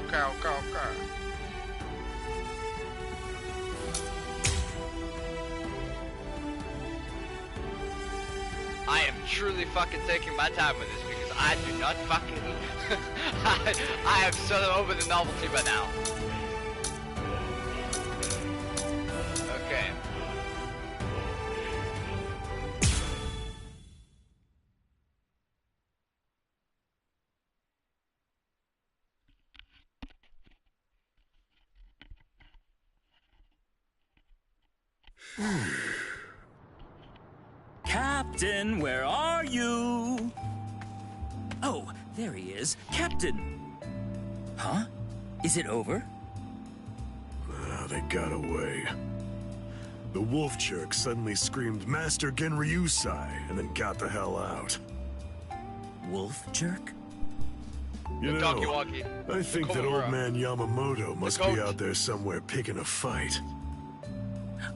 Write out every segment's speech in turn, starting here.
Okay, okay, okay. I am truly fucking taking my time with this because I do not fucking... I am so over the novelty by now. Okay. Captain, where are you? Oh, there he is. Captain! Huh? Is it over? They got away. The wolf jerk suddenly screamed, "Master Genryusai," and then got the hell out. Wolf jerk? You know, I think that old man Yamamoto must be out there somewhere picking a fight.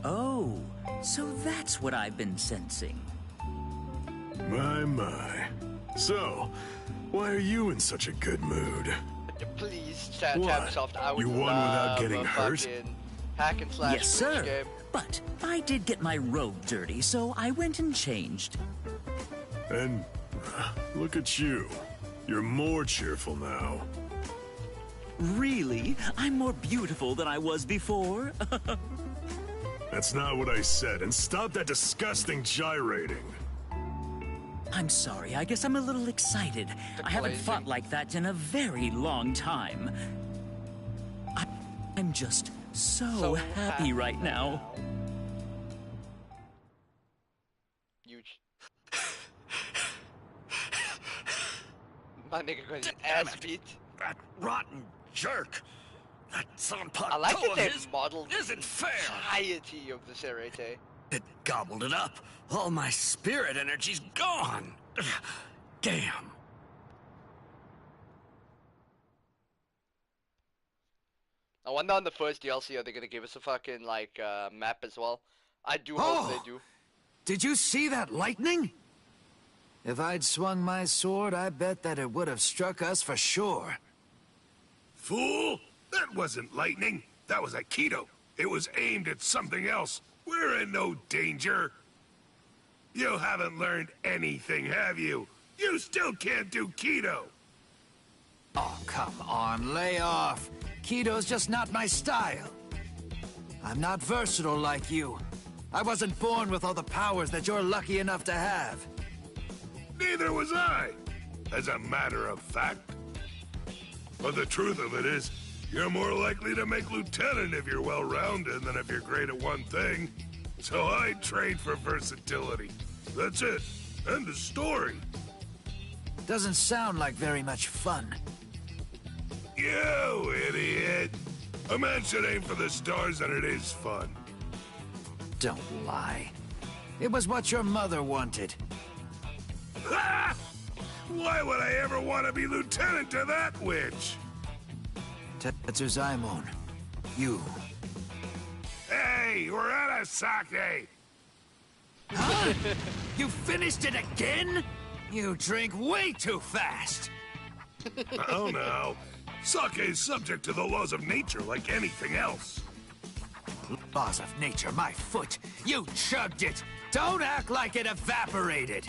Oh, so that's what I've been sensing. My. So, why are you in such a good mood? Please, tap soft. I would you won without getting hurt? Hack and slash yes, sir. Game. But I did get my robe dirty, so I went and changed. And look at you. You're more cheerful now. Really? I'm more beautiful than I was before? That's not what I said, and stop that disgusting gyrating. I'm sorry, I guess I'm a little excited. I haven't fought like that in a very long time. I'm just so happy right now. Huge. My nigga got his ass beat. That rotten jerk. That Sanpakuto I like that they his modeled isn't fair. Entirety of the Serete. It gobbled it up. All my spirit energy's gone. Damn. I wonder on the first DLC, are they gonna give us a fucking, like, map as well? I do hope they do. Did you see that lightning? If I'd swung my sword, I bet that it would have struck us for sure. Fool! That wasn't lightning. That was Aikido. It was aimed at something else. We're in no danger. You haven't learned anything, have you? You still can't do Kido. Oh, come on, lay off. Kido's just not my style. I'm not versatile like you. I wasn't born with all the powers that you're lucky enough to have. Neither was I, as a matter of fact. But the truth of it is, you're more likely to make lieutenant if you're well-rounded than if you're great at one thing. So I trained for versatility. That's it. End of story. Doesn't sound like very much fun. You idiot. A man should aim for the stars and it is fun. Don't lie. It was what your mother wanted. Ha! Why would I ever want to be lieutenant to that witch? Tetsuzaimon, you. Hey, we're out of sake. Huh? You finished it again? You drink way too fast. Oh no. Sake is subject to the laws of nature like anything else. Laws of nature, my foot. You chugged it. Don't act like it evaporated.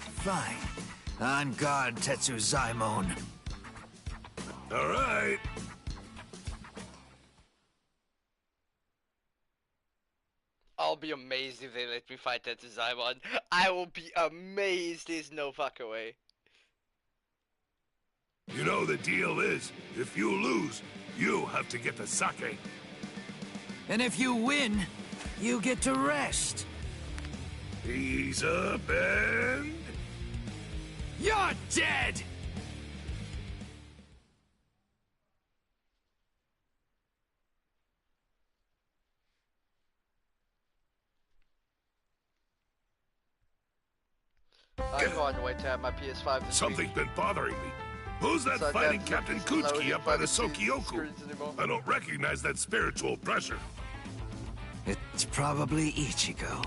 Fine. On guard, Tetsuzaimon. All right. I'll be amazed if they let me fight that Zaimon. I will be amazed. There's no fucking way. You know the deal is, if you lose, you have to get the sake. And if you win, you get to rest. Ease up and... You're dead! I can't wait to have my PS5 this Something's been bothering me. Who's that So fighting that's Captain just Kuchiki loading up by the fucking Sokyoku? screens anymore. I don't recognize that spiritual pressure. It's probably Ichigo.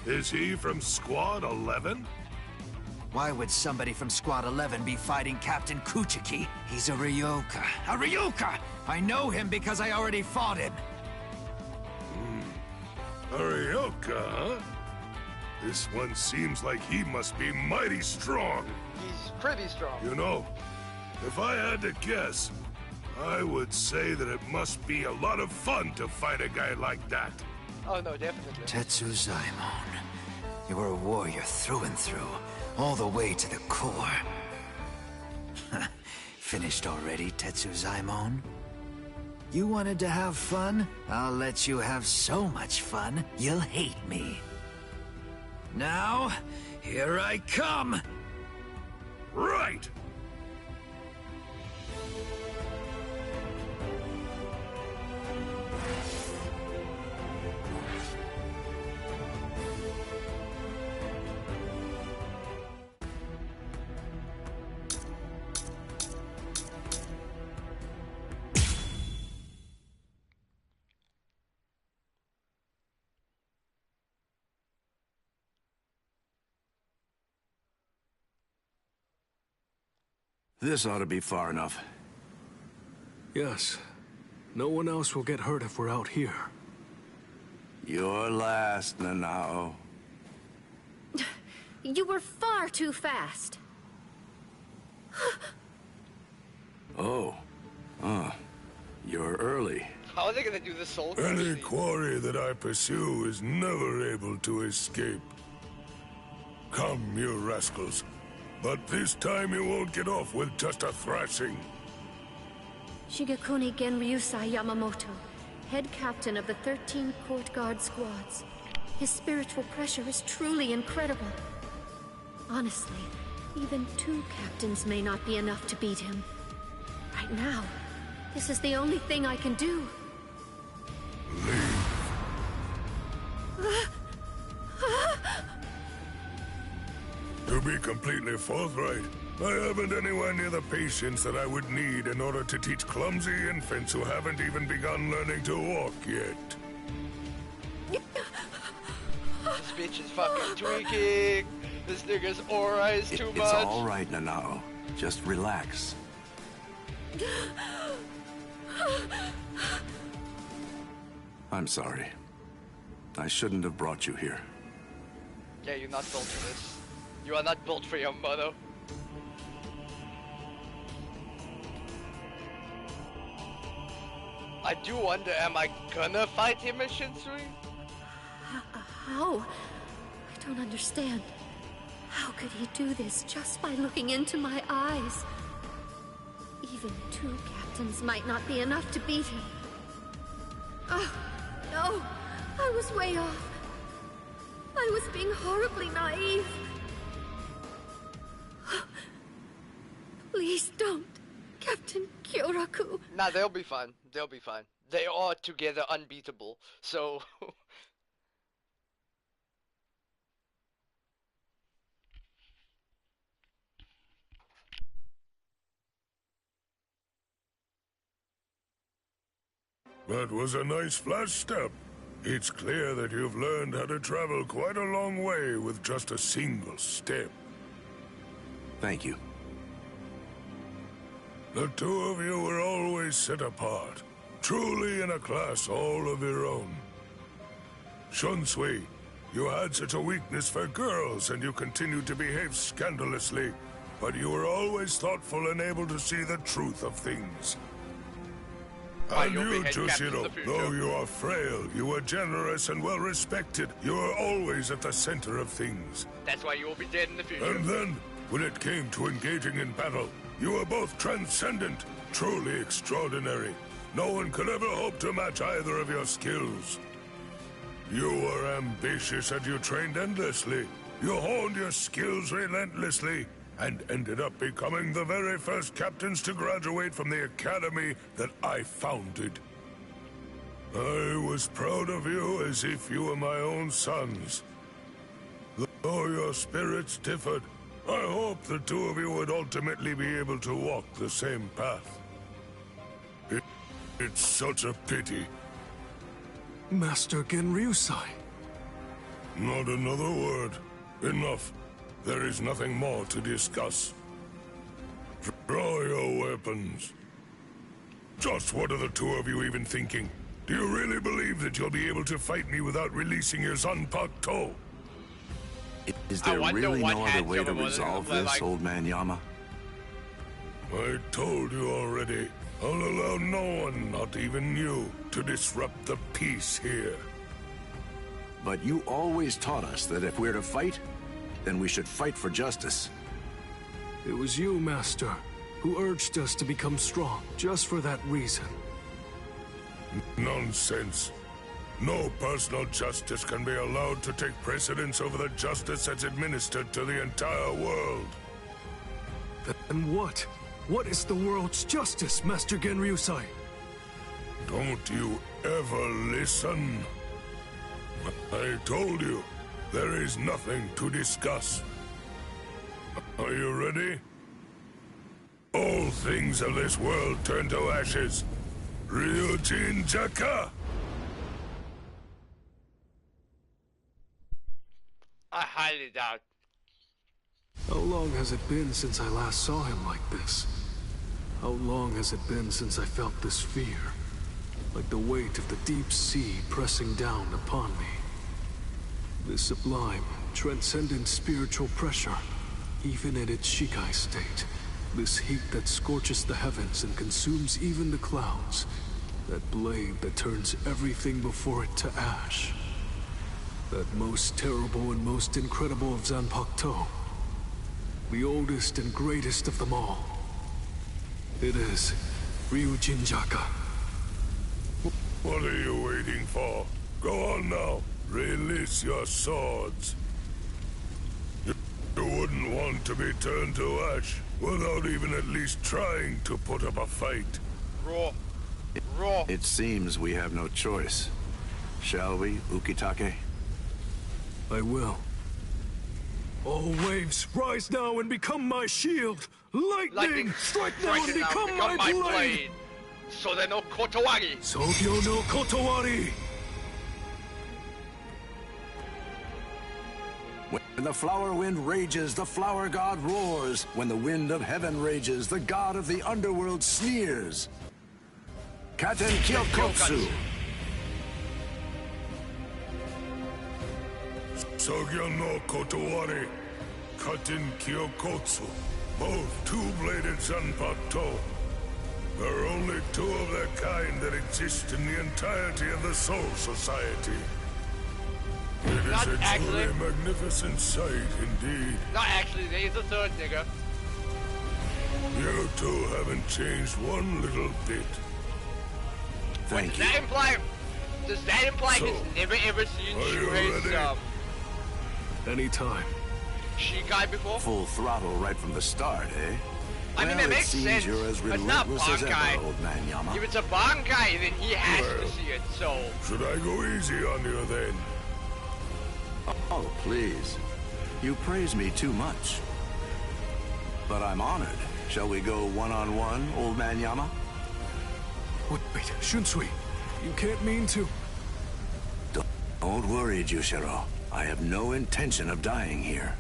Is he from Squad 11? Why would somebody from Squad 11 be fighting Captain Kuchiki? He's a Ryoka. A Ryoka! I know him because I already fought him. Arioka, huh? This one seems like he must be mighty strong. He's pretty strong. You know, if I had to guess, I would say that it must be a lot of fun to fight a guy like that. Oh no, definitely. Tetsuzaimon. You were a warrior through and through, all the way to the core. Finished already, Tetsuzaimon? You wanted to have fun? I'll let you have so much fun, you'll hate me. Now, here I come! Right! This ought to be far enough. Yes. No one else will get hurt if we're out here. You're last, Nanao. You were far too fast. Oh. You're early. How are they gonna do the soul Any crushing? quarry that I pursue is never able to escape. Come, you rascals. But this time you won't get off with just a thrashing. Shigekuni Genryusai Yamamoto, head captain of the 13 Court Guard squads. His spiritual pressure is truly incredible. Honestly, even 2 captains may not be enough to beat him. Right now, this is the only thing I can do. Leave. To be completely forthright, I haven't anywhere near the patience that I would need in order to teach clumsy infants who haven't even begun learning to walk yet. This bitch is fucking tweaking. This nigga's aura is too much. It's all right, Nanao. Just relax. I'm sorry. I shouldn't have brought you here. Yeah, you're not built for this. You are not built for Yamamoto. I do wonder, am I gonna fight him in Shinsui? How? I don't understand. How could he do this just by looking into my eyes? Even 2 captains might not be enough to beat him. Oh, no! I was way off. I was being horribly naive. Please don't, Captain Kyoraku. Nah, they'll be fine. They'll be fine. They are together unbeatable, so... That was a nice flash step. It's clear that you've learned how to travel quite a long way with just a single step. Thank you. The 2 of you were always set apart, truly in a class all of your own. Shunsui, you had such a weakness for girls and you continued to behave scandalously, but you were always thoughtful and able to see the truth of things. And you'll you, be head captain in Jushiro, the future. though you are frail, you are generous and well respected. You are always at the center of things. That's why you will be dead in the future. And then, when it came to engaging in battle, you were both transcendent, truly extraordinary. No one could ever hope to match either of your skills. You were ambitious and you trained endlessly. You honed your skills relentlessly, and ended up becoming the very first captains to graduate from the academy that I founded. I was proud of you as if you were my own sons. Though your spirits differed, I hope the 2 of you would ultimately be able to walk the same path. It's such a pity. Master Genryusai. Not another word. Enough. there is nothing more to discuss. Draw your weapons. Just what are the two of you even thinking? Do you really believe that you'll be able to fight me without releasing your Zanpakuto? Is there really no other way to Handsome was resolve like- this, old man Yama? I told you already. I'll allow no one, not even you, to disrupt the peace here. But you always taught us that if we're to fight, then we should fight for justice. It was you, Master, who urged us to become strong, just for that reason. Nonsense. No personal justice can be allowed to take precedence over the justice that's administered to the entire world. Then what? What is the world's justice, Master Genryusai? Don't you ever listen. I told you, there is nothing to discuss. Are you ready? All things of this world turn to ashes. Ryujin Jaka! I highly doubt. How long has it been since I last saw him like this? How long has it been since I felt this fear? Like the weight of the deep sea pressing down upon me. This sublime, transcendent spiritual pressure, even in its Shikai state. This heat that scorches the heavens and consumes even the clouds. That blade that turns everything before it to ash. That most terrible and most incredible of Zanpakuto. The oldest and greatest of them all. It is Ryujin Jaka. What are you waiting for? Go on now. Release your swords. You wouldn't want to be turned to ash without even at least trying to put up a fight. Raw. Raw. It seems we have no choice. Shall we, Ukitake? I will. All waves, rise now and become my shield! Lightning! Strike now and become my blade! Sode no Kotowari! Sogyo no Kotowari! When the flower wind rages, the flower god roars. When the wind of heaven rages, the god of the underworld sneers. Katen Kyokotsu! Sogyo no Kotowari, Katen Kyokotsu, both two-bladed Zanpakuto. There are only two of their kind that exist in the entirety of the Soul Society. It is Not a actually. truly magnificent sight indeed. Not actually, there is a third nigga. You two haven't changed one little bit. Thank Does you. that imply... Does that imply So, he's never ever seen are you Shuhei's, ready? Anytime. Shikai before? Full throttle right from the start, eh? I mean, Well, it makes seems sense. you're as It's not relentless as Bankai. ever, old man Yama. If it's a Bankai, then he has Well. to see it, so... Should I go easy on you then? Oh, please. You praise me too much. But I'm honored. Shall we go one-on-one, old man Yama? Wait, Shunsui, you can't mean to... Don't worry, Jushiro. I have no intention of dying here.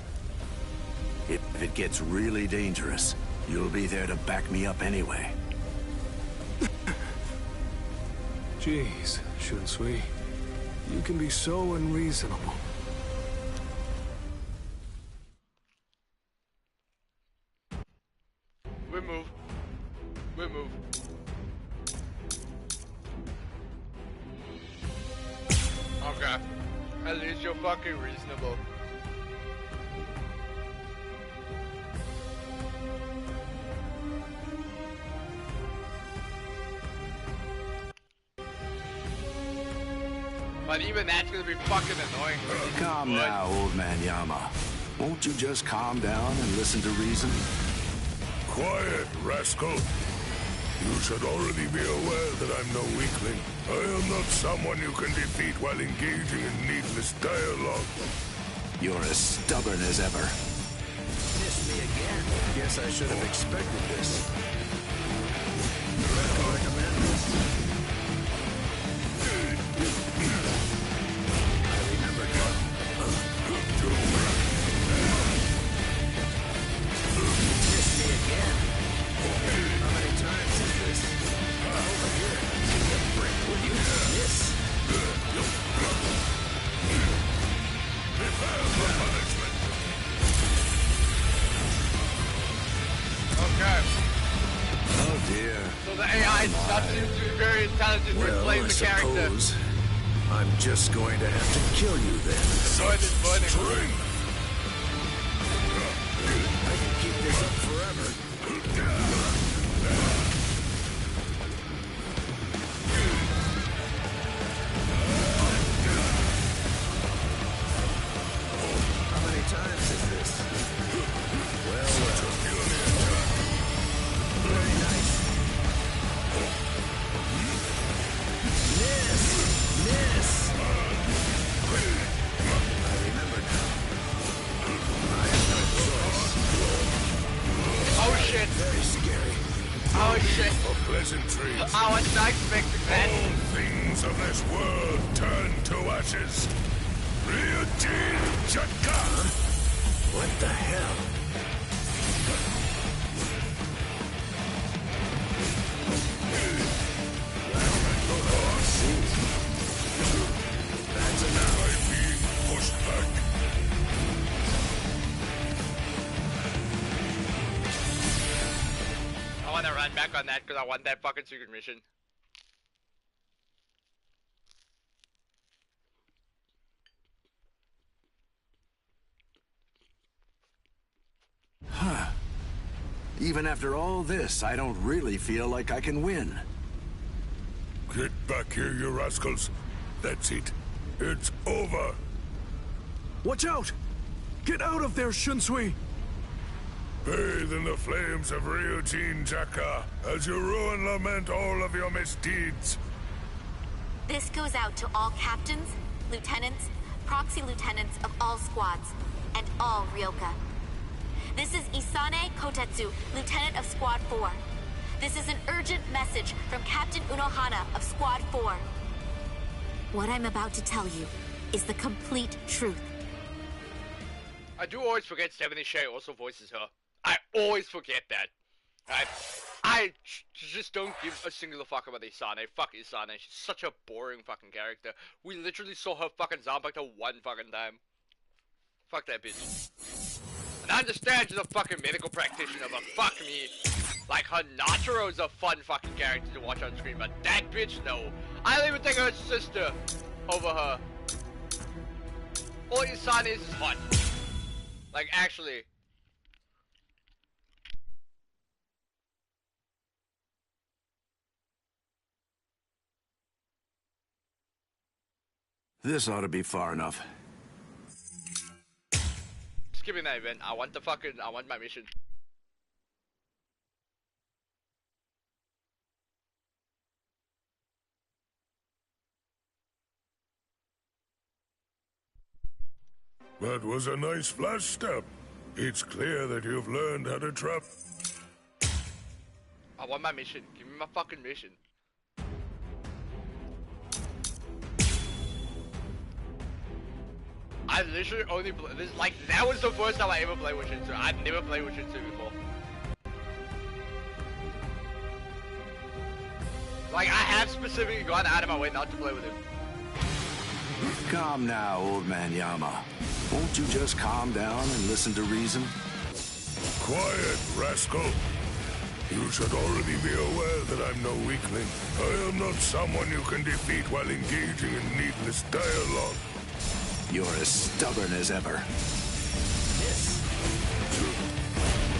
If it gets really dangerous, you'll be there to back me up anyway. Jeez, Shunsui, you can be so unreasonable. We move. We move. Okay. At least you're fucking reasonable. But even that's gonna be fucking annoying. Calm But- now, old man Yama. Won't you just calm down and listen to reason? Quiet, rascal. You should already be aware that I'm no weakling. I am not someone you can defeat while engaging in needless dialogue. You're as stubborn as ever. Miss me again. Guess I should have expected this. I'm just going to have to kill you then. Such strength! I can keep this up forever. How many times is this? Well, very nice. Miss! Miss! I remember now. I have no choice. Oh shit! Very scary. Oh shit! For pleasantries. I was not expecting that. All things of this world turn to ashes. Ryujin Chaka! What the hell? Oh, see. That's enough. I'm being pushed back. I want to run back on that because I want that fucking secret mission. Huh. Even after all this, I don't really feel like I can win. Get back here, you rascals. That's it. It's over. Watch out! Get out of there, Shunsui! Bathe in the flames of Ryujin Chaka as you rue and lament all of your misdeeds. This goes out to all captains, lieutenants, proxy lieutenants of all squads, and all Ryoka. This is Isane Kotetsu, Lieutenant of Squad 4. This is an urgent message from Captain Unohana of Squad 4. What I'm about to tell you is the complete truth. I do always forget Stephanie Shea also voices her. I always forget that. I just don't give a singular fuck about Isane. Fuck Isane. She's such a boring fucking character. We literally saw her fucking Zangetsu one fucking time. Fuck that bitch. And I understand she's a fucking medical practitioner, but fuck me. Like, her Naruto's a fun fucking character to watch on screen, but that bitch, no. I don't even think her sister over her. All Isane is hot. Like, actually. This ought to be far enough. Skipping that event. I want my mission. That was a nice flash step. It's clear that you've learned how to trap. I want my mission. Give me my fucking mission. I literally only this like that was the first time I ever played with Shinsu. I've never played with Shinsu before. Like, I have specifically gone out of my way not to play with him. Calm now, old man Yama. Won't you just calm down and listen to reason? Quiet, rascal. You should already be aware that I'm no weakling. I am not someone you can defeat while engaging in needless dialogue. You're as stubborn as ever. Yes.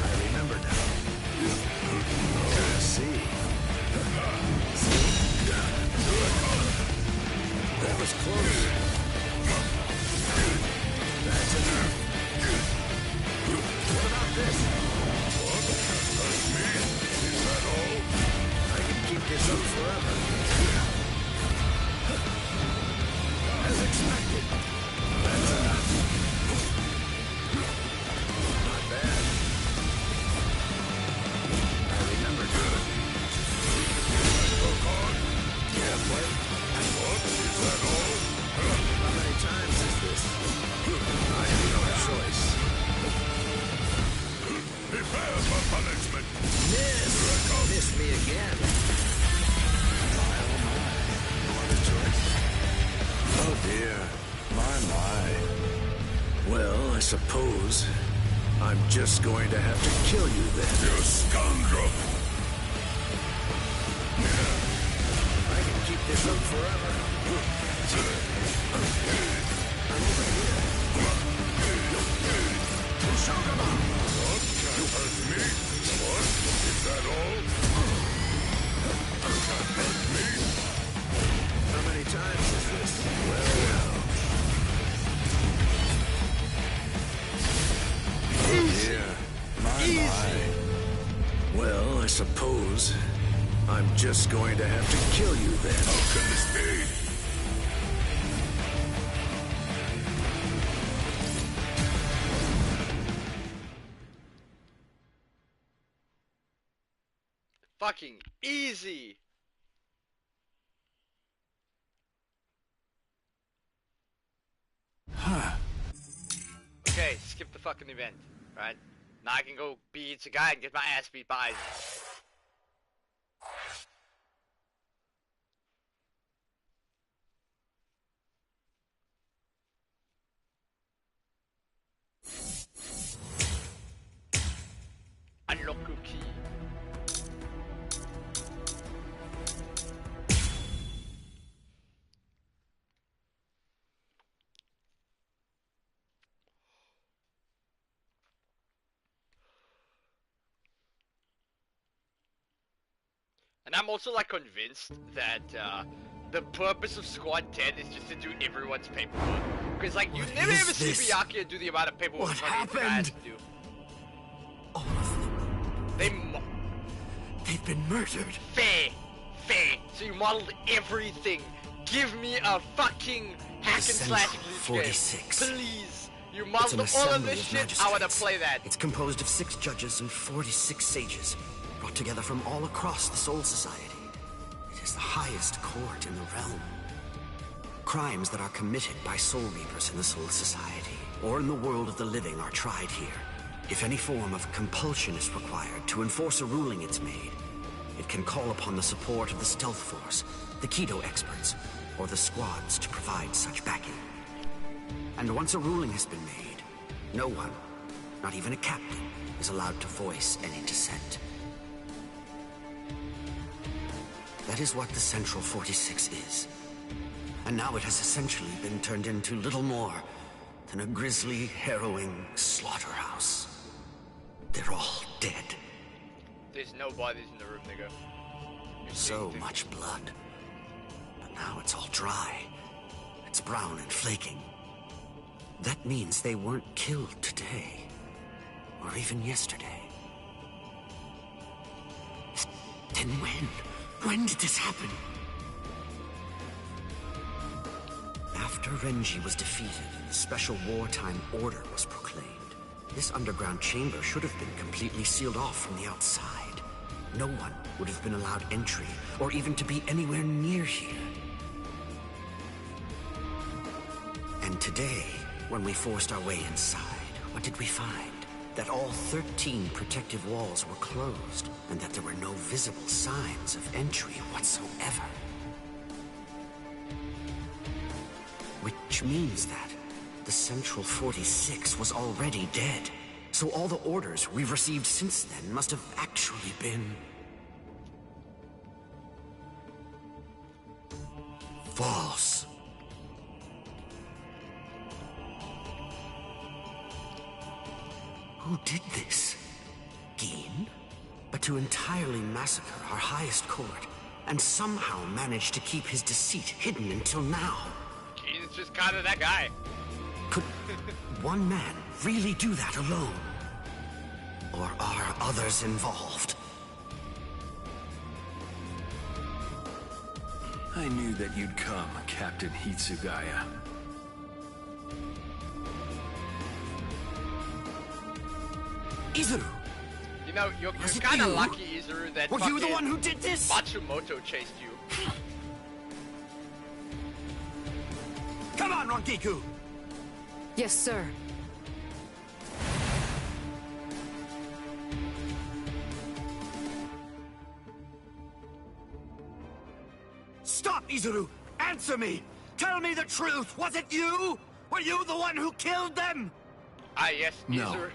I remember now. See. That was close. That's enough. What about this? What? That's me? Is that all? I can keep this up forever. As expected. That's enough. Not bad. I remember now. Look on. Yeah, what? What? Is that all? How many times is this? I have no choice. Prepare for punishment. Miss me again. Oh my. No other choice. Oh dear. My. Well, I suppose I'm just going to have to kill you then. You scoundrel! I can keep this up forever. suppose I'm just going to have to kill you then. How can this be? Fucking easy. Okay, skip the fucking event, right? Now I can go be a guy and get my ass beat by Aizen. Unlock key. And I'm also like convinced that the purpose of Squad 10 is just to do everyone's paperwork. Because like you never ever see Byakuya do the amount of paperwork What Money has to do. All of them. They've been murdered. Fair. So you modeled everything. Give me a fucking hack and slash glitch game. Please. You modeled all of this shit. I wanna play that. It's composed of 6 judges and 46 sages, brought together from all across the Soul Society. It is the highest court in the realm. Crimes that are committed by Soul Reapers in the Soul Society, or in the world of the living, are tried here. If any form of compulsion is required to enforce a ruling it's made, it can call upon the support of the Stealth Force, the Kido experts, or the squads to provide such backing. And once a ruling has been made, no one, not even a captain, is allowed to voice any dissent. That is what the Central 46 is. And now it has essentially been turned into little more than a grisly, harrowing slaughterhouse. They're all dead. There's no bodies in the room, nigga. So much blood. But now it's all dry. It's brown and flaking. That means they weren't killed today. Or even yesterday. Then when? When did this happen? After Renji was defeated and the special wartime order was proclaimed, this underground chamber should have been completely sealed off from the outside. No one would have been allowed entry, or even to be anywhere near here. And today, when we forced our way inside, what did we find? That all 13 protective walls were closed, and that there were no visible signs of entry whatsoever. Which means that the Central 46 was already dead. So all the orders we've received since then must have actually been... false. Who did this? Gin? But to entirely massacre our highest court, and somehow manage to keep his deceit hidden until now. Gin's just kind of that guy. Could one man really do that alone? Or are others involved? I knew that you'd come, Captain Hitsugaya. Izuru! You know, you're kind of lucky, Izuru, that Were you the one who did this? Matsumoto chased you. Come on, Rankiku! Yes, sir. Stop, Izuru! Answer me! Tell me the truth! Was it you? Were you the one who killed them? Ah, yes, No. Izuru.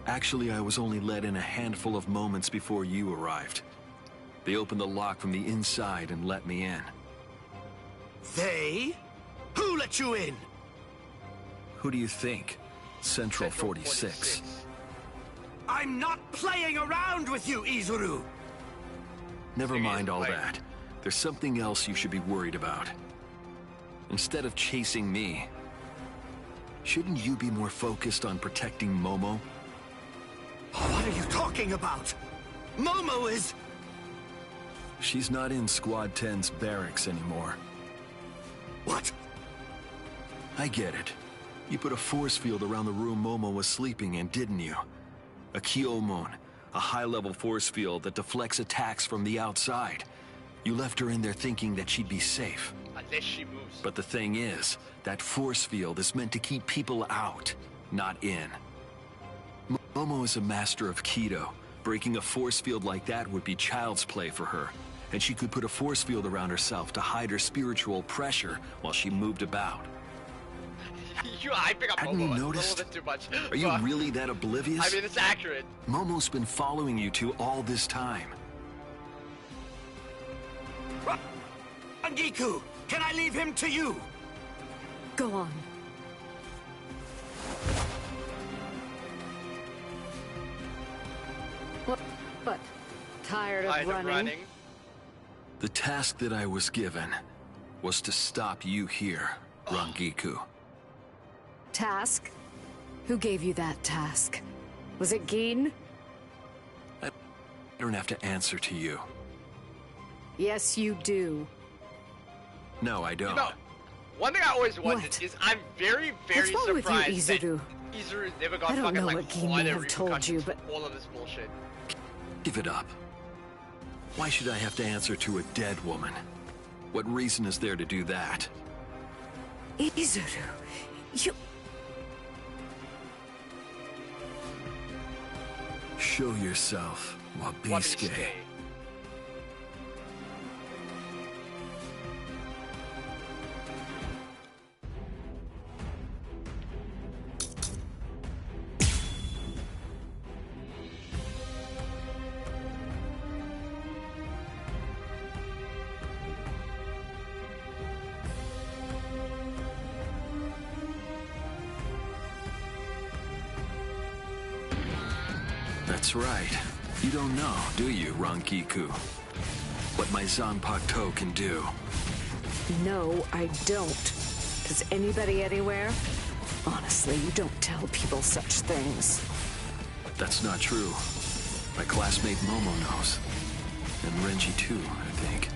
Actually, I was only let in a handful of moments before you arrived. They opened the lock from the inside and let me in. They? Who let you in? Who do you think? Central 46. I'm not playing around with you, Izuru! Never mind all that. There's something else you should be worried about. Instead of chasing me, shouldn't you be more focused on protecting Momo? What are you talking about? Momo is... She's not in Squad 10's barracks anymore. What? I get it. You put a force field around the room Momo was sleeping in, didn't you? A Kyomon, a high-level force field that deflects attacks from the outside. You left her in there thinking that she'd be safe. Unless she moves. But the thing is, that force field is meant to keep people out, not in. Momo is a master of Kido. Breaking a force field like that would be child's play for her. And she could put a force field around herself to hide her spiritual pressure while she moved about. You hyping up Hadn't you Momo noticed? a little bit too much. Are you really that oblivious? I mean, it's accurate. Momo's been following you two all this time. Angiku, can I leave him to you? Go on. What? Tired of running? The task that I was given was to stop you here, Rangiku. Task? Who gave you that task? Was it Gin? I don't have to answer to you. Yes, you do. No, I don't. You know, one thing I always wondered What? is I'm very, very What's wrong with you, surprised that Izuru? Izuru never got I don't fucking know like what Gin may wider have told you, repercussions but- for all of this bullshit. Give it up. Why should I have to answer to a dead woman? What reason is there to do that? Izuru, you... Show yourself, Wabisuke. Wabisuke. That's right. You don't know, do you, Rangiku? What my Zanpakuto can do. No, I don't. Does anybody anywhere? Honestly, you don't tell people such things. That's not true. My classmate Momo knows. And Renji too, I think.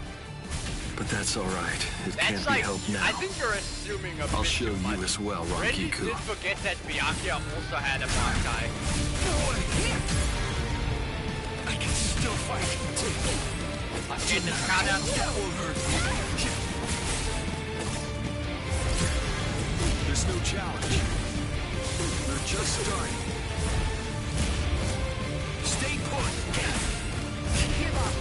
But that's alright. It can't That's be like, helped now. I think you're assuming a bit I'll show too you much. as well, Reggie Rangiku. did forget that Byakuya also had a Bankai. I can still fight. In the countdown. There's no challenge. We're just starting. Stay put. Give up.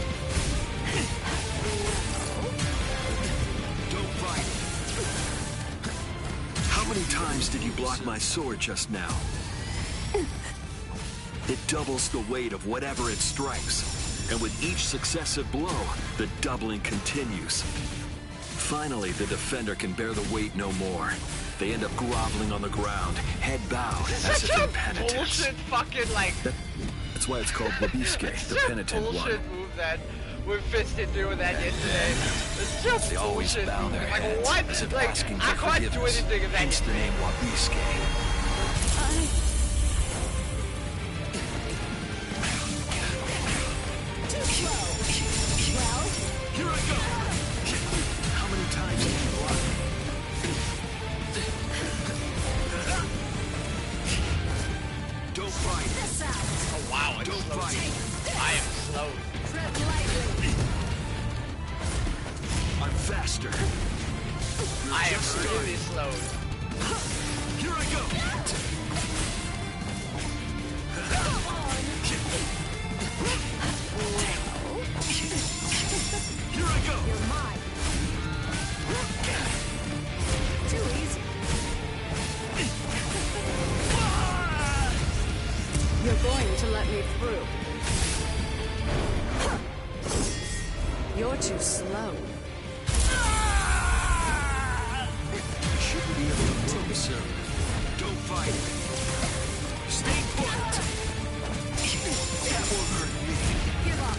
Don't fight. How many times did you block my sword just now? It doubles the weight of whatever it strikes. And with each successive blow, the doubling continues. Finally, the defender can bear the weight no more. They end up groveling on the ground, head bowed, as if in penitence. Bullshit fucking like... That's why it's called Wabisuke, the penitent one. bullshit move that with Fisted doing that yesterday. It's just They always bullshit. bow their Like heads, what? as if Like asking I for can't do forgiveness. anything of that Hence the yesterday. name Wabisuke. Here I go. How many times did you block? Don't fight. Oh wow, it's Don't slow. fight. I am slow. I'm faster. I am really slow. Here I go. Here I go. You're mine. Too easy. You're going to let me through. You're too slow. You shouldn't be able to move, sir. Don't fight. Stay put. That won't hurt me. Give up.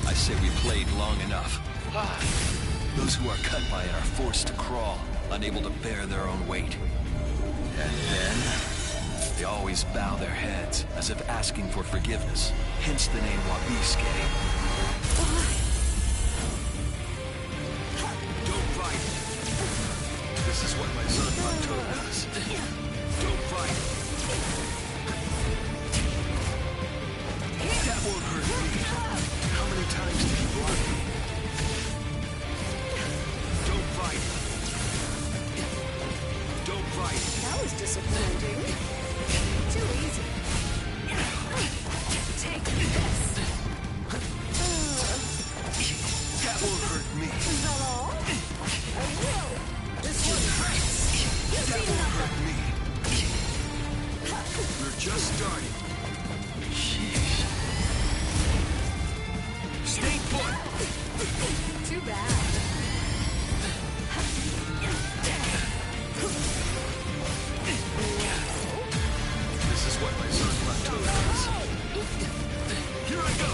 I say we played long enough. Those who are cut by it are forced to crawl, unable to bear their own weight. And then, they always bow their heads, as if asking for forgiveness. Hence the name Wabisuke. Don't fight. This is what my son Mato does. Don't fight. That won't hurt me. How many times did you block me? Don't fight. Don't fight. That was disappointing. Too easy. Take this. That won't hurt me. Is that all? I will. This one hurts. You That see won't nothing. hurt me. We're just starting. Sheesh. Stay put. Too bad. This is what my son Mato does. Here I go.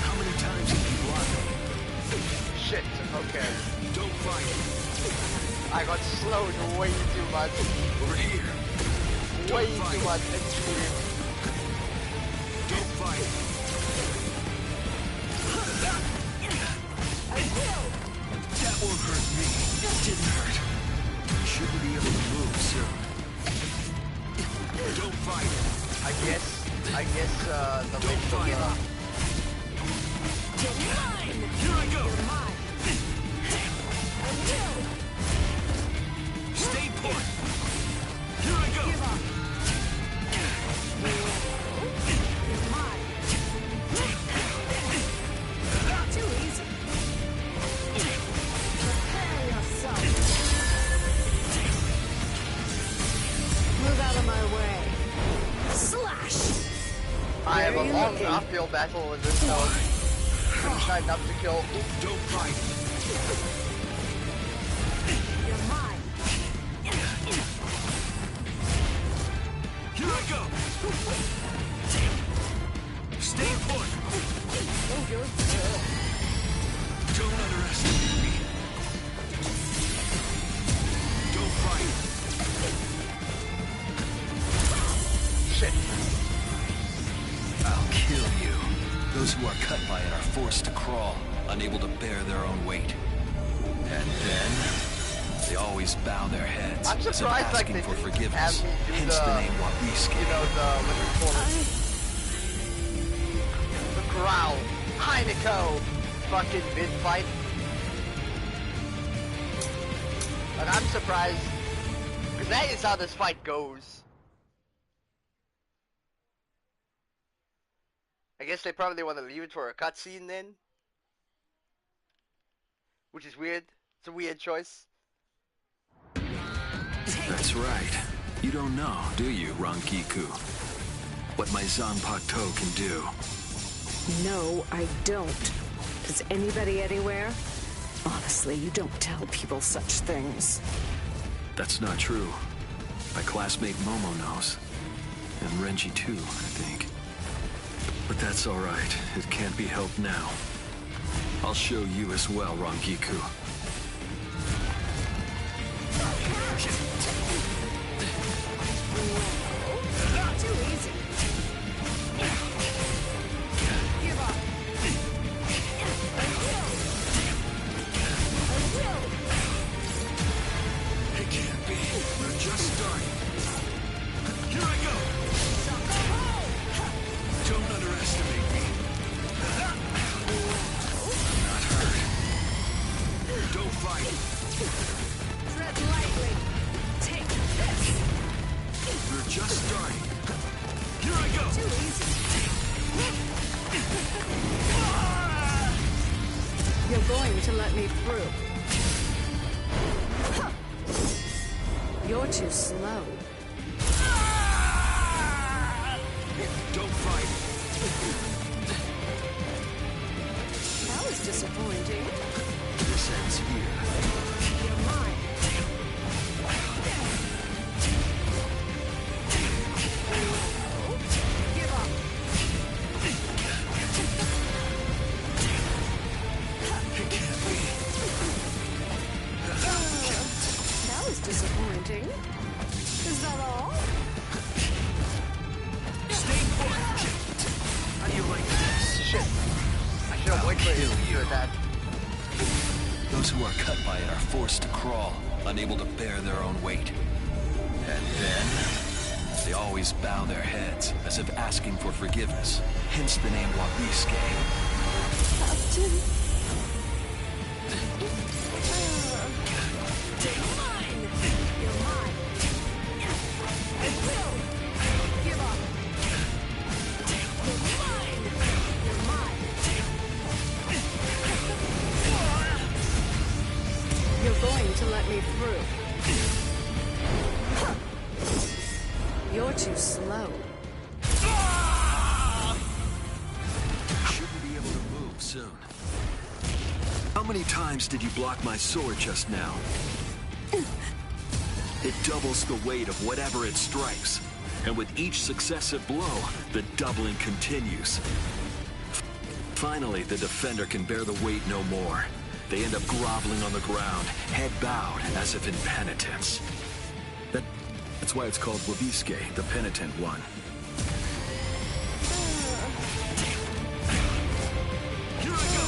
How many times did you block me? Shit, okay. Don't fight. I got slowed way too much. Over here. Way Don't fight. too much. It's weird. Don't fight. That won't hurt me. Didn't hurt. You shouldn't be able to move soon. Don't fight. I guess, the Don't length of fight. You're mine. Here I go. You're mine. I will. Stay put. Here I go. Give up. You're mine. Too easy. Prepare yourself. Move out of my way. Slash. I have a Where are you long looking? uphill battle with this node. I'm trying not to kill. Don't fight. You're mine. Here I go. Stay put. Oh, you're good. Don't underestimate me. Don't fight. Shit. I'll kill you. Those who are cut by it are forced to crawl, unable to bear their own weight. And then, they always bow their heads, I'm as if surprised, like, asking they for didn't forgiveness. have me do Hence the name Wabisuke. You know, what do you call it? The growl. Heineko. Fucking mid-fight. Like, I'm surprised. Because that is how this fight goes. I guess they probably want to leave it for a cutscene then. Which is weird. It's a weird choice. That's right. You don't know, do you, Rangiku? What my Zanpakuto can do. No, I don't. Does anybody anywhere? Honestly, you don't tell people such things. That's not true. My classmate Momo knows. And Renji too, I think. But that's all right. It can't be helped now. I'll show you as well, Rangiku. Too easy. Give up. I will. It can't be. We're just starting. Here I go. Don't underestimate me. I'm not hurt. Don't fight. Tread lightly. Take this. We're just starting. Here I go. Too easy. You're going to let me through. You're too slow. Don't fight. That was disappointing. This ends here. You're mine. Give up. It can't be. That was disappointing. shit. I should have waited for you to attack. Those who are cut by it are forced to crawl, unable to bear their own weight. And then, they always bow their heads, as if asking for forgiveness. Hence the name Wabiske. Captain. You're mine. You're mine. I will. Give up. You're mine. You're mine. You're going to let me through. You're too slow. Shouldn't be able to move soon. How many times did you block my sword just now? It doubles the weight of whatever it strikes. And with each successive blow, the doubling continues. Finally, the defender can bear the weight no more. They end up groveling on the ground, head bowed, as if in penitence. That's why it's called Wabiske, the penitent one. Here I go.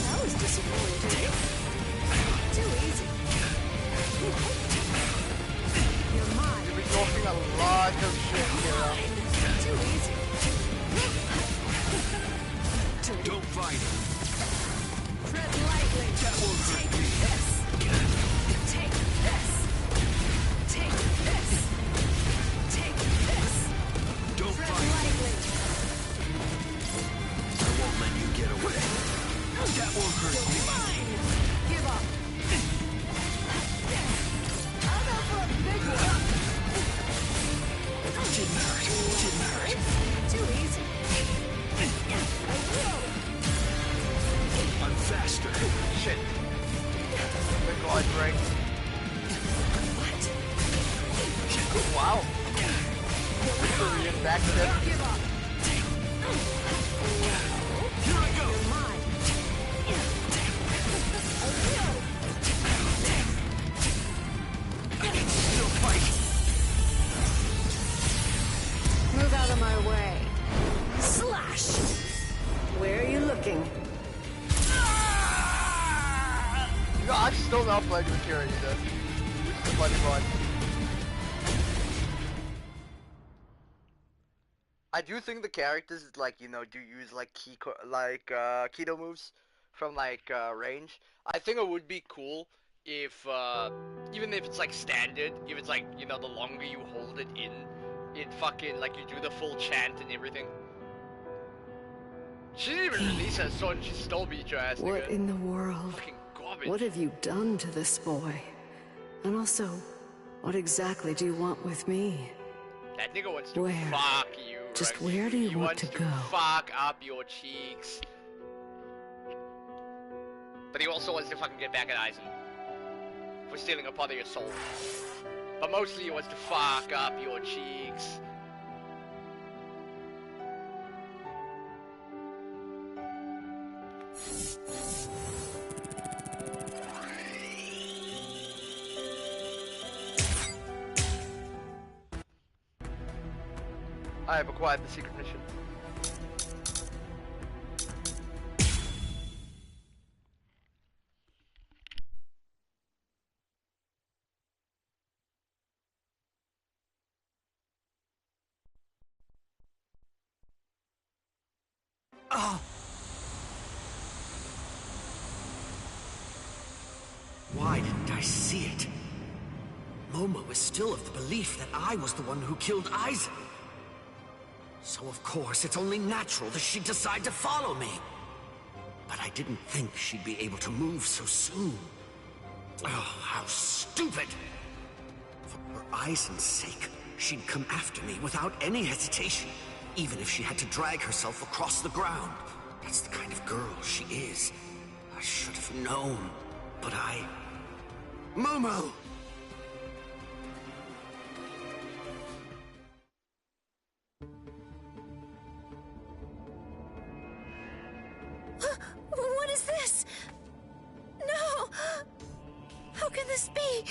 That was disappointing. Too easy. You're mine. You've been talking a lot of shit, Kira. Too easy. Don't fight. Tread lightly. That won't hurt Take me. this. Take this. Take this. Take this. Don't Tread fight. lightly. I won't let you get away. That won't hurt me. Mine. Give up. I'll go for a big one. Didn't hurt. Didn't hurt. Too easy. I will. I'm faster. Shit. Big glide break. What? Wow. Korean backstep. Give up. Here I go. You're mine. I will. I can still fight. Move out of my way. Slash. Where are you looking? You know, I'm still not playing with Kira either. Which is a funny one. I do think the characters, like, you know, do use like keto moves from like range. I think it would be cool if even if it's like standard, if it's like, you know, the longer you hold it in, it fucking like you do the full chant and everything. She didn't even release her sword and she still beat your ass, What nigga. in the world? Fucking garbage. What have you done to this boy? And also, what exactly do you want with me? That nigga wants to Where? fuck you. Just right? where do you He want wants to go? Fuck up your cheeks. But he also wants to fucking get back at Eisen for stealing a part of your soul. But mostly he wants to fuck up your cheeks. I have acquired the secret mission. Why didn't I see it? Momo is still of the belief that I was the one who killed Eisen. So of course, it's only natural that she'd decide to follow me. But I didn't think she'd be able to move so soon. Oh, how stupid! For Eisen's sake, she'd come after me without any hesitation, even if she had to drag herself across the ground. That's the kind of girl she is. I should have known, but I... Momo! What is this? No! How can this be?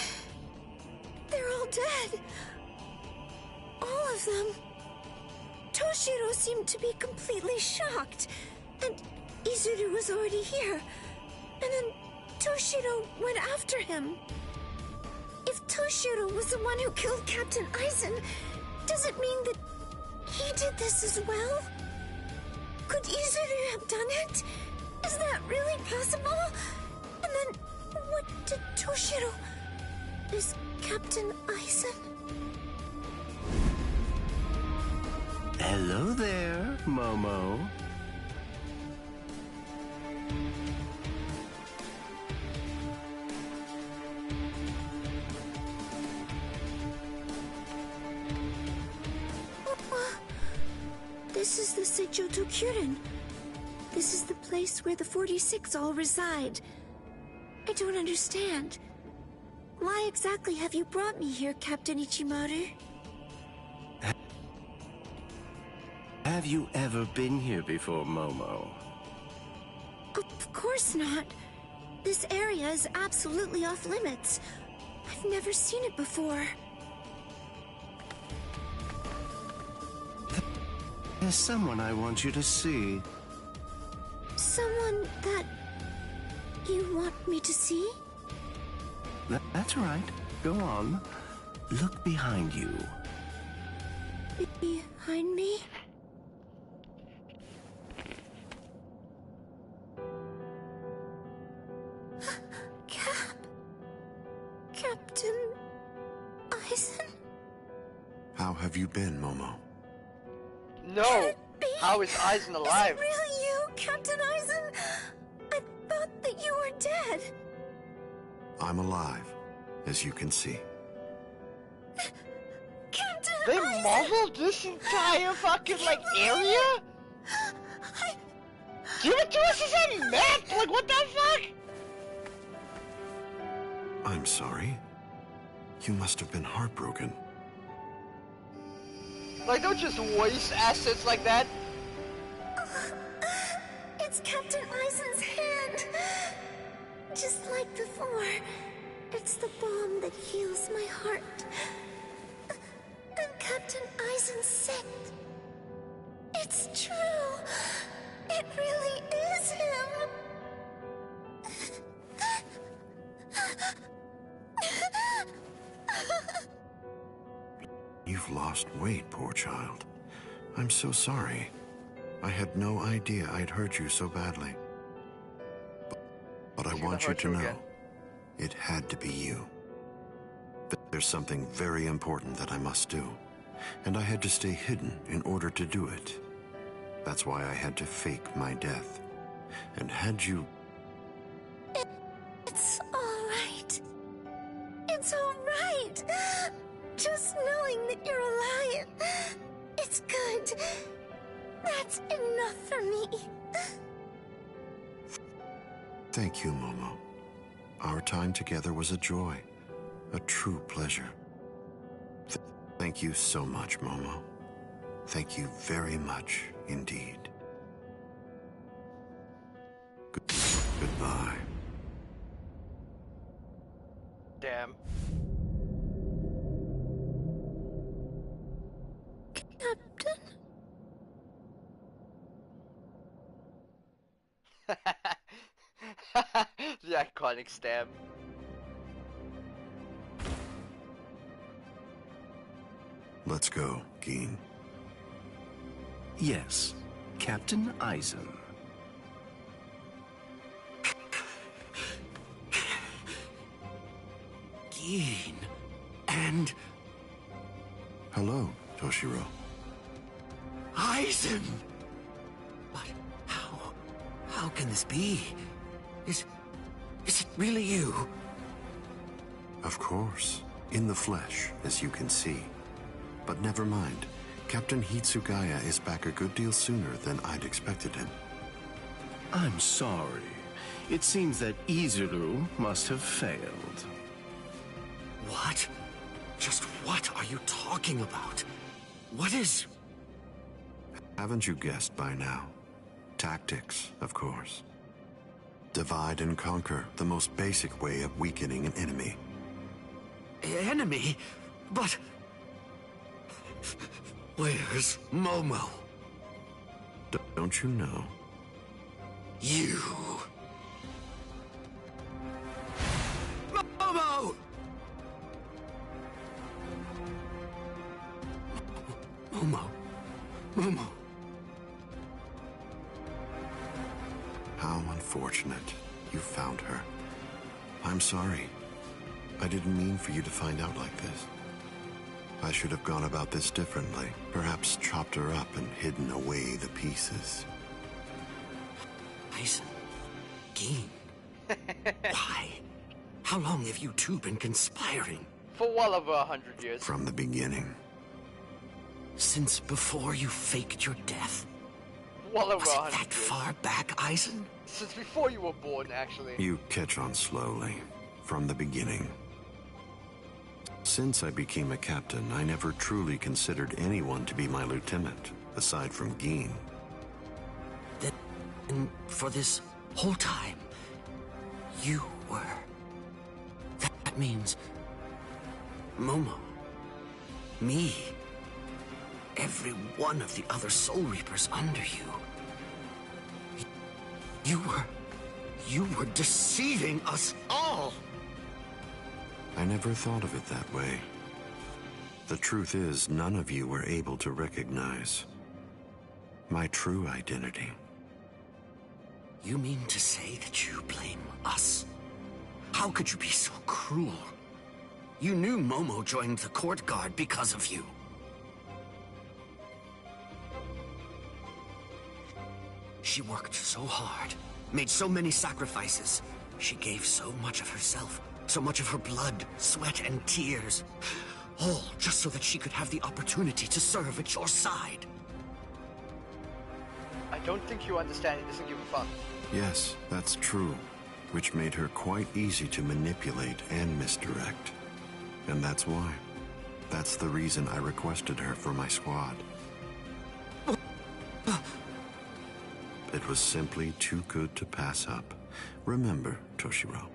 They're all dead. All of them. Toshiro seemed to be completely shocked, and Izuru was already here, and then Toshiro went after him. If Toshiro was the one who killed Captain Aizen, does it mean that he did this as well? Could Izuru have done it? Is that really possible? And then, what did Toshiro... Is Captain Aizen... Hello there, Momo. This is the Seijoto Kyurin. This is the place where the 46 all reside. I don't understand. Why exactly have you brought me here, Captain Ichimaru? Have you ever been here before, Momo? Of course not. This area is absolutely off limits. I've never seen it before. There's someone I want you to see. Someone that you want me to see? That's right. Go on. Look behind you. Behind me? Captain Aizen? How have you been, Momo? No! How is Aizen alive? Is it really you, Captain Aizen? I thought that you were dead. I'm alive, as you can see. Captain They Aizen! modeled this entire fucking, like, area? Give it to us as a map! Like, what the fuck? I'm sorry. You must have been heartbroken. Like, don't just waste assets like that. It's Captain Aizen's hand. Just like before. It's the balm that heals my heart. And Captain Aizen's scent. It's true. It really is him. You've lost weight, poor child. I'm so sorry. I had no idea I'd hurt you so badly. But I want you to know, it had to be you. There's something very important that I must do, and I had to stay hidden in order to do it. That's why I had to fake my death. And had you... It's all right. It's all right. Just knowing that you're alive, it's good. That's enough for me. Thank you, Momo. Our time together was a joy, a true pleasure. Thank you so much, Momo. Thank you very much indeed. Goodbye. Damn. Captain? The iconic stab. Let's go, Geen. Yes, Captain Aizen. Geen. And... Hello, Toshiro. Aizen! But how? How can this be? Is it really you? Of course. In the flesh, as you can see. But never mind. Captain Hitsugaya is back a good deal sooner than I'd expected him. I'm sorry. It seems that Izuru must have failed. What? Just what are you talking about? What is... Haven't you guessed by now? Tactics, of course. Divide and conquer, the most basic way of weakening an enemy. Enemy? But... Where's Momo? Don't you know? You... Momo! Momo. Momo. How unfortunate. You found her. I'm sorry. I didn't mean for you to find out like this. I should have gone about this differently. Perhaps chopped her up and hidden away the pieces. Aizen. Gin. Why? How long have you two been conspiring? For well over 100 years. From the beginning. Since before you faked your death? Well over Was it 100 that years. far back, Aizen? Since before you were born, actually. You catch on slowly. From the beginning. Since I became a captain, I never truly considered anyone to be my lieutenant, aside from Gin. Then, for this whole time, you were... That means... Momo. Me. Every one of the other Soul Reapers under you. You were deceiving us all! I never thought of it that way. The truth is, none of you were able to recognize my true identity. You mean to say that you blame us? How could you be so cruel? You knew Momo joined the court guard because of you. She worked so hard, made so many sacrifices. She gave so much of herself, so much of her blood, sweat, and tears. All just so that she could have the opportunity to serve at your side. I don't think you understand. He doesn't give a fuck. Yes, that's true, which made her quite easy to manipulate and misdirect. And that's why. That's the reason I requested her for my squad. It was simply too good to pass up. Remember, Toshiro.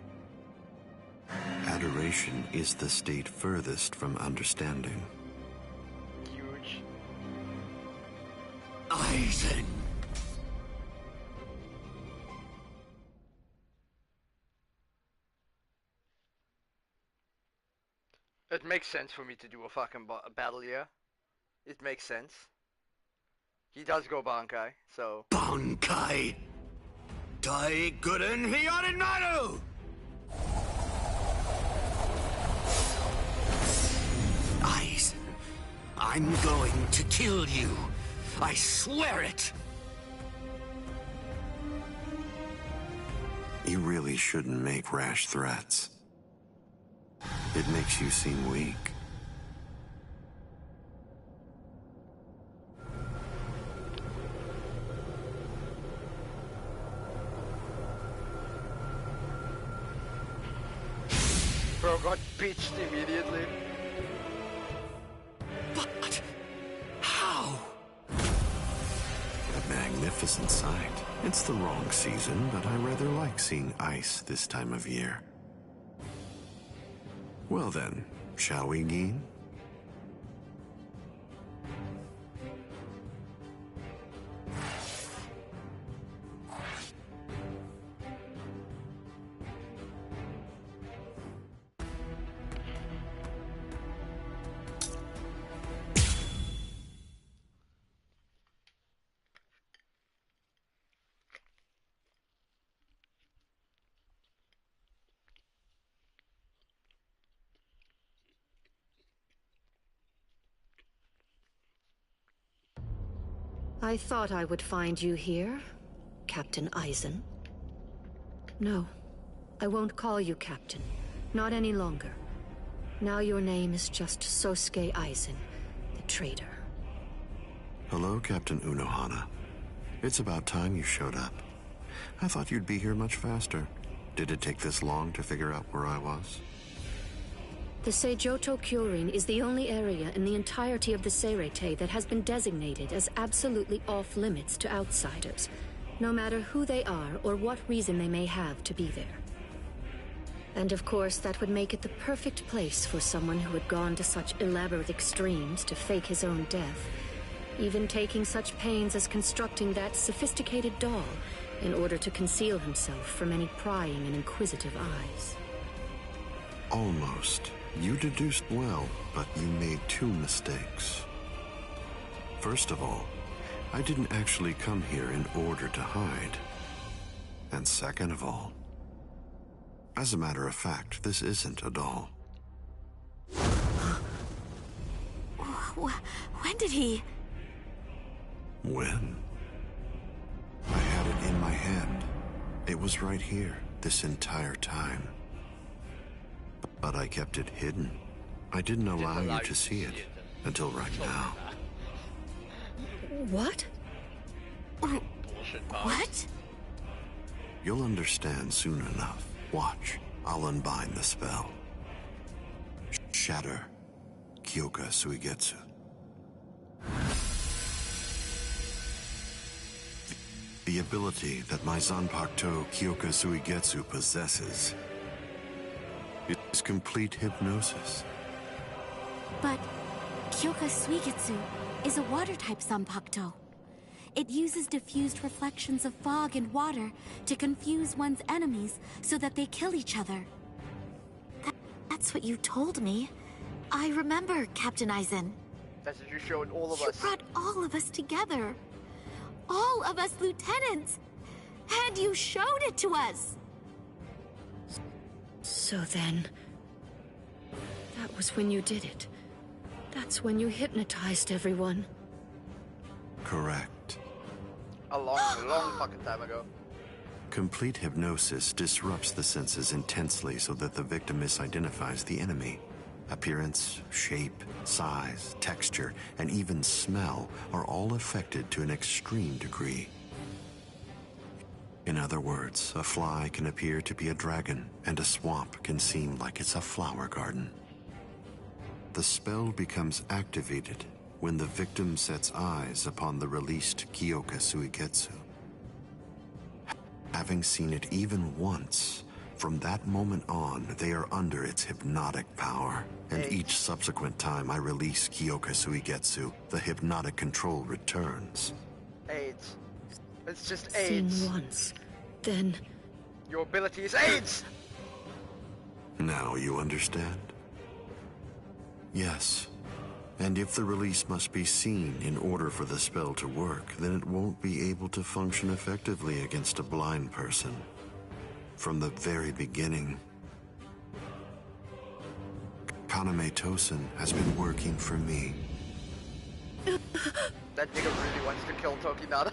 Adoration is the state furthest from understanding. Huge. Aizen! It makes sense for me to do a fucking battle here. It makes sense. He does go Bankai, so... Bankai! Dai Guden Hyorinmaru! Aizen, I'm going to kill you. I swear it! You really shouldn't make rash threats. It makes you seem weak. Bro got pitched immediately. But... how? A magnificent sight. It's the wrong season, but I rather like seeing ice this time of year. Well then, shall we, Gin? I thought I would find you here, Captain Aizen. No, I won't call you Captain. Not any longer. Now your name is just Sosuke Aizen, the traitor. Hello, Captain Unohana. It's about time you showed up. I thought you'd be here much faster. Did it take this long to figure out where I was? The Seijoto Kyorin is the only area in the entirety of the Seireitei that has been designated as absolutely off-limits to outsiders, no matter who they are or what reason they may have to be there. And of course, that would make it the perfect place for someone who had gone to such elaborate extremes to fake his own death, even taking such pains as constructing that sophisticated doll in order to conceal himself from any prying and inquisitive eyes. Almost. You deduced well, but you made two mistakes. First of all, I didn't actually come here in order to hide. And second of all, as a matter of fact, this isn't a doll. When did he... When? I had it in my hand. It was right here, this entire time. But I kept it hidden. I didn't allow you to see it until right now. What? What? You'll understand soon enough. Watch. I'll unbind the spell. Shatter. Kyoka Suigetsu. The ability that my Zanpakuto Kyoka Suigetsu possesses is complete hypnosis. But Kyoka Suigetsu is a water-type Zanpakuto. It uses diffused reflections of fog and water to confuse one's enemies so that they kill each other. That's what you told me. I remember, Captain Aizen. That's what you showed all of us. You brought all of us together. All of us lieutenants. And you showed it to us. So then... that was when you did it. That's when you hypnotized everyone. Correct. A long fucking time ago. Complete hypnosis disrupts the senses intensely so that the victim misidentifies the enemy. Appearance, shape, size, texture, and even smell are all affected to an extreme degree. In other words, a fly can appear to be a dragon, and a swamp can seem like it's a flower garden. The spell becomes activated when the victim sets eyes upon the released Kyoka Suigetsu. Having seen it even once, from that moment on, they are under its hypnotic power. And each subsequent time I release Kyoka Suigetsu, the hypnotic control returns. AIDS. It's just AIDS. Seen once, then... Your ability is AIDS! Now you understand? Yes. And if the release must be seen in order for the spell to work, then it won't be able to function effectively against a blind person. From the very beginning, Kaname Tosen has been working for me. That nigga really wants to kill Tokinada.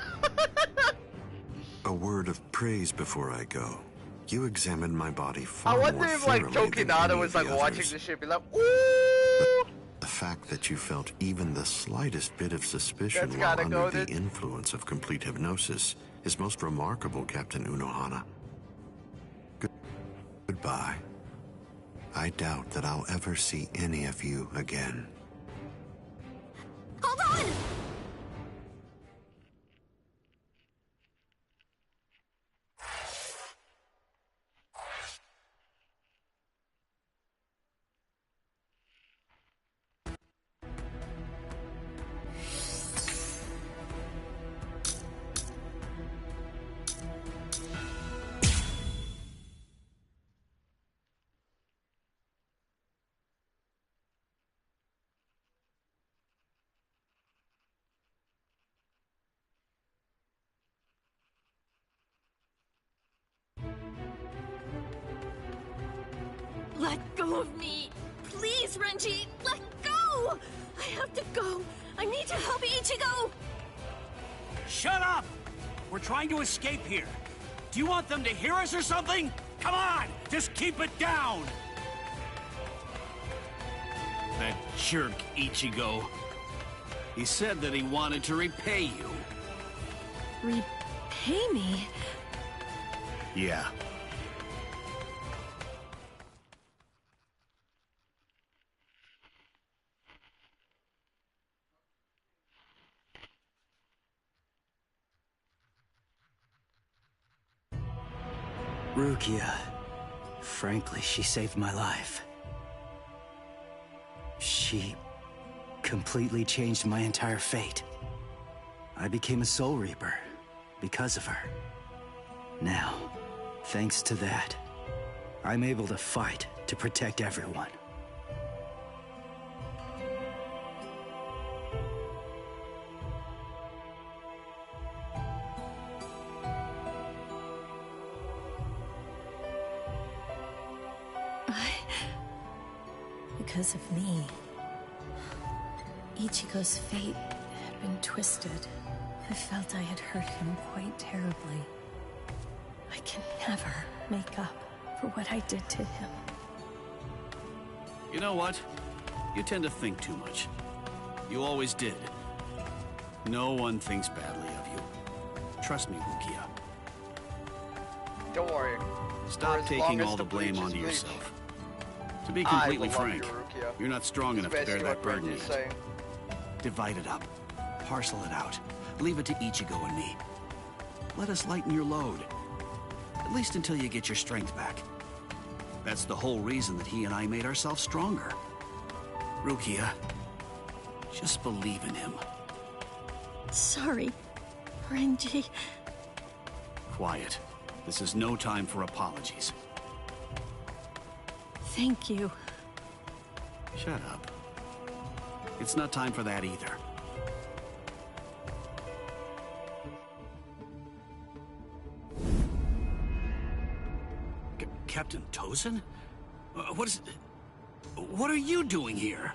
A word of praise before I go. You examined my body far I more wonder if like thoroughly than Tokinada any was of like the watching others. this shit, be like, ooh. The fact that you felt even the slightest bit of suspicion That's while gotta go, under the dude. influence of complete hypnosis is most remarkable, Captain Unohana. Goodbye. I doubt that I'll ever see any of you again. Hold on! Let go of me! Please, Renji! Let go! I have to go! I need to help Ichigo! Shut up! We're trying to escape here. Do you want them to hear us or something? Come on! Just keep it down! That jerk Ichigo. He said that he wanted to repay you. Repay me? Yeah. Rukia, Frankly, she saved my life. She completely changed my entire fate. I became a Soul Reaper because of her. Now, thanks to that, I'm able to fight to protect everyone. Because of me. Ichigo's fate had been twisted. I felt I had hurt him quite terribly. I can never make up for what I did to him. You know what? You tend to think too much. You always did. No one thinks badly of you. Trust me, Rukia. Don't worry. Stop taking all the blame onto yourself. To be completely frank, you're not strong enough to bear that burden yet. Divide it up. Parcel it out. Leave it to Ichigo and me. Let us lighten your load. At least until you get your strength back. That's the whole reason that he and I made ourselves stronger. Rukia, just believe in him. Sorry, Renji. Quiet. This is no time for apologies. Thank you. Shut up. It's not time for that either. Captain Tozen? What are you doing here?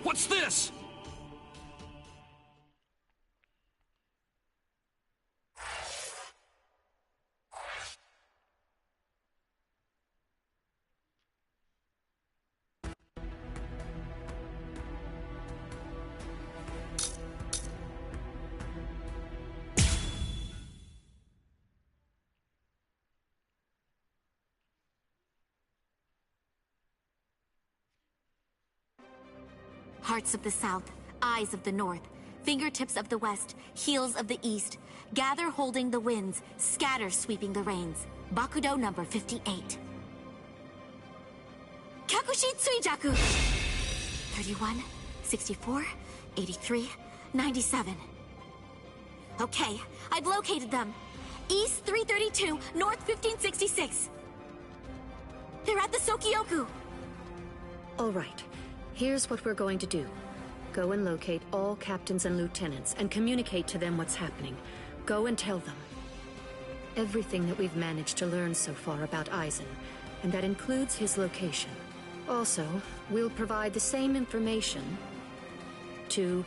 What's this? Hearts of the South, eyes of the North, fingertips of the West, heels of the East. Gather holding the winds, scatter sweeping the rains. Bakudo number 58. Kakushi Tsuijaku! 31, 64, 83, 97. Okay, I've located them. East 332, North 1566. They're at the Sokioku. All right. Here's what we're going to do. Go and locate all captains and lieutenants and communicate to them what's happening. Go and tell them. Everything that we've managed to learn so far about Aizen, and that includes his location. Also, we'll provide the same information to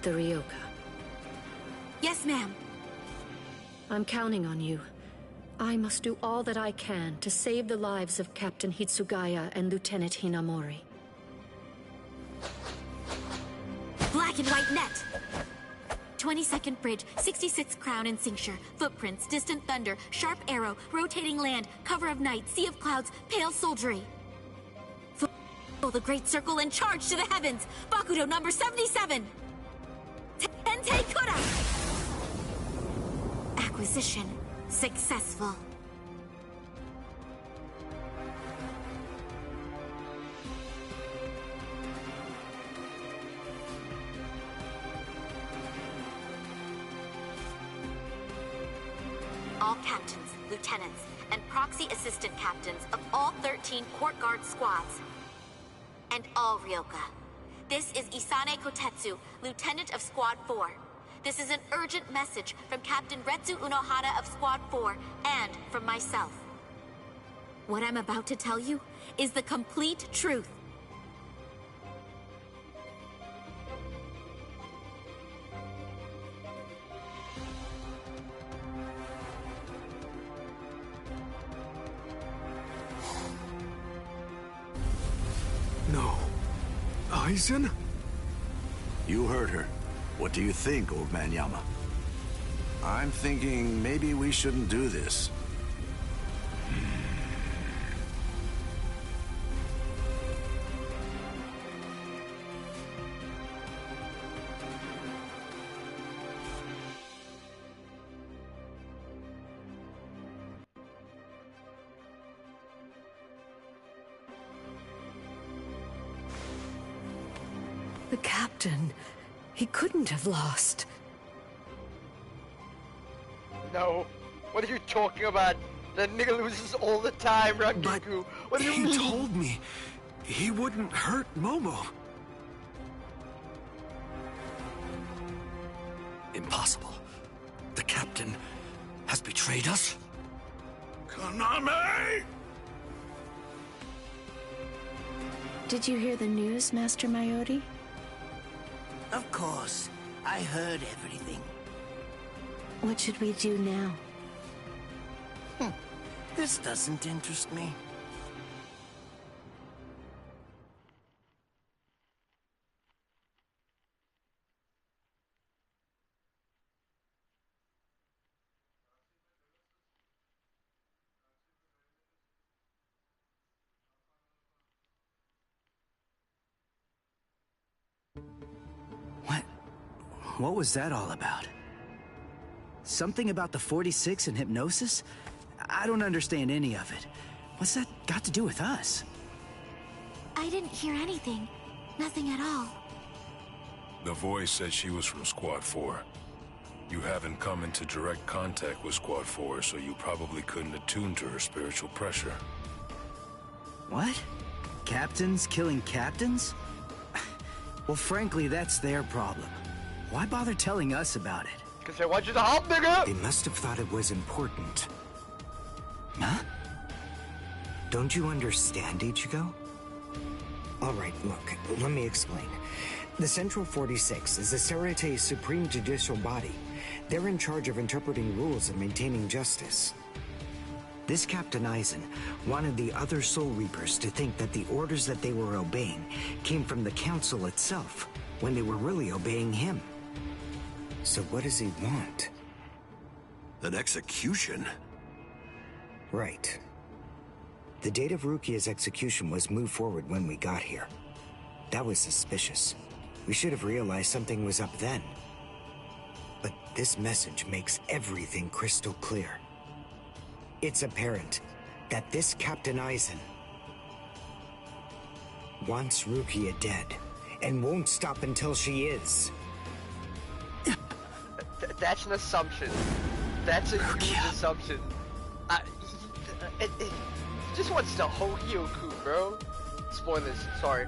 the Ryoka. Yes, ma'am. I'm counting on you. I must do all that I can to save the lives of Captain Hitsugaya and Lieutenant Hinamori. Black and white net! 22nd bridge, 66 crown and cincture, footprints, distant thunder, sharp arrow, rotating land, cover of night, sea of clouds, pale soldiery. Fill the great circle and charge to the heavens! Bakudo number 77! Tente Kura! Acquisition successful. All captains, lieutenants, and proxy assistant captains of all 13 court guard squads. And all Ryoka. This is Isane Kotetsu, lieutenant of Squad 4. This is an urgent message from Captain Retsu Unohana of Squad 4 and from myself. What I'm about to tell you is the complete truth. No. Aizen? You heard her. What do you think, old man Yama? I'm thinking maybe we shouldn't do this. The captain. He couldn't have lost. No. What are you talking about? That nigga loses all the time, Rakiku. But what do you he mean? told me he wouldn't hurt Momo. Impossible. The captain has betrayed us? Konami! Did you hear the news, Master Mayori? Of course. I heard everything. What should we do now? This doesn't interest me. What was that all about? Something about the 46 and hypnosis? I don't understand any of it. What's that got to do with us? I didn't hear anything. Nothing at all. The voice said she was from Squad 4. You haven't come into direct contact with Squad 4, so you probably couldn't attune to her spiritual pressure. What? Captains killing captains? Well, frankly, that's their problem. Why bother telling us about it? Because they want you to help, nigga! They must have thought it was important. Huh? Don't you understand, Ichigo? Alright, look, let me explain. The Central 46 is the Serete's supreme judicial body. They're in charge of interpreting rules and maintaining justice. This Captain Aizen wanted the other Soul Reapers to think that the orders that they were obeying came from the Council itself, when they were really obeying him. So what does he want? An execution? Right. The date of Rukia's execution was moved forward when we got here. That was suspicious. We should have realized something was up then. But this message makes everything crystal clear. It's apparent that this Captain Aizen wants Rukia dead, and won't stop until she is. That's an assumption. That's a huge assumption. He just wants to hold Hyoku, bro. Spoilers, sorry.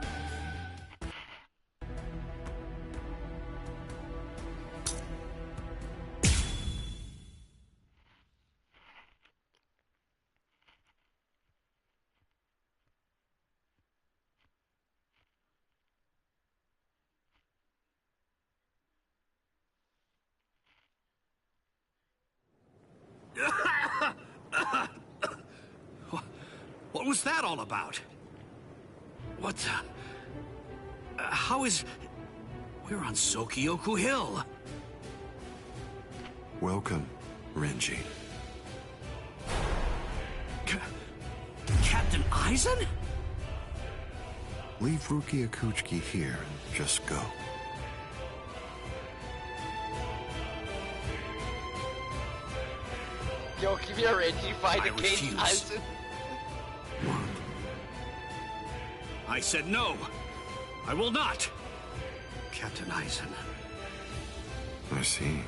What was that all about? What the... how is... We're on Sokyoku Hill. Welcome, Renji. Captain Aizen? Leave Rukia Kuchiki here and just go. Yo, give me a Reggie fight against Aizen. I said no. I will not. Captain Aizen. I see.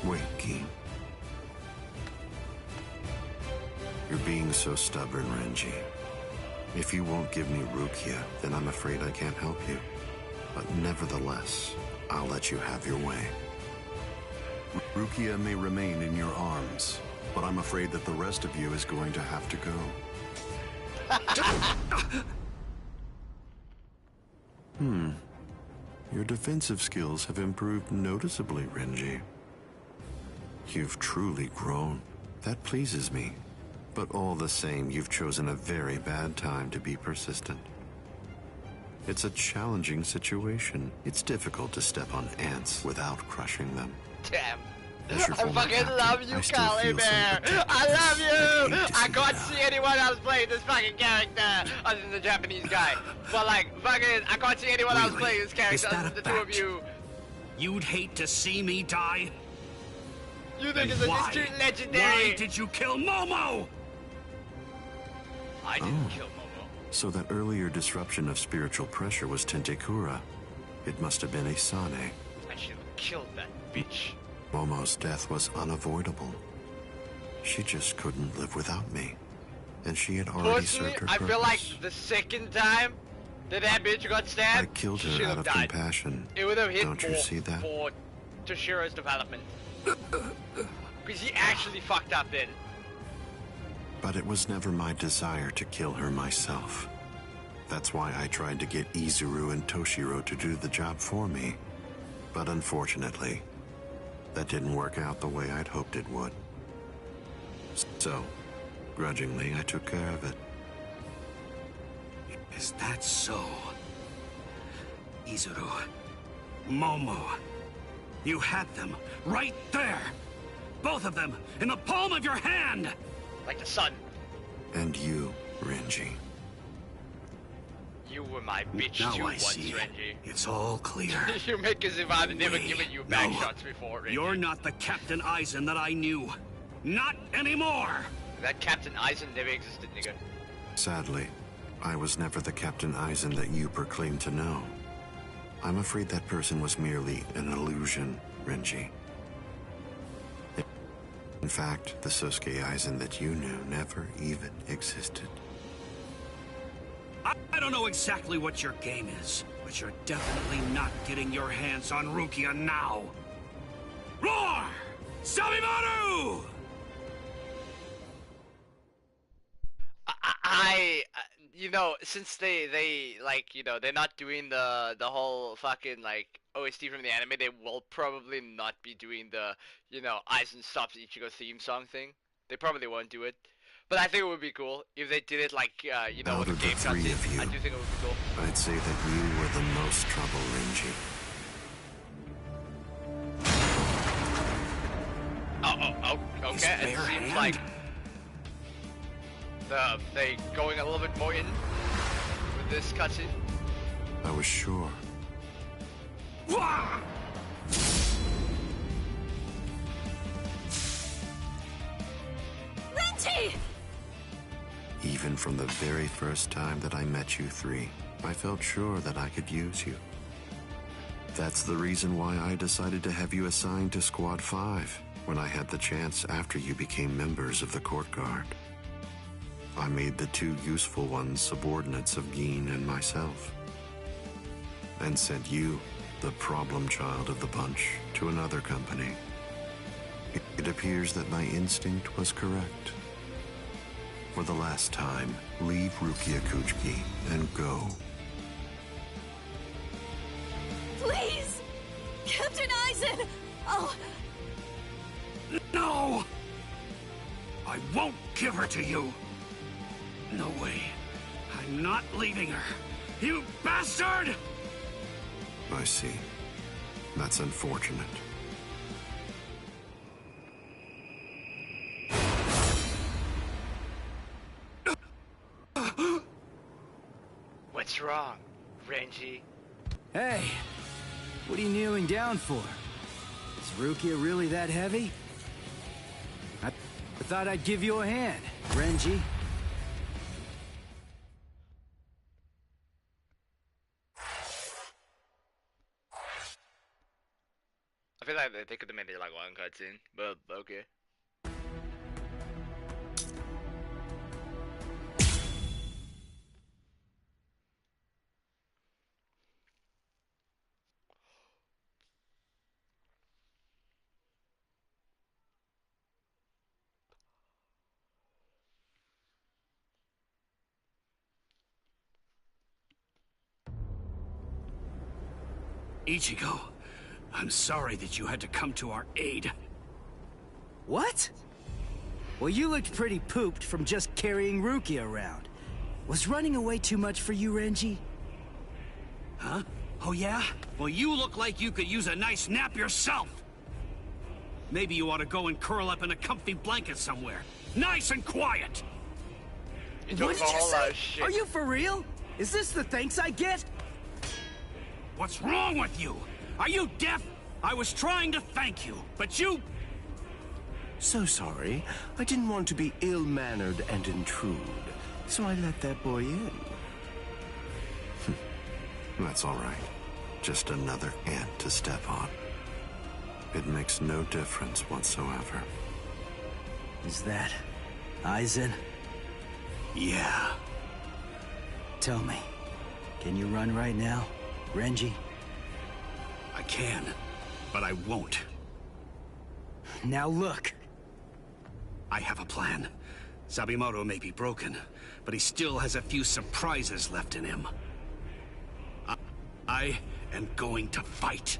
Wait, Gin. You're being so stubborn, Renji. If you won't give me Rukia, then I'm afraid I can't help you. But nevertheless, I'll let you have your way. Rukia may remain in your arms, but I'm afraid that the rest of you is going to have to go. Your defensive skills have improved noticeably, Renji. You've truly grown. That pleases me. But all the same, you've chosen a very bad time to be persistent. It's a challenging situation. It's difficult to step on ants without crushing them. Damn. I fucking love you, Kali Bear! I love you! I can't see anyone else playing this fucking character other than the Japanese guy. But like, fucking, I can't see anyone else playing this character other than the two of you. You'd hate to see me die? You think it's a distant legendary? Why did you kill Momo? I didn't kill Momo. So that earlier disruption of spiritual pressure was Tentekura. It must have been Isane. I should have killed that bitch. Momo's death was unavoidable. She just couldn't live without me. And she had already served her purpose. I feel like the second time that bitch got stabbed, I killed her out of compassion. It would have hit Don't you see that? for Toshiro's development. Because he actually fucked up then. But it was never my desire to kill her myself. That's why I tried to get Izuru and Toshiro to do the job for me. But unfortunately, that didn't work out the way I'd hoped it would. So, grudgingly, I took care of it. Is that so? Izuru, Momo, you had them right there! Both of them in the palm of your hand! Like the sun. And you, Renji. You were my bitch now too I once, see. Renji. It's all clear. You make as if I've never given you back shots before, Renji. You're not the Captain Aizen that I knew. Not anymore! That Captain Aizen never existed, nigga. Sadly, I was never the Captain Aizen that you proclaimed to know. I'm afraid that person was merely an illusion, Renji. In fact, the Sosuke Aizen that you knew never even existed. I don't know exactly what your game is, but you're definitely not getting your hands on Rukia now. Roar! Sabimaru! You know, since they like, you know, they're not doing the whole fucking like OST from the anime, they will probably not be doing the, you know, Aizen stops Ichigo theme song thing. They probably won't do it. But I think it would be cool if they did it like, you know, Out with of the game the three cutscene. of you, I do think it would be cool. I'd say that you were the most trouble, Renji. Okay. It seems like they going a little bit more in with this cutscene. I was sure. Renji! Even from the very first time that I met you three, I felt sure that I could use you. That's the reason why I decided to have you assigned to Squad 5 when I had the chance after you became members of the Court Guard. I made the two useful ones subordinates of Gin and myself, and sent you, the problem child of the bunch, to another company. It appears that my instinct was correct. For the last time, leave Rukia Kuchiki and go. Please! Captain Aizen! Oh... No! I won't give her to you! No way. I'm not leaving her. You bastard! I see. That's unfortunate. What's wrong, Renji? Hey, what are you kneeling down for? Is Rukia really that heavy? I thought I'd give you a hand, Renji. I feel like they could have made it like one cutscene, but okay. Ichigo, I'm sorry that you had to come to our aid. What? Well, you looked pretty pooped from just carrying Rukia around. Was running away too much for you, Renji? Huh? Oh yeah? Well, you look like you could use a nice nap yourself. Maybe you ought to go and curl up in a comfy blanket somewhere. Nice and quiet! What did you say? Are you for real? Is this the thanks I get? What's wrong with you? Are you deaf? I was trying to thank you, but you... So sorry. I didn't want to be ill-mannered and intrude, so I let that boy in. That's all right. Just another ant to step on. It makes no difference whatsoever. Is that Aizen? Yeah. Tell me, can you run right now, Renji? I can, but I won't. Now look. I have a plan. Sabimoto may be broken, but he still has a few surprises left in him. I am going to fight.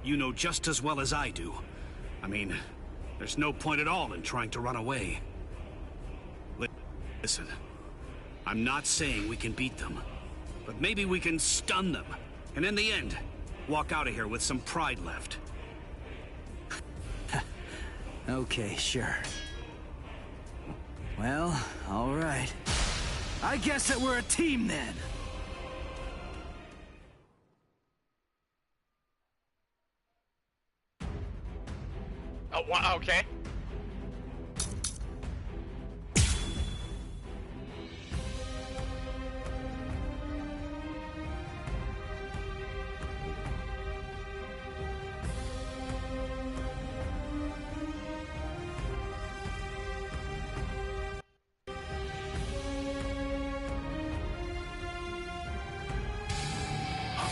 You know just as well as I do. I mean, there's no point at all in trying to run away. Listen, I'm not saying we can beat them, but maybe we can stun them, and in the end, walk out of here with some pride left. Okay, sure. Well, all right. I guess that we're a team then. Oh, wow, okay.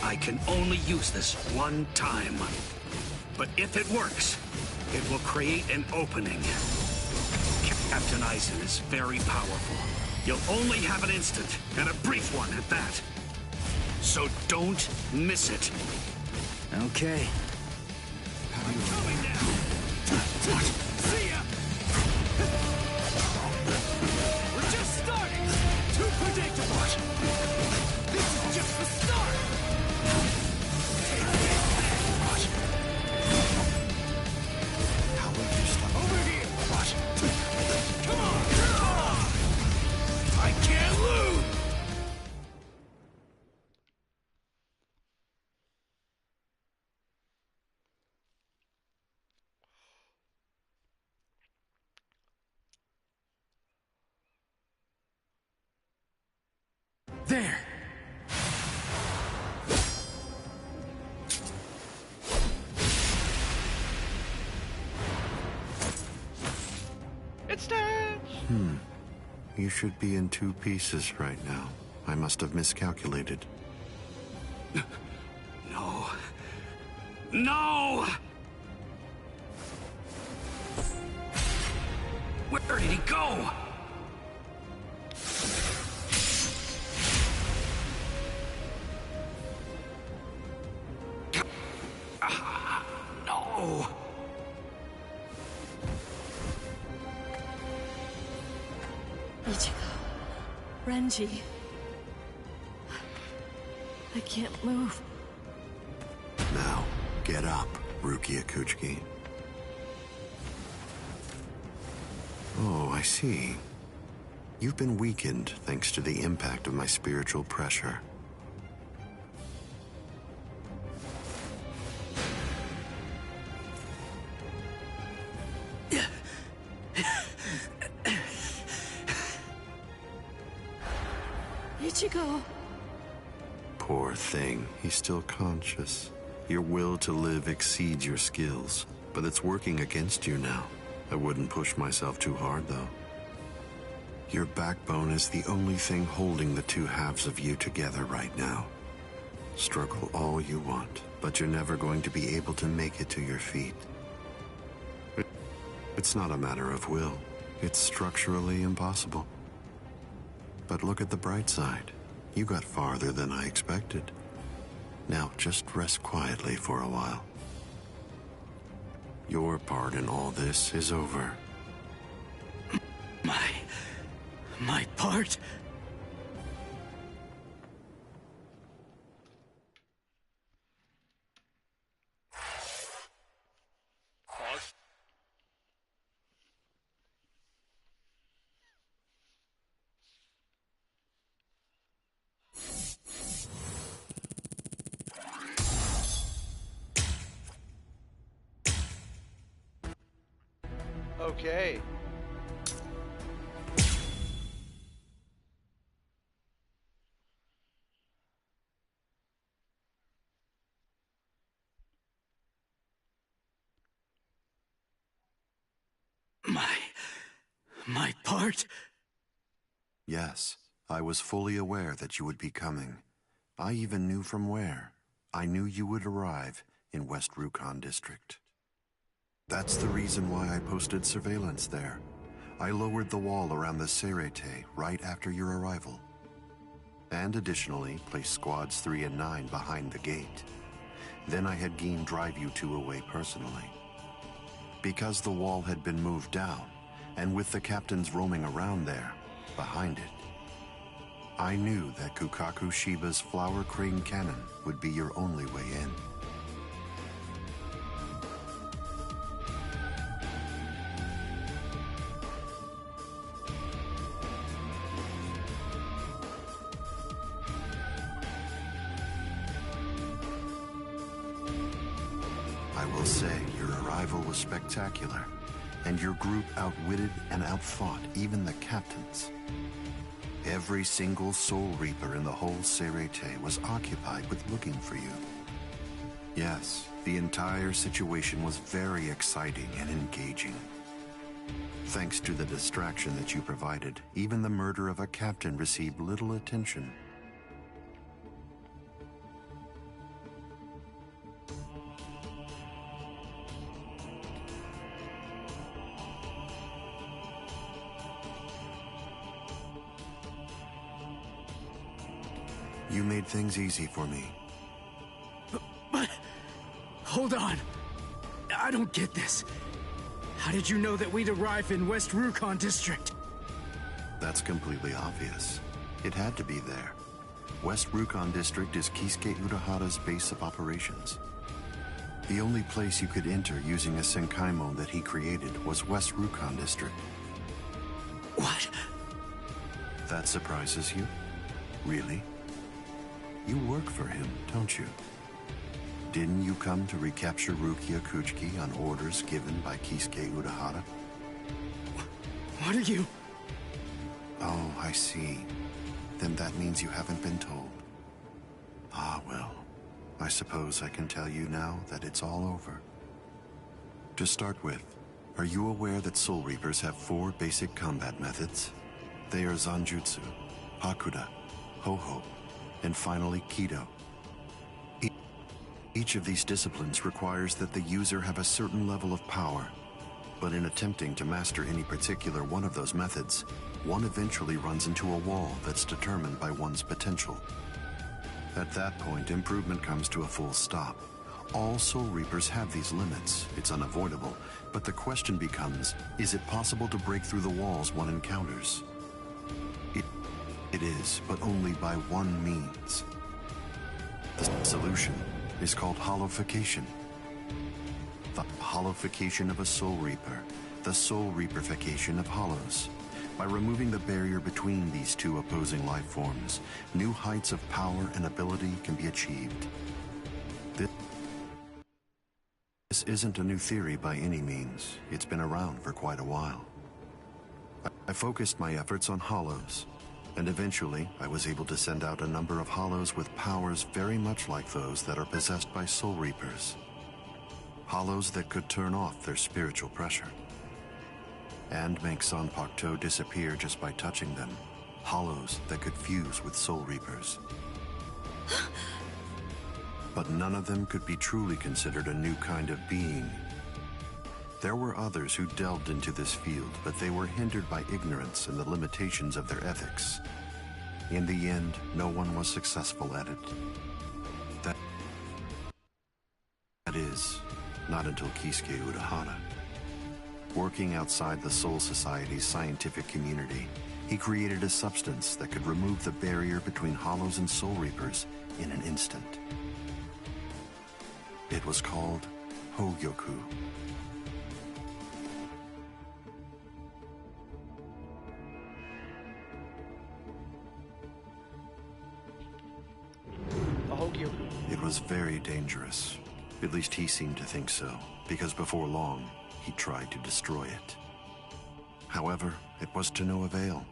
I can only use this one time. But if it works, it will create an opening. Captain Aizen is very powerful. You'll only have an instant, and a brief one at that. So don't miss it. Okay. I'm coming now! See ya! We're just starting! Too predictable! This is just the start! How will you stop? Over here! Watch! Come on! I can't lose! There! It's dead! You should be in two pieces right now. I must have miscalculated. No. No! Where did he go? No! Ichigo. Renji. I can't move. Now, get up, Rukia Kuchiki. Oh, I see. You've been weakened thanks to the impact of my spiritual pressure. Ichigo. Poor thing, he's still conscious. Your will to live exceeds your skills, but it's working against you now. I wouldn't push myself too hard, though. Your backbone is the only thing holding the two halves of you together right now. Struggle all you want, but you're never going to be able to make it to your feet. It's not a matter of will. It's structurally impossible. But look at the bright side. You got farther than I expected. Now, just rest quietly for a while. Your part in all this is over. My part? Pause. Okay. My part? Yes, I was fully aware that you would be coming. I even knew from where. I knew you would arrive in West Rukon District. That's the reason why I posted surveillance there. I lowered the wall around the Serete right after your arrival. And additionally, placed squads 3 and 9 behind the gate. Then I had Geen drive you two away personally. Because the wall had been moved down, and with the captains roaming around there, behind it, I knew that Kukaku Shiba's Flower Crane Cannon would be your only way in. I will say your arrival was spectacular, and your group outwitted and outfought even the captains. Every single Soul Reaper in the whole Serete was occupied with looking for you. Yes, the entire situation was very exciting and engaging. Thanks to the distraction that you provided, even the murder of a captain received little attention. You made things easy for me. But... hold on. I don't get this. How did you know that we'd arrive in West Rukon District? That's completely obvious. It had to be there. West Rukon District is Kisuke Urahara's base of operations. The only place you could enter using a Senkaimon that he created was West Rukon District. What? That surprises you? Really? You work for him, don't you? Didn't you come to recapture Rukia Kuchiki on orders given by Kisuke Urahara? What are you... Oh, I see. Then that means you haven't been told. Ah, well. I suppose I can tell you now that it's all over. To start with, are you aware that Soul Reapers have 4 basic combat methods? They are Zangetsu, Hakuda, Ho-Ho, and finally Kido. Each of these disciplines requires that the user have a certain level of power, but in attempting to master any particular one of those methods, one eventually runs into a wall that's determined by one's potential. At that point, improvement comes to a full stop. All Soul Reapers have these limits, it's unavoidable, but the question becomes, is it possible to break through the walls one encounters? It is, but only by one means. The solution is called hollowification. The hollowification of a Soul Reaper, the Soul Reaperification of hollows. By removing the barrier between these two opposing life forms, new heights of power and ability can be achieved. This isn't a new theory by any means. It's been around for quite a while. I focused my efforts on hollows, and eventually I was able to send out a number of hollows with powers very much like those that are possessed by Soul Reapers. Hollows that could turn off their spiritual pressure and make Zanpakuto disappear just by touching them. Hollows that could fuse with Soul Reapers. But none of them could be truly considered a new kind of being. There were others who delved into this field, but they were hindered by ignorance and the limitations of their ethics. In the end, no one was successful at it. That is, not until Kisuke Urahara. Working outside the Soul Society's scientific community, he created a substance that could remove the barrier between hollows and Soul Reapers in an instant. It was called Hogyoku. It was very dangerous. At least he seemed to think so, because before long, he tried to destroy it. However, it was to no avail.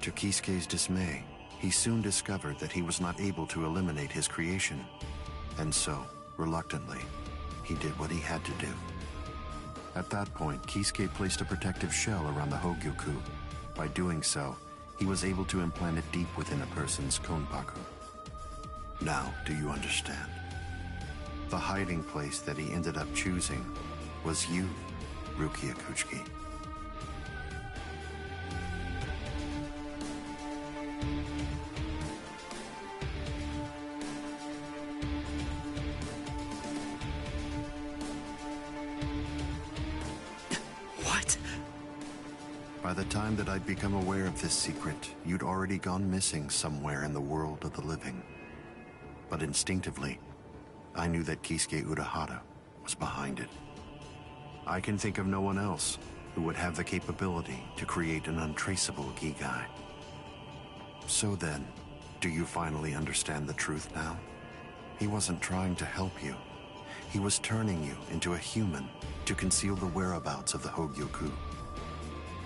To Kisuke's dismay, he soon discovered that he was not able to eliminate his creation. And so, reluctantly, he did what he had to do. At that point, Kisuke placed a protective shell around the Hogyoku. By doing so, he was able to implant it deep within a person's konpaku. Now, do you understand? The hiding place that he ended up choosing was you, Rukia Kuchiki. What? By the time that I'd become aware of this secret, you'd already gone missing somewhere in the world of the living. But instinctively, I knew that Kisuke Urahara was behind it. I can think of no one else who would have the capability to create an untraceable Gigai. So then, do you finally understand the truth now? He wasn't trying to help you. He was turning you into a human to conceal the whereabouts of the Hogyoku.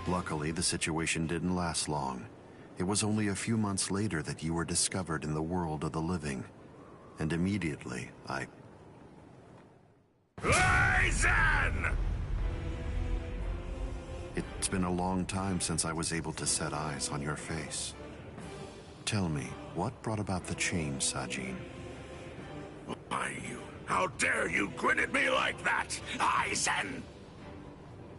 Luckily, the situation didn't last long. It was only a few months later that you were discovered in the world of the living. And immediately, Aizen! It's been a long time since I was able to set eyes on your face. Tell me, what brought about the change, Sajin? Why, how dare you grin at me like that, Aizen?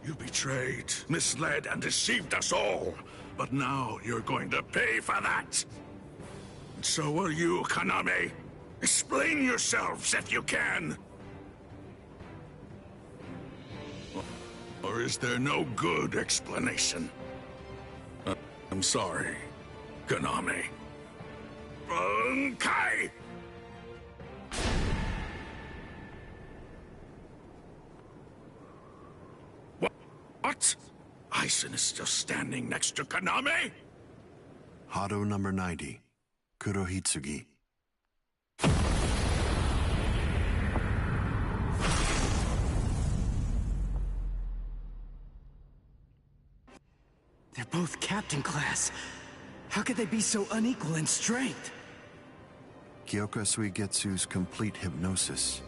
You betrayed, misled, and deceived us all. But now you're going to pay for that. And so will you, Kaname. Explain yourselves if you can. Or is there no good explanation? I'm sorry, Kaname. Bunkai! What? Aizen is still standing next to Kaname? Hado number 90, Kurohitsugi. They're both captain class. How could they be so unequal in strength? Kyoka Suigetsu's complete hypnosis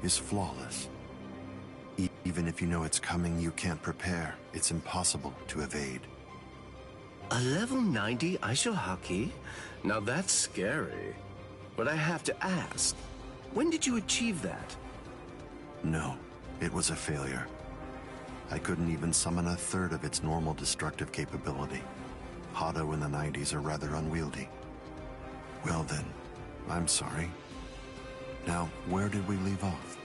is flawless. Even if you know it's coming, you can't prepare. It's impossible to evade. A level 90 Aisho Haki? Now that's scary. But I have to ask, when did you achieve that? No, it was a failure. I couldn't even summon a third of its normal destructive capability. Hado in the 90s are rather unwieldy. Well then, I'm sorry. Now, where did we leave off?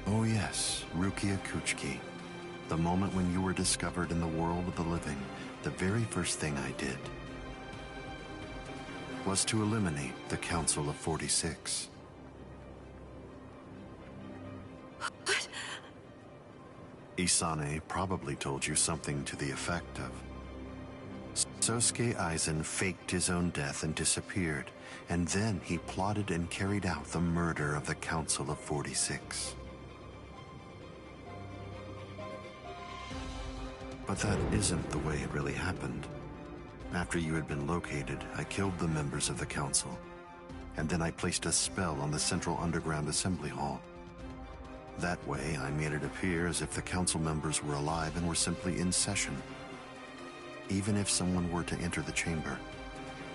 Oh yes, Rukia Kuchiki. The moment when you were discovered in the world of the living, the very first thing I did was to eliminate the Council of 46. What? Isane probably told you something to the effect of, Sosuke Aizen faked his own death and disappeared, and then he plotted and carried out the murder of the Council of 46. But that isn't the way it really happened. After you had been located, I killed the members of the council, and then I placed a spell on the central underground assembly hall. That way, I made it appear as if the council members were alive and were simply in session. Even if someone were to enter the chamber,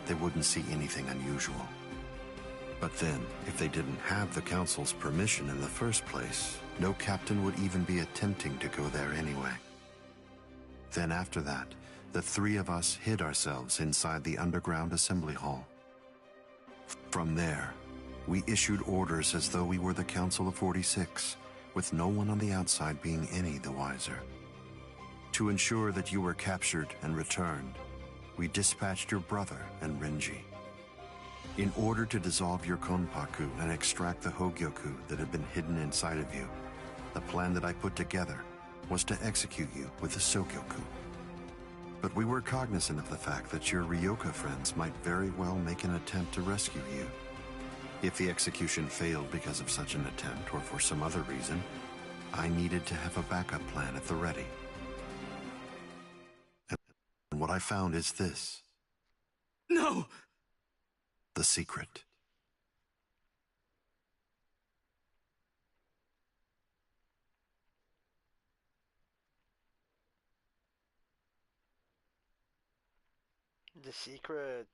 they wouldn't see anything unusual. But then, if they didn't have the council's permission in the first place, no captain would even be attempting to go there anyway. Then after that, the three of us hid ourselves inside the underground assembly hall. From there, we issued orders as though we were the Council of 46, with no one on the outside being any the wiser. To ensure that you were captured and returned, we dispatched your brother and Renji. In order to dissolve your Konpaku and extract the Hogyoku that had been hidden inside of you, the plan that I put together was to execute you with the Sokyoku. But we were cognizant of the fact that your Ryoka friends might very well make an attempt to rescue you. If the execution failed because of such an attempt or for some other reason, I needed to have a backup plan at the ready. And what I found is this. No! The secret. The secret.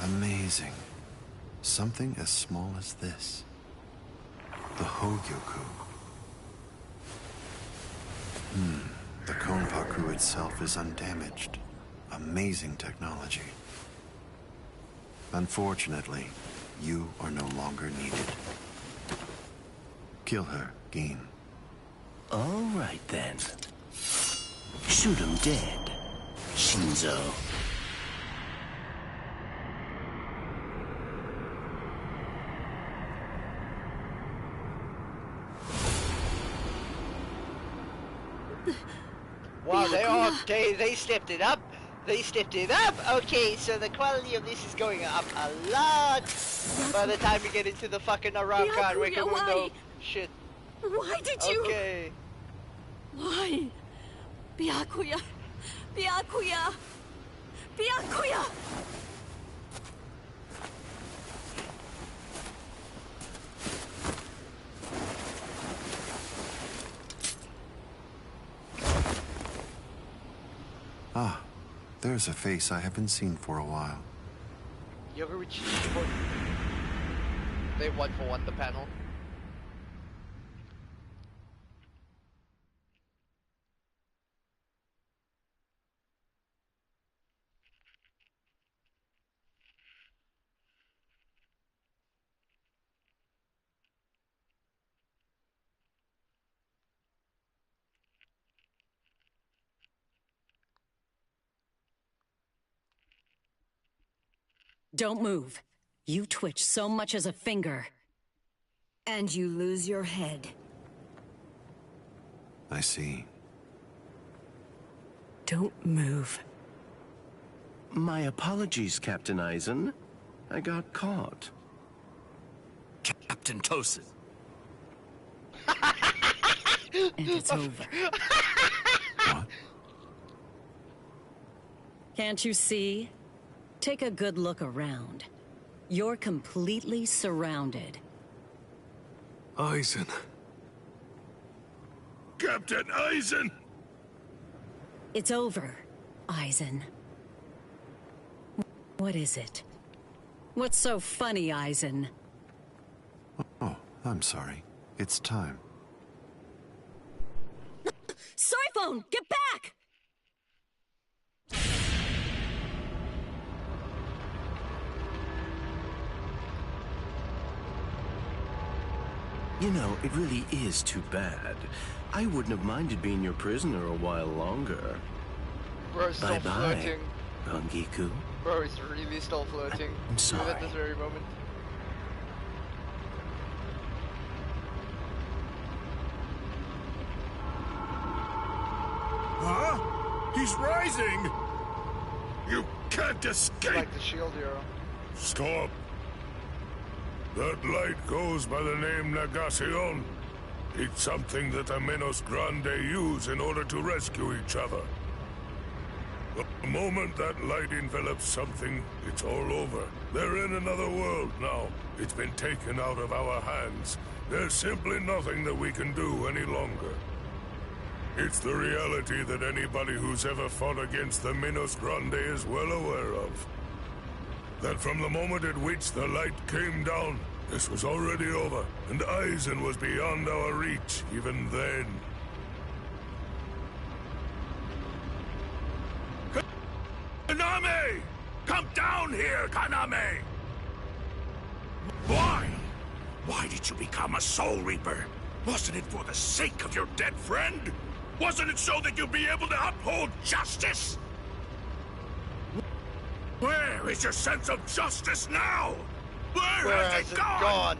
Amazing. Something as small as this. The Hogyoku. The Konpaku itself is undamaged. Amazing technology. Unfortunately, you are no longer needed. Kill her, Gin. All right, then. Shoot him dead, Shinzo. Wow, they stepped it up. They stepped it up. Okay, so the quality of this is going up a lot. By the time we get into the fucking Arauca and Wakamundo shit. Why did you? Okay. Why? Byakuya. Byakuya. Byakuya. Ah, there's a face I haven't seen for a while. Yoguichi. They 1-for-1 the panel. Don't move. You twitch so much as a finger. And you lose your head. I see. Don't move. My apologies, Captain Eisen. I got caught. Captain Tosin. And it's over. What? Can't you see? Take a good look around. You're completely surrounded. Eisen. Captain Eisen! It's over, Eisen. What is it? What's so funny, Eisen? Oh, I'm sorry. It's time. Soiphone, get back! You know, it really is too bad. I wouldn't have minded being your prisoner a while longer. Bro is still flirting. Rangiku. Bro is really still flirting. I'm sorry. Even at this very moment. Huh? He's rising! You can't escape! Like the shield hero. Stop! That light goes by the name Negacion. It's something that the Menos Grande use in order to rescue each other. The moment that light envelops something, it's all over. They're in another world now. It's been taken out of our hands. There's simply nothing that we can do any longer. It's the reality that anybody who's ever fought against the Menos Grande is well aware of. That from the moment at which the light came down, this was already over, and Eisen was beyond our reach even then. Kaname! Come down here, Kaname! Why? Why did you become a Soul Reaper? Wasn't it for the sake of your dead friend? Wasn't it so that you'd be able to uphold justice? Where is your sense of justice now? Where has it gone?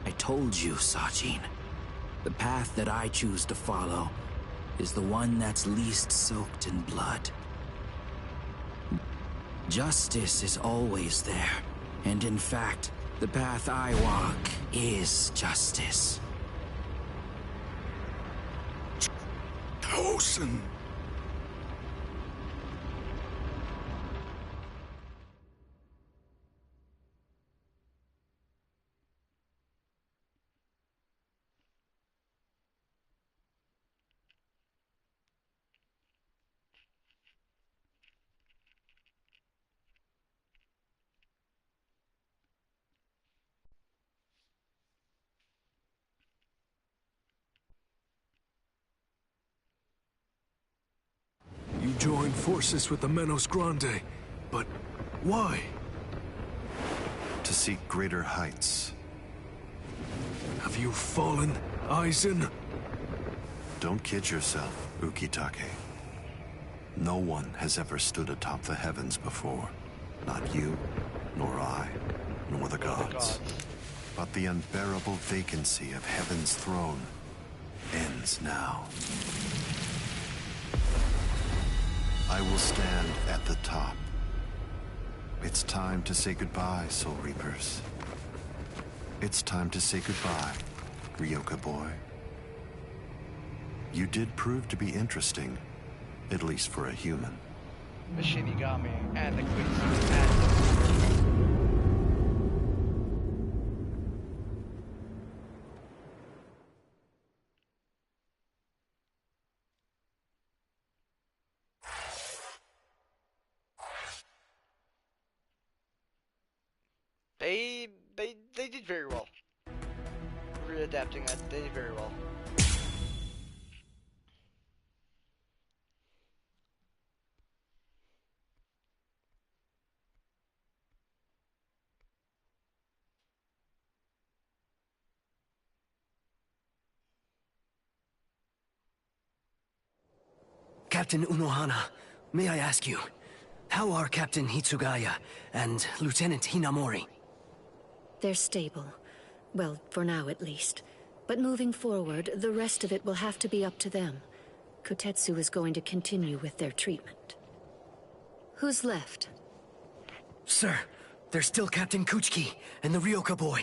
I told you, Sachin. The path that I choose to follow is the one that's least soaked in blood. Justice is always there. And in fact, the path I walk is justice. chosen. You joined forces with the Menos Grande, but why? To seek greater heights. Have you fallen, Aizen? Don't kid yourself, Ukitake. No one has ever stood atop the heavens before. Not you, nor I, nor the gods. But the unbearable vacancy of heaven's throne ends now. I will stand at the top. It's time to say goodbye, Soul Reapers. It's time to say goodbye, Ryoka boy. You did prove to be interesting, at least for a human. The Shinigami and the Quincy They did very well. Readapting it, they did very well. Captain Unohana, may I ask you, how are Captain Hitsugaya and Lieutenant Hinamori? They're stable. Well, for now at least. But moving forward, the rest of it will have to be up to them. Kotetsu is going to continue with their treatment. Who's left? Sir, there's still Captain Kuchiki and the Ryoka boy.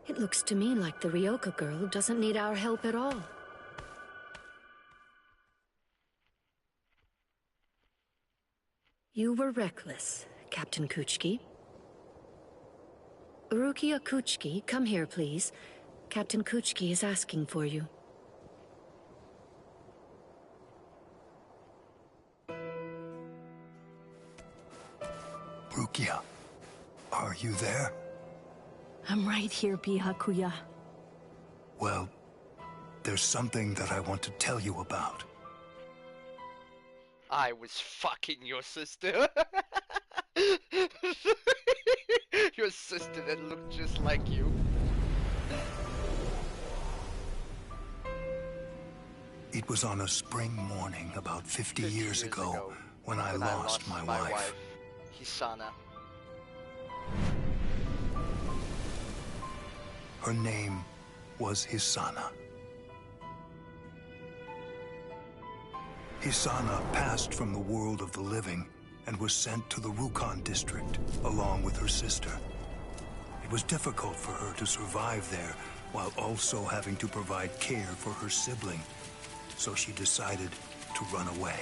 It looks to me like the Ryoka girl doesn't need our help at all. You were reckless, Captain Kuchiki. Rukia Kuchiki, come here, please. Captain Kuchiki is asking for you. Rukia, are you there? I'm right here, Byakuya. Well, there's something that I want to tell you about. I was fucking your sister. Your sister that looked just like you. It was on a spring morning about 50 years ago when I lost my wife. Hisana. Her name was Hisana. Hisana passed from the world of the living and was sent to the Rukon district along with her sister. It was difficult for her to survive there while also having to provide care for her sibling, so she decided to run away.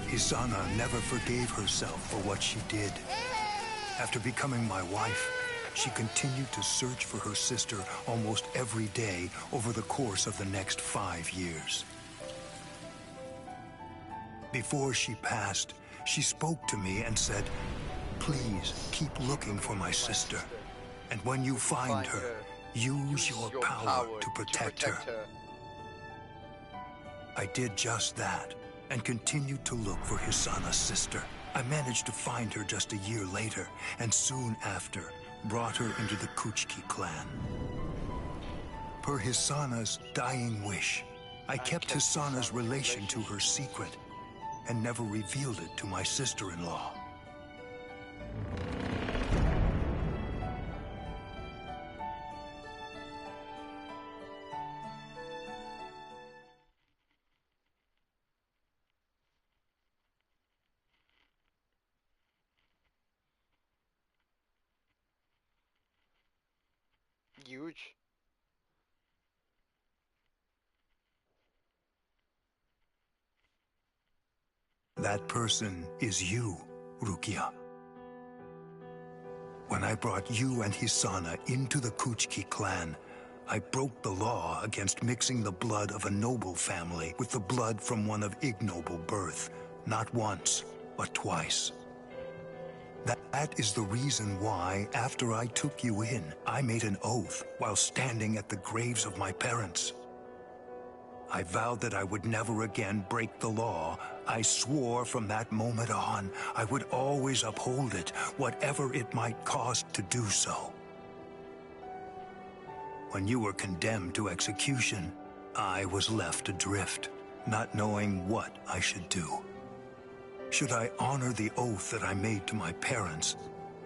Hisana never forgave herself for what she did. After becoming my wife, she continued to search for her sister almost every day over the course of the next 5 years. Before she passed, she spoke to me and said, "Please keep looking for my sister. And when you find her, use your power to protect her." I did just that and continued to look for Hisana's sister. I managed to find her just a year later, and soon after, brought her into the Kuchiki clan. Per Hisana's dying wish, I kept Hisana's relation to her secret and never revealed it to my sister-in-law. Huge. That person is you, Rukia. When I brought you and Hisana into the Kuchiki clan, I broke the law against mixing the blood of a noble family with the blood from one of ignoble birth, not once, but twice. That is the reason why, after I took you in, I made an oath while standing at the graves of my parents. I vowed that I would never again break the law. I swore from that moment on, I would always uphold it, whatever it might cost to do so. When you were condemned to execution, I was left adrift, not knowing what I should do. Should I honor the oath that I made to my parents,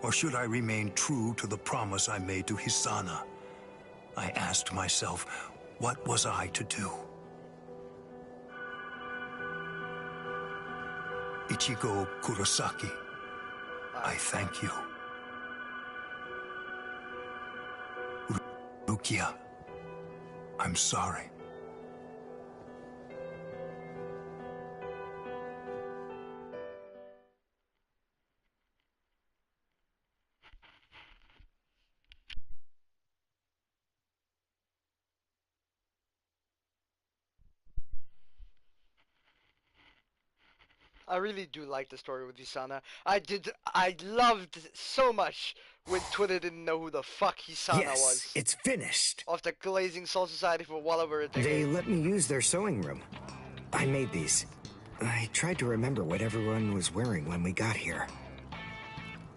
or should I remain true to the promise I made to Hisana? I asked myself, what was I to do? Ichigo Kurosaki, I thank you. Rukia, I'm sorry. I really do like the story with Hisana. I loved so much when Twitter didn't know who the fuck Hisana was. Yes, it's finished. Of the Glazing Soul Society for well over a decade. They let me use their sewing room. I made these. I tried to remember what everyone was wearing when we got here.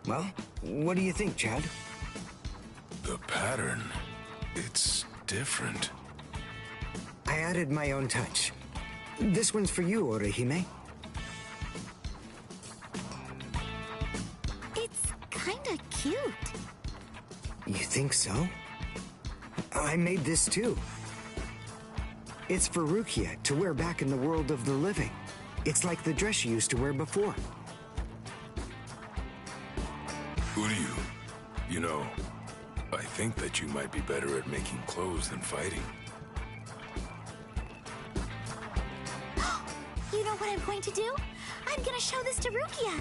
Well, what do you think, Chad? The pattern, it's different. I added my own touch. This one's for you, Orihime. Kinda cute. You think so? I made this too. It's for Rukia to wear back in the world of the living. It's like the dress she used to wear before. Uryu, you know, I think that you might be better at making clothes than fighting. You know what I'm going to do? I'm gonna show this to Rukia.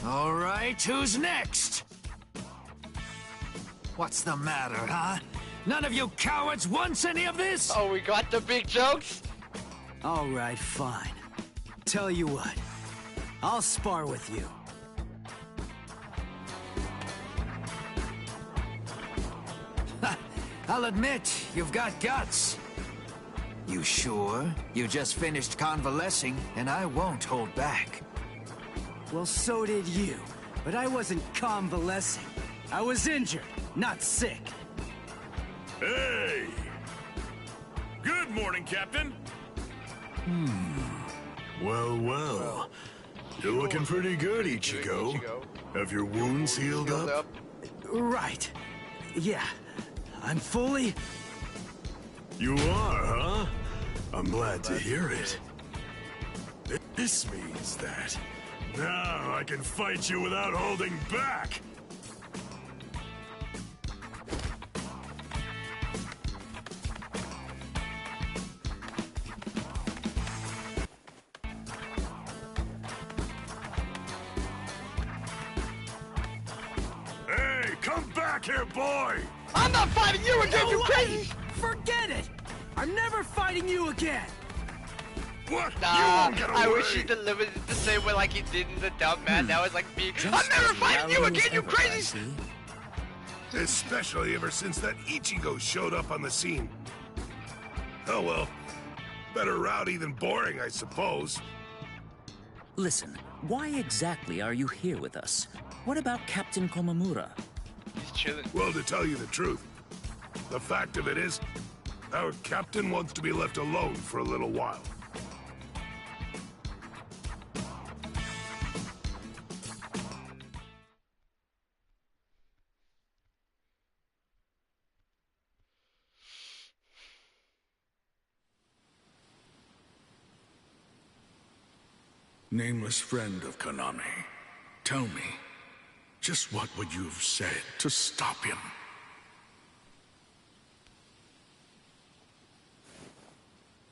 All right, who's next? What's the matter, huh? None of you cowards wants any of this? Oh, we got the big jokes? All right, fine. Tell you what, I'll spar with you. I'll admit, you've got guts. You sure? You just finished convalescing, and I won't hold back. Well, so did you. But I wasn't convalescing. I was injured, not sick. Hey! Good morning, Captain. Well, well. You're looking pretty good, Ichigo. Have your wounds healed up? Right. Yeah. I'm fully... You are, huh? I'm glad to hear it. This means that now I can fight you without holding back. Hey, come back here, boy! I'm not fighting you again, you crazy! Forget it! I'm never fighting you again! What? Nah, I wish he delivered it the same way like he did in the dub, man. That was like me. I'm never fighting you again, you crazy! Especially ever since that Ichigo showed up on the scene. Oh well. Better rowdy than boring, I suppose. Listen, why exactly are you here with us? What about Captain Komamura? He's chilling. Well, to tell you the truth, the fact of it is, our captain wants to be left alone for a little while. Nameless friend of Konami, tell me, just what would you have said to stop him?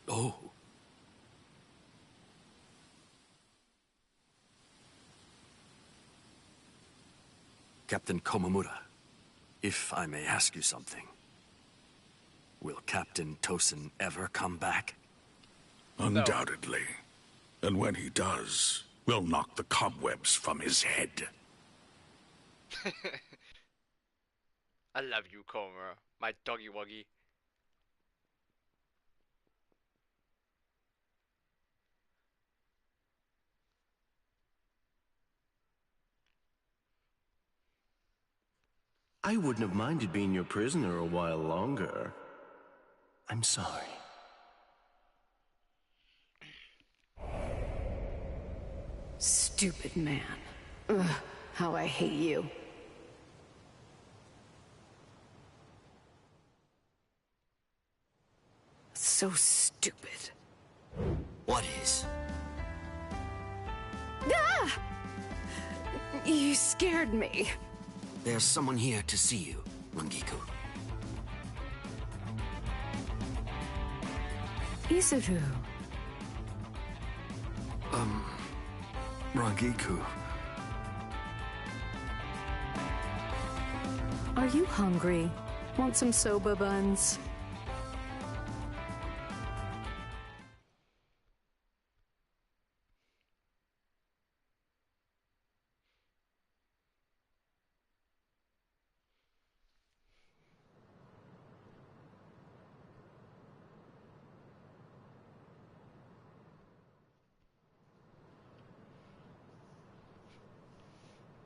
Oh. Captain Komamura, if I may ask you something. Will Captain Tosin ever come back? Undoubtedly. And when he does, we'll knock the cobwebs from his head. I love you, Komamura. My doggy wuggy. I wouldn't have minded being your prisoner a while longer. I'm sorry. Stupid man. Ugh, how I hate you. So stupid. What is? Ah! You scared me. There's someone here to see you, Rangiku. Izuru. Rangiku. Are you hungry? Want some soba buns?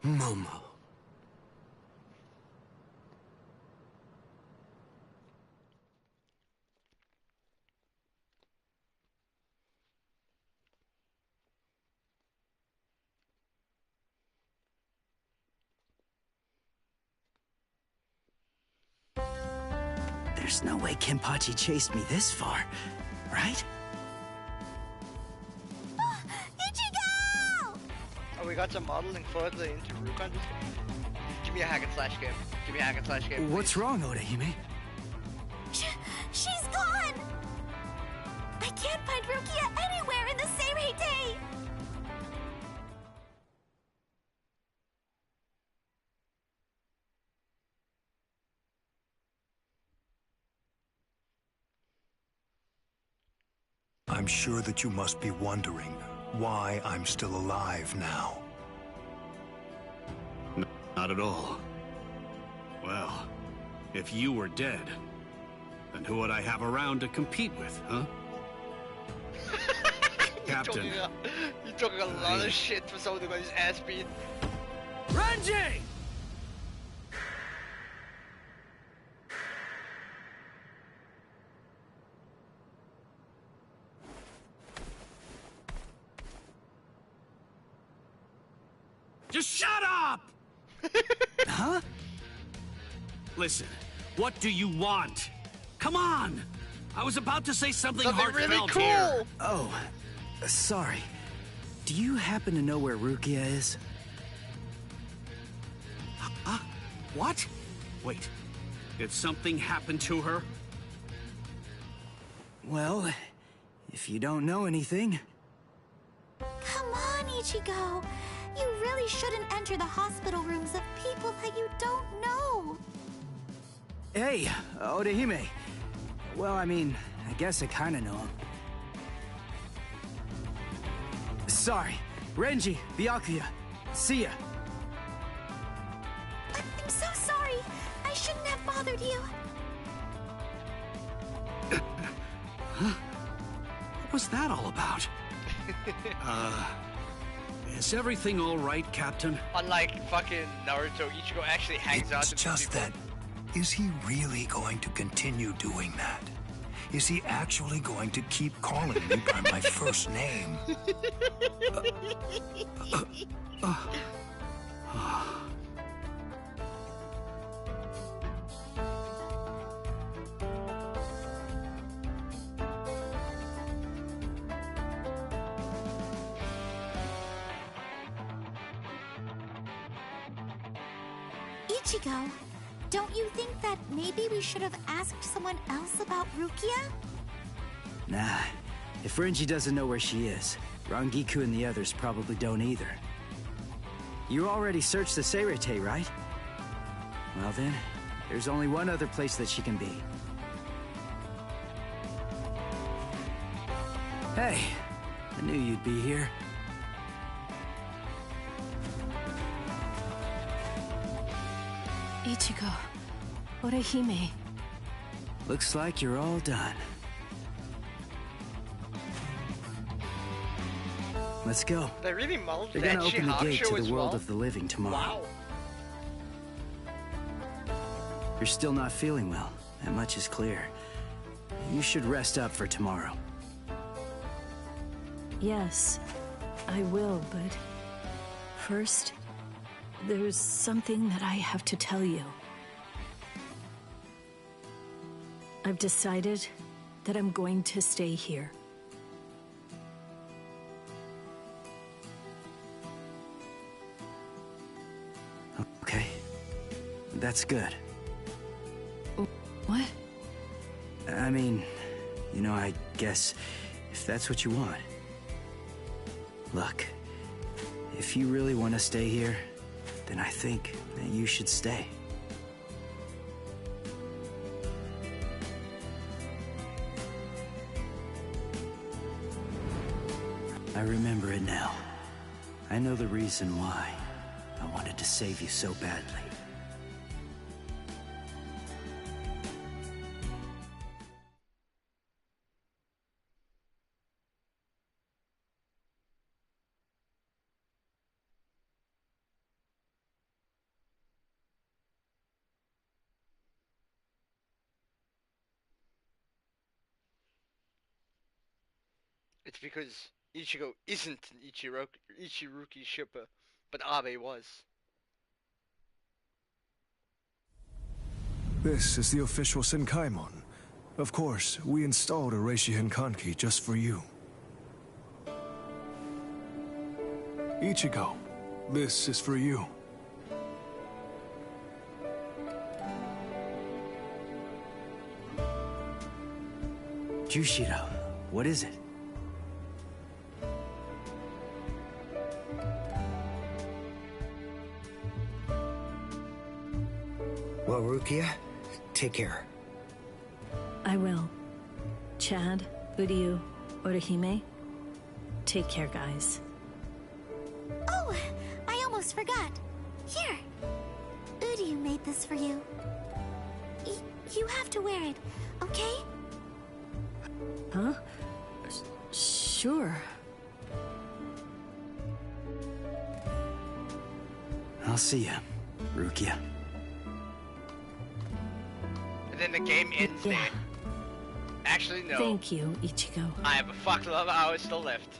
Momo. There's no way Kenpachi chased me this far, right? Oh, we got some modeling further into Rukon. Give me a hack and slash game. Give me a hack and slash game. What's wrong, Odahime? She's gone! I can't find Rukia anywhere in the Seirei. I'm sure that you must be wondering why I'm still alive now. Not at all. Well, if you were dead, then who would I have around to compete with, huh? Captain. You're talking a lot of shit for someone who got his ass beat. Renji! Just shut up! Huh? Listen, what do you want? Come on! I was about to say something heartfelt really cool. here. Oh, sorry. Do you happen to know where Rukia is? What? Wait, did something happen to her? Well, if you don't know anything... Come on, Ichigo. You really shouldn't enter the hospital rooms of people that you don't know. Hey, Odahime. Well, I mean, I guess I kinda know him. Sorry. Renji, Byakuya. See ya. I'm so sorry. I shouldn't have bothered you. What was that all about? Is everything all right, Captain? Unlike fucking Naruto, Ichigo actually hangs out It's to just people. that, is he really going to continue doing that? Is he actually going to keep calling me by my first name? Ichigo, don't you think that maybe we should have asked someone else about Rukia? Nah. If Renji doesn't know where she is, Rangiku and the others probably don't either. You already searched the Seirete, right? Well then, there's only one other place that she can be. Hey, I knew you'd be here. Ichigo, Orihime. Looks like you're all done. Let's go. They really molded They're that gonna open the gate to the world well. of the living tomorrow. Wow. You're still not feeling well. That much is clear. You should rest up for tomorrow. Yes, I will, but first, there's something that I have to tell you. I've decided that I'm going to stay here. Okay. That's good. What? I mean, you know, I guess if that's what you want. Look, if you really want to stay here, then I think that you should stay. I remember it now. I know the reason why I wanted to save you so badly. It's because Ichigo isn't an Ichiruki shipper, but Abe was. This is the official Senkaimon. Of course, we installed a Reishi Henkanki just for you. Ichigo, this is for you. Jushiro, what is it? Well, Rukia, take care. I will. Chad, Uryu, Orihime, take care, guys. Oh, I almost forgot. Here. Uryu made this for you. You have to wear it, okay? Huh? Sure. I'll see ya, Rukia. And then the game ends there. Actually, no. Thank you, Ichigo. I have a fuckload of hours still left.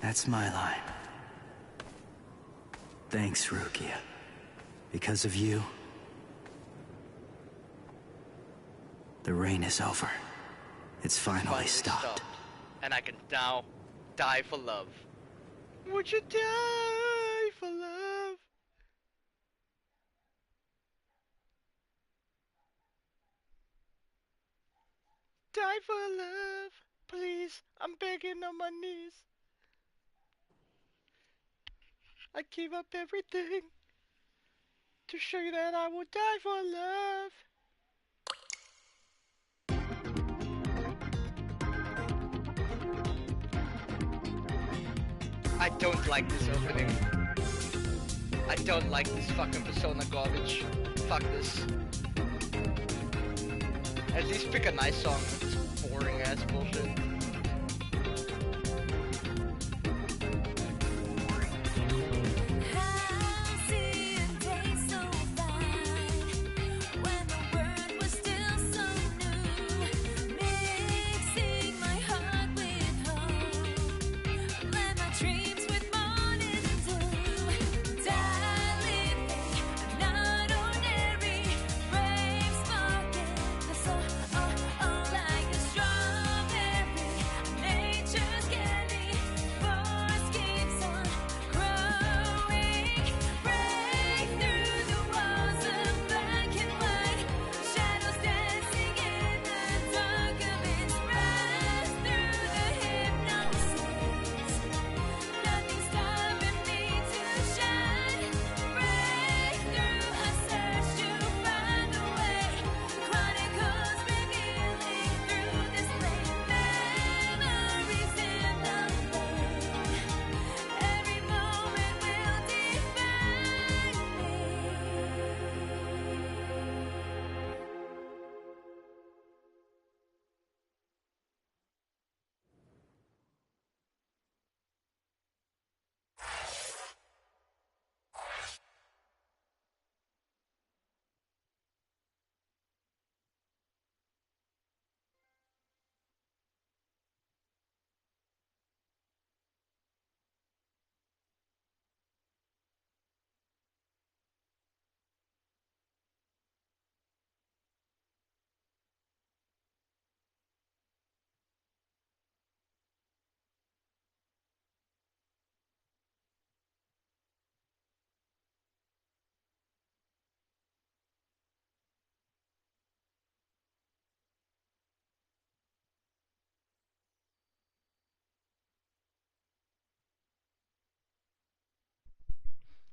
That's my line. Thanks, Rukia. Because of you, the rain is over. It's finally stopped. And I can now die for love. Would you die for love? Die for love, please. I'm begging on my knees. I give up everything to show you that I will die for love. I don't like this opening. I don't like this fucking Persona garbage. Fuck this. At least pick a nice song with this boring ass bullshit.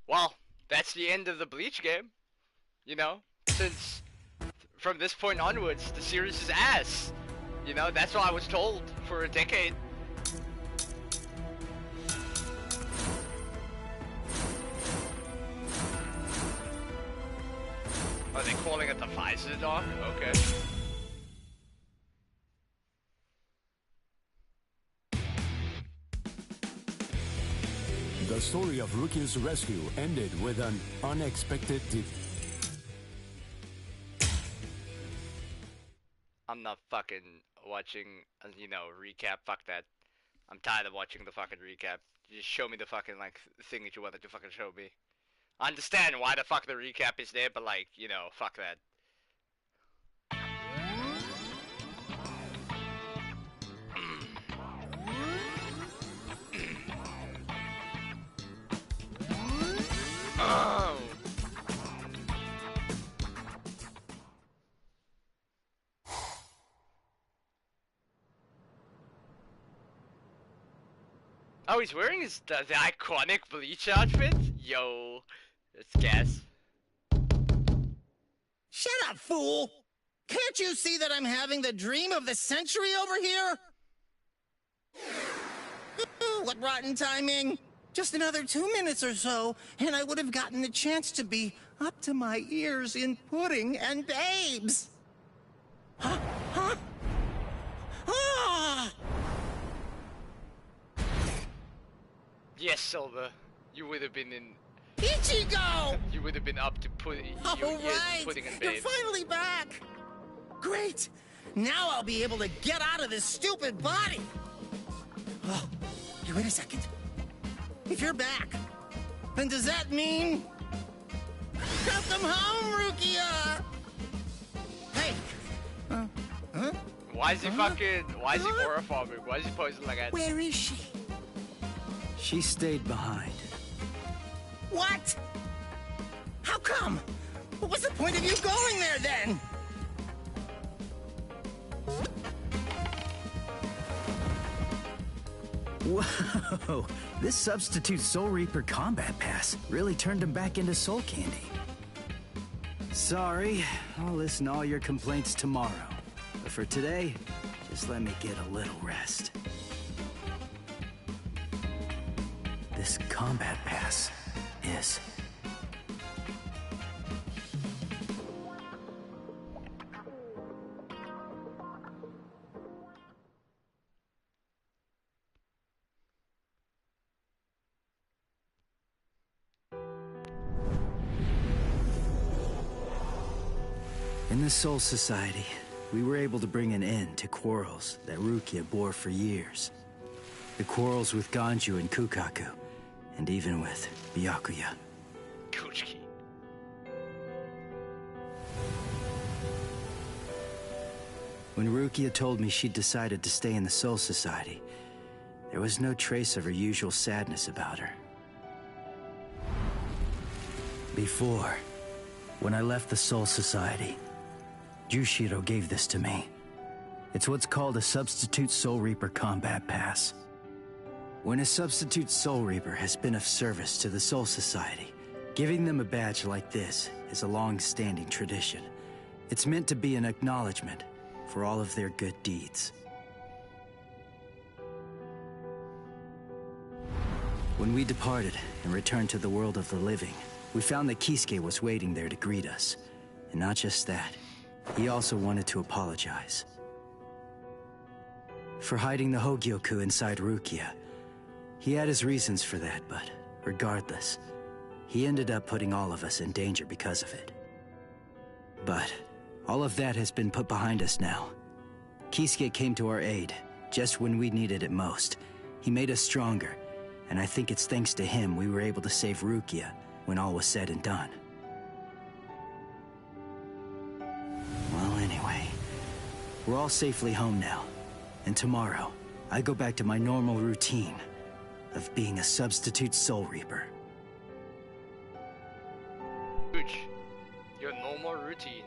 Well, that's the end of the Bleach game. You know, since from this point onwards, the series is ass. You know, that's what I was told for a decade. Are they calling it the Pfizer doc? Okay. The story of Rukia's rescue ended with an unexpected I'm not fucking watching, you know, recap. Fuck that. I'm tired of watching the fucking recap. Just show me the fucking, like, thing that you wanted to fucking show me. I understand why the fuck the recap is there, but, like, you know, fuck that. Oh. Oh, he's wearing the iconic Bleach outfit? Yo, that's gas. Shut up, fool! Can't you see that I'm having the dream of the century over here? What rotten timing! Just another 2 minutes or so, and I would have gotten the chance to be up to my ears in pudding and babes! Huh? Huh? Ah! Yes, Silver. You would have been in... Ichigo! You would have been up to pudding and You're babes. finally back! Great! Now I'll be able to get out of this stupid body! Oh, hey, wait a second. If you're back, then does that mean... Welcome home, Rukia! Hey! Huh? Why is he fucking... Why is he horror-phobic? Why is he posing like that? Where is she? She stayed behind. What? How come? What was the point of you going there, then? Whoa! This substitute Soul Reaper combat pass really turned him back into soul candy. Sorry, I'll listen to all your complaints tomorrow. But for today, just let me get a little rest. This combat pass is... In the Soul Society, we were able to bring an end to quarrels that Rukia bore for years. The quarrels with Ganju and Kukaku, and even with Byakuya. Kuchiki. When Rukia told me she'd decided to stay in the Soul Society, there was no trace of her usual sadness about her. Before, when I left the Soul Society, Jushiro gave this to me. It's what's called a Substitute Soul Reaper Combat Pass. When a Substitute Soul Reaper has been of service to the Soul Society, giving them a badge like this is a long-standing tradition. It's meant to be an acknowledgement for all of their good deeds. When we departed and returned to the world of the living, we found that Kisuke was waiting there to greet us. And not just that, he also wanted to apologize. For hiding the Hogyoku inside Rukia. He had his reasons for that, but regardless, he ended up putting all of us in danger because of it. But all of that has been put behind us now. Kisuke came to our aid, just when we needed it most. He made us stronger, and I think it's thanks to him we were able to save Rukia when all was said and done. Well, anyway, we're all safely home now. And tomorrow, I go back to my normal routine of being a substitute Soul Reaper. Huge. Your normal routine.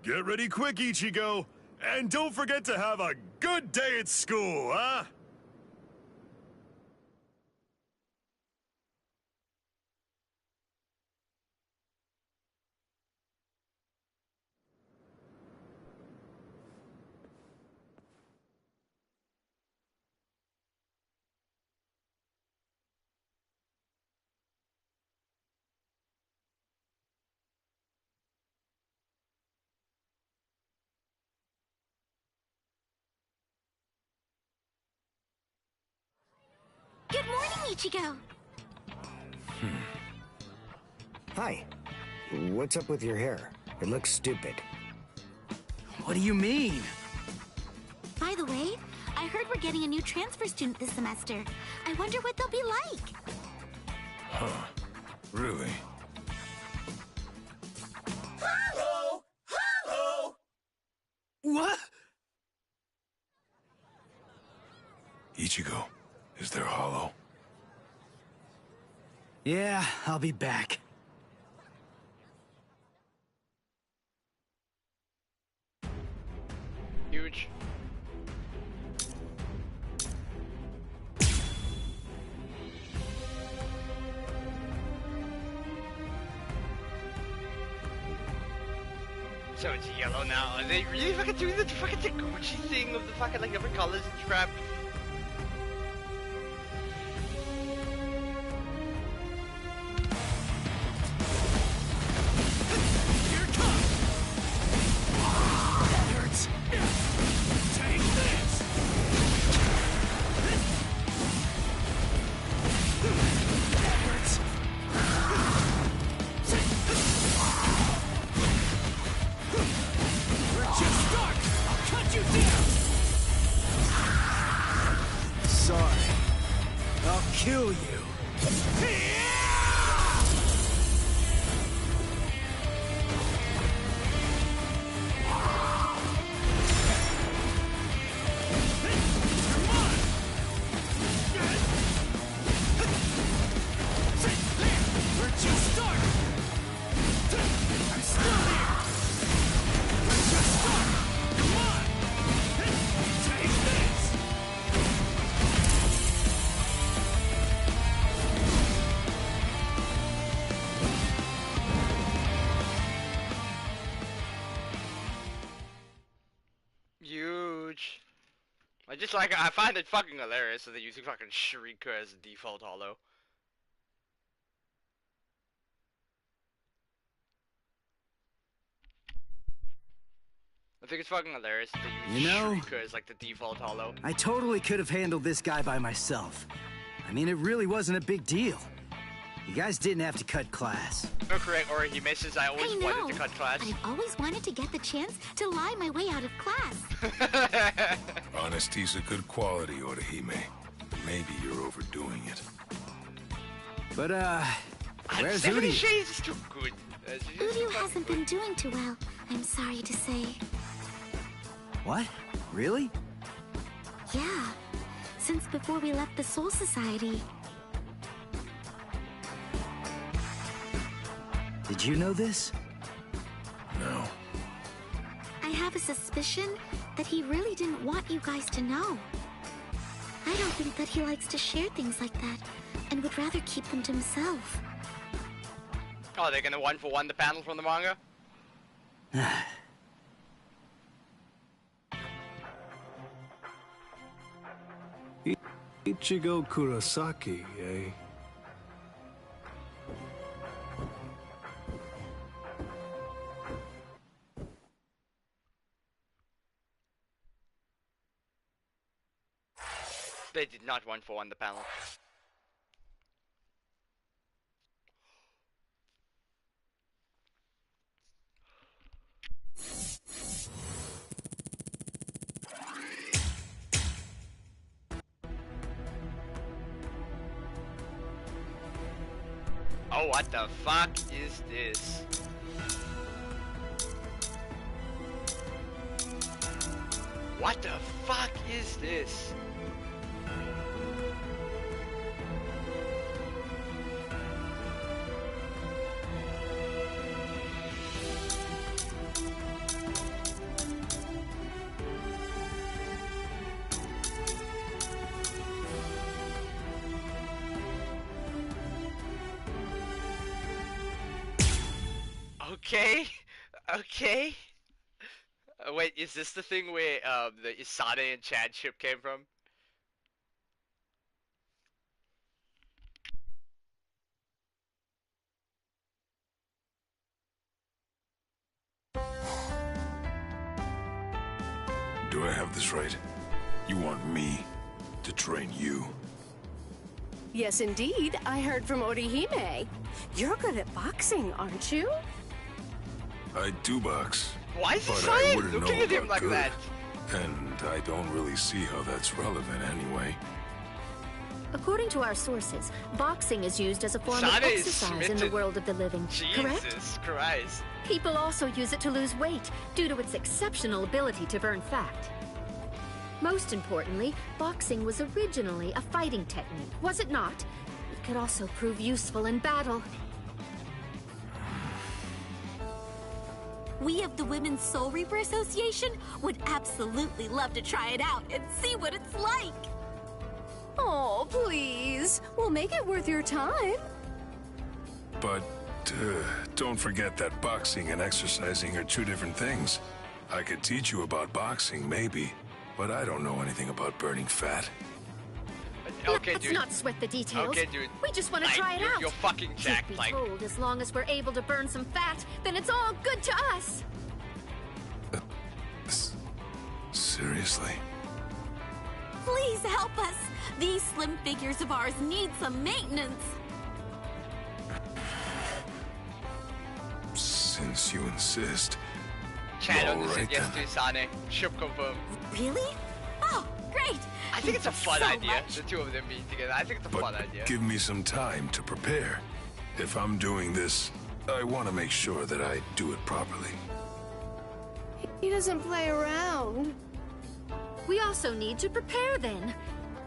Get ready quick, Ichigo. And don't forget to have a good day at school, huh? Good morning, Ichigo. Hi. What's up with your hair? It looks stupid. What do you mean? By the way, I heard we're getting a new transfer student this semester. I wonder what they'll be like. Huh. Really? Hello! Hello! What? Ichigo, is there Hollow? Yeah, I'll be back. Huge. So it's yellow now. Are they really fucking doing the fucking Gucci thing of the fucking like different colors and crap? Kill you. We're just starting. I'm still here. We're just starting. Come on. Take this. Huge. I find it fucking hilarious that they're using fucking Shrieker as a default hollow. I think it's fucking hilarious that they use Shrieker as like the default hollow. I totally could have handled this guy by myself. I mean, it really wasn't a big deal. You guys didn't have to cut class. You're correct, Orihime, since I always wanted to cut class. I've always wanted to get the chance to lie my way out of class. Honesty's a good quality, Orihime. But maybe you're overdoing it. But, where's 70 Udi? Shades is too good. Udio hasn't been doing too well, I'm sorry to say. What? Really? Yeah, since before we left the Soul Society. Did you know this? No. I have a suspicion that he really didn't want you guys to know. I don't think that he likes to share things like that, and would rather keep them to himself. Oh, they're gonna 1-for-1 the panel from the manga? Ichigo Kurosaki, eh? They did not 1-for-1 the panel. Oh, what the fuck is this? What the fuck is this? Okay. Okay. Wait, is this the thing where the Isane and Chad ship came from? Do I have this right? You want me to train you? Yes, indeed. I heard from Orihime. You're good at boxing, aren't you? I do box. Why is he but saying? I wouldn't know Looking at him about like good. that. And I don't really see how that's relevant anyway. According to our sources, boxing is used as a form of Sane is exercise in the smitten. world of the living, correct? Jesus Christ. People also use it to lose weight, due to its exceptional ability to burn fat. Most importantly, boxing was originally a fighting technique, was it not? It could also prove useful in battle. We of the Women's Soul Reaper Association would absolutely love to try it out and see what it's like. Oh, please. We'll make it worth your time. But don't forget that boxing and exercising are two different things. I could teach you about boxing, maybe, but I don't know anything about burning fat. Okay, Let's dude. not sweat the details. Okay, dude. We just want to Like, try it out. You're fucking jacked, Truth like. be told, as long as we're able to burn some fat, then it's all good to us. Seriously? Please help us. These slim figures of ours need some maintenance. Since you insist. Chad All on right, yes then. to Sane. Ship confirmed. Really? Oh, great. I think it's a fun So idea. much. The two of them being together. I think it's a fun idea. Give me some time to prepare. If I'm doing this, I want to make sure that I do it properly. He doesn't play around. We also need to prepare then.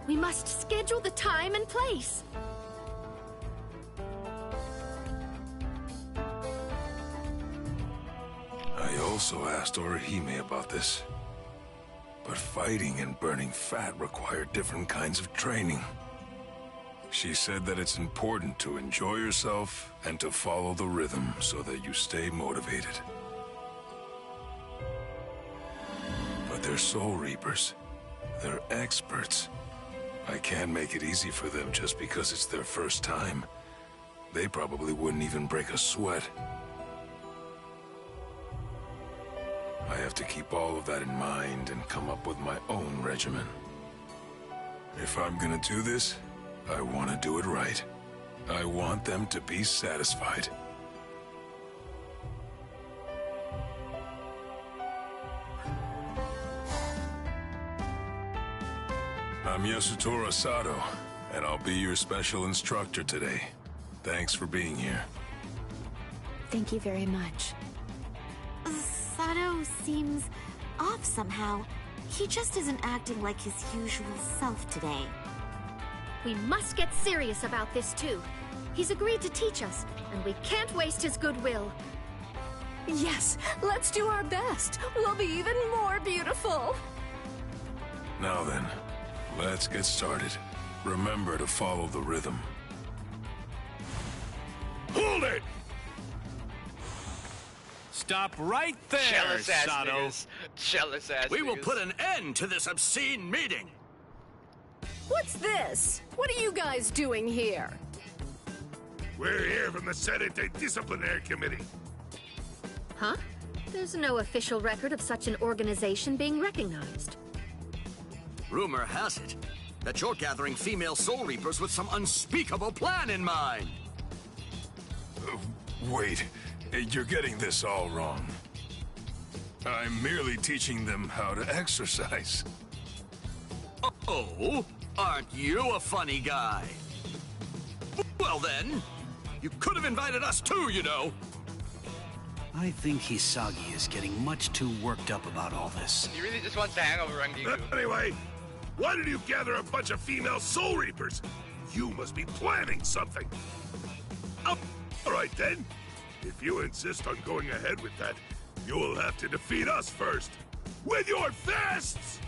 We must schedule the time and place. I also asked Orihime about this. But fighting and burning fat require different kinds of training. She said that it's important to enjoy yourself and to follow the rhythm so that you stay motivated. But they're Soul Reapers. They're experts. I can't make it easy for them just because it's their first time. They probably wouldn't even break a sweat. I have to keep all of that in mind and come up with my own regimen. If I'm gonna do this, I want to do it right. I want them to be satisfied. I'm Yasutora Sato, and I'll be your special instructor today. Thanks for being here. Thank you very much. Sato seems off somehow. He just isn't acting like his usual self today. We must get serious about this too. He's agreed to teach us, and we can't waste his goodwill. Yes, let's do our best. We'll be even more beautiful. Now then, let's get started. Remember to follow the rhythm. Hold it! Stop right there, Jealous ass Sato. niggas. Jealous ass We will niggas. put an end to this obscene meeting. What's this? What are you guys doing here? We're here from the Serete Disciplinary Committee. Huh? There's no official record of such an organization being recognized. Rumor has it that you're gathering female Soul Reapers with some unspeakable plan in mind. Wait, you're getting this all wrong. I'm merely teaching them how to exercise. Oh, aren't you a funny guy? Well then, you could have invited us too, you know. I think Hisagi is getting much too worked up about all this. He really just wants to hang over Rangiku. Anyway, why did you gather a bunch of female Soul Reapers? You must be planning something. Oh, all right then. If you insist on going ahead with that, you will have to defeat us first. With your fists!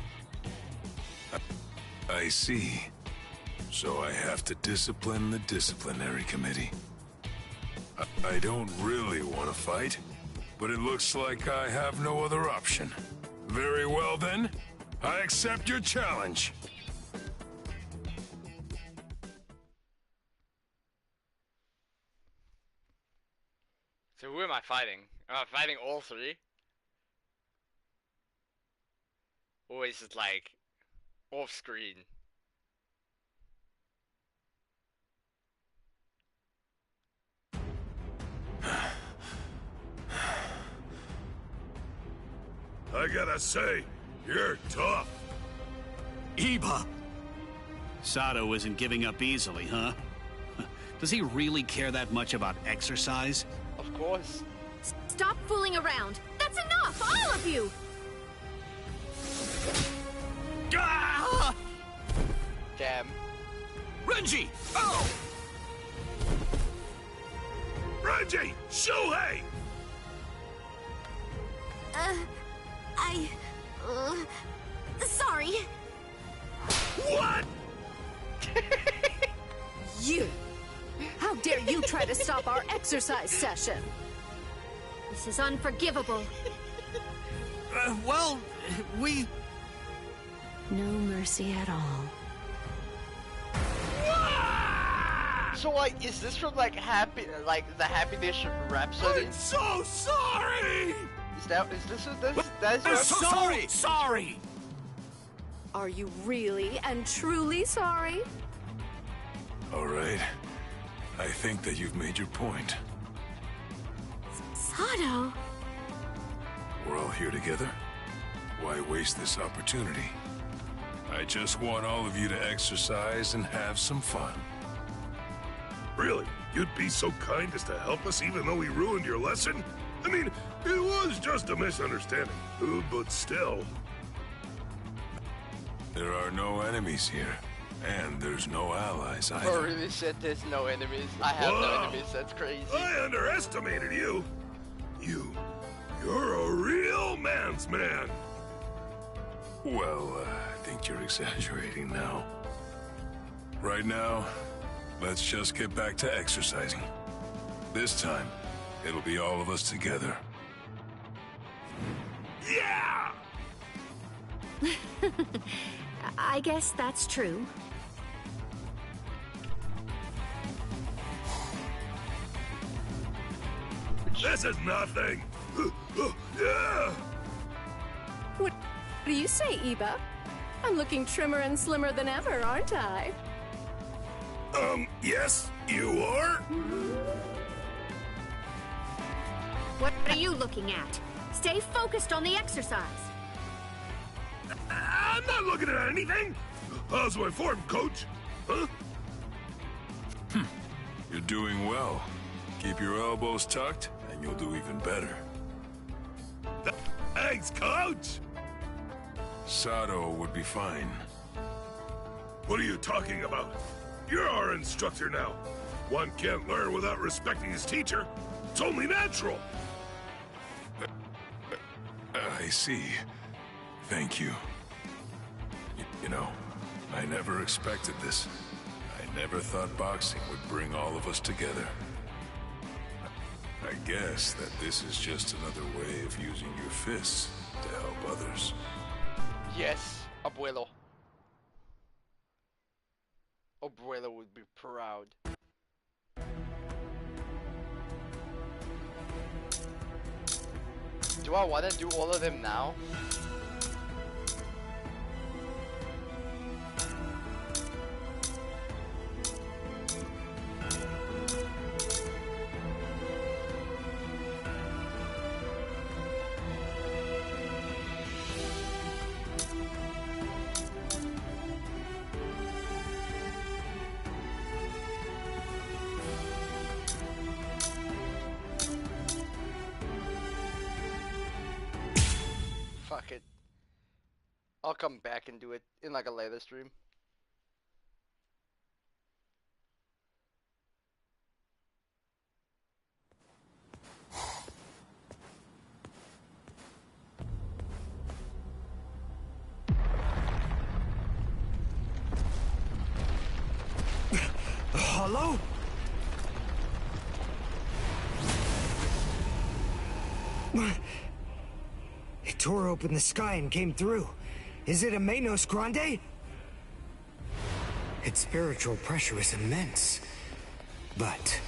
I see. So I have to discipline the disciplinary committee. I don't really want to fight, but it looks like I have no other option. Very well then, I accept your challenge. So who am I fighting? Am I fighting all three? Or is it like off screen? I gotta say, you're tough. Iba! Sato isn't giving up easily, huh? Does he really care that much about exercise? Of course. Stop fooling around! That's enough! All of you! Ah! Damn. Renji! Oh! Renji! Shuhei! Sorry. What? You! How dare you try to stop our exercise session? This is unforgivable. Well, we... No mercy at all. So like, is this from like the Happiness Rhapsody? I'm so sorry! Is this what this? That's I'm so sorry! Sorry! Are you really and truly sorry? All right. I think that you've made your point. Sato. We're all here together. Why waste this opportunity? I just want all of you to exercise and have some fun. Really? You'd be so kind as to help us even though we ruined your lesson? I mean, it was just a misunderstanding, but still. There are no enemies here, and there's no allies either. Oh, really said there's no enemies. I have no enemies, that's crazy. I underestimated you. You're a real man's man. Well, I think you're exaggerating now. Right now, let's just get back to exercising. This time, it'll be all of us together. Yeah! I guess that's true. This is nothing. Yeah! What do you say, Iba? I'm looking trimmer and slimmer than ever, aren't I? Yes, you are? What are you looking at? Stay focused on the exercise. I'm not looking at anything. How's my form, coach? Huh? You're doing well. Keep your elbows tucked, and you'll do even better. Thanks, coach! Sato would be fine. What are you talking about? You're our instructor now. One can't learn without respecting his teacher. It's only natural. I see. Thank you. You know, I never expected this. I never thought boxing would bring all of us together. I guess that this is just another way of using your fists to help others. Yes, abuelo. Abuelo would be proud. Do I want to do all of them now? Fuck it. I'll come back and do it in like a later stream. Hello? It tore open the sky and came through. Is it a Menos Grande? Its spiritual pressure is immense. But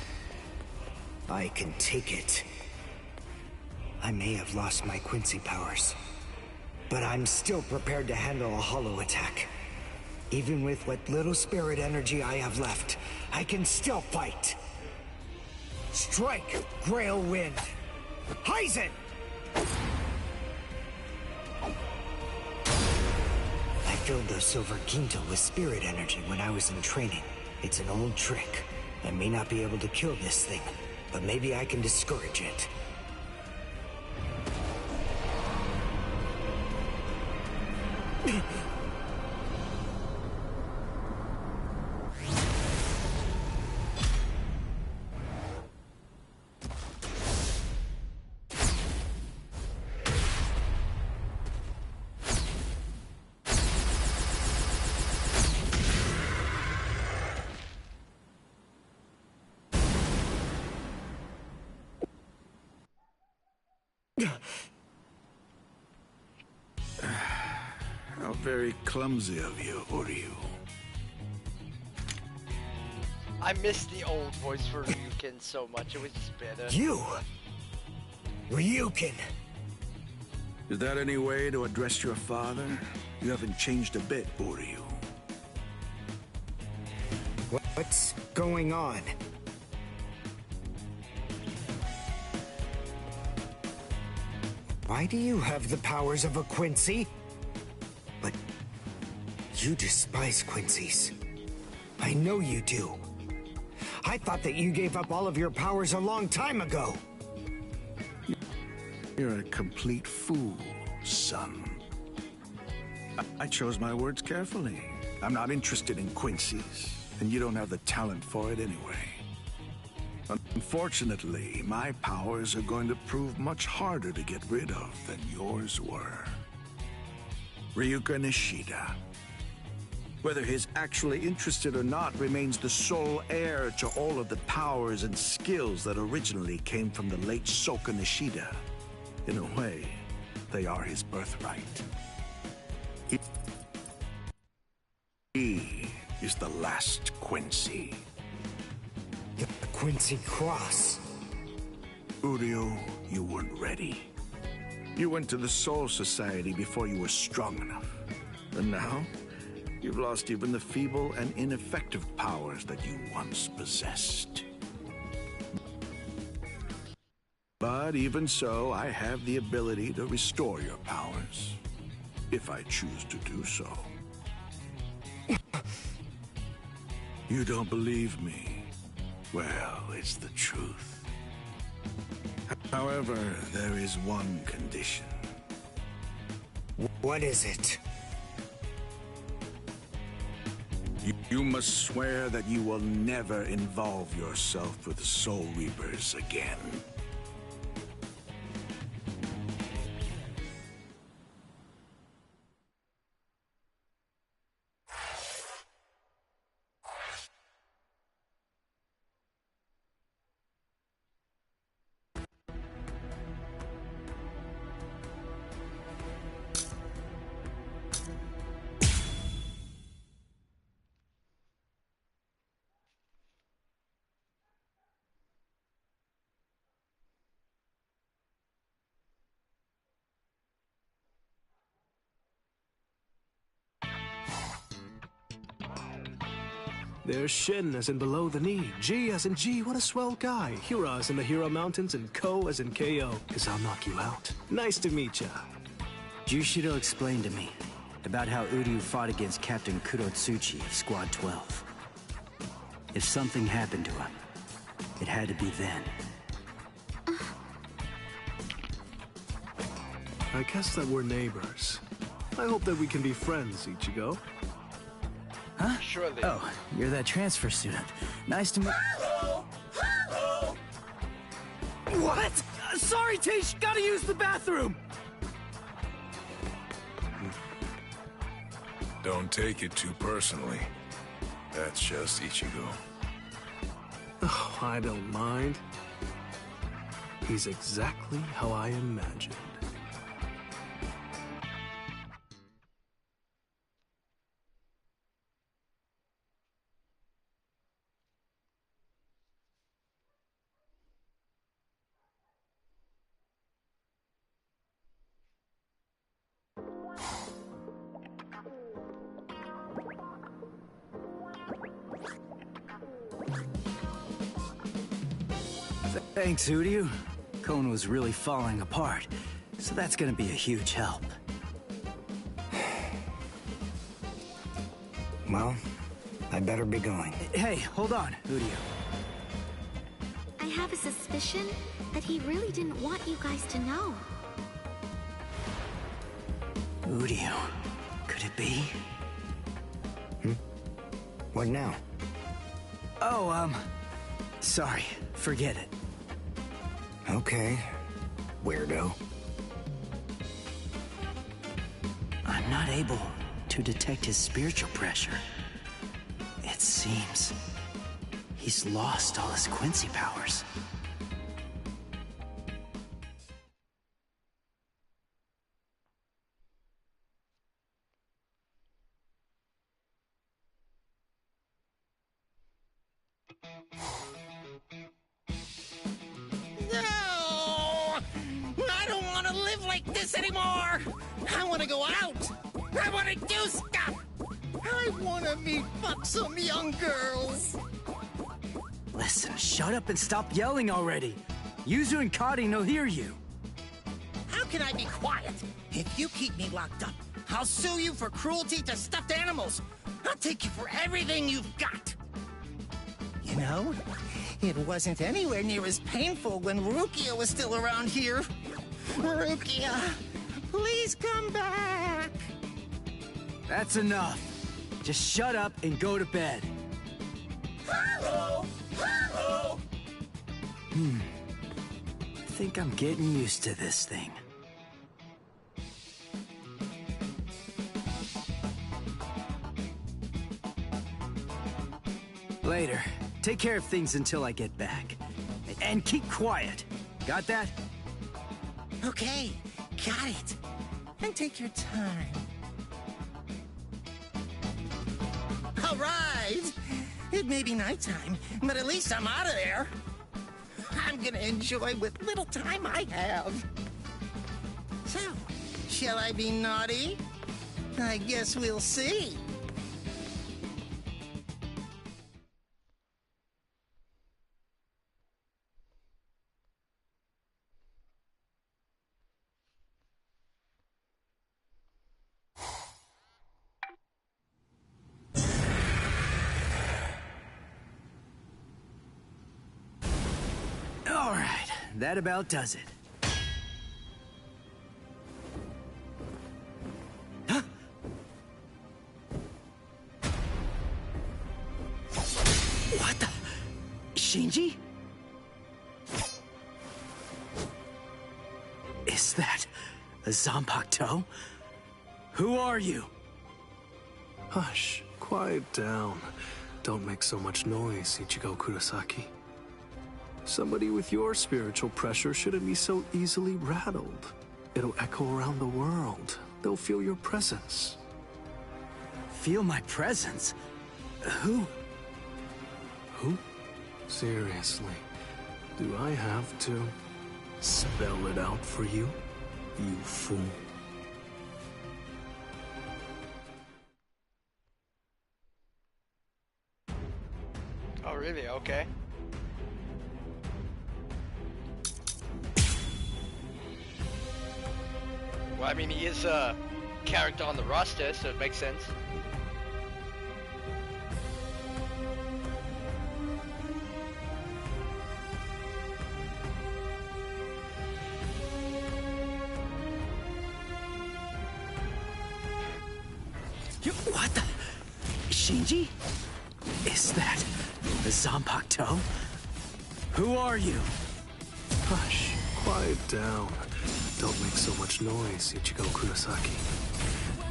I can take it. I may have lost my Quincy powers, but I'm still prepared to handle a hollow attack. Even with what little spirit energy I have left, I can still fight. Strike, Grail Wind! Heisen! I filled the Silver Quinto with spirit energy when I was in training. It's an old trick. I may not be able to kill this thing, but maybe I can discourage it. How very clumsy of you, Uryu. I miss the old voice for Ryukin so much, it was just better. You! Ryukin! Is that any way to address your father? You haven't changed a bit, Uryu. What's going on? Why do you have the powers of a Quincy? But you despise Quincy's. I know you do. I thought that you gave up all of your powers a long time ago. You're a complete fool, son. I chose my words carefully. I'm not interested in Quincy's, and you don't have the talent for it anyway. Unfortunately, my powers are going to prove much harder to get rid of than yours were. Ryuka Nishida. Whether he's actually interested or not remains the sole heir to all of the powers and skills that originally came from the late Soka Nishida. In a way, they are his birthright. He is the last Quincy. The Quincy Cross. Uryu, you weren't ready. You went to the Soul Society before you were strong enough. And now, you've lost even the feeble and ineffective powers that you once possessed. But even so, I have the ability to restore your powers, if I choose to do so. You don't believe me? Well, it's the truth. However, there is one condition. What is it? You must swear that you will never involve yourself with the Soul Reapers again. There's Shin as in below the knee, G as in G, what a swell guy, Hira as in the Hira Mountains, and Ko as in KO, cause I'll knock you out. Nice to meet ya. Jushido explained to me about how Uryu fought against Captain Kurotsuchi of Squad 12. If something happened to him, it had to be then. I guess that we're neighbors. I hope that we can be friends, Ichigo. Huh? Surely. Oh, you're that transfer student. Nice to meet... Hello! Hello! What? Sorry, Tish, gotta use the bathroom! Don't take it too personally. That's just Ichigo. Oh, I don't mind. He's exactly how I imagined. Thanks, Uryu. Cone was really falling apart, so that's gonna be a huge help. Well, I better be going. Hey, hold on, Uryu. I have a suspicion that he really didn't want you guys to know. Uryu, could it be? What now? Oh, sorry. Forget it. Okay, weirdo. I'm not able to detect his spiritual pressure. It seems he's lost all his Quincy powers. No! I don't want to live like this anymore! I want to go out! I want to do stuff! I want to meet some young girls! Listen, shut up and stop yelling already. Yuzu and Kari will hear you. How can I be quiet? If you keep me locked up, I'll sue you for cruelty to stuffed animals. I'll take you for everything you've got. You know, it wasn't anywhere near as painful when Rukia was still around here. Rukia, please come back. That's enough. Just shut up and go to bed. Hello! Hello! I think I'm getting used to this thing. Later. Take care of things until I get back. And keep quiet. Got that? Okay, got it. And take your time. All right! It may be nighttime, but at least I'm out of there. I'm gonna enjoy what little time I have. So, shall I be naughty? I guess we'll see. All right, that about does it. Huh? What the? Shinji? Is that a Zanpakuto? Who are you? Hush, quiet down. Don't make so much noise, Ichigo Kurosaki. Somebody with your spiritual pressure shouldn't be so easily rattled. It'll echo around the world. They'll feel your presence. Feel my presence? Who? Who? Seriously, do I have to spell it out for you, you fool? Oh, really? Okay. Well, I mean, he is a character on the roster, so it makes sense. What the? Shinji? Is that a Zanpakuto? Who are you? Hush, quiet down. Don't make so much noise, Ichigo Kurosaki.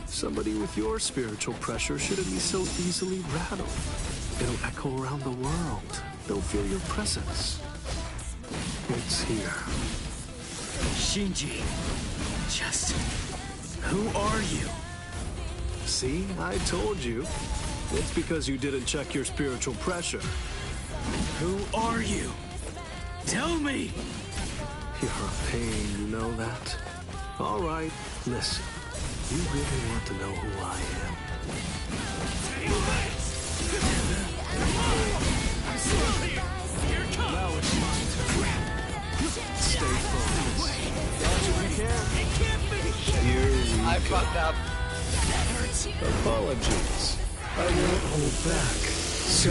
Somebody with your spiritual pressure shouldn't be so easily rattled. It'll echo around the world. They'll feel your presence. It's here. Shinji, just who are you? See, I told you. It's because you didn't check your spiritual pressure. Who are you? Tell me! You're a pain, you know that? All right, listen. You really want to know who I am? I'm still here! Here it comes! Now it's mine. Stay focused. Dodge if you can. It can't be! Here we I go. fucked up. That hurts. Apologies. I won't hold back. So...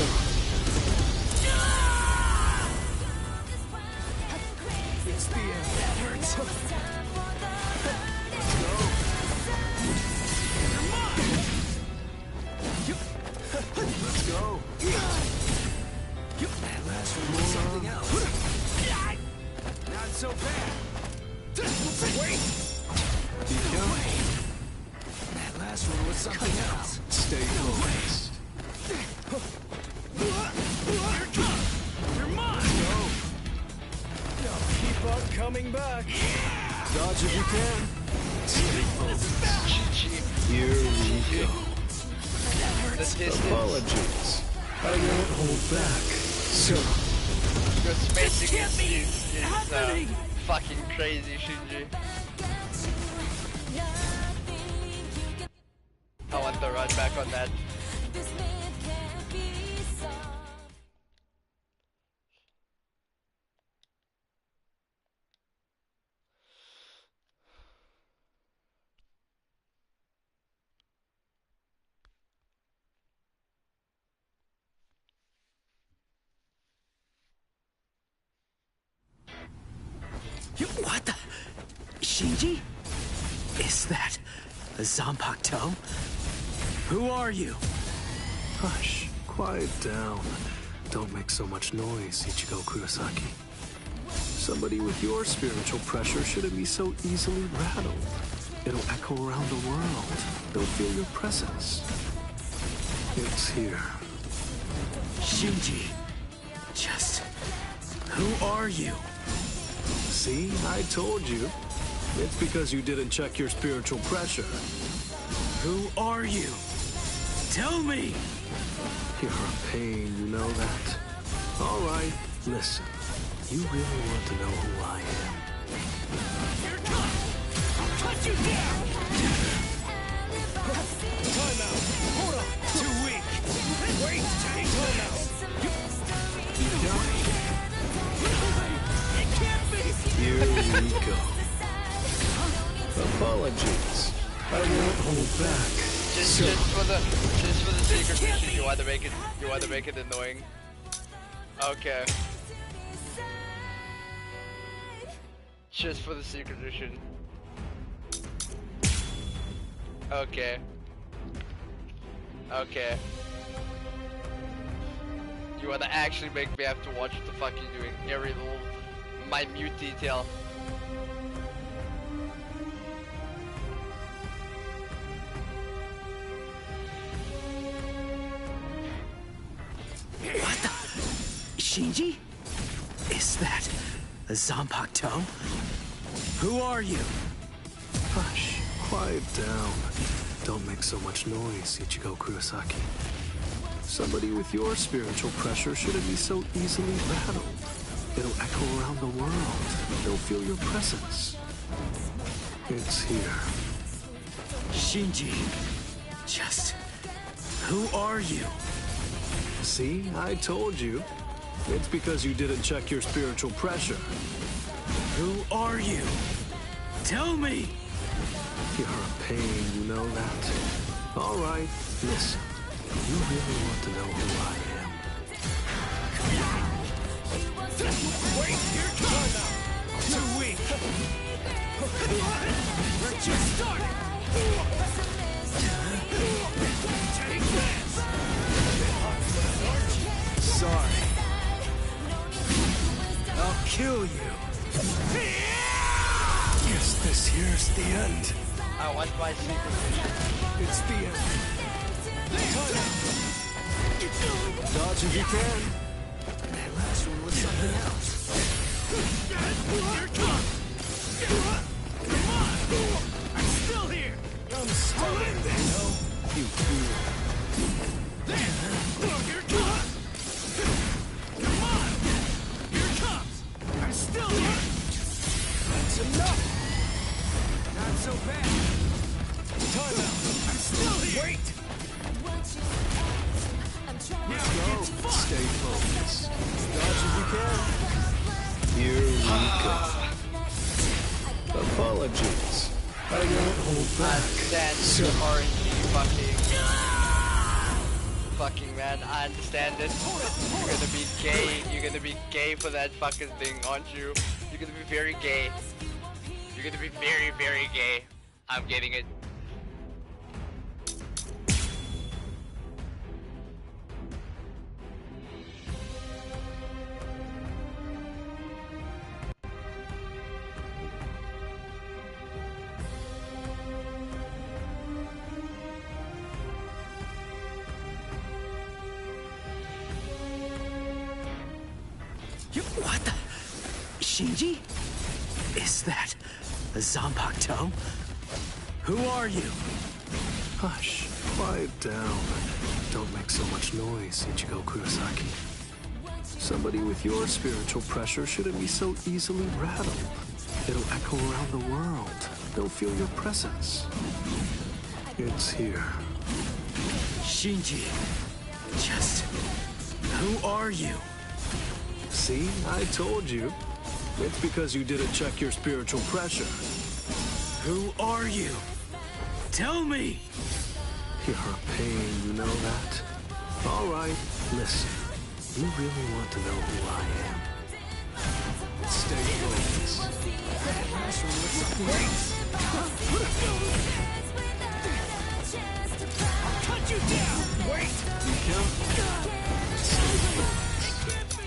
It's the end. That hurts. Let's go. You're mine! Let's go. That last one was something else. Not so bad. Wait! Keep going. That last one was something else. Stay focused. Here it comes! You're mine! Go. Keep on coming back. Yeah! Dodge if you can. Stay focused. Here we go. The distance. Apologies. I won't hold back. So... Your spacing can't be is happening. fucking crazy, Shinji. I want the run back on that. What the? Shinji? Is that a Zanpakuto? Who are you? Hush. Quiet down. Don't make so much noise, Ichigo Kurosaki. Somebody with your spiritual pressure shouldn't be so easily rattled. It'll echo around the world. They'll feel your presence. It's here. Shinji, just who are you? See, I told you. It's because you didn't check your spiritual pressure. Who are you? Tell me! You're a pain, you know that? All right, listen. You really want to know who I am? Here it comes! I'll cut you down! Time out! Hold on! Too weak! Wait! Time out! It can't be! Here we go. Apologies. I won't hold back. Just for the secret mission, you want to make it annoying. Okay. Just for the secret mission. Okay. Okay. You want to actually make me have to watch what the fuck you're doing. Every little minute detail. What the? Shinji? Is that a Zanpakuto? Who are you? Hush. Quiet down. Don't make so much noise, Ichigo Kurosaki. Somebody with your spiritual pressure shouldn't be so easily rattled. It'll echo around the world. They'll feel your presence. It's here. Shinji, just who are you? See, I told you. It's because you didn't check your spiritual pressure. Who are you? Tell me! You're a pain, you know that? All right, listen. You really want to know who I am? Wait, here it comes! Too weak! We're just starting! Take this! Sorry. I'll kill you! Guess this here's the end. I want my secret mission. It's the end. Dodge if you can. That last one was something else. I'm still here! I'm still in this! You fool. There! Here it comes! Come on! Here it comes! I'm still here! That's enough! Not so bad! Time out! I'm still here! Wait! Now Go. Stay focused. Dodge if you can. Here we go. Apologies. I won't hold back. That's fucking man, I understand it. You're gonna be gay. You're gonna be gay for that fucking thing, aren't you? You're gonna be very gay. You're gonna be very, very gay. I'm getting it. What the? Shinji? Is that a Zanpakuto? Who are you? Hush. Quiet down. Don't make so much noise, Ichigo Kurosaki. Somebody with your spiritual pressure shouldn't be so easily rattled. It'll echo around the world. They'll feel your presence. It's here. Shinji. Just... who are you? See? I told you. It's because you didn't check your spiritual pressure. Who are you? Tell me! You're a pain, you know that? All right, listen. You really want to know who I am? Stay focused. I'll cut you down! Wait!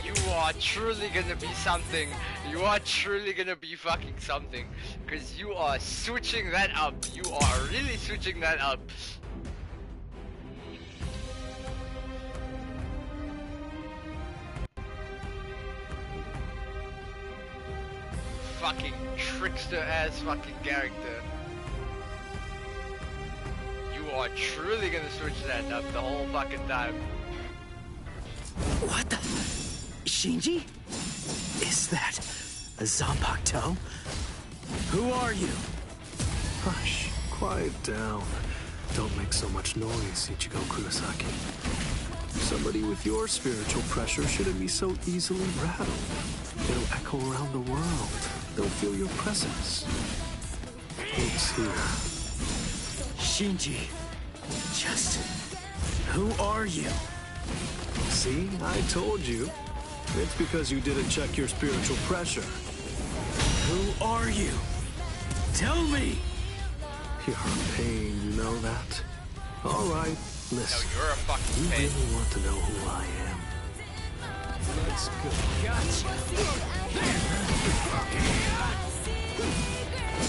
You are truly gonna be something. You are truly gonna be fucking something. Cause you are switching that up. You are really switching that up. Fucking trickster ass fucking character. You are truly gonna switch that up the whole fucking time. What the? Shinji? Is that a Zanpakuto? Who are you? Hush. Quiet down. Don't make so much noise, Ichigo Kurosaki. Somebody with your spiritual pressure shouldn't be so easily rattled. It'll echo around the world. They'll feel your presence. It's here. Shinji. Just... who are you? See? I told you. It's because you didn't check your spiritual pressure. Who are you? Tell me! You're a pain, you know that? All right, listen. No, you're a fucking you pain. really want to know who I am? Let's go. Gotcha!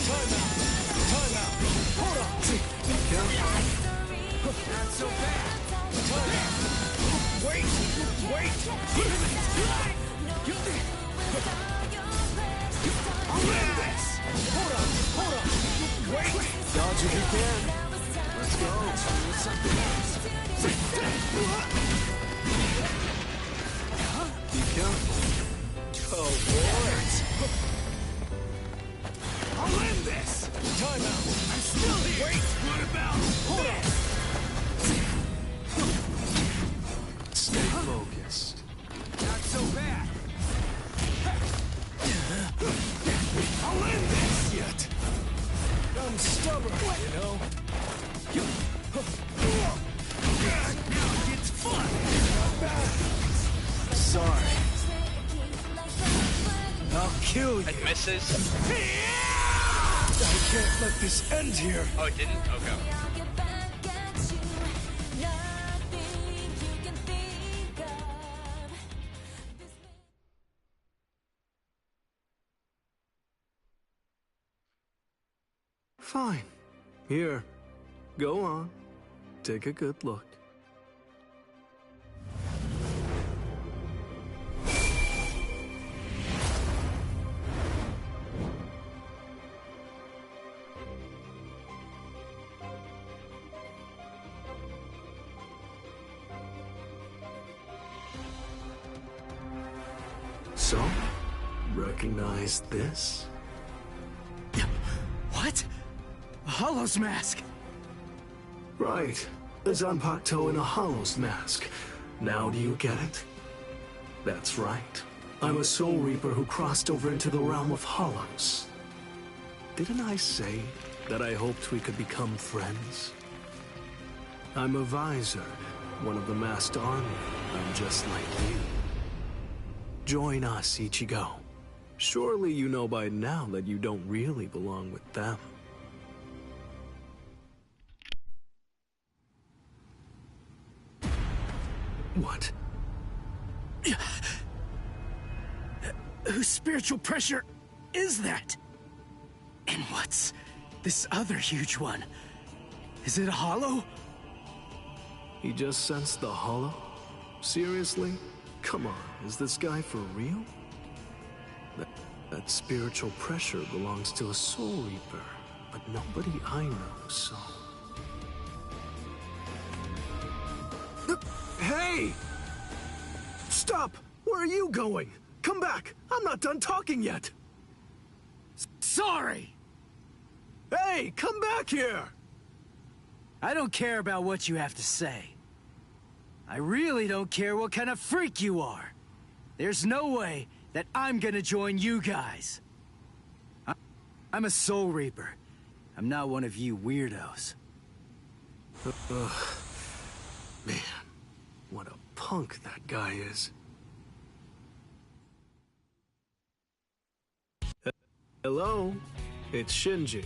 Time out! Time out! Hold on! Be careful. Not so bad! Time out! Wait! Wait! I'll win this! Hold on! Hold on! Wait! Dodge if you can. Let's go. Be careful. Oh, boy! I'll end this! Time out! I'm still here! Wait! What about... Hold on! Stay focused. Not so bad! I'll end this! Yet! I'm stubborn, you know? Now it gets fun! Not bad! Sorry. I'll kill you. It misses. I can't let this end here. Oh, it didn't? Okay. Fine. Here. Go on. Take a good look. So, recognize this? What? A Hollow's mask? Right. A Zanpakuto in a Hollow's mask. Now do you get it? That's right. I'm a Soul Reaper who crossed over into the realm of Hollows. Didn't I say that I hoped we could become friends? I'm a Visor, one of the masked army. I'm just like you. Join us, Ichigo. Surely you know by now that you don't really belong with them. What? Whose spiritual pressure is that? And what's this other huge one? Is it a Hollow? He just sensed the Hollow? Seriously? Come on, is this guy for real? That spiritual pressure belongs to a Soul Reaper, but nobody I know, so... Hey! Stop! Where are you going? Come back! I'm not done talking yet! Sorry! Hey, come back here! I don't care about what you have to say. I really don't care what kind of freak you are. There's no way that I'm gonna join you guys. I'm a Soul Reaper. I'm not one of you weirdos. Man, what a punk that guy is. Hello? It's Shinji.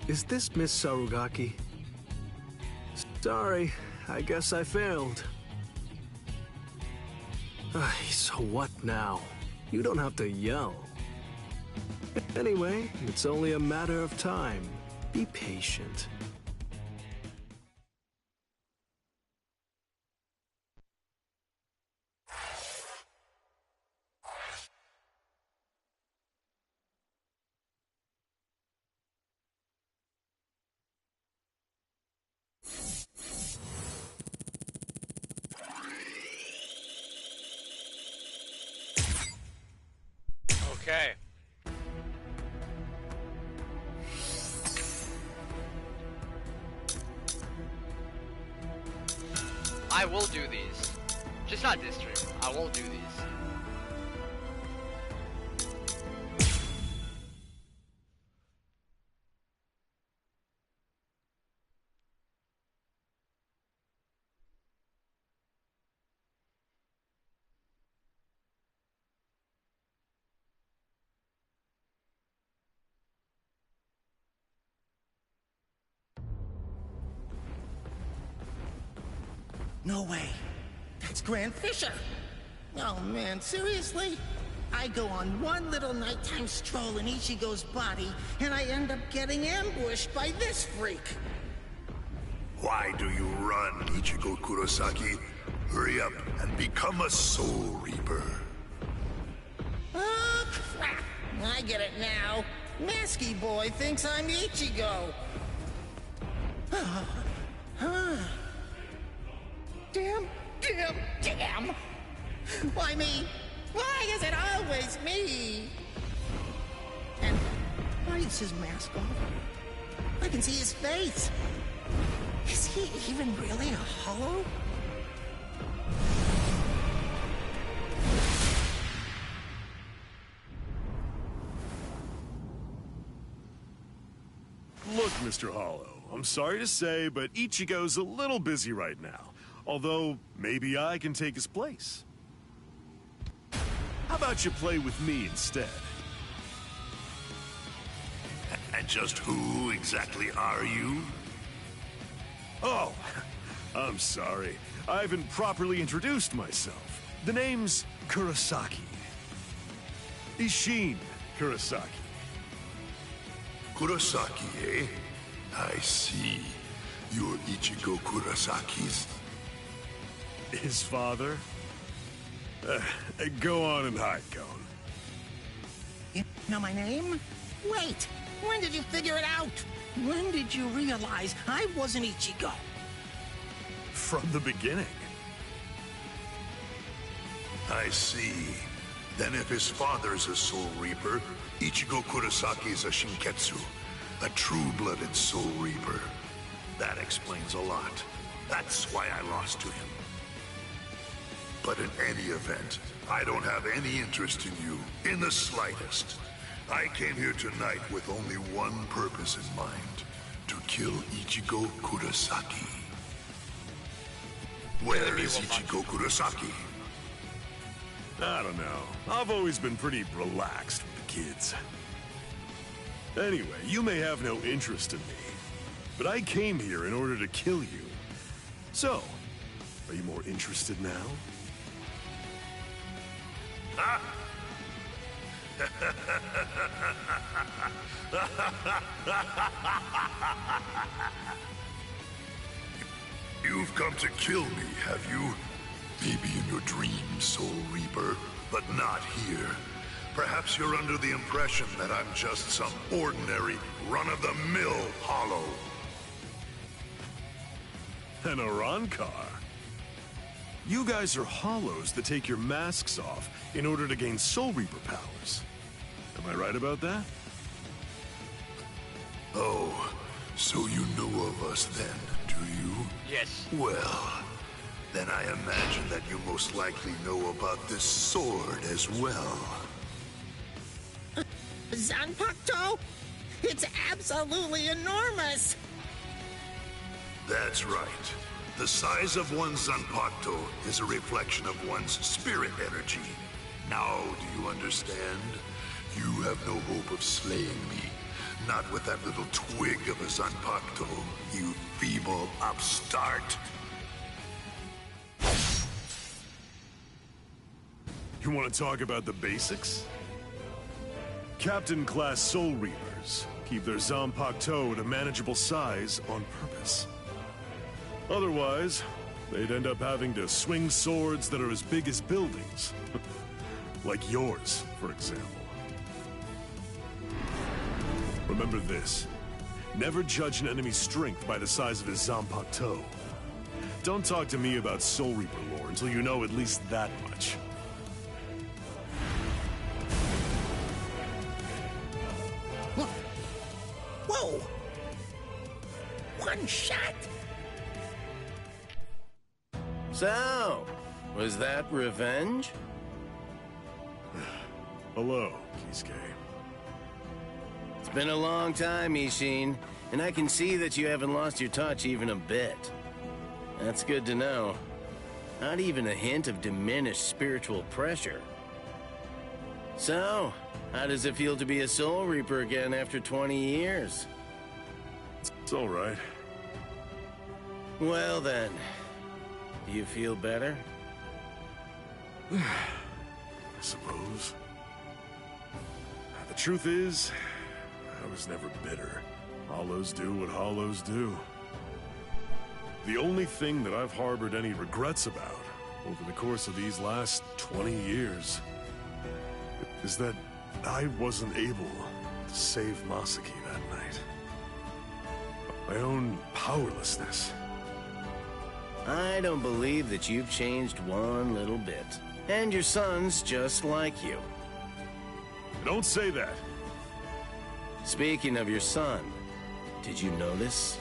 Is this Miss Sarugaki? Sorry, I guess I failed. So what now? You don't have to yell. Anyway, it's only a matter of time. Be patient. Okay. I will do these. Just not this stream. I will do these. No way. That's Grand Fisher. Oh man, seriously? I go on one little nighttime stroll in Ichigo's body, and I end up getting ambushed by this freak. Why do you run, Ichigo Kurosaki? Hurry up and become a Soul Reaper. Oh, crap. I get it now. Masky Boy thinks I'm Ichigo. Damn! Why me? Why is it always me? And why is his mask off? I can see his face. Is he even really a Hollow? Look, Mr. Hollow, I'm sorry to say, but Ichigo's a little busy right now. Although, maybe I can take his place. How about you play with me instead? And just who exactly are you? Oh, I'm sorry. I haven't properly introduced myself. The name's Kurosaki. Isshin Kurosaki. Kurosaki, eh? I see. You're Ichigo Kurosaki's... His father? Go on and hide, Cone. You know my name? Wait, when did you figure it out? When did you realize I wasn't Ichigo? From the beginning. I see. Then if his father's a Soul Reaper, Ichigo Kurosaki is a Shinketsu, a true-blooded Soul Reaper. That explains a lot. That's why I lost to him. But in any event, I don't have any interest in you, in the slightest. I came here tonight with only one purpose in mind, to kill Ichigo Kurosaki. Where is Ichigo Kurosaki? I don't know. I've always been pretty relaxed with the kids. Anyway, you may have no interest in me, but I came here in order to kill you. So, are you more interested now? Ah! You've come to kill me, have you? Maybe in your dreams, Soul Reaper, but not here. Perhaps you're under the impression that I'm just some ordinary, run-of-the-mill hollow. An Arankar? You guys are hollows that take your masks off in order to gain Soul Reaper powers. Am I right about that? Oh, so you know of us then, do you? Yes. Well, then I imagine that you most likely know about this sword as well. Zanpakuto? It's absolutely enormous! That's right. The size of one's Zanpakuto is a reflection of one's spirit energy. Now, do you understand? You have no hope of slaying me. Not with that little twig of a Zanpakuto, you feeble upstart. You want to talk about the basics? Captain-class Soul Reapers keep their Zanpakuto at a manageable size on purpose. Otherwise, they'd end up having to swing swords that are as big as buildings. Like yours, for example. Remember this. Never judge an enemy's strength by the size of his Zanpakuto. Don't talk to me about Soul Reaper lore until you know at least that much. Whoa! One shot! So, was that revenge? Hello, Kisuke. It's been a long time, Ishin, and I can see that you haven't lost your touch even a bit. That's good to know. Not even a hint of diminished spiritual pressure. So, how does it feel to be a Soul Reaper again after 20 years? It's all right. Well then, do you feel better? I suppose. The truth is, I was never bitter. Hollows do what hollows do. The only thing that I've harbored any regrets about over the course of these last 20 years is that I wasn't able to save Masaki that night. My own powerlessness. I don't believe that you've changed one little bit. And your son's just like you. Don't say that. Speaking of your son, did you notice?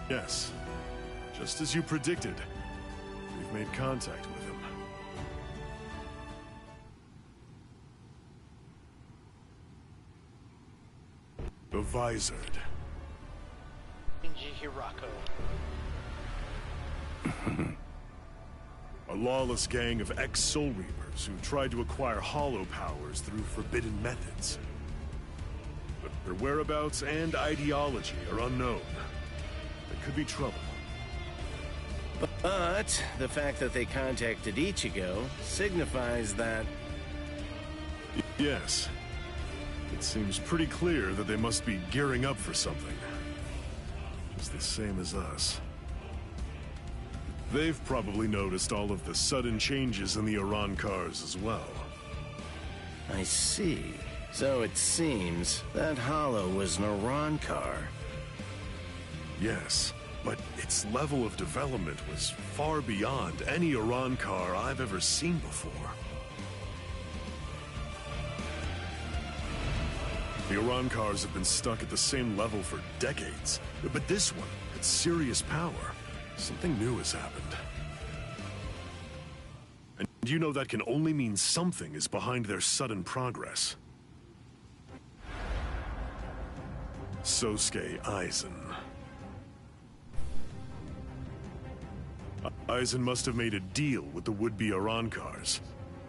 Yes. Just as you predicted. We've made contact with him. The Visored. Shinji Hirako. A lawless gang of ex-Soul Reapers who tried to acquire hollow powers through forbidden methods. But their whereabouts and ideology are unknown. There could be trouble. But the fact that they contacted Ichigo signifies that... Yes. It seems pretty clear that they must be gearing up for something. Just the same as us. They've probably noticed all of the sudden changes in the Arankars as well. I see. So it seems that Hollow was an Arankar. Yes, but its level of development was far beyond any Arankar I've ever seen before. The Arancars have been stuck at the same level for decades, but this one had serious power. Something new has happened. And you know that can only mean something is behind their sudden progress. Sosuke Aizen. Aizen must have made a deal with the would-be Arancars.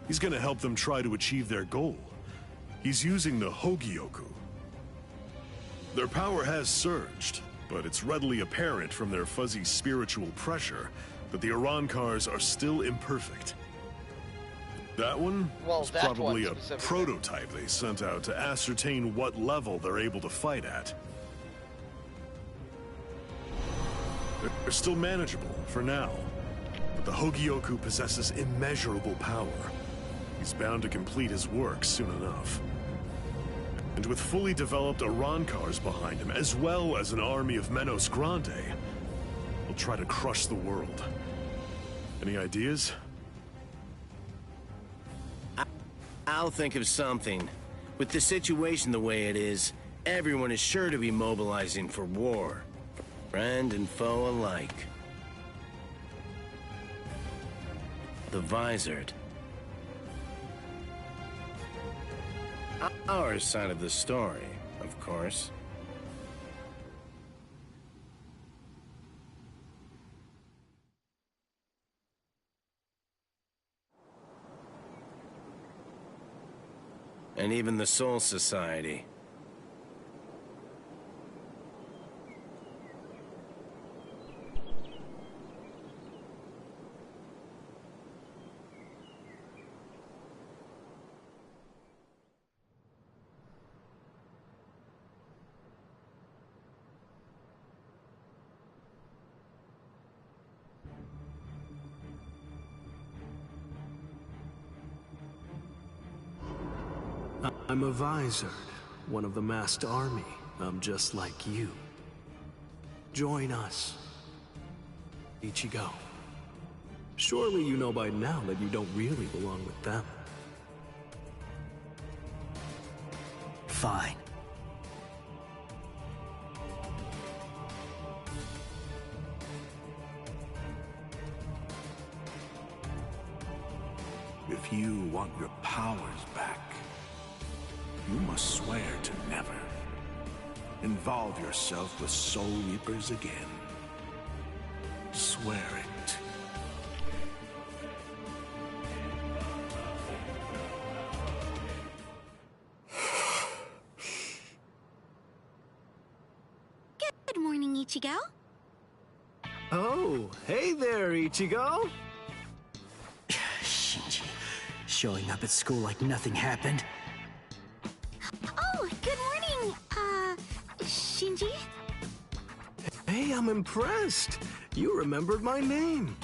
He's gonna help them try to achieve their goal. He's using the Hogyoku. Their power has surged, but it's readily apparent from their fuzzy spiritual pressure that the Arancars are still imperfect. That one was probably a prototype they sent out to ascertain what level they're able to fight at. They're still manageable for now, but the Hogyoku possesses immeasurable power. He's bound to complete his work soon enough. And with fully developed Arancars behind him, as well as an army of Menos Grande, he'll try to crush the world. Any ideas? I'll think of something. With the situation the way it is, everyone is sure to be mobilizing for war. Friend and foe alike. The Visored. Our side of the story, of course. And even the Soul Society. I'm a Visored, one of the masked army. I'm just like you. Join us. Ichigo. Surely you know by now that you don't really belong with them. Fine. If you want your powers back, you must swear to never involve yourself with Soul Reapers again. Swear it. Good morning, Ichigo. Oh, hey there, Ichigo. Shinji, showing up at school like nothing happened. Oh, good morning, Shinji. Hey, I'm impressed. You remembered my name.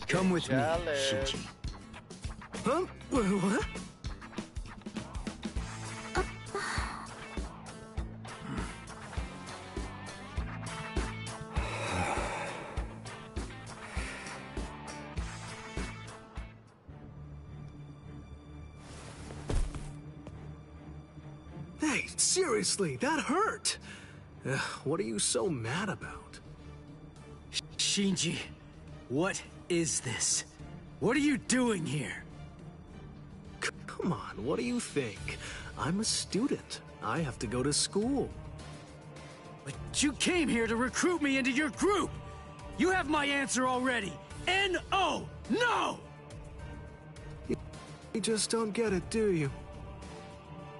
Come with me, Shinji. Huh? What? Hey, seriously, that hurt. What are you so mad about? Shinji, what is this? What are you doing here? Come on, what do you think? I'm a student. I have to go to school. But you came here to recruit me into your group! You have my answer already! N-O! No! You just don't get it, do you?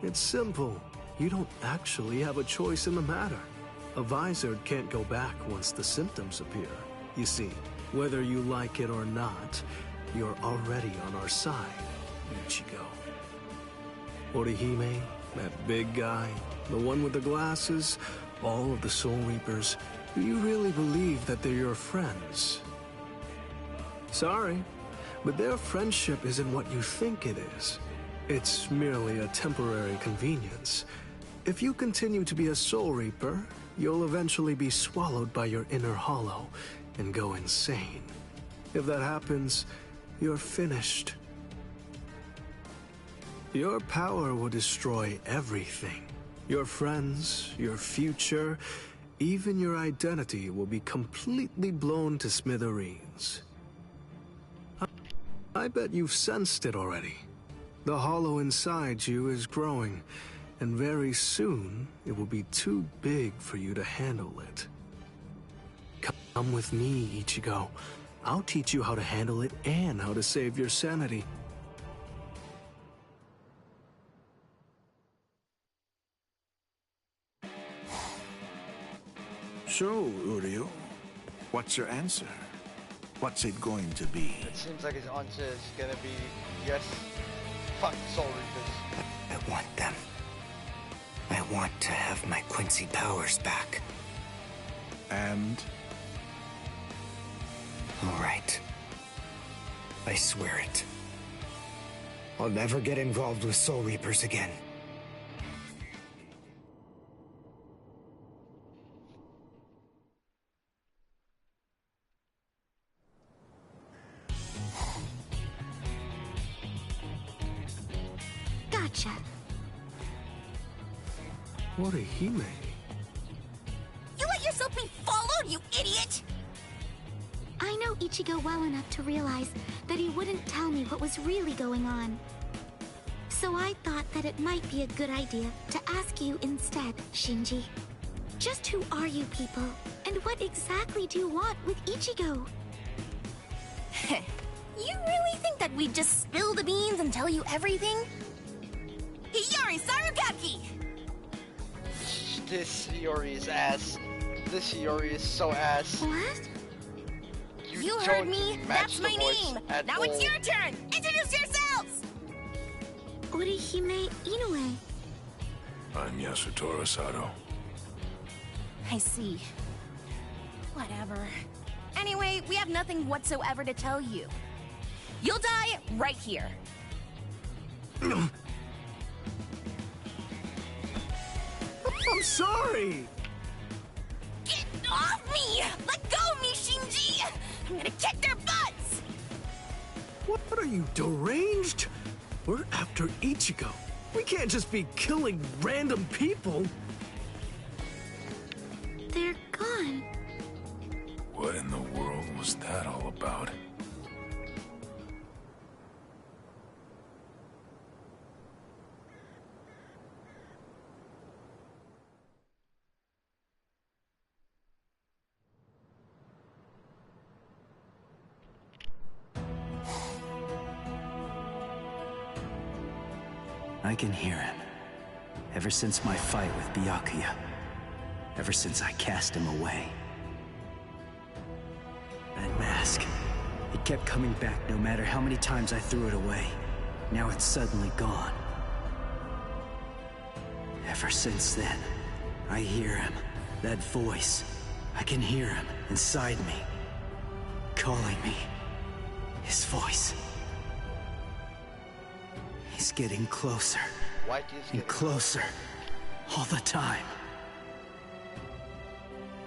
It's simple. You don't actually have a choice in the matter. A Visored can't go back once the symptoms appear. You see, whether you like it or not, you're already on our side, Ichigo. Orihime, that big guy, the one with the glasses, all of the Soul Reapers, do you really believe that they're your friends? Sorry, but their friendship isn't what you think it is. It's merely a temporary convenience. If you continue to be a Soul Reaper, you'll eventually be swallowed by your inner hollow and go insane. If that happens, you're finished. Your power will destroy everything. Your friends, your future, even your identity will be completely blown to smithereens. I bet you've sensed it already. The hollow inside you is growing, and very soon it will be too big for you to handle it. Come with me, Ichigo. I'll teach you how to handle it and how to save your sanity. So, Uryu, what's your answer? What's it going to be? It seems like his answer is gonna be yes. Fuck Soul Reapers. I want them. I want to have my Quincy powers back. And? All right. I swear it. I'll never get involved with Soul Reapers again. Gotcha. What a Hime. You let yourself be followed, you idiot! I know Ichigo well enough to realize that he wouldn't tell me what was really going on. So I thought that it might be a good idea to ask you instead, Shinji. Just who are you people, and what exactly do you want with Ichigo? You really think that we'd just spill the beans and tell you everything? Hiyori Sarugaki! This Hiyori is ass. This Hiyori is so ass. What? You heard me. That's my name. Now it's your turn. Introduce yourselves! Orihime Inoue. I'm Yasutaro Sato. I see. Whatever. Anyway, we have nothing whatsoever to tell you. You'll die right here. I'm sorry! Get off me! Let go of me, Shinji! I'm gonna kick their butts! What are you, deranged? We're after Ichigo. We can't just be killing random people. They're gone. What in the world was that all about? I can hear him. Ever since my fight with Byakuya. Ever since I cast him away. That mask. It kept coming back no matter how many times I threw it away. Now it's suddenly gone. Ever since then, I hear him. That voice. I can hear him inside me. Calling me. His voice. He's getting closer. And closer. All the time.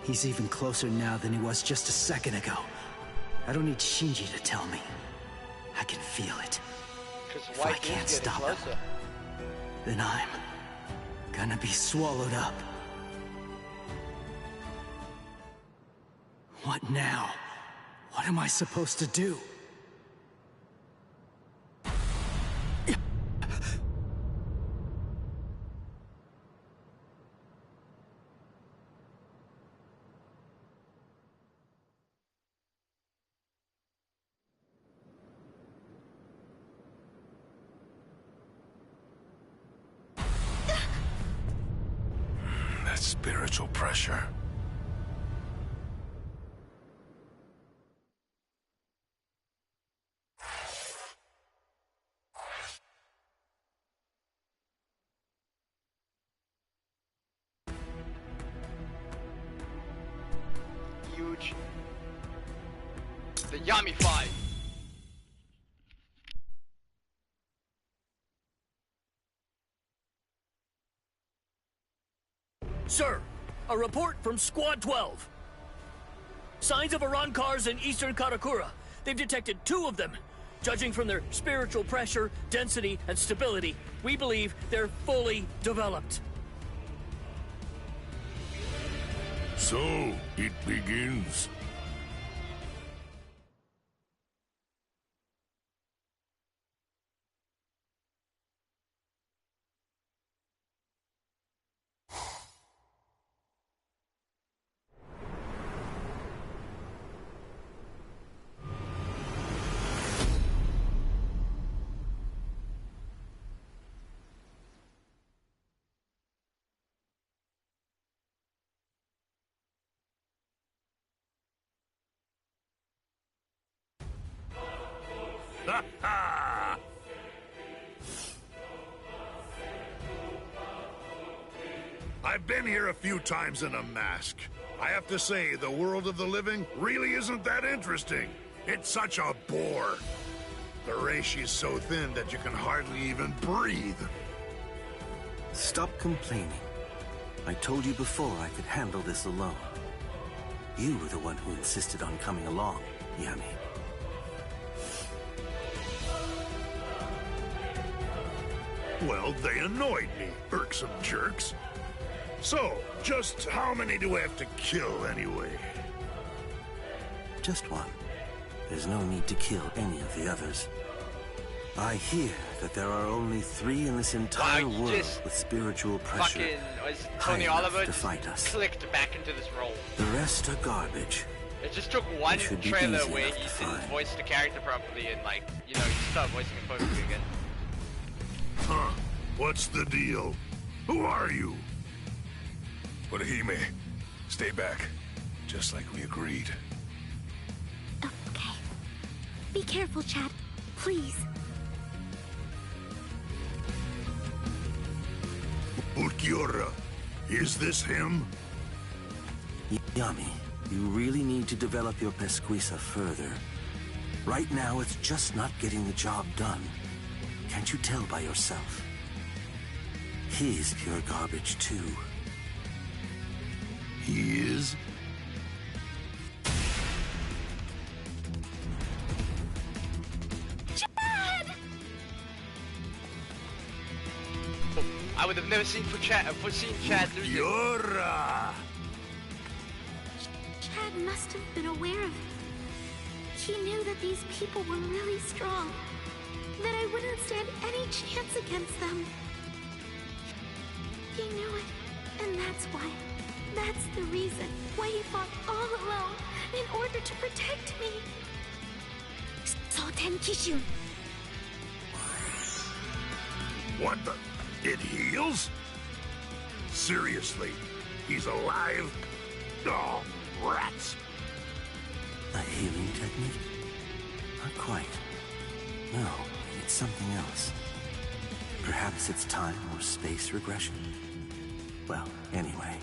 He's even closer now than he was just a second ago. I don't need Shinji to tell me. I can feel it. If I can't stop him, then I'm gonna be swallowed up. What now? What am I supposed to do? Spiritual pressure. Huge. The Yami 5. Sir, a report from Squad 12. Signs of Arankars in eastern Karakura. They've detected 2 of them. Judging from their spiritual pressure, density, and stability, we believe they're fully developed. So, it begins. I've been here a few times in a mask. I have to say, the world of the living really isn't that interesting. It's such a bore. The reishi is so thin that you can hardly even breathe. Stop complaining. I told you before I could handle this alone. You were the one who insisted on coming along, Yami. Well, they annoyed me, irksome jerks. So, just how many do I have to kill anyway? Just one. There's no need to kill any of the others. I hear that there are only 3 in this entire world with spiritual pressure high enough to fight us. Clicked back into this role. The rest are garbage. It just took one trailer where he didn't voice the character properly and, like, you know, you start voicing it perfectly again. Huh. What's the deal? Who are you? Orihime, stay back. Just like we agreed. Okay. Be careful, Chad. Please. Ulquiorra, is this him? Yami, you really need to develop your pesquisa further. Right now, it's just not getting the job done. Can't you tell by yourself? He's pure garbage, too. He is? Chad! I would have never foreseen Chad lose it. Chad must have been aware of it. He knew that these people were really strong. That I wouldn't stand any chance against them. He knew it, and that's why. That's the reason why he fought all alone in order to protect me. Soten Kishun. What the? It heals? Seriously? He's alive? Oh, rats! A healing technique? Not quite. No, it's something else. Perhaps it's time or space regression? Well, anyway,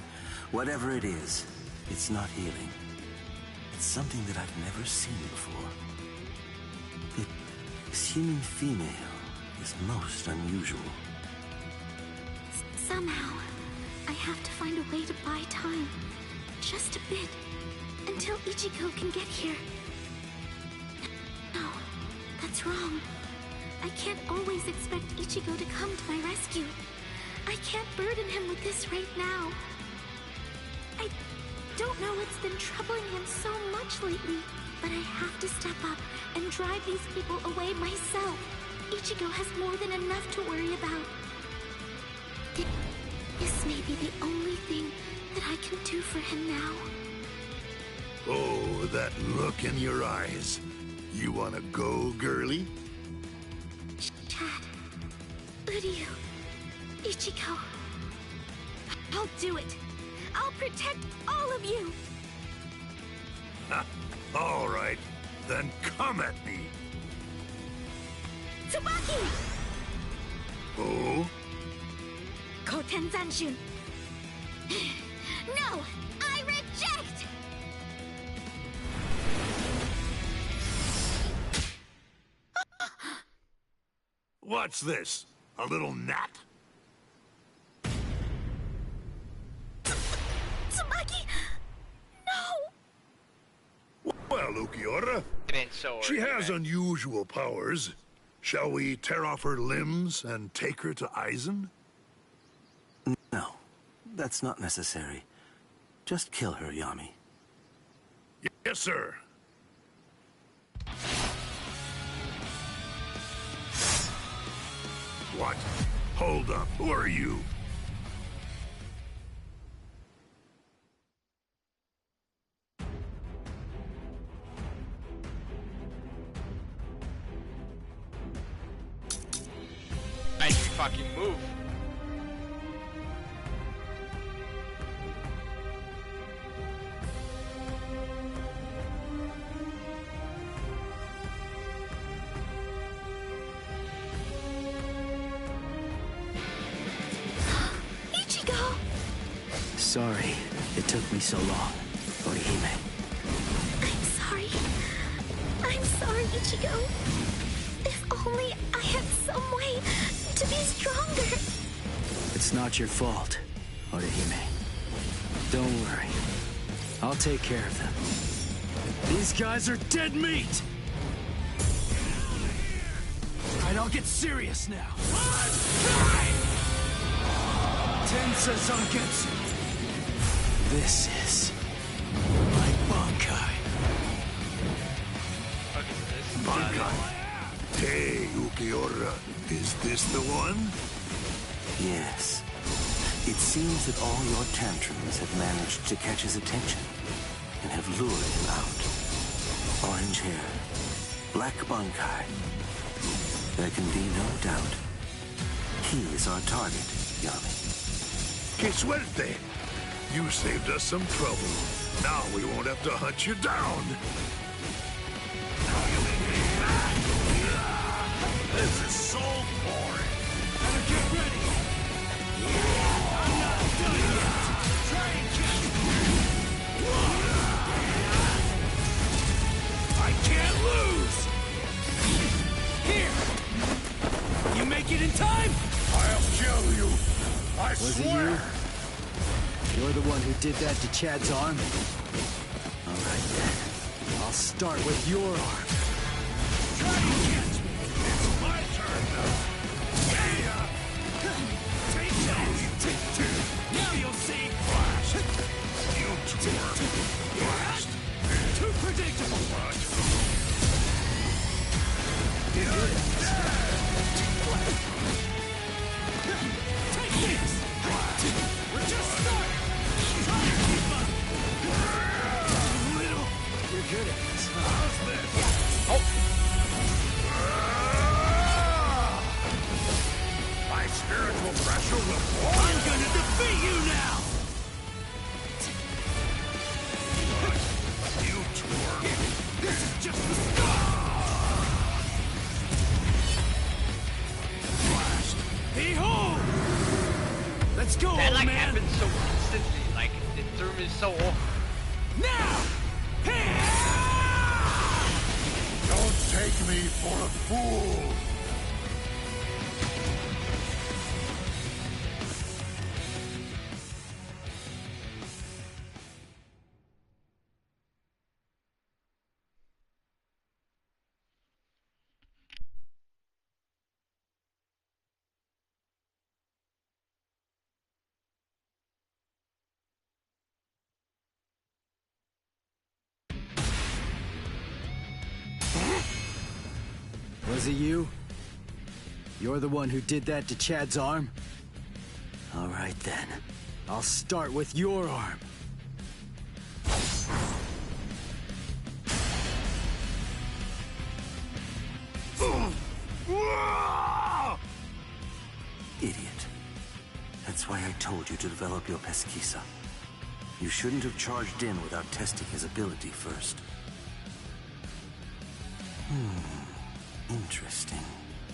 whatever it is, it's not healing. It's something that I've never seen before. This human female is most unusual. Somehow, I have to find a way to buy time. Just a bit. Until Ichigo can get here. No, that's wrong. I can't always expect Ichigo to come to my rescue. I can't burden him with this right now. I don't know what's been troubling him so much lately, but I have to step up and drive these people away myself. Ichigo has more than enough to worry about. This may be the only thing that I can do for him now. Oh, that look in your eyes. You wanna go, girlie? Chad, Uryu, Ichigo. I'll do it. I'll protect all of you. All right, then come at me. Tsubaki! Oh? Koten Zanshun. No! I reject! What's this? A little gnat? Tsubaki! No! Well, Ulquiorra, so. She has unusual powers. Shall we tear off her limbs and take her to Aizen? No, that's not necessary. Just kill her, Yami. Yes, sir. What? Hold up. Who are you? Nice fucking move. Ichigo! Sorry it took me so long, Orihime. I'm sorry. I'm sorry, Ichigo. If only I had some way to be stronger. It's not your fault, Orihime. Don't worry. I'll take care of them. These guys are dead meat! Alright, I'll get serious now. Tensa Zangetsu. This is my Bankai. Bankai. Hey, Ukiura. Is this the one? Yes. It seems that all your tantrums have managed to catch his attention and have lured him out. Orange hair, black Bankai. There can be no doubt. He is our target, Yami. Que suerte! You saved us some trouble. Now we won't have to hunt you down. This is so boring. Better get ready. I'm not done yet. Try and catch me. I can't lose. Here. You make it in time? I'll kill you. I Was swear. it you? You're the one who did that to Chad's arm? Alright then. I'll start with your arm. Try and catch me. It's my turn now. Yeah. Take that. Take two. Now you'll see. Blast. You twerp. Blast. Too predictable. What? Take this. We're just starting. Try and keep up. Little. You're good at this. How's this? Oh. My spiritual pressure will fall. I'm gonna defeat you now. You twerp. This is just the start. Blast. Behold. Let's go, That old like man. happens so instantly. Like it threw me so off. Now. Don't take me for a fool. Was it you? You're the one who did that to Chad's arm? Alright then. I'll start with your arm. Idiot. That's why I told you to develop your pesquisa. You shouldn't have charged in without testing his ability first. Interesting.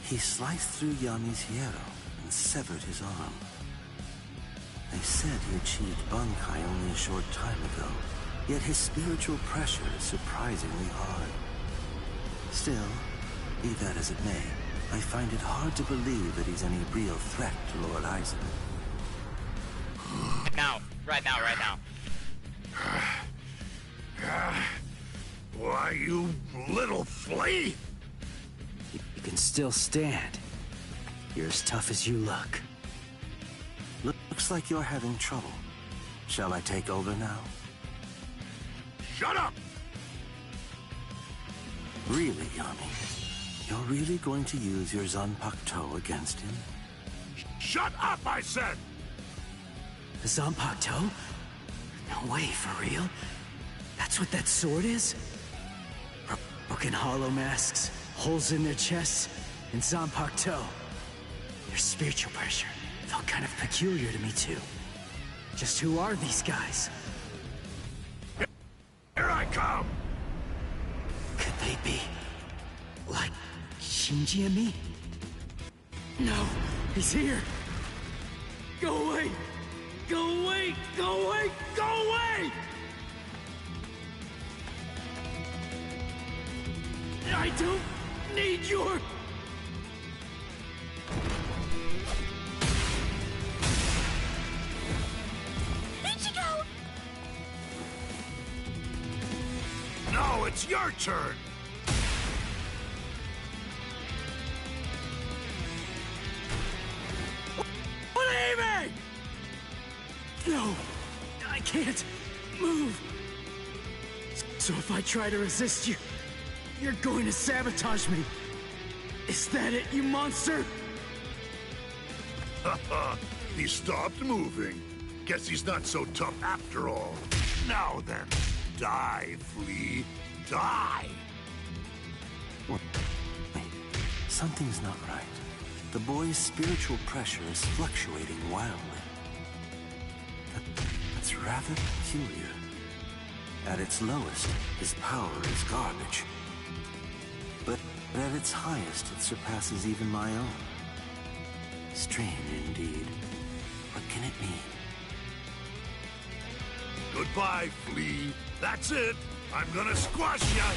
He sliced through Yami's hierro and severed his arm. They said he achieved Bankai only a short time ago, yet his spiritual pressure is surprisingly hard. Still, be that as it may, I find it hard to believe that he's any real threat to Lord Aizen. Now. Right now. Why, you little flea! You can still stand. You're as tough as you look. Looks like you're having trouble. Shall I take over now? Shut up! Really, Yami? You're really going to use your Zanpakuto against him? Shut up, I said! The Zanpakuto? No way, for real? That's what that sword is? Broken hollow masks, holes in their chests, and Zanpakuto. Their spiritual pressure felt kind of peculiar to me, too. Just who are these guys? Here I come! Could they be... like... Shinji and me? No, he's here! Go away! Go away! Go away! Go away! I don't need your... Ichigo! No, it's your turn! What do you mean? No, I can't move. So if I try to resist you, you're going to sabotage me. Is that it, you monster? He stopped moving. Guess he's not so tough after all. Now then, die, flea. Die! Wait, something's not right. The boy's spiritual pressure is fluctuating wildly. That's rather peculiar. At its lowest, his power is garbage. But at its highest, it surpasses even my own. Strange indeed. What can it mean? Goodbye, flea. That's it. I'm gonna squash ya.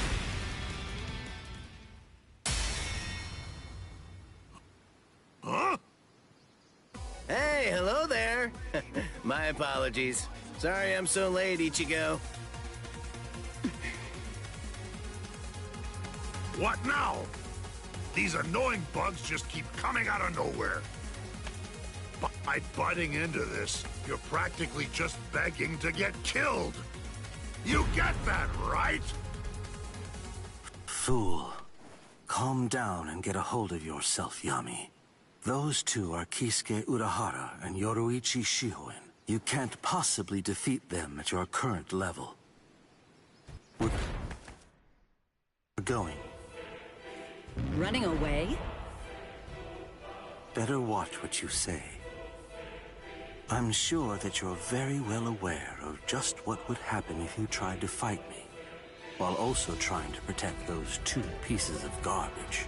Huh? Hey, hello there. My apologies. Sorry I'm so late, Ichigo. What now? These annoying bugs just keep coming out of nowhere. By butting into this, you're practically just begging to get killed. You get that, right? Fool. Calm down and get a hold of yourself, Yami. Those two are Kisuke Urahara and Yoruichi Shihoin. You can't possibly defeat them at your current level. We're going. Running away? Better watch what you say. I'm sure that you're very well aware of just what would happen if you tried to fight me, while also trying to protect those two pieces of garbage.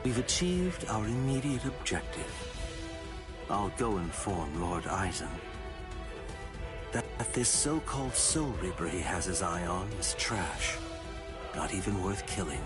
We've achieved our immediate objective. I'll go inform Lord Aizen that this so-called Soul Reaper he has his eye on is trash, not even worth killing.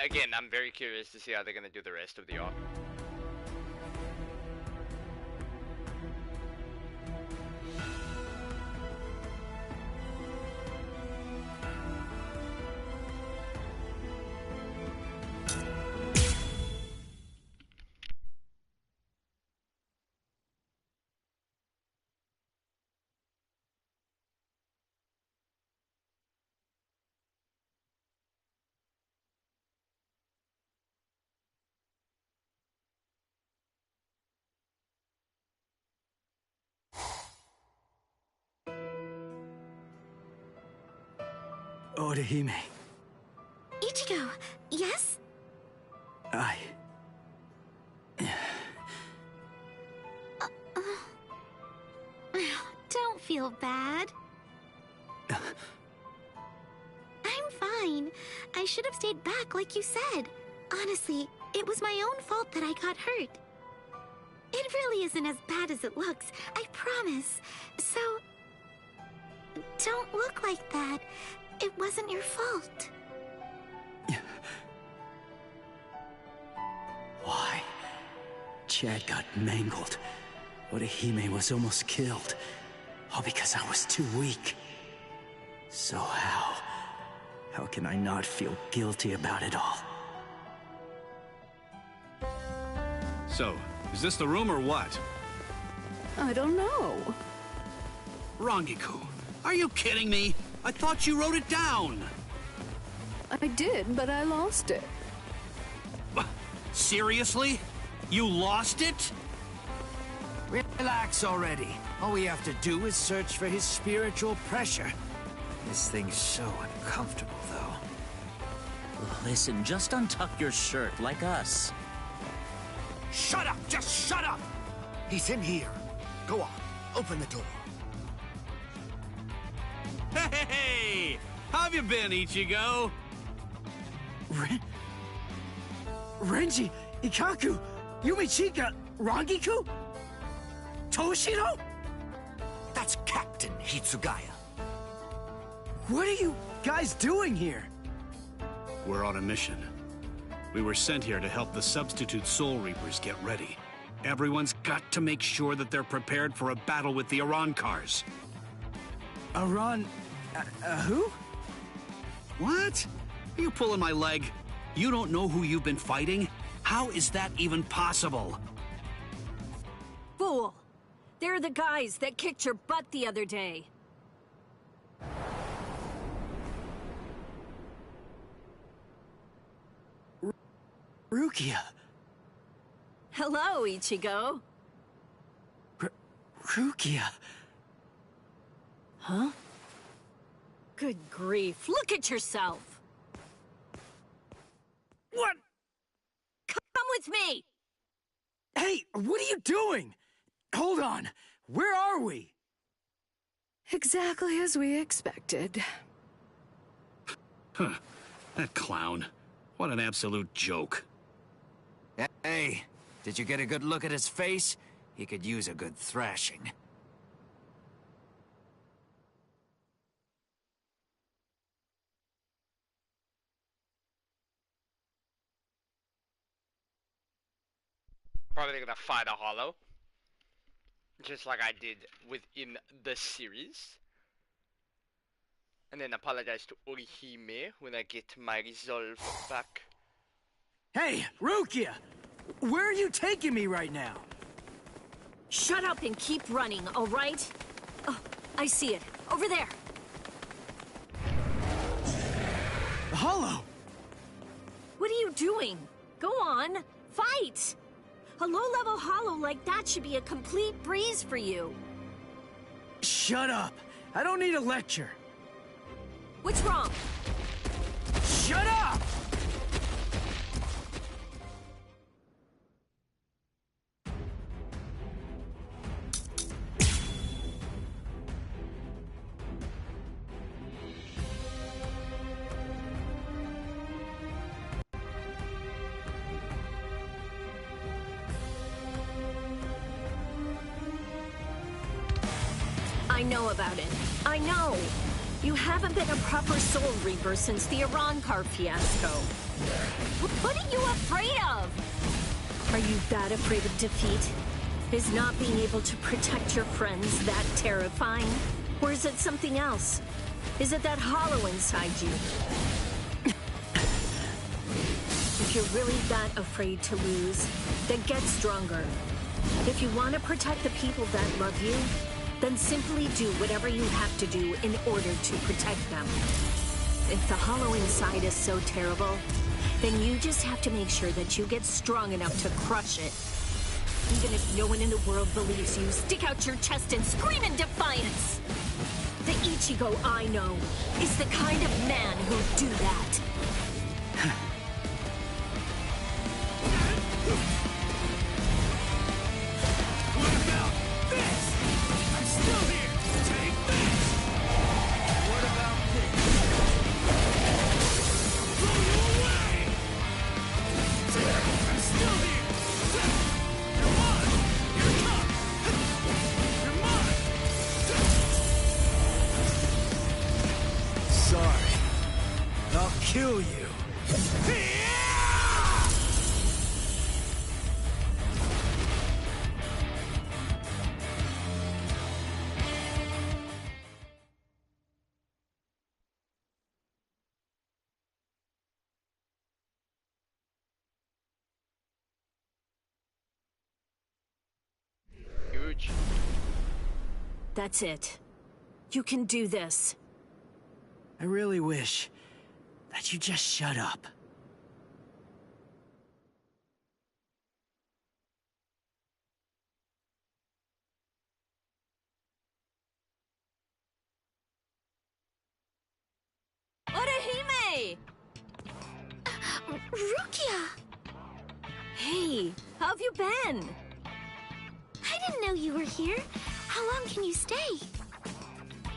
Again, I'm very curious to see how they're gonna do the rest of the arc. Orihime. Ichigo, yes? Don't feel bad. I'm fine. should have stayed back like you said. Honestly, it was my own fault that I got hurt. It really isn't as bad as it looks, I promise. So, don't look like that. It wasn't your fault. Why? Chad got mangled. Orihime was almost killed. All because I was too weak. So how can I not feel guilty about it all? So, is this the room or what? I don't know. Rangiku, are you kidding me? I thought you wrote it down. I did, but I lost it. Seriously? You lost it? Relax already. All we have to do is search for his spiritual pressure. This thing's so uncomfortable, though. Listen, just untuck your shirt like us. Shut up! Just shut up! He's in here. Go on, open the door. Hey! How have you been, Ichigo? Renji, Ikaku, Yumichika, Rangiku? Toshiro? That's Captain Hitsugaya. What are you guys doing here? We're on a mission. We were sent here to help the substitute Soul Reapers get ready. Everyone's got to make sure that they're prepared for a battle with the Arankars. Who? What? Are you pulling my leg? You don't know who you've been fighting? How is that even possible? Fool! They're the guys that kicked your butt the other day. Rukia. Hello, Ichigo. Rukia. Huh? Good grief, look at yourself! What? Come with me! Hey, what are you doing? Hold on, where are we? Exactly as we expected. Huh, that clown. What an absolute joke. Hey, did you get a good look at his face? He could use a good thrashing. Probably gonna fight a hollow. Just like I did within the series. And then apologize to Orihime when I get my resolve back. Hey, Rukia! Where are you taking me right now? Shut up and keep running, all right? Oh, I see it. Over there. The hollow! What are you doing? Go on, fight! A low-level hollow like that should be a complete breeze for you. Shut up! I don't need a lecture. What's wrong? Shut up! I know about it. I know. You haven't been a proper Soul Reaper since the Arankar fiasco. What are you afraid of? Are you that afraid of defeat? Is not being able to protect your friends that terrifying? Or is it something else? Is it that hollow inside you? If you're really that afraid to lose, then get stronger. If you want to protect the people that love you, then simply do whatever you have to do in order to protect them. If the hollow inside is so terrible, then you just have to make sure that you get strong enough to crush it. Even if no one in the world believes you, stick out your chest and scream in defiance! The Ichigo I know is the kind of man who'd do that. What about this? kill you. Huge. That's it. You can do this. I really wish that you just shut up. Orihime! Rukia! Hey, how have you been? I didn't know you were here. How long can you stay?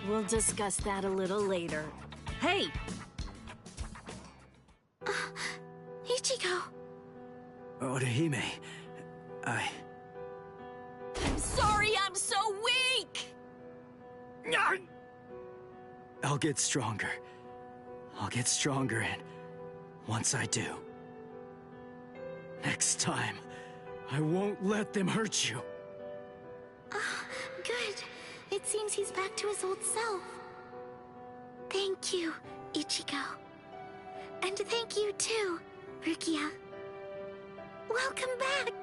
We'll discuss that a little later. Hey! Ichigo! Orihime, I'm sorry I'm so weak! I'll get stronger. I'll get stronger, and once I do, next time, I won't let them hurt you. Good. It seems he's back to his old self. Thank you, Ichigo. And thank you too, Rukia. Welcome back!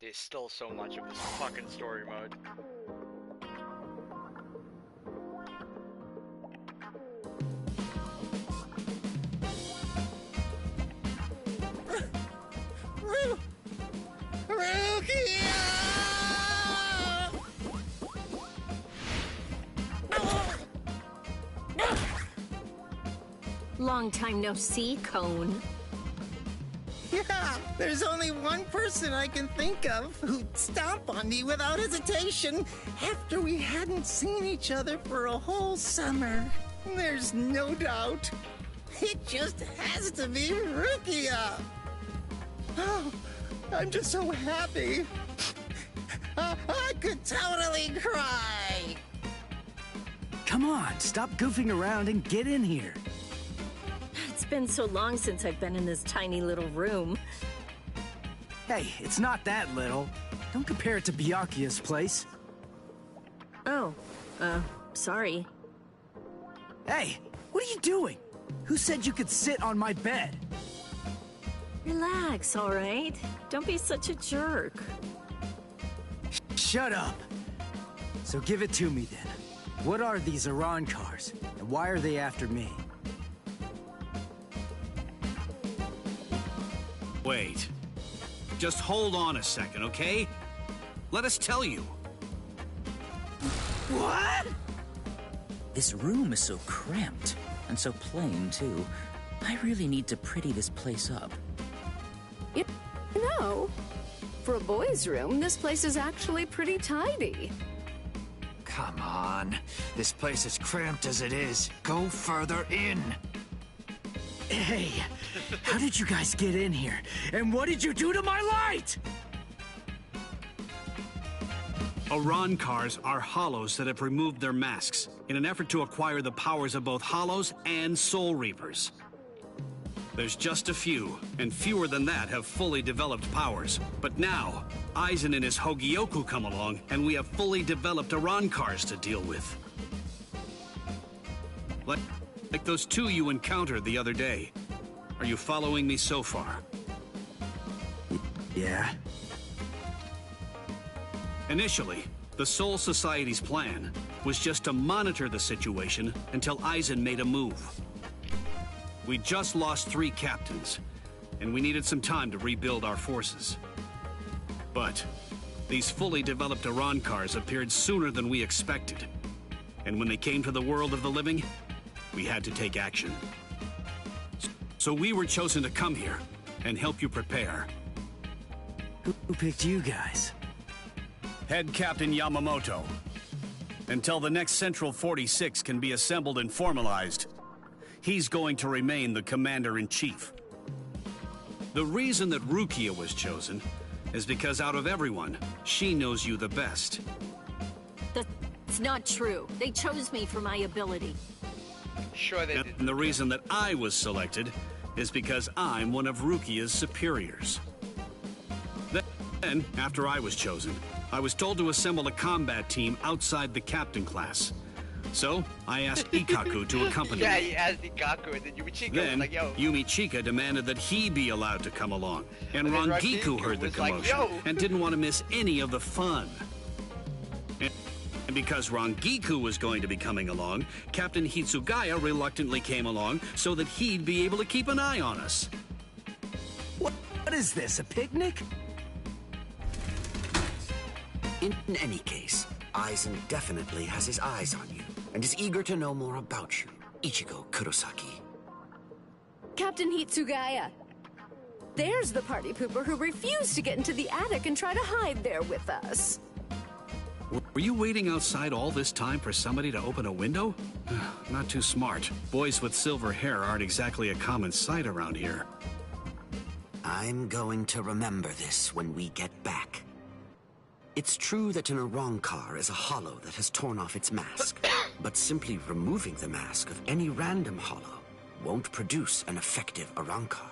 There's still so much of this fucking story mode. Long time no see, Cone. Yeah, there's only one person I can think of who'd stomp on me without hesitation after we hadn't seen each other for a whole summer. There's no doubt. It just has to be Rukia. Oh, I'm just so happy. I could totally cry. Come on, stop goofing around and get in here. It's been so long since I've been in this tiny little room. Hey, it's not that little. Don't compare it to Byakuya's place. Oh, sorry. Hey, what are you doing? Who said you could sit on my bed? Relax, all right? Don't be such a jerk. Shut up. So give it to me then. What are these Iran cars, and why are they after me? Wait. Just hold on a second, okay? Let us tell you. What? This room is so cramped, and so plain, too. I really need to pretty this place up. You know, for a boys' room, this place is actually pretty tidy. Come on. This place is cramped as it is. Go further in. Hey, how did you guys get in here? And what did you do to my light? Iran cars are hollows that have removed their masks in an effort to acquire the powers of both hollows and soul reapers. There's just a few, and fewer than that have fully developed powers. But now, Aizen and his Hogyoku come along, and we have fully developed Iran cars to deal with. Like those two you encountered the other day. Are you following me so far? Yeah? Initially, the Soul Society's plan was just to monitor the situation until Aizen made a move. We just lost 3 captains, and we needed some time to rebuild our forces. But these fully developed Arankars appeared sooner than we expected. And when they came to the world of the living, we had to take action. So we were chosen to come here and help you prepare. Who picked you guys? Head Captain Yamamoto. Until the next Central 46 can be assembled and formalized, he's going to remain the Commander-in-Chief. The reason that Rukia was chosen is because out of everyone, she knows you the best. That's not true. They chose me for my ability. Sure they did. And the reason that I was selected is because I'm one of Rukia's superiors. Then, after I was chosen, I was told to assemble a combat team outside the captain class. So, I asked Ikkaku to accompany me. Yeah, he asked Ikkaku, and then Yumichika was like, yo. Yumichika demanded that he be allowed to come along. And Rangiku heard the commotion and didn't want to miss any of the fun. And because Rangiku was going to be coming along, Captain Hitsugaya reluctantly came along so that he'd be able to keep an eye on us. What is this, a picnic? In any case, Aizen definitely has his eyes on you, and is eager to know more about you, Ichigo Kurosaki. Captain Hitsugaya. There's the party pooper who refused to get into the attic and try to hide there with us. Were you waiting outside all this time for somebody to open a window? Not too smart. Boys with silver hair aren't exactly a common sight around here. I'm going to remember this when we get back. It's true that an Arankar is a hollow that has torn off its mask, but simply removing the mask of any random hollow won't produce an effective Arankar.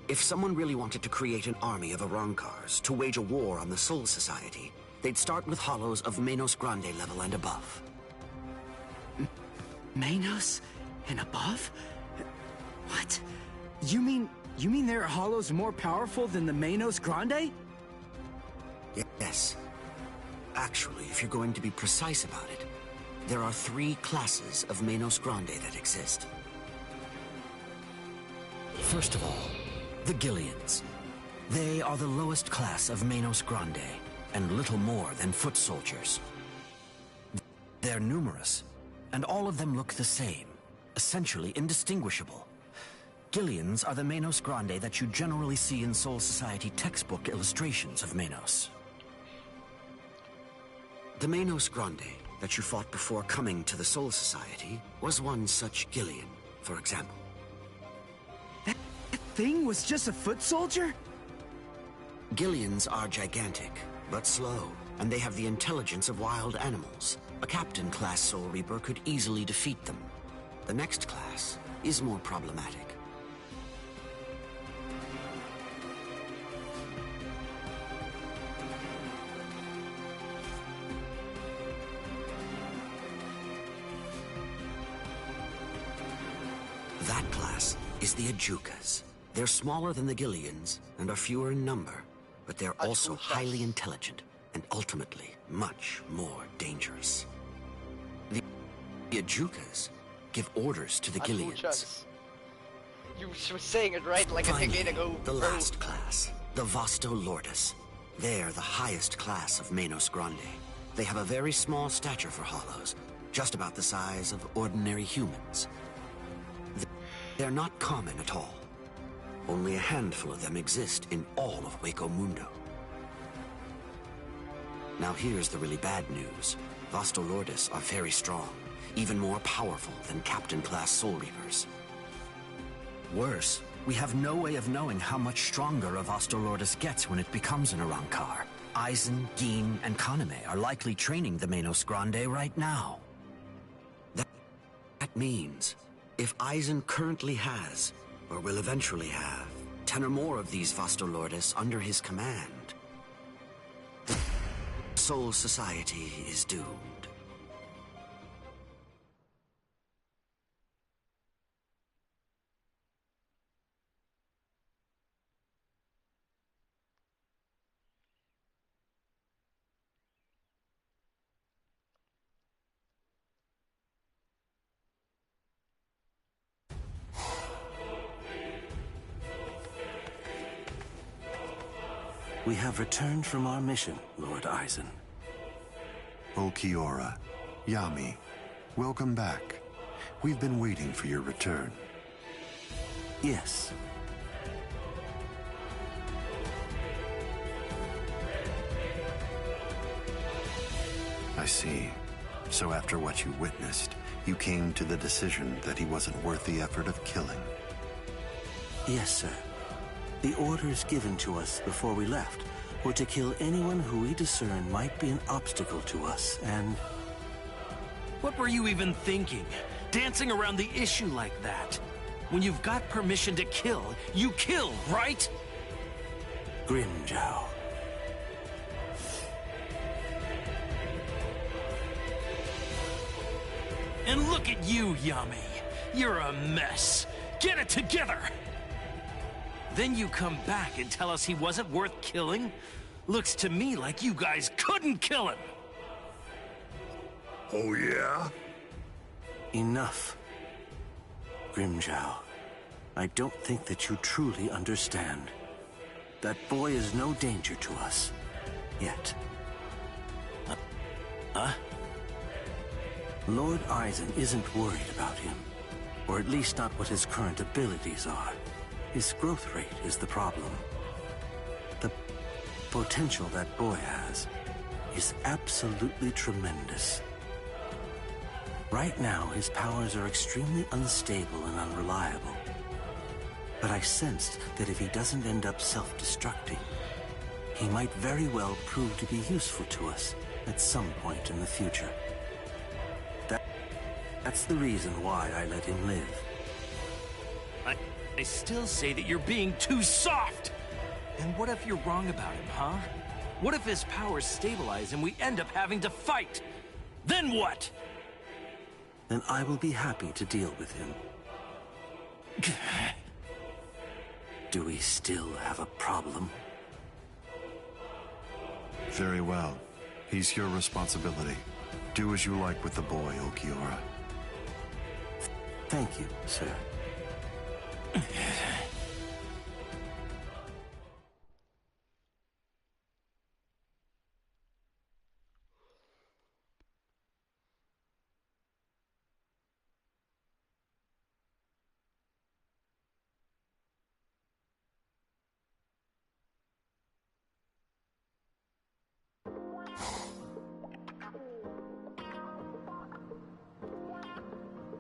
If someone really wanted to create an army of Arankars to wage a war on the Soul Society, they'd start with hollows of Menos Grande level and above. Menos and above? What? You mean there are hollows more powerful than the Menos Grande? Yes. Actually, if you're going to be precise about it, there are 3 classes of Menos Grande that exist. First of all, the Gillians. They are the lowest class of Menos Grande, and little more than foot soldiers. They're numerous, and all of them look the same, essentially indistinguishable. Gillians are the Menos Grande that you generally see in Soul Society textbook illustrations of Menos. The Menos Grande that you fought before coming to the Soul Society was one such Gillian, for example. That thing was just a foot soldier? Gillians are gigantic, but slow, and they have the intelligence of wild animals. A captain-class Soul Reaper could easily defeat them. The next class is more problematic. That class is the Ajukas. They're smaller than the Gillians and are fewer in number, but they're also highly intelligent and ultimately much more dangerous. The Ajukas give orders to the Gillians. You were saying it right like a decade ago. The last class, the Vasto Lordes. They're the highest class of Menos Grande. They have a very small stature for hollows, just about the size of ordinary humans. They're not common at all. Only a handful of them exist in all of Hueco Mundo. Now here's the really bad news. Vasto Lordes are very strong, even more powerful than Captain-class Soul Reapers. Worse, we have no way of knowing how much stronger a Vasto Lordes gets when it becomes an Arankar. Aizen, Gin, and Kaname are likely training the Menos Grande right now. That means, if Aizen currently has, or will eventually have, 10 or more of these Vasto Lordes under his command, the Soul Society is doomed. We have returned from our mission, Lord Aizen. Ulquiorra, Yami, welcome back. We've been waiting for your return. Yes. I see. So after what you witnessed, you came to the decision that he wasn't worth the effort of killing. Yes, sir. The orders given to us before we left were to kill anyone who we discern might be an obstacle to us, and... What were you even thinking? Dancing around the issue like that? When you've got permission to kill, you kill, right? Grimmjow. And look at you, Yami. You're a mess. Get it together! Then you come back and tell us he wasn't worth killing? Looks to me like you guys couldn't kill him! Oh, yeah? Enough. Grimmjow, I don't think that you truly understand. That boy is no danger to us. Yet. Huh? Lord Aizen isn't worried about him. Or at least not what his current abilities are. His growth rate is the problem. The potential that boy has is absolutely tremendous. Right now, his powers are extremely unstable and unreliable. But I sensed that if he doesn't end up self-destructing, he might very well prove to be useful to us at some point in the future. That's the reason why I let him live. I still say that you're being too soft! And what if you're wrong about him, huh? What if his powers stabilize and we end up having to fight? Then what? Then I will be happy to deal with him. Do we still have a problem? Very well. He's your responsibility. Do as you like with the boy, Ulquiorra. Thank you, sir.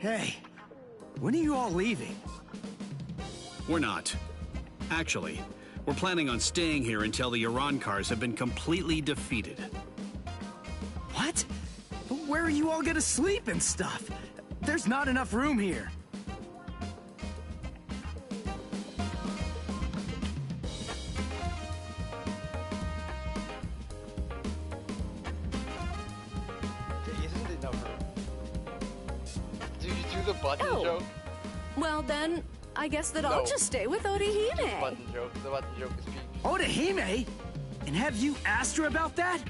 Hey, when are you all leaving? We're not. Actually, we're planning on staying here until the Urankars have been completely defeated. What? But where are you all gonna sleep and stuff? There's not enough room here. Button joke? Well then, I guess that I'll just stay with Orihime. Button joke. The button joke is peak. Orihime? And have you asked her about that?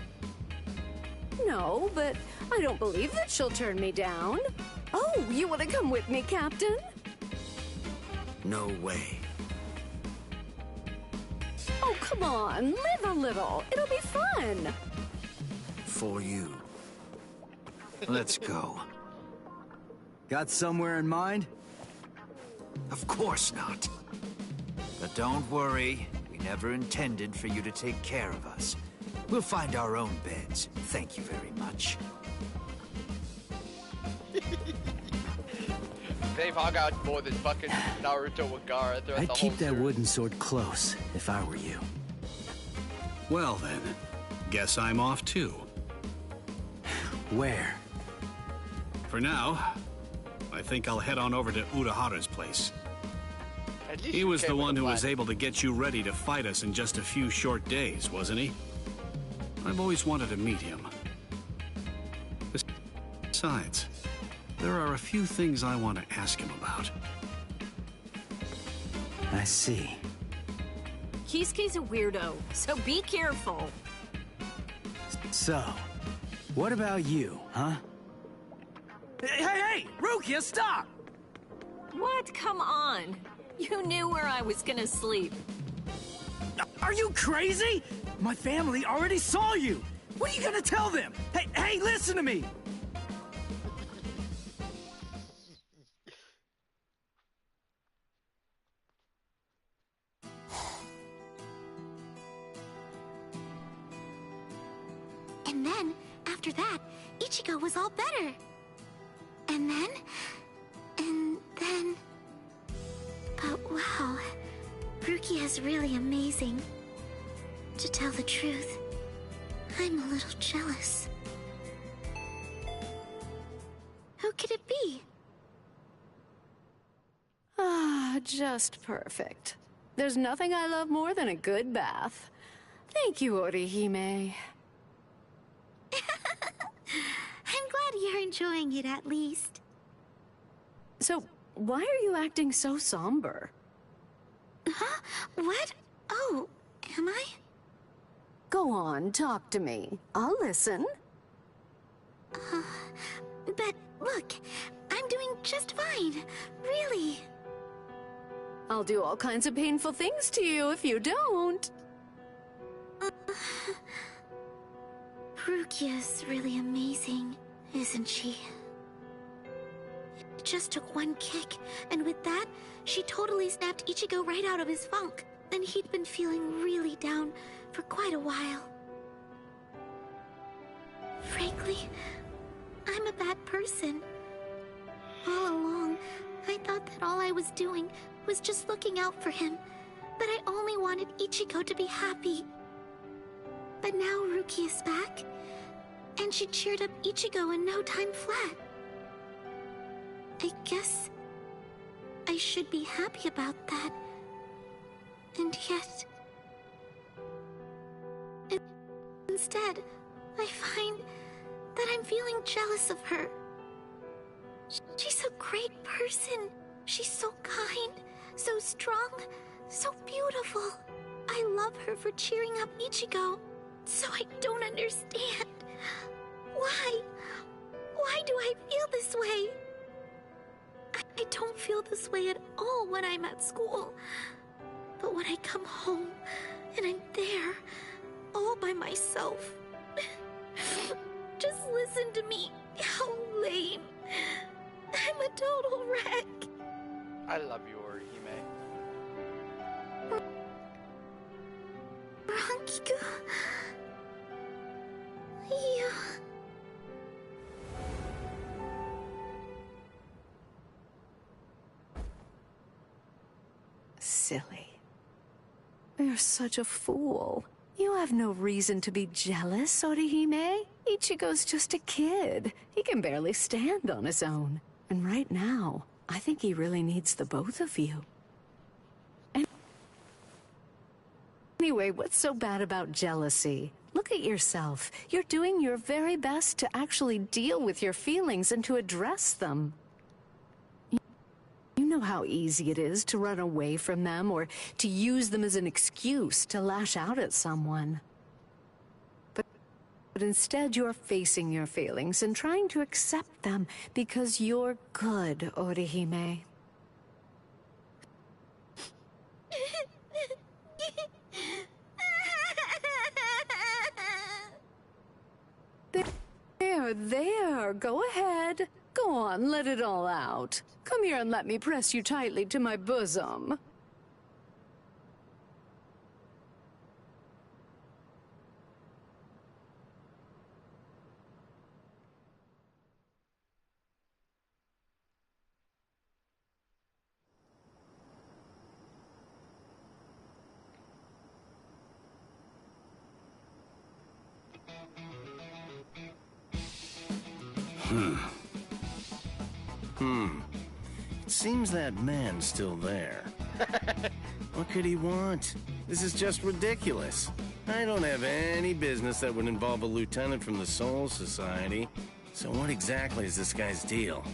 No, but I don't believe that she'll turn me down. Oh, you want to come with me, Captain? No way. Oh, come on, live a little. It'll be fun. For you. Let's go. Got somewhere in mind? Of course not. But don't worry, we never intended for you to take care of us. We'll find our own beds. Thank you very much. They've hung out more than fucking Naruto and Gaara throughout the whole I'd keep that series. wooden sword close, if I were you. Well then, guess I'm off too. Where? For now, I think I'll head on over to Urahara's place. He was the one who was able to get you ready to fight us in just a few short days, wasn't he? I've always wanted to meet him. Besides, there are a few things I want to ask him about. I see. Kisuke's a weirdo, so be careful. So, what about you, huh? Hey, Rukia, stop! What? Come on. You knew where I was gonna sleep. Are you crazy? My family already saw you! What are you gonna tell them? Hey, listen to me! And then, after that, Ichigo was all better. And then... But wow, Rukia is really amazing. To tell the truth, I'm a little jealous. Who could it be? Ah, just perfect. There's nothing I love more than a good bath. Thank you, Orihime. I'm glad you're enjoying it at least. So, why are you acting so somber? Huh? What? Oh, am I? Go on, talk to me. I'll listen. But look, I'm doing just fine. Really. I'll do all kinds of painful things to you if you don't. Rukia's really amazing, isn't she? It just took one kick, and with that, she totally snapped Ichigo right out of his funk. And he'd been feeling really down for quite a while. Frankly, I'm a bad person. All along, I thought that all I was doing was just looking out for him, that I only wanted Ichigo to be happy. But now Rukia's back, and she cheered up Ichigo in no time flat. I guess I should be happy about that. And yet... Instead, I find that I'm feeling jealous of her. She's a great person. She's so kind, so strong, so beautiful. I love her for cheering up Ichigo. So I don't understand. Why? Why do I feel this way? I don't feel this way at all when I'm at school. But when I come home, and I'm there, all by myself... Just listen to me. How lame. I'm a total wreck. I love you, Orihime. Rankiku... Yeah... Silly. You're such a fool. You have no reason to be jealous, Orihime. Ichigo's just a kid. He can barely stand on his own. And right now, I think he really needs the both of you. Anyway, what's so bad about jealousy? Look at yourself. You're doing your very best to actually deal with your feelings and to address them. You know how easy it is to run away from them or to use them as an excuse to lash out at someone. But instead you're facing your feelings and trying to accept them because you're good, Orihime. There, go ahead. Go on, let it all out. Come here and let me press you tightly to my bosom. It seems that man's still there. What could he want? This is just ridiculous. I don't have any business that would involve a lieutenant from the Soul Society. So what exactly is this guy's deal?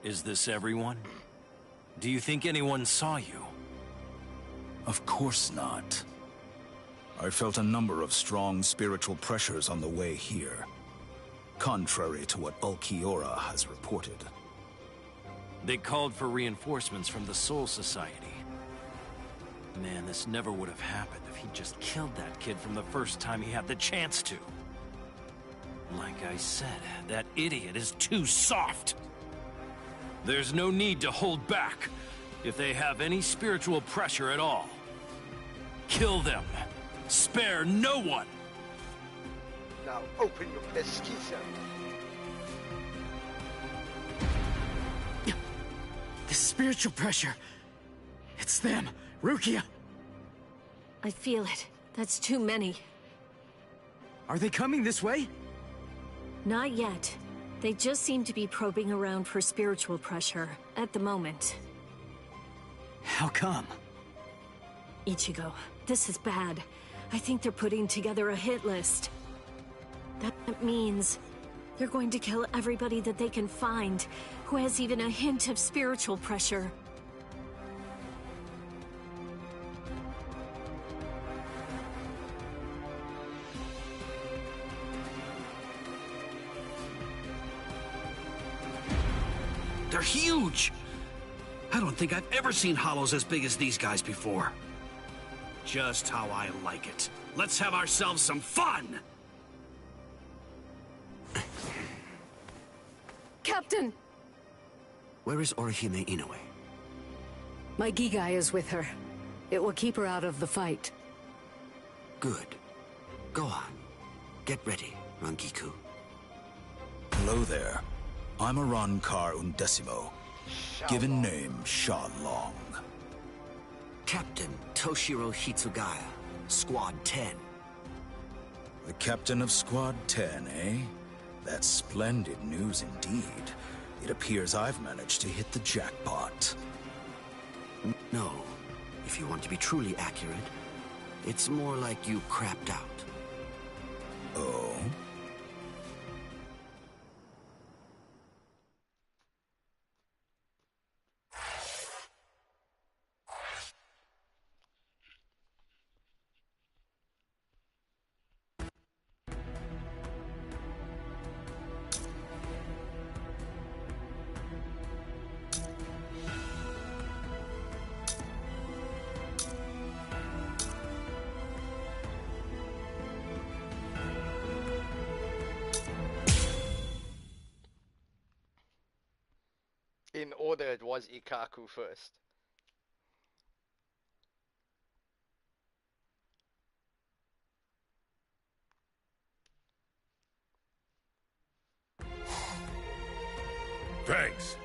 Is this everyone? Do you think anyone saw you? Of course not. I felt a number of strong spiritual pressures on the way here, contrary to what Ulquiorra has reported. They called for reinforcements from the Soul Society. Man, this never would have happened if he'd just killed that kid from the first time he had the chance to. Like I said, that idiot is too soft. There's no need to hold back if they have any spiritual pressure at all. Kill them. Spare no one. Now open your pesquisa. The spiritual pressure. It's them. Rukia! I feel it. That's too many. Are they coming this way? Not yet. They just seem to be probing around for spiritual pressure at the moment. How come? Ichigo, this is bad. I think they're putting together a hit list. That means they're going to kill everybody that they can find who has even a hint of spiritual pressure. They're huge! I don't think I've ever seen hollows as big as these guys before. Just how I like it. Let's have ourselves some fun! Captain! Where is Orihime Inoue? My Gigai is with her. It will keep her out of the fight. Good. Go on. Get ready, Rangiku. Hello there. I'm Arankar Undecimo, given name Sha Long. Captain Toshiro Hitsugaya, Squad 10. The captain of Squad 10, eh? That's splendid news indeed. It appears I've managed to hit the jackpot. No. If you want to be truly accurate, it's more like you crapped out. Oh? In order, it was Ikaku first. Thanks.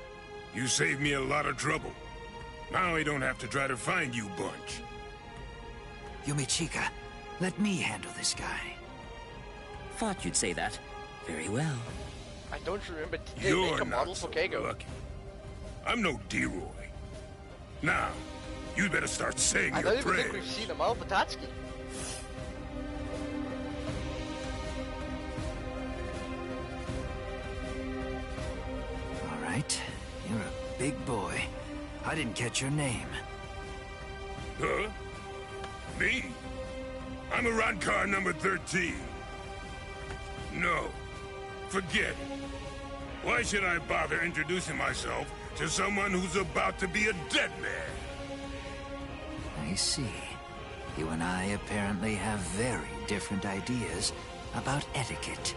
You saved me a lot of trouble. Now I don't have to try to find you bunch. Yumichika, let me handle this guy. Thought you'd say that. Very well. I don't remember. Did they make a model for Keigo? Lucky. I'm no D-Roy. Now, you better start saying your prayers. I don't even think we've seen a model for Tatsuki. All right, you're a big boy. I didn't catch your name. Huh? Me? I'm Arankar number 13. No. Forget it. Why should I bother introducing myself to someone who's about to be a dead man? I see. You and I apparently have very different ideas about etiquette.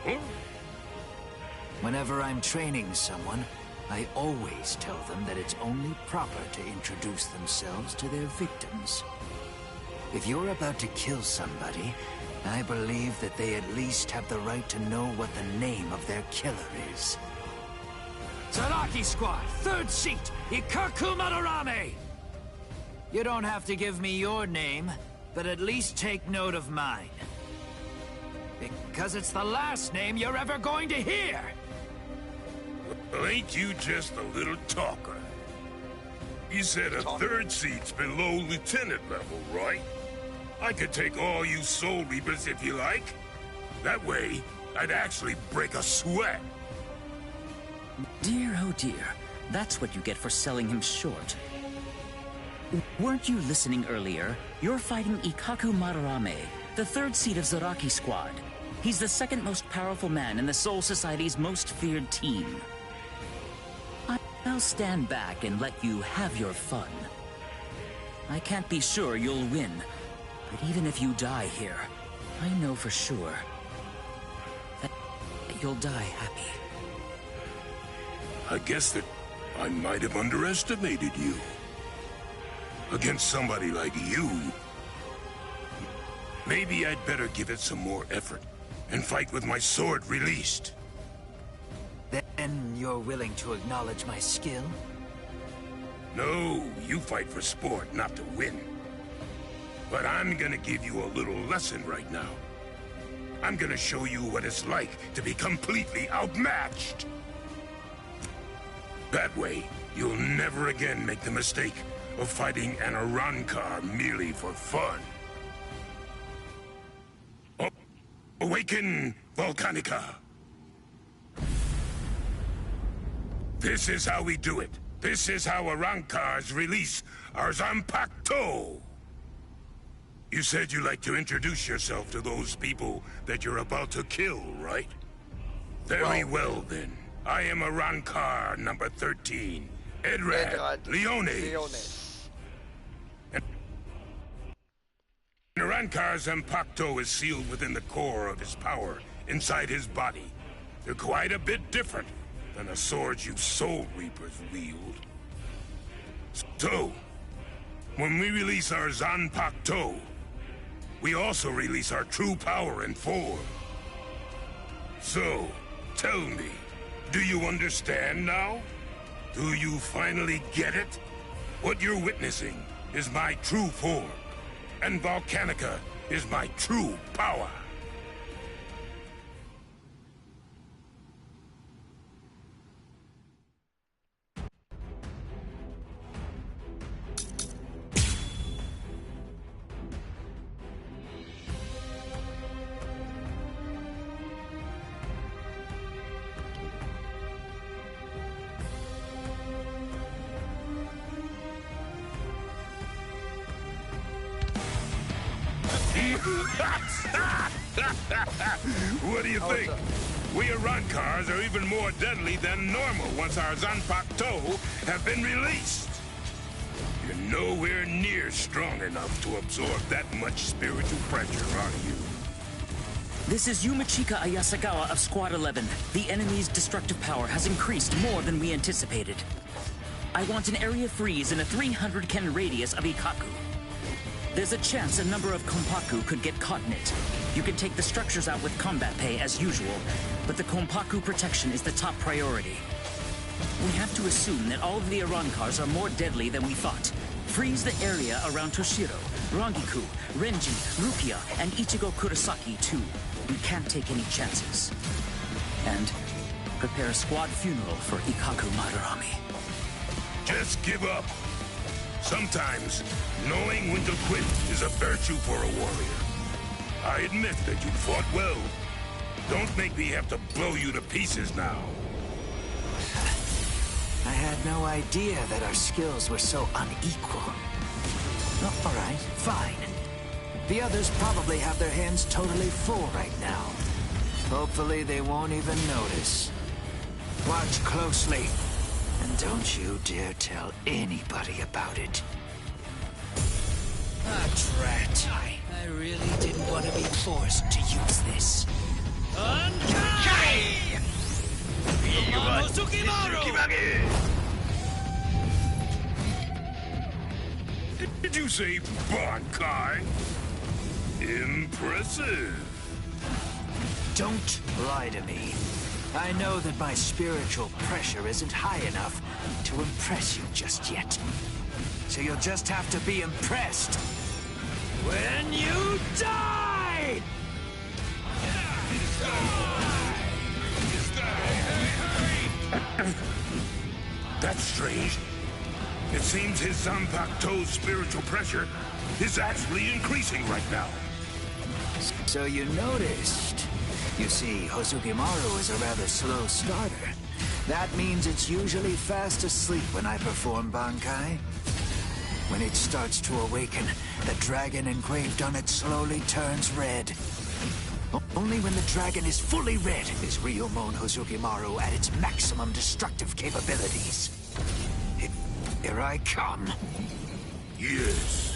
Huh? Whenever I'm training someone, I always tell them that it's only proper to introduce themselves to their victims. If you're about to kill somebody, I believe that they at least have the right to know what the name of their killer is. Zaraki Squad, 3rd seat, Ikaku Madarame! You don't have to give me your name, but at least take note of mine. Because it's the last name you're ever going to hear! Well, ain't you just a little talker? You said a 3rd seat's below lieutenant level, right? I could take all you Soul Reapers if you like. That way, I'd actually break a sweat. Dear, oh dear. That's what you get for selling him short. Weren't you listening earlier? You're fighting Ikaku Madarame, the 3rd seat of Zaraki Squad. He's the 2nd most powerful man in the Soul Society's most feared team. I'll stand back and let you have your fun. I can't be sure you'll win, but even if you die here, I know for sure that you'll die happy. I guess that I might have underestimated you. Against somebody like you, maybe I'd better give it some more effort and fight with my sword released. Then you're willing to acknowledge my skill? No, you fight for sport, not to win. But I'm gonna give you a little lesson right now. I'm gonna show you what it's like to be completely outmatched. That way, you'll never again make the mistake of fighting an Arankar merely for fun. Awaken, Volcanica! This is how we do it. This is how Arankars release our Zanpakuto! You said you'd like to introduce yourself to those people that you're about to kill, right? Very well, then. I am Arankar number 13, Edrad Leones. And Arankar's Zanpakuto is sealed within the core of his power, inside his body. They're quite a bit different than the swords you Soul Reapers wield. So, when we release our Zanpakuto, we also release our true power in form. So, tell me, do you understand now? Do you finally get it? What you're witnessing is my true form, and Volcanica is my true power. What do you think? We Arankars are even more deadly than normal once our Zanpakuto have been released. You're nowhere near strong enough to absorb that much spiritual pressure, are you? This is Yumachika Ayasagawa of Squad 11. The enemy's destructive power has increased more than we anticipated. I want an area freeze in a 300 ken radius of Ikaku. There's a chance a number of Konpaku could get caught in it. You can take the structures out with combat pay as usual, but the Konpaku protection is the top priority. We have to assume that all of the Arankars are more deadly than we thought. Freeze the area around Toshiro, Rangiku, Renji, Rukia, and Ichigo Kurosaki too. We can't take any chances. And prepare a squad funeral for Ikaku Madarame. Just give up. Sometimes, knowing when to quit is a virtue for a warrior. I admit that you fought well. Don't make me have to blow you to pieces now. I had no idea that our skills were so unequal. Oh, all right, fine. The others probably have their hands totally full right now. Hopefully they won't even notice. Watch closely. And don't you dare tell anybody about it. Ah, drat. I really didn't want to be forced to use this. Did you say Bankai? Impressive. Don't lie to me. I know that my spiritual pressure isn't high enough to impress you just yet. So you'll just have to be impressed when you die! That's strange. It seems his Zanpakuto's spiritual pressure is actually increasing right now. So you noticed. You see, Hozukimaru is a rather slow starter. That means it's usually fast asleep when I perform Bankai. When it starts to awaken, the dragon engraved on it slowly turns red. Only when the dragon is fully red is Ryomon Hozukimaru at its maximum destructive capabilities. Here I come. Yes.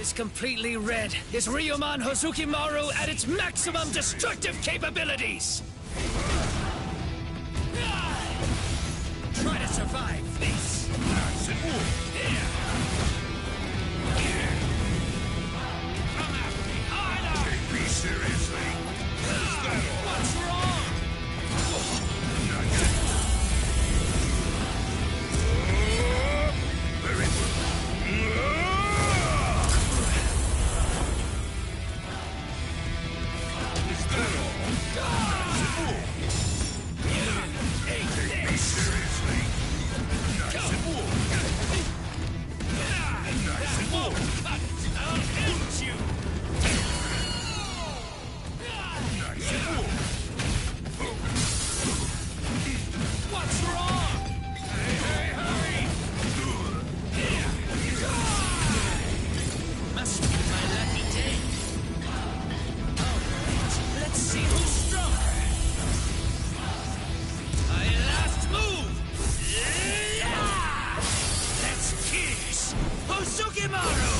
Is completely red. Is Ryuman Hozukimaru at its maximum destructive capabilities? Try to survive this. Take me seriously. What's wrong? Very well. Is that all? Take me seriously. Nice and warm. Nice and warm. I'll hit you. Nice and warm. What's wrong? Hurry! Must be my lucky day. Alright, let's see who's stronger. My last move! Let's kiss! Hozukimaru!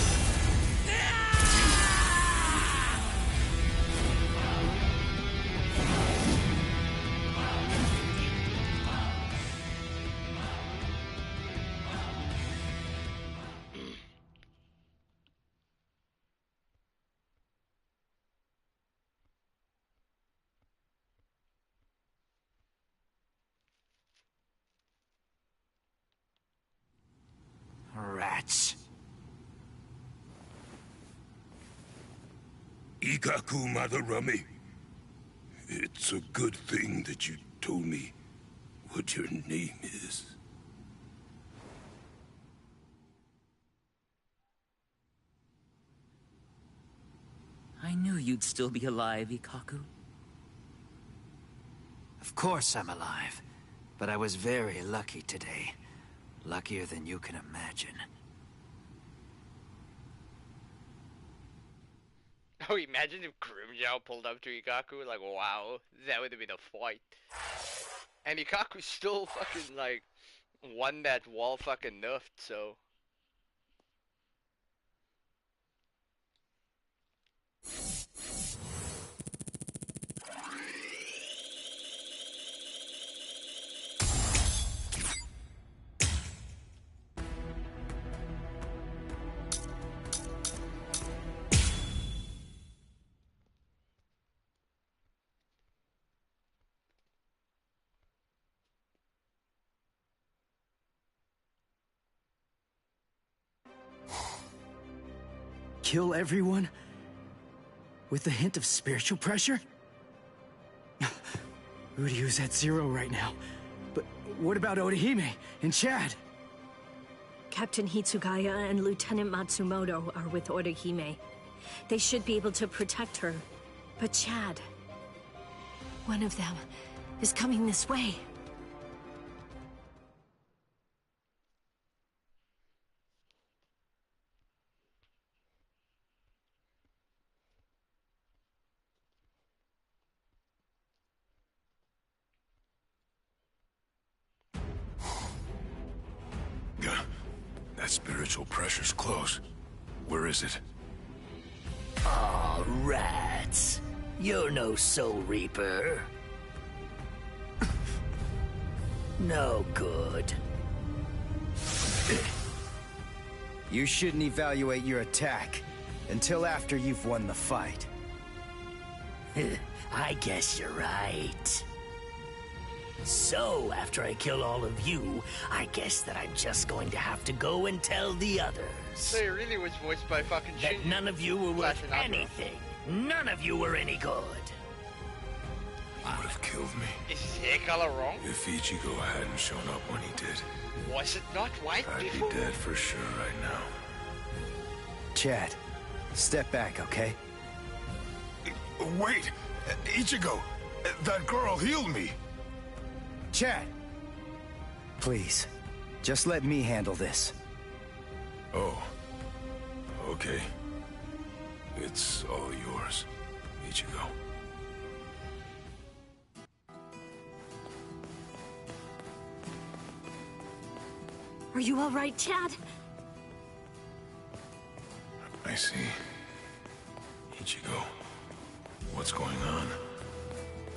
Rats. Ikaku Madarami. It's a good thing that you told me what your name is. I knew you'd still be alive, Ikaku. Of course I'm alive. But I was very lucky today. Luckier than you can imagine. Oh, imagine if Grimmjow pulled up to Ikaku, like, wow, that would have been a fight. And Ikaku still fucking, like, won that wall fucking nerfed, so... Kill everyone? With a hint of spiritual pressure? Uryu's at 0 right now. But what about Orihime and Chad? Captain Hitsugaya and Lieutenant Matsumoto are with Orihime. They should be able to protect her. But Chad... one of them is coming this way. That spiritual pressure's close. Where is it? Aw, rats. You're no Soul Reaper. No good. You shouldn't evaluate your attack until after you've won the fight. I guess you're right. So, after I kill all of you, I guess that I'm just going to have to go and tell the others. So it really was voiced by fucking that Shinji. None of you were worth anything. None of you were any good. He would have killed me. Is his hair color wrong? If Ichigo hadn't shown up when he did. Was it not white I'd before? be dead for sure right now. Chad, step back, okay? Wait! Ichigo! That girl healed me! Chad! Please, just let me handle this. Oh. Okay. It's all yours, Ichigo. Are you all right, Chad? I see. Ichigo, what's going on?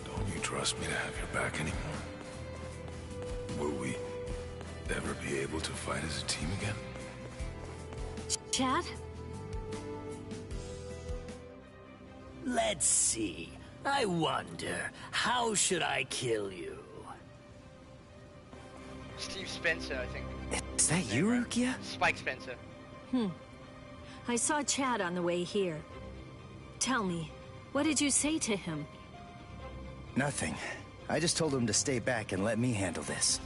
Don't you trust me to have your back anymore? Will we ever be able to fight as a team again? Chad? Let's see. I wonder, how should I kill you? Steve Spencer, I think. Is that you, Rukia? Spike Spencer. I saw Chad on the way here. Tell me, what did you say to him? Nothing. I just told him to stay back and let me handle this.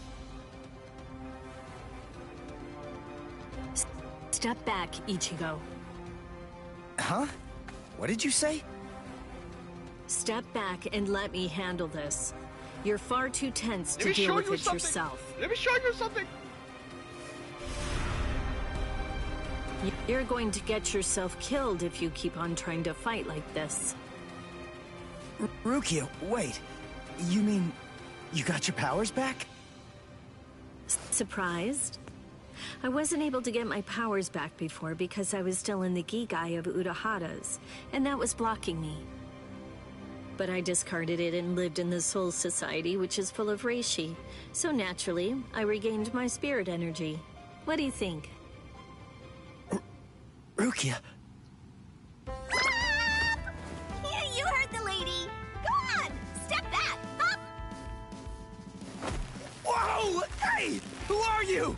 Step back, Ichigo. Huh? What did you say? Step back and let me handle this. You're far too tense to deal with it yourself. Let me show you something. You're going to get yourself killed if you keep on trying to fight like this. Rukia, wait. You mean you got your powers back? Surprised? I wasn't able to get my powers back before because I was still in the Gigai of Urahara's, and that was blocking me. But I discarded it and lived in the Soul Society, which is full of reishi. So naturally, I regained my spirit energy. What do you think? Rukia. You heard the lady. Go on, step back. Up. Whoa! Hey! Who are you?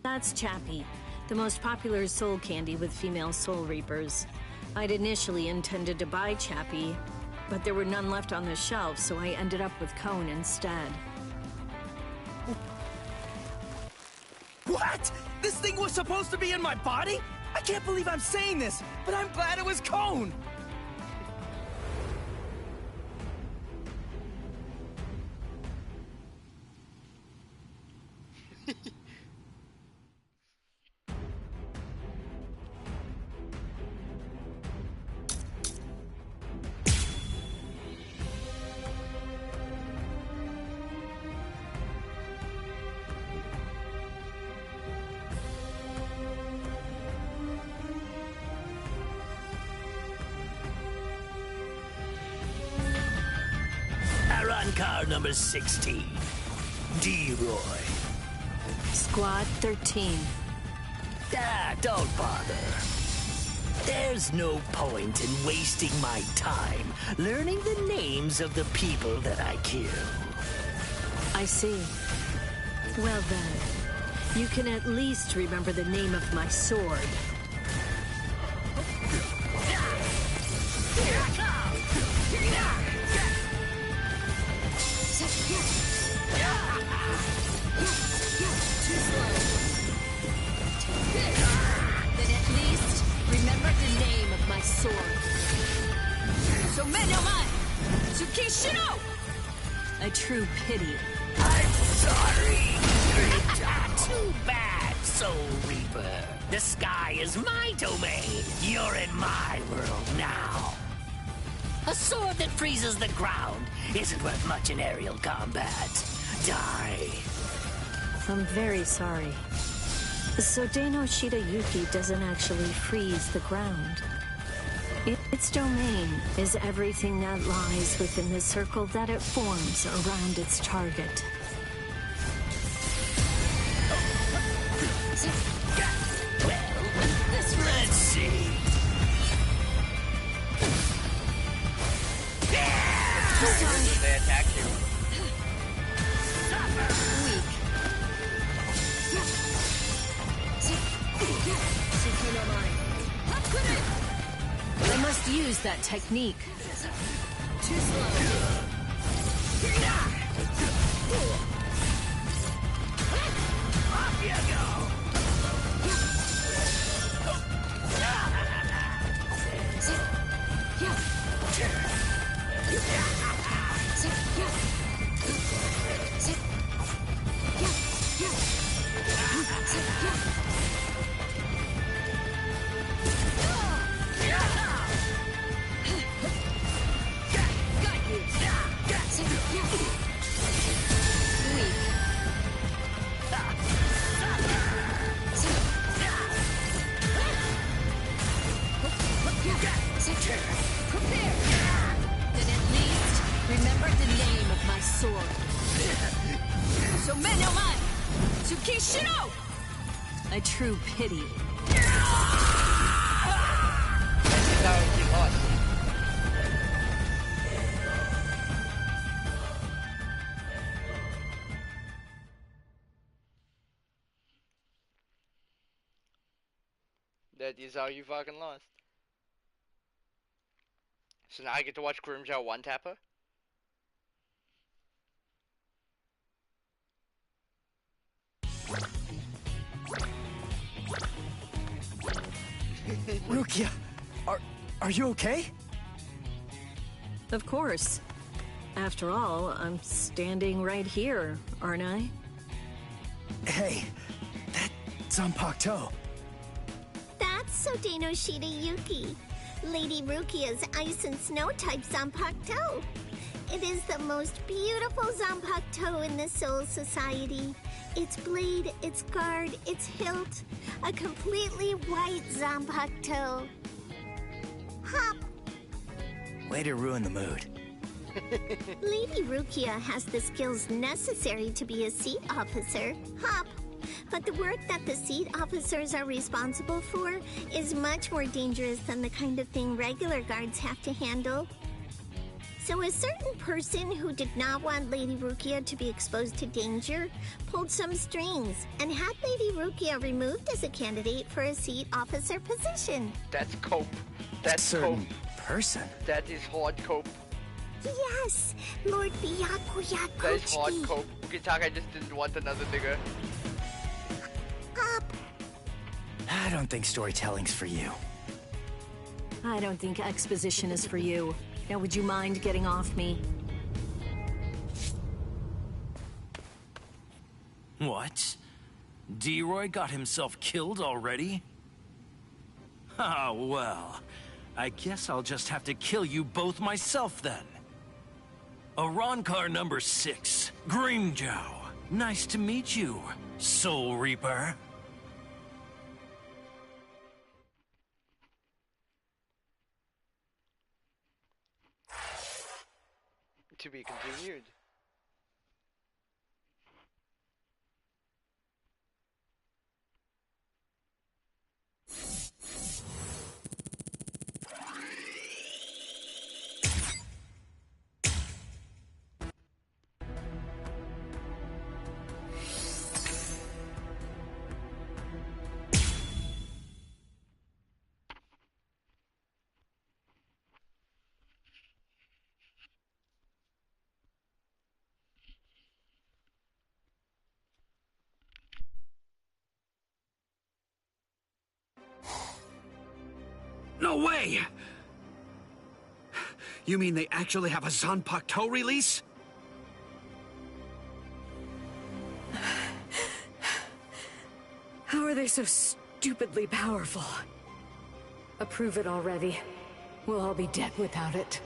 That's Chappie, the most popular soul candy with female soul reapers. I'd initially intended to buy Chappie, but there were none left on the shelf, so I ended up with Cone instead. What? This thing was supposed to be in my body? I can't believe I'm saying this, but I'm glad it was Cone! Car number 16. D-Roy. Squad 13. Don't bother. There's no point in wasting my time learning the names of the people that I kill. I see. Well then, you can at least remember the name of my sword. Then at least remember the name of my sword. Somenyoman! Tsukishiro! A true pity. I'm sorry. Too bad, Soul Reaper. The sky is my domain. You're in my world now. A sword that freezes the ground isn't worth much in aerial combat. Die. I'm very sorry. So Deno Shidayuki doesn't actually freeze the ground. Its domain is everything that lies within the circle that it forms around its target. Let's see. They attack you. Weak. I must use that technique. Too slow. Off you go. sword. A true pity. That is how you fucking lost. So now I get to watch Grimjow one-tapper? Rukia, are you okay? Of course. After all, I'm standing right here, aren't I? Hey, that Zanpakuto. That's Sodeno Shida Yuki, Lady Rukia's ice and snow type Zanpakuto. It is the most beautiful Zanpakuto in the Soul Society. Its blade, its guard, its hilt, a completely white Zanpakuto. Hop! Way to ruin the mood. Lady Rukia has the skills necessary to be a seat officer. Hop! But the work that the seat officers are responsible for is much more dangerous than the kind of thing regular guards have to handle. So a certain person who did not want Lady Rukia to be exposed to danger pulled some strings and had Lady Rukia removed as a candidate for a seat officer position. That's cope. That's certain cope. Person? That is hard cope. Yes, Lord Byakuya Kochiki. That is hard cope. Ukitaka just didn't want another nigga. Up. I don't think storytelling's for you. I don't think exposition is for you. Now, would you mind getting off me? What? D-Roy got himself killed already? Ah, well. I guess I'll just have to kill you both myself then. Arankar number 6, Grimjow. Nice to meet you, Soul Reaper. To be continued. No way! You mean they actually have a Zanpakuto release? How are they so stupidly powerful? Approve it already. We'll all be dead without it.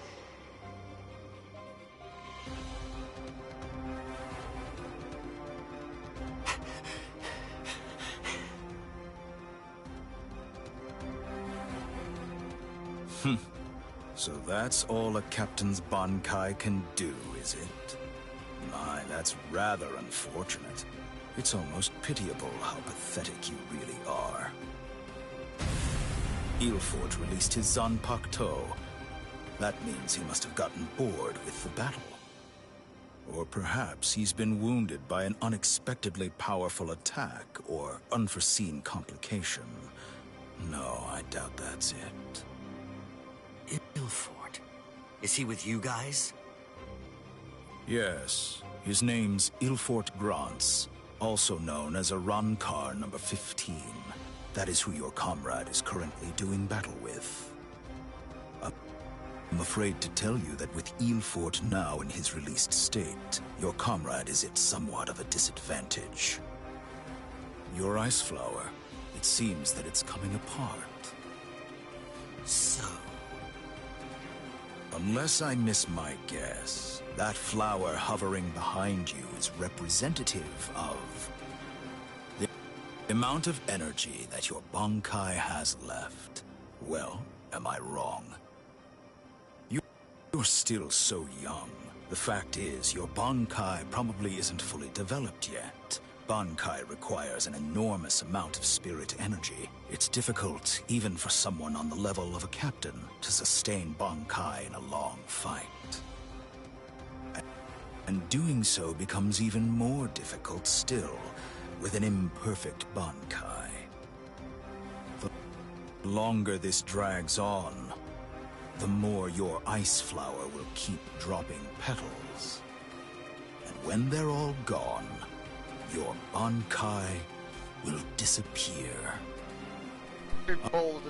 So that's all a captain's Bankai can do, is it? My, that's rather unfortunate. It's almost pitiable how pathetic you really are. Ilfort released his Zanpakuto. That means he must have gotten bored with the battle. Or perhaps he's been wounded by an unexpectedly powerful attack or unforeseen complication. No, I doubt that's it. Ilfort. Is he with you guys? Yes. His name's Ilfort Grants, also known as Arankar number 15. That is who your comrade is currently doing battle with. I'm afraid to tell you that with Ilfort now in his released state, your comrade is at somewhat of a disadvantage. Your ice flower, it seems that it's coming apart. So? Unless I miss my guess, that flower hovering behind you is representative of the amount of energy that your Bankai has left. Well, am I wrong? You're still so young. The fact is, your Bankai probably isn't fully developed yet. Bankai requires an enormous amount of spirit energy. It's difficult, even for someone on the level of a captain, to sustain Bankai in a long fight. And doing so becomes even more difficult still, with an imperfect Bankai. The longer this drags on, the more your ice flower will keep dropping petals. And when they're all gone, your Bankai will disappear.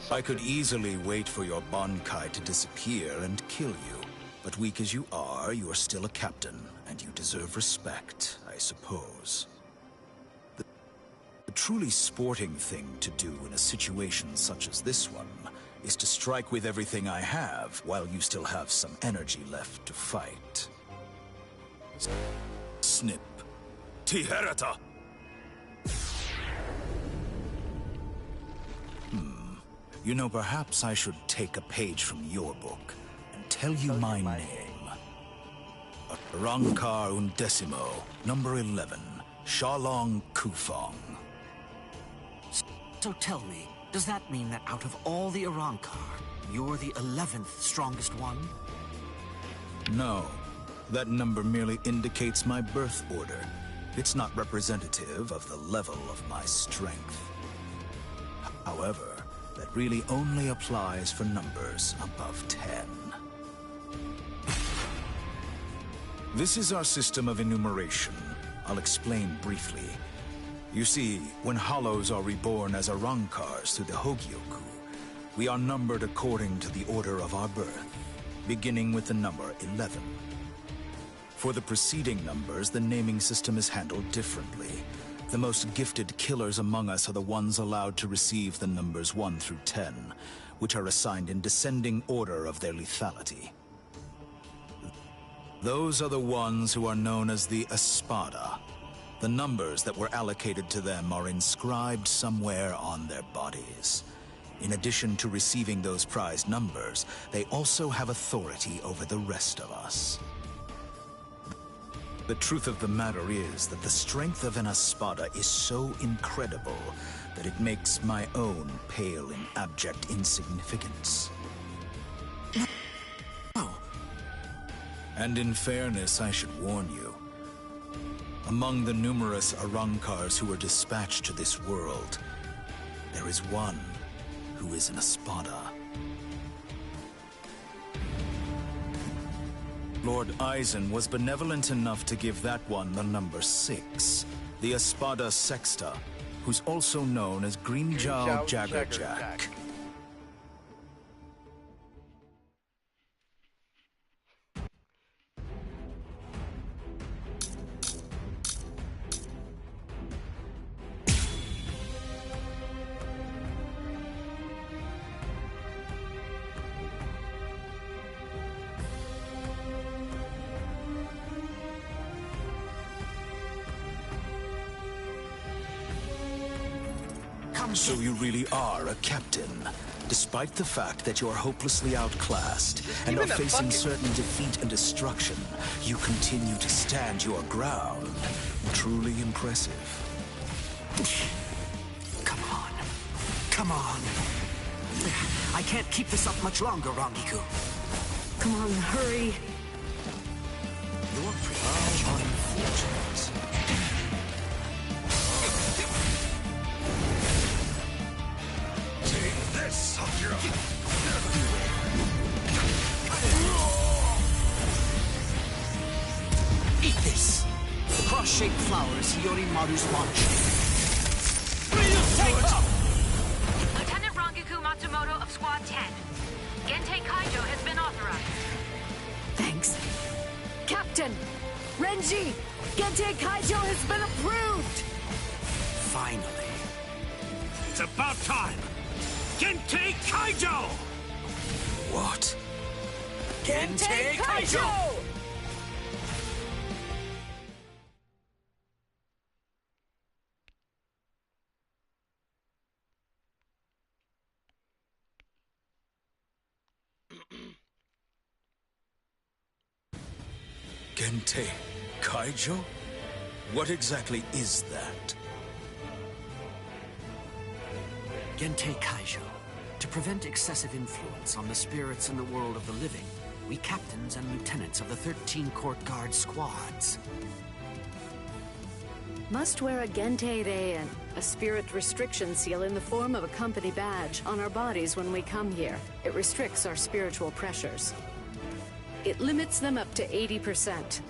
I could easily wait for your Bankai to disappear and kill you. But weak as you are, you're still a captain, and you deserve respect, I suppose. The truly sporting thing to do in a situation such as this one is to strike with everything I have while you still have some energy left to fight. Snip. Tiherata! You know, perhaps I should take a page from your book and tell you my name. Rankar Undecimo, number 11, Shalong Kufong. So tell me, does that mean that out of all the Arankar, you're the 11th strongest one? No. That number merely indicates my birth order. It's not representative of the level of my strength. However, that really only applies for numbers above 10. This is our system of enumeration. I'll explain briefly. You see, when hollows are reborn as Arankars through the Hogyoku, we are numbered according to the order of our birth, beginning with the number 11. For the preceding numbers, the naming system is handled differently. The most gifted killers among us are the ones allowed to receive the numbers 1 through 10, which are assigned in descending order of their lethality. Those are the ones who are known as the Espada. The numbers that were allocated to them are inscribed somewhere on their bodies. In addition to receiving those prized numbers, they also have authority over the rest of us. The truth of the matter is that the strength of an Espada is so incredible that it makes my own pale in abject insignificance. And in fairness, I should warn you. Among the numerous Arankars who were dispatched to this world, there is one who is an Espada. Lord Eisen was benevolent enough to give that one the number 6, the Espada Sexta, who's also known as Grimjow Jaggerjack. So you really are a captain, despite the fact that you're hopelessly outclassed and are facing certain defeat and destruction. You continue to stand your ground. Truly impressive. Come on. Come on. I can't keep this up much longer, Rangiku. Come on, hurry. You're pretty unfortunate. Eat this! The cross-shaped flowers Hiyorimaru's launch. Lieutenant Rangiku Matsumoto of Squad 10. Gentei Kaijo has been authorized. Thanks. Captain! Renji! Gentei Kaijo has been approved! Finally. It's about time! Gentei Kaijo! What? Gentei Kaijo! Gente Kaijo? What exactly is that? Gente Kaijo. To prevent excessive influence on the spirits in the world of the living, we captains and lieutenants of the 13 court guard squads must wear a Gente Reien, a spirit restriction seal in the form of a company badge, on our bodies when we come here. It restricts our spiritual pressures. It limits them up to 80%.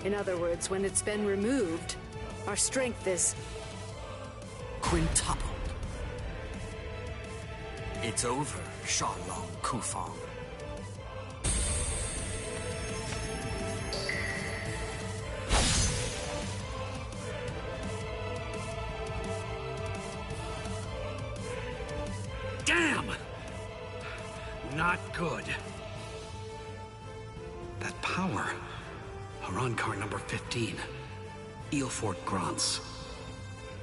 In other words, when it's been removed, our strength is quintupled. It's over, Shalong Kufang. Damn! Not good. That power. Arankar number 15. Eelfort Grants.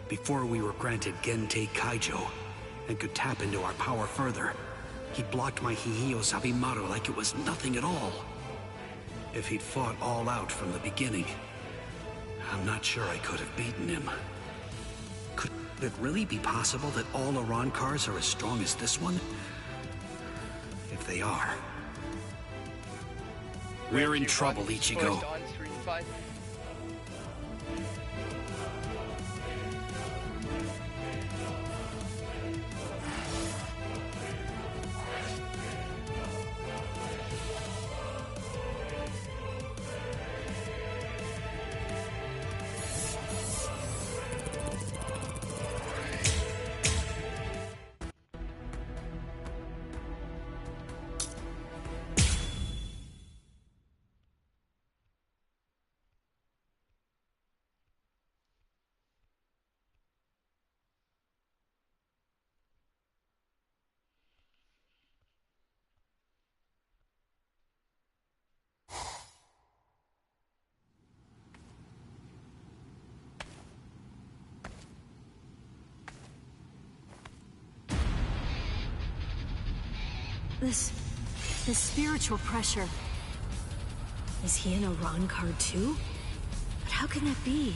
Before we were granted Gente Kaijo and could tap into our power further, he blocked my Hihio Sabimaru like it was nothing at all. If he'd fought all out from the beginning, I'm not sure I could have beaten him. Could it really be possible that all Arankars are as strong as this one? If they are, we're in trouble, Ichigo. This spiritual pressure. Is he an Arankar too? But how can that be?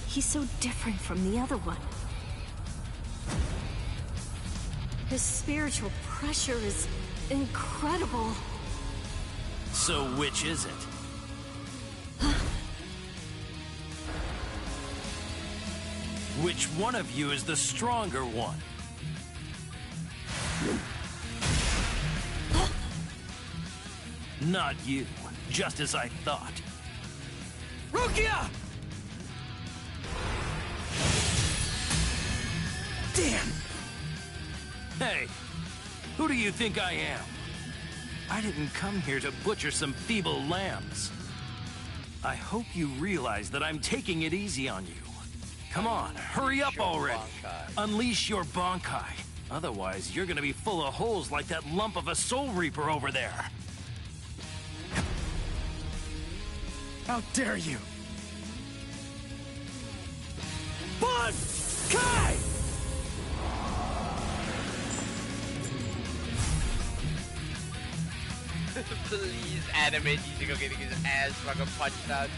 He's so different from the other one. His spiritual pressure is incredible. So which is it? Which one of you is the stronger one? Not you, just as I thought. Rukia! Damn! Hey, who do you think I am? I didn't come here to butcher some feeble lambs. I hope you realize that I'm taking it easy on you. Come on, hurry up already. Unleash your Bankai. Otherwise, you're gonna be full of holes like that lump of a Soul Reaper over there. How dare you! Bankai! Please animate Ichigo getting his ass fucking punched out.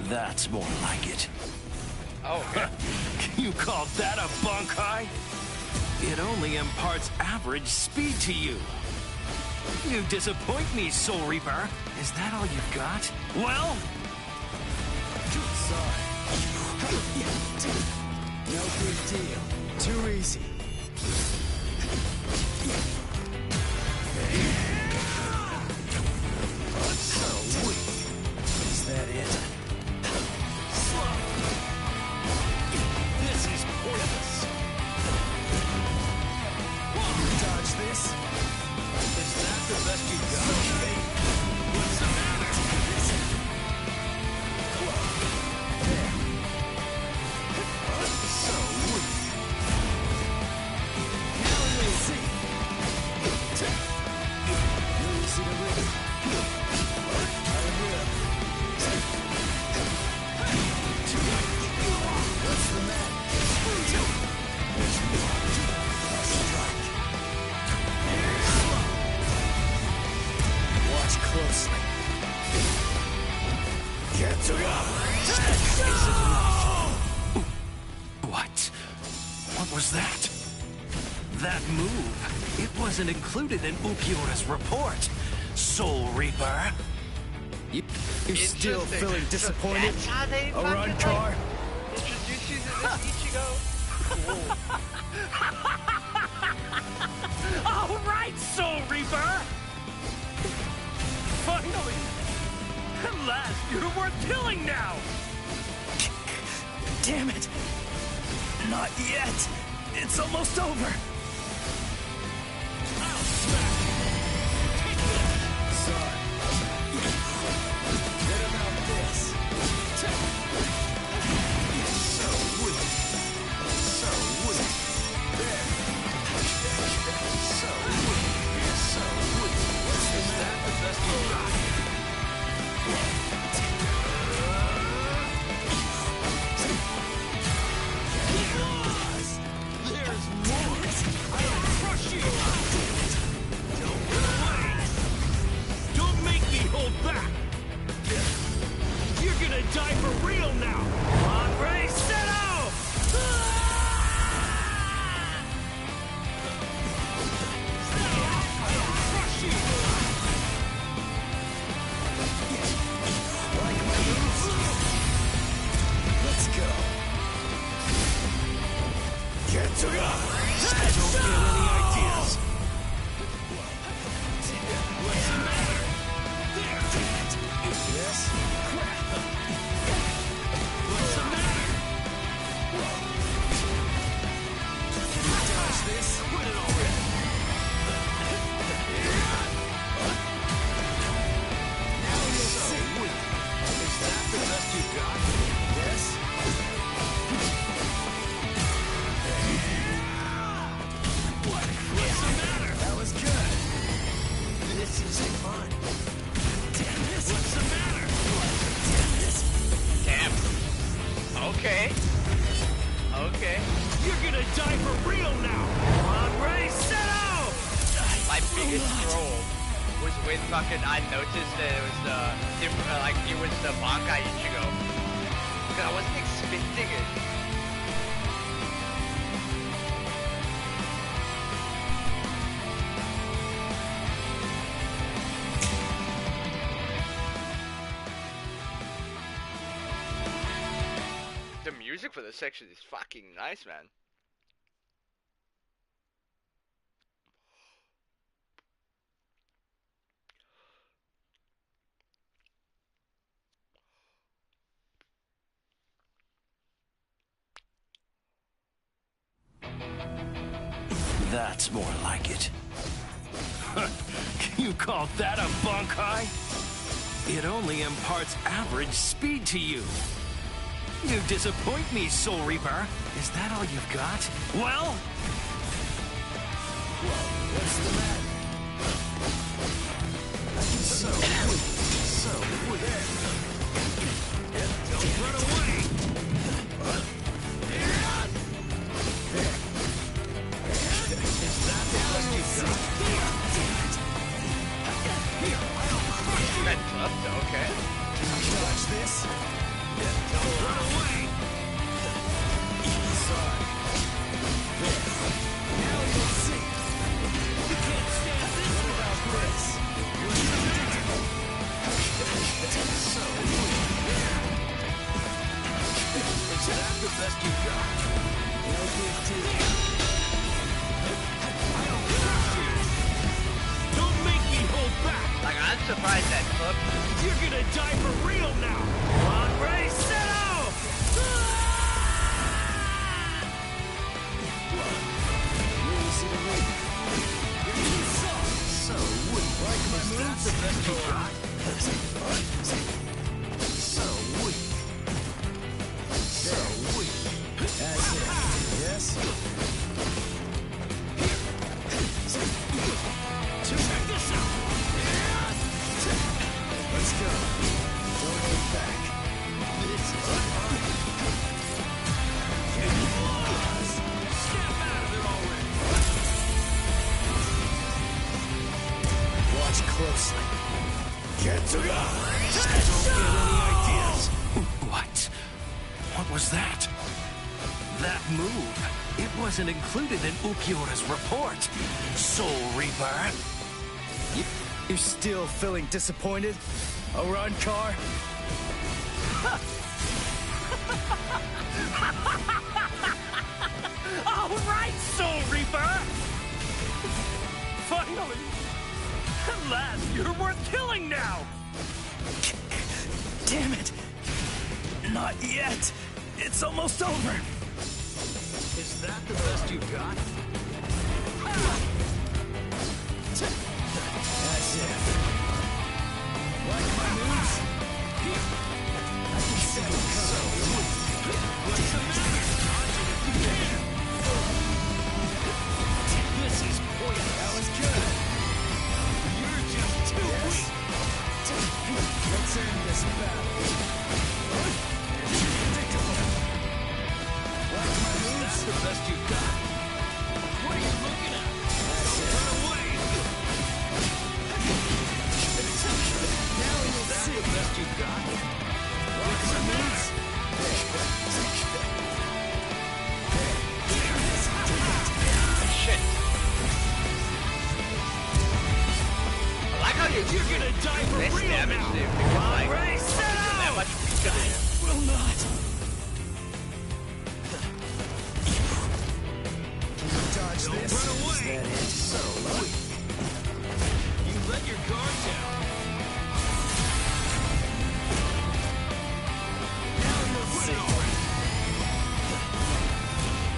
That's more like it. Oh, okay. You call that a Bankai? It only imparts average speed to you. You disappoint me, Soul Reaper. Is that all you've got? Well? Sorry. No big deal. Too easy. So weak. Is that it? This is pointless. Dodge this. that? That move, it wasn't included in Ulquiorra's report. Soul Reaper. You're still feeling disappointed? A run car? Introduce you to this Ichigo. All right, Soul Reaper! Finally! At last, you're worth killing now! Damn it! Not yet! It's almost over! Sorry. Get about this. So weak. So weak. There. So weak. So weak. Is that the best you got? There's more! I'll crush you! Don't run away! Don't make me hold back! You're gonna die for real now! Hombre Zero! I'll crush you! Like my moves? Let's go! Get to go! Don't get any ideas! What's the matter? There! Yes? Crap! What's the matter? Can you dodge this? Quit it already! Now you'll see! Is that the best you got? Yes? What's the matter? That was good. This is fun. Damn this. What's the matter? Damn this. Damn. Okay. Okay. You're gonna die for real now. Hombre Zero! My biggest troll was when fucking I noticed that it was the different, like it was the Bankai Ichigo. Cause I wasn't expecting it. The music for this section is fucking nice, man. That's more like it. You call that a Bankai? It only imparts average speed to you. You disappoint me, Soul Reaper. Is that all you've got? Well? What's the matter? So there. Don't run away! Is that the best you've got? Here, I'll crush you! That's left, okay. Can you dodge this? Don't run away! Sorry. There. Now you'll see. You can't stand this. What about this? You're unpredictable. So weak. Is that the best you got? No big deal. I'll crush you! Don't make me hold back! Like, I'm surprised that clip. You're gonna die for real now! Hombre Zero! Easy to read. You're too soft. So weak. Like my moves? That's the best you got. So weak. So weak. That's it. Yes? Here. Check this out. Let's go. Don't look back. This is fun. Snap out of there already! Watch closely. Get to go. Don't get any ideas! What? What was that? That move, it wasn't included in Ulquiorra's report. Soul Reaper. You're still feeling disappointed? Arankar? All right, Soul Reaper! Finally! At last, you're worth killing now! Damn it! Not yet! It's almost over! Is that the best you've got? As if. Like my moves? I can see it coming. What's the matter? This is pointless. That was good. You're just too weak. Let's end this battle. Like my moves? That's the best you've got. What are you looking at? Don't run away. Now you'll That's see. the best you've got. Like my moves? Shit. I like how you're gonna die for less real damage now. there because like Ready, set that out! much weaker there. Will not. Dodge Don't this. run away. Is that it? So weak. You let your guard down. Now you'll Put see. it on.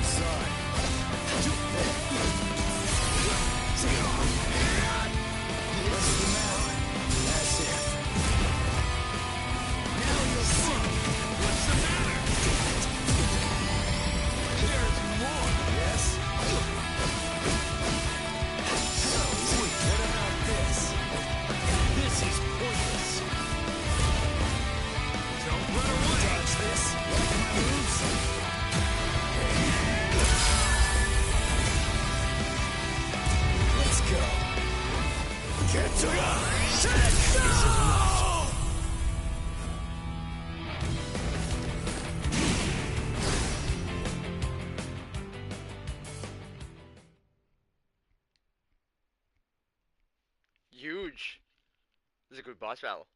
Sorry. What's the matter? As if. Now you'll see. What's the matter? There's more. Yes? So sweet. What about this? This is pointless. Don't run away. Dodge this. Like my moves? Let's go. Get to Huge. This is a good boss battle.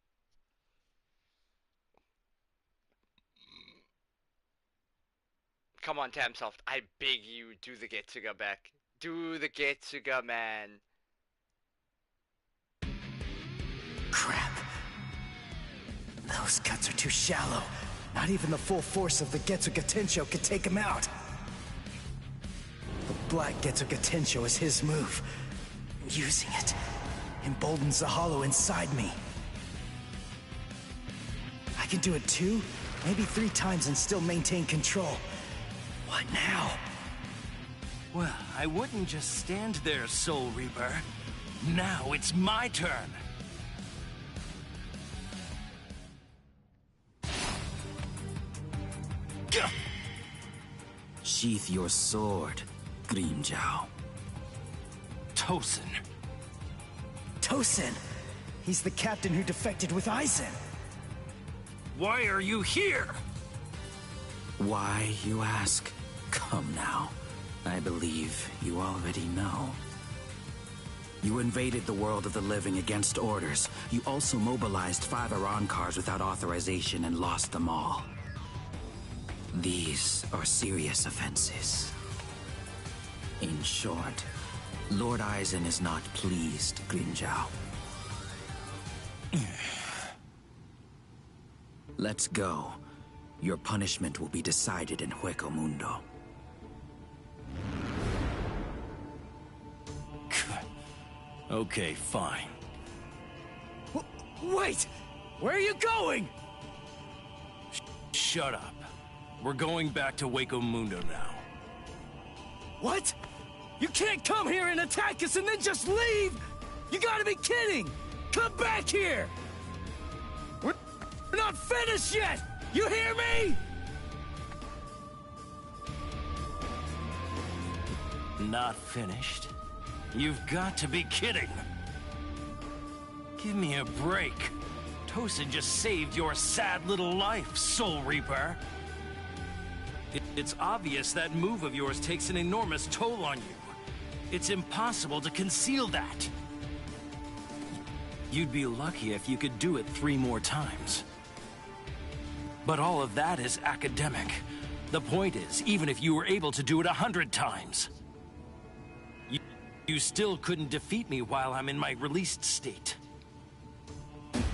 Come on, Tamsoft. I beg you, do the Getsuga back. Do the Getsuga, man. Crap. Those cuts are too shallow. Not even the full force of the Getsuga Tensho could take him out. The Black Getsuga Tensho is his move. Using it emboldens the hollow inside me. I can do it 2, maybe 3 times and still maintain control. What now? Well, I wouldn't just stand there, Soul Reaper. Now it's my turn. Sheath your sword, Grimmjow. Tosin. Tosin! He's the captain who defected with Aizen. Why are you here? Why, you ask? Come now. I believe you already know. You invaded the world of the living against orders. You also mobilized 5 Arankars without authorization and lost them all. These are serious offenses. In short, Lord Aizen is not pleased, Grimmjow. Let's go. Your punishment will be decided in Hueco Mundo. Okay, fine. Wait! Where are you going? Shut up. We're going back to Hueco Mundo now. What? You can't come here and attack us and then just leave! You gotta be kidding! Come back here! We're not finished yet! You hear me? Not finished? You've got to be kidding! Give me a break. Tosin just saved your sad little life, Soul Reaper. It's obvious that move of yours takes an enormous toll on you. It's impossible to conceal that. You'd be lucky if you could do it 3 more times. But all of that is academic. The point is, even if you were able to do it 100 times, you still couldn't defeat me while I'm in my released state.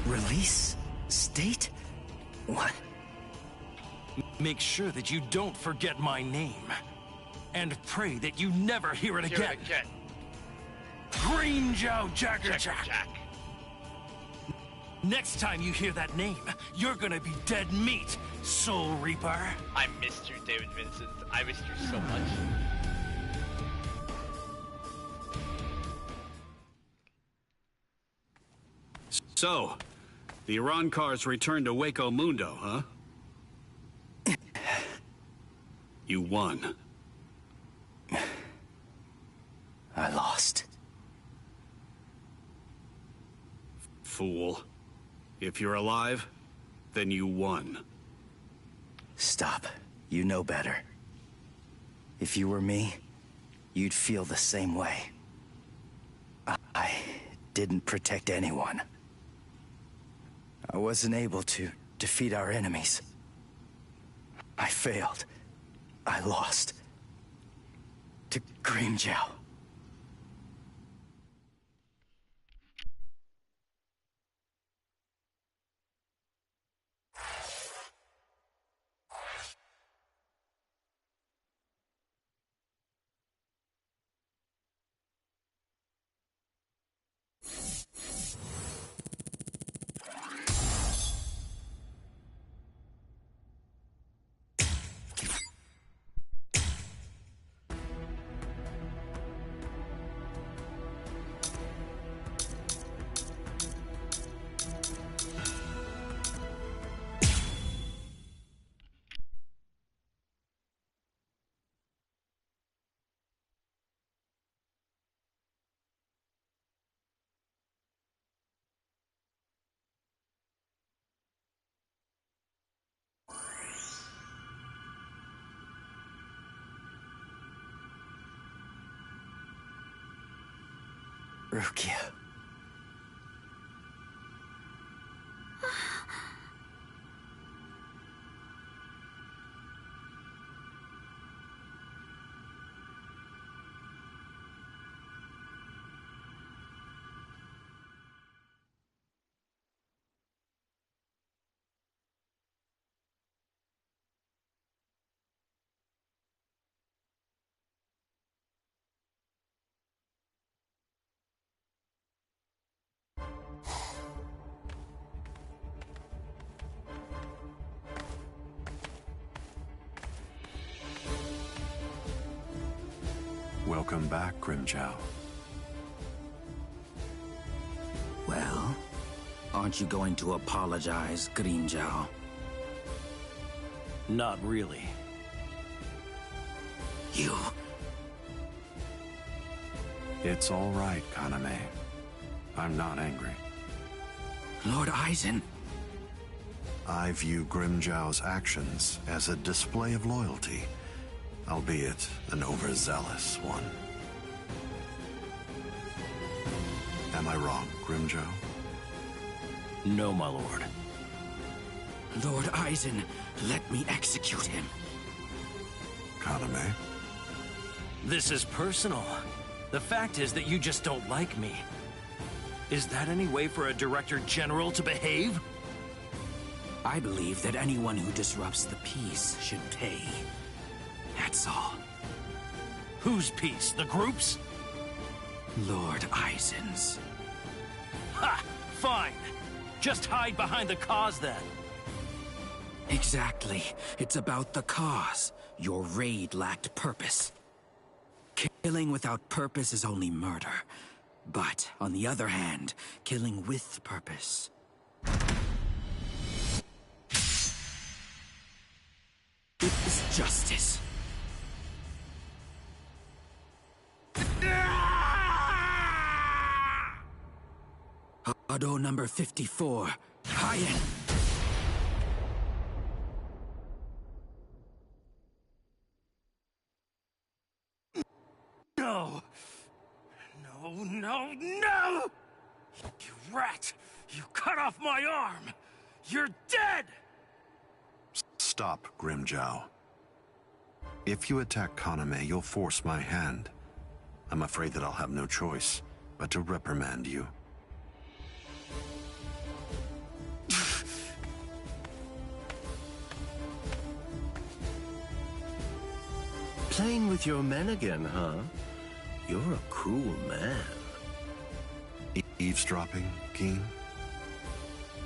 Release state? What? Make sure that you don't forget my name. And pray that you never hear it again. Green Zhao Jacker Jack. Next time you hear that name, you're gonna be dead meat, Soul Reaper. I missed you, David Vincent. I missed you so much. So, the Iran cars returned to Waco Mundo, huh? You won. I lost. Fool. If you're alive, then you won. Stop. You know better. If you were me, you'd feel the same way. I didn't protect anyone. I wasn't able to defeat our enemies. I failed. I lost. To Green Zhao. Rukia. Welcome back, Grimjow. Well, aren't you going to apologize, Green Zhao? Not really. You... It's all right, Kaname. I'm not angry. Lord Aizen... I view Grimjow's actions as a display of loyalty, albeit an overzealous one. Am I wrong, Grimjow? No, my lord. Lord Aizen, let me execute him. Kaname? This is personal. The fact is that you just don't like me. Is that any way for a Director General to behave? I believe that anyone who disrupts the peace should pay. That's all. Whose peace? The group's? Lord Aizen's. Ha! Fine. Just hide behind the cause then. Exactly. It's about the cause. Your raid lacked purpose. Killing without purpose is only murder. But, on the other hand, killing with purpose is justice. Auto number 54, Hyen. No! No, no, no! You rat! You cut off my arm! You're dead! Stop, Grimjow. If you attack Kaname, you'll force my hand. I'm afraid that I'll have no choice but to reprimand you. Playing with your men again, huh? You're a cruel man. Eavesdropping, Keen?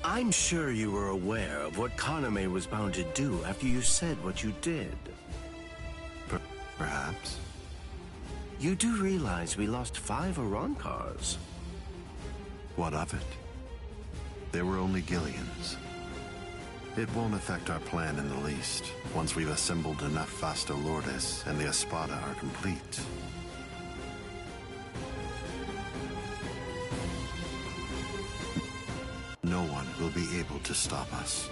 I'm sure you were aware of what Kaname was bound to do after you said what you did. Perhaps. You do realize we lost 5 Arankars. What of it? They were only Gillians. It won't affect our plan in the least, once we've assembled enough Vasto Lourdes and the Espada are complete. No one will be able to stop us.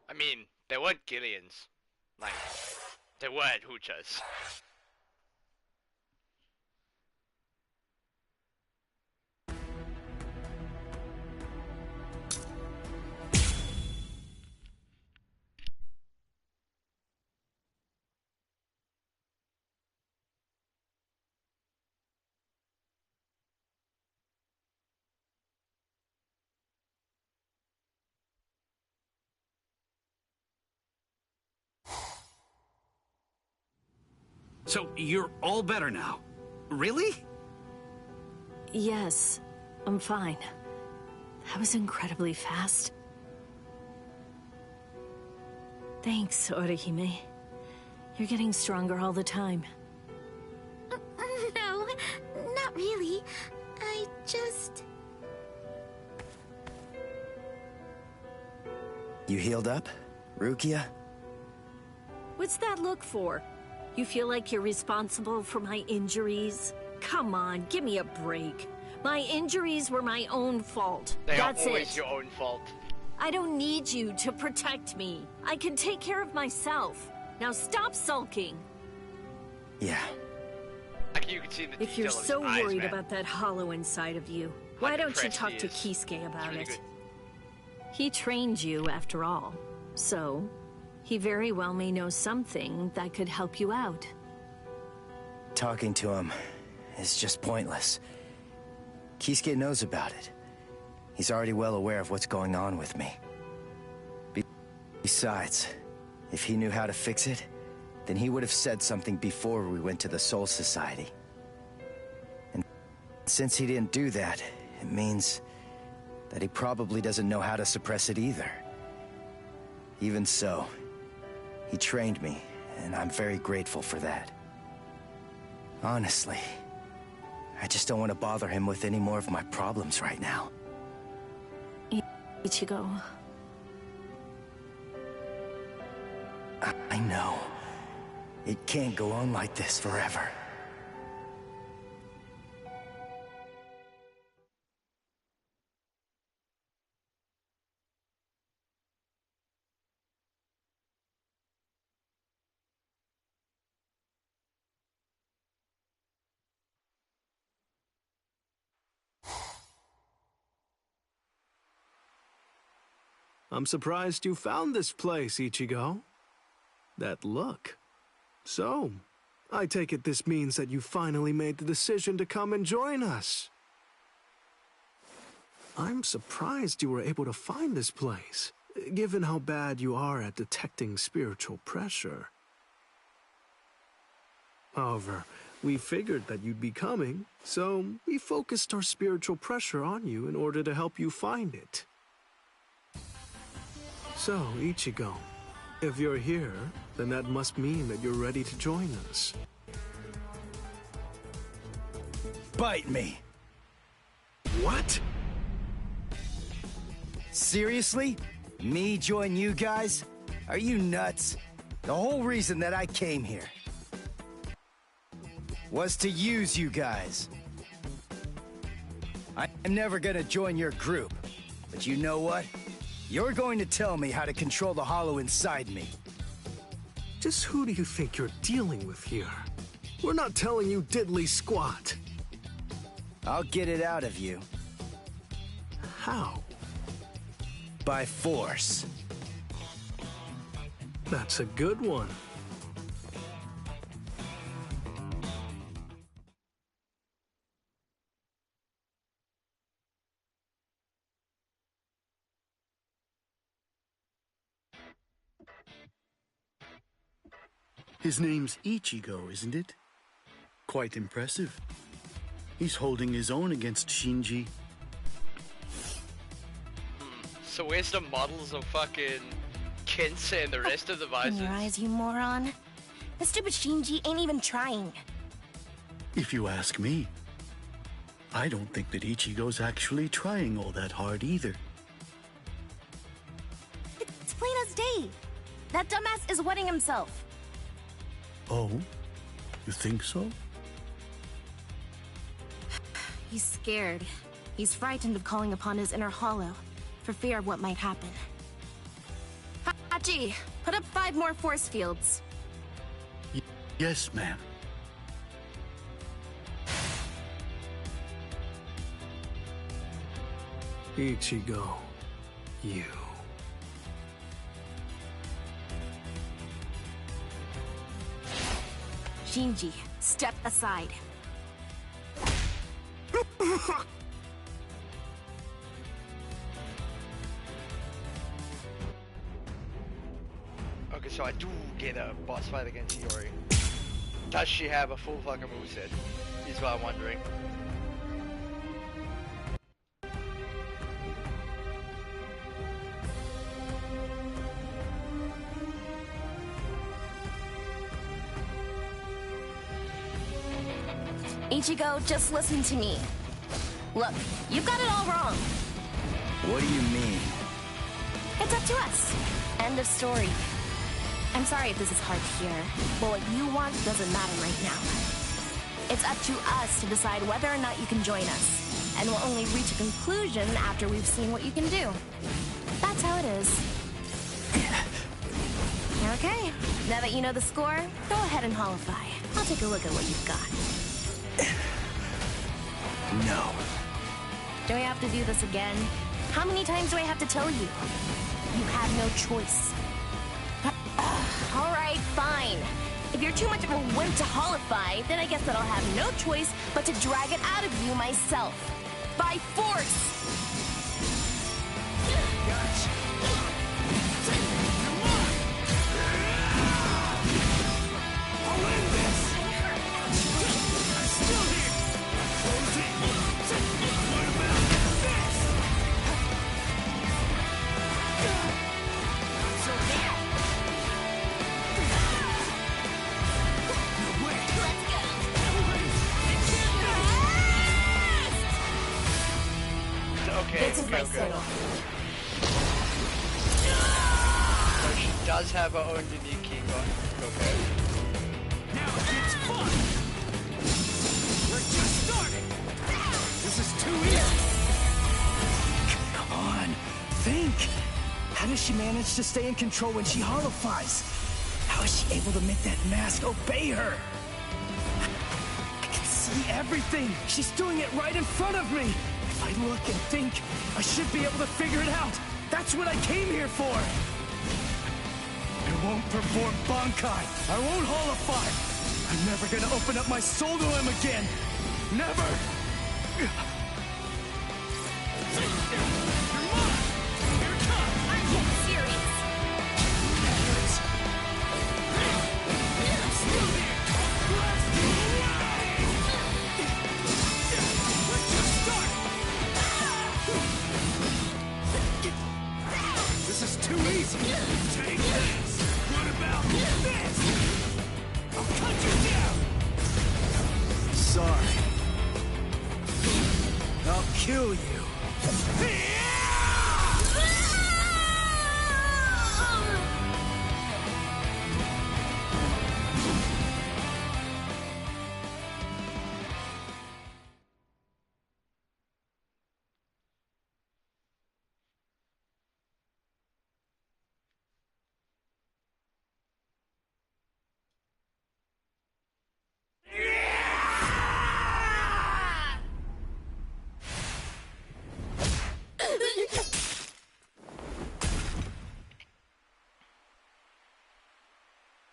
I mean, they weren't Gillians. Like, they weren't Hoochas. So, you're all better now? Really? Yes, I'm fine. That was incredibly fast. Thanks, Orihime. You're getting stronger all the time. No, not really. I just... You healed up, Rukia? What's that look for? You feel like you're responsible for my injuries? Come on, give me a break. My injuries were my own fault. That's are always it. your own fault. I don't need you to protect me. I can take care of myself. Now stop sulking. Yeah. You can see the If you're detail in so his eyes, worried man. about that hollow inside of you, why don't you depressed talk he to is. Kisuke about really it? good. He trained you, after all. So, he very well may know something that could help you out. Talking to him is just pointless. Kisuke knows about it. He's already well aware of what's going on with me. Besides, if he knew how to fix it, then he would have said something before we went to the Soul Society. And since he didn't do that, it means that he probably doesn't know how to suppress it either. Even so, he trained me, and I'm very grateful for that. Honestly, I just don't want to bother him with any more of my problems right now. Ichigo. I know. It can't go on like this forever. I'm surprised you found this place, Ichigo. That look. So, I take it this means that you finally made the decision to come and join us. I'm surprised you were able to find this place, given how bad you are at detecting spiritual pressure. However, we figured that you'd be coming, so we focused our spiritual pressure on you in order to help you find it. So, Ichigo, if you're here, then that must mean that you're ready to join us. Bite me! What? Seriously? Me join you guys? Are you nuts? The whole reason that I came here was to use you guys. I'm never gonna join your group, but you know what? You're going to tell me how to control the hollow inside me. Just who do you think you're dealing with here? We're not telling you diddly squat. I'll get it out of you. How? By force. That's a good one. His name's Ichigo, isn't it? Quite impressive. He's holding his own against Shinji. So where's the models of fucking Kensei and the rest of the visors? In your eyes, you moron. The stupid Shinji ain't even trying. If you ask me, I don't think that Ichigo's actually trying all that hard either. It's plain as day. That dumbass is wetting himself. Oh? You think so? He's scared. He's frightened of calling upon his inner hollow, for fear of what might happen. Hachi, put up 5 more force fields. Yes, ma'am. Ichigo, you. Shinji, step aside. Okay, so I do get a boss fight against Iori. Does she have a full fucking moveset? Is what I'm wondering. Ichigo, just listen to me. Look, you've got it all wrong. What do you mean? It's up to us. End of story. I'm sorry if this is hard to hear, but what you want doesn't matter right now. It's up to us to decide whether or not you can join us, and we'll only reach a conclusion after we've seen what you can do. That's how it is. Okay, now that you know the score, go ahead and holify. I'll take a look at what you've got. No. Do I have to do this again? How many times do I have to tell you? You have no choice. Alright, fine. If you're too much of a wimp to holify, then I guess that I'll have no choice but to drag it out of you myself. By force! This is my signal. So she does have her own unique key gun. Okay. Now it's fun! We're just starting! This is too easy! Come on, think! How does she manage to stay in control when she holifies? How is she able to make that mask obey her? I can see everything! She's doing it right in front of me! If I look and think, I should be able to figure it out! That's what I came here for! I won't perform Bankai! I won't holify! I'm never gonna open up my soul to him again! Never! This is too easy! Take this! What about this? I'll cut you down! Sorry. I'll kill you.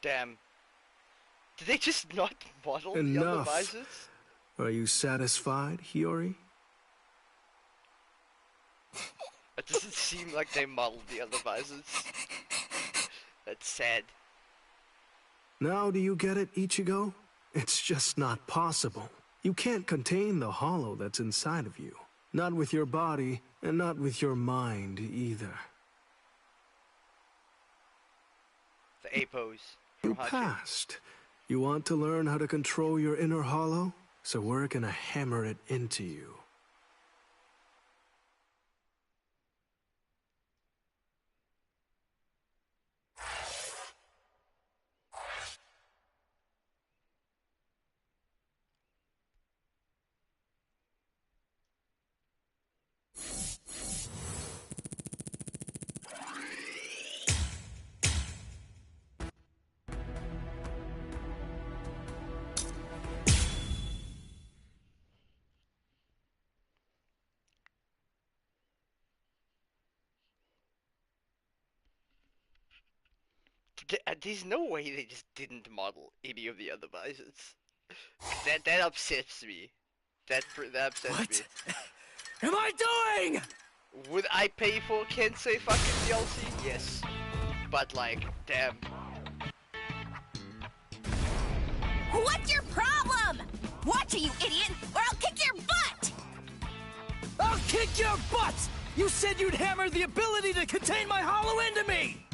damn. Did they just not model the other Enough. visors? Are you satisfied, Hiyori? It doesn't seem like they modeled the other visors. That's sad. Now do you get it, Ichigo? It's just not possible. You can't contain the hollow that's inside of you. Not with your body, and not with your mind either. The A pose. You passed. You want to learn how to control your inner hollow? So we're gonna hammer it into you. There's no way they just didn't model any of the other visors. That upsets me. That upsets me. Am I doing? Would I pay for Kensei fucking DLC? Yes. But like, damn. What's your problem? Watch it, you idiot, or I'll kick your butt! I'll kick your butts! You said you'd hammer the ability to contain my hollow into me!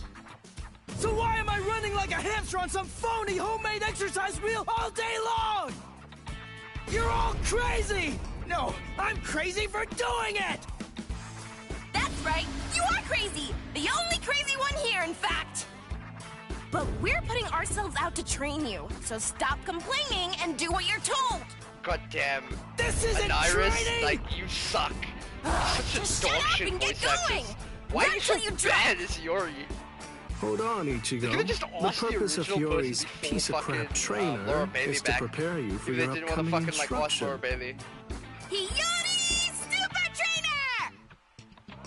So why am I running like a hamster on some phony homemade exercise wheel all day long? You're all crazy! No, I'm crazy for doing it! That's right, you are crazy! The only crazy one here, in fact! But we're putting ourselves out to train you, so stop complaining and do what you're told! God damn. This isn't Iris, training! like, you suck. Just Such a shut dog up shit and get voice actress. going! Why are Not you so till you bad as Yori? Hold on, Ichigo. just The ask the purpose of original Yori's person piece of fucking, crap trainer Laura Bailey is to back. prepare you for If your they didn't wanna upcoming fucking, like, watch instruction. Laura Bailey. Hiyori, Super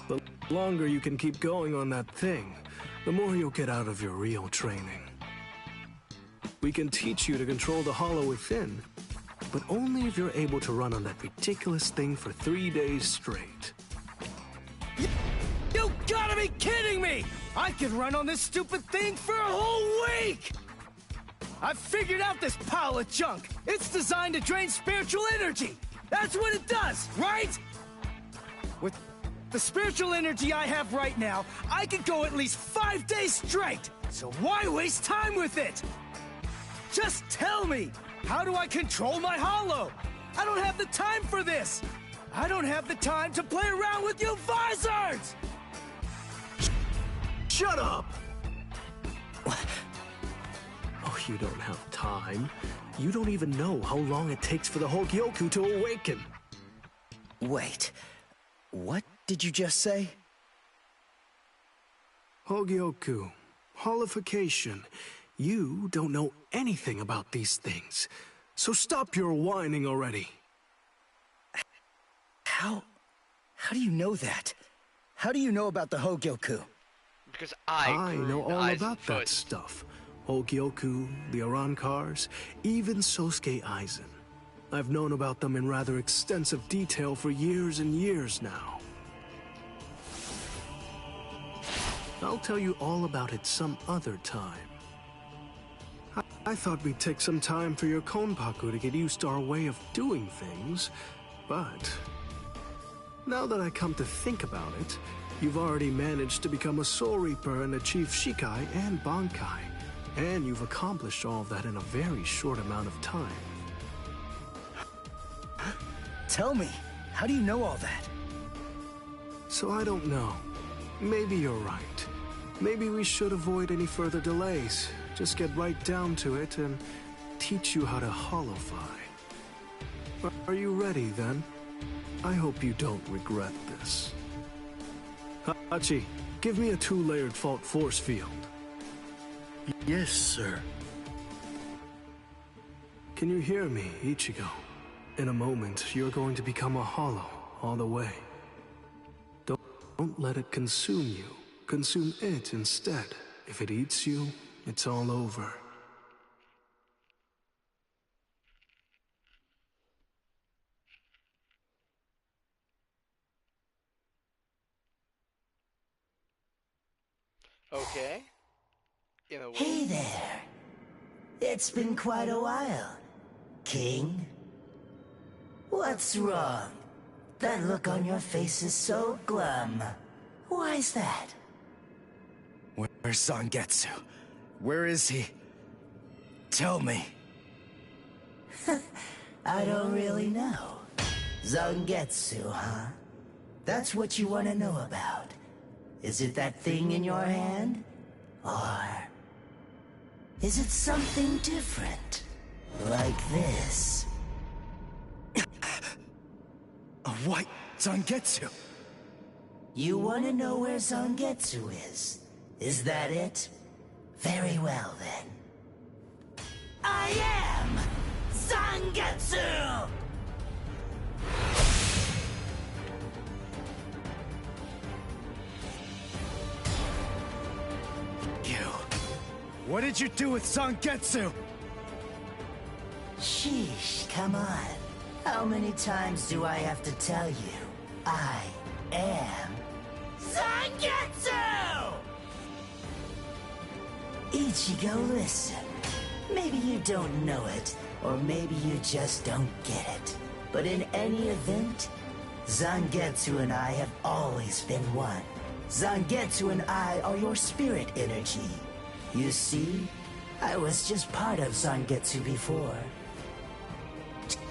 Trainer! The longer you can keep going on that thing, the more you'll get out of your real training. We can teach you to control the hollow within, but only if you're able to run on that ridiculous thing for 3 days straight. You gotta be kidding me! I could run on this stupid thing for a whole week! I've figured out this pile of junk! It's designed to drain spiritual energy! That's what it does, right? With the spiritual energy I have right now, I could go at least 5 days straight! So why waste time with it? Just tell me! How do I control my hollow? I don't have the time for this! I don't have the time to play around with you visors! Shut up! Oh, you don't have time. You don't even know how long it takes for the Hogyoku to awaken. Wait, what did you just say? Hogyoku, holification. You don't know anything about these things. So stop your whining already. How do you know that? How do you know about the Hogyoku? Because I know all about that stuff. Hogyoku, the Arankars, even Sosuke Aizen. I've known about them in rather extensive detail for years and years now. I'll tell you all about it some other time. I thought we'd take some time for your Konpaku to get used to our way of doing things, but now that I come to think about it, you've already managed to become a Soul Reaper and achieve Shikai and Bankai, and you've accomplished all of that in a very short amount of time. Tell me, how do you know all that? So I don't know. Maybe you're right. Maybe we should avoid any further delays. Just get right down to it and teach you how to holofy. Are you ready, then? I hope you don't regret this. Hachi, give me a 2-layered fault force field. Yes, sir. Can you hear me, Ichigo? In a moment, you're going to become a hollow all the way. Don't let it consume you. Consume it instead. If it eats you, it's all over. Okay. Hey there. It's been quite a while, King. What's wrong? That look on your face is so glum. Why's that? Where's Zangetsu? Where is he? Tell me. I don't really know. Zangetsu, huh? That's what you want to know about. Is it that thing in your hand? Or is it something different? Like this? A white Zangetsu. You want to know where Zangetsu is? Is that it? Very well, then. I am Zangetsu! What did you do with Zangetsu? Sheesh, come on. How many times do I have to tell you? I am Zangetsu! Ichigo, listen. Maybe you don't know it, or maybe you just don't get it. But in any event, Zangetsu and I have always been one. Zangetsu and I are your spirit energy. You see, I was just part of Zangetsu before.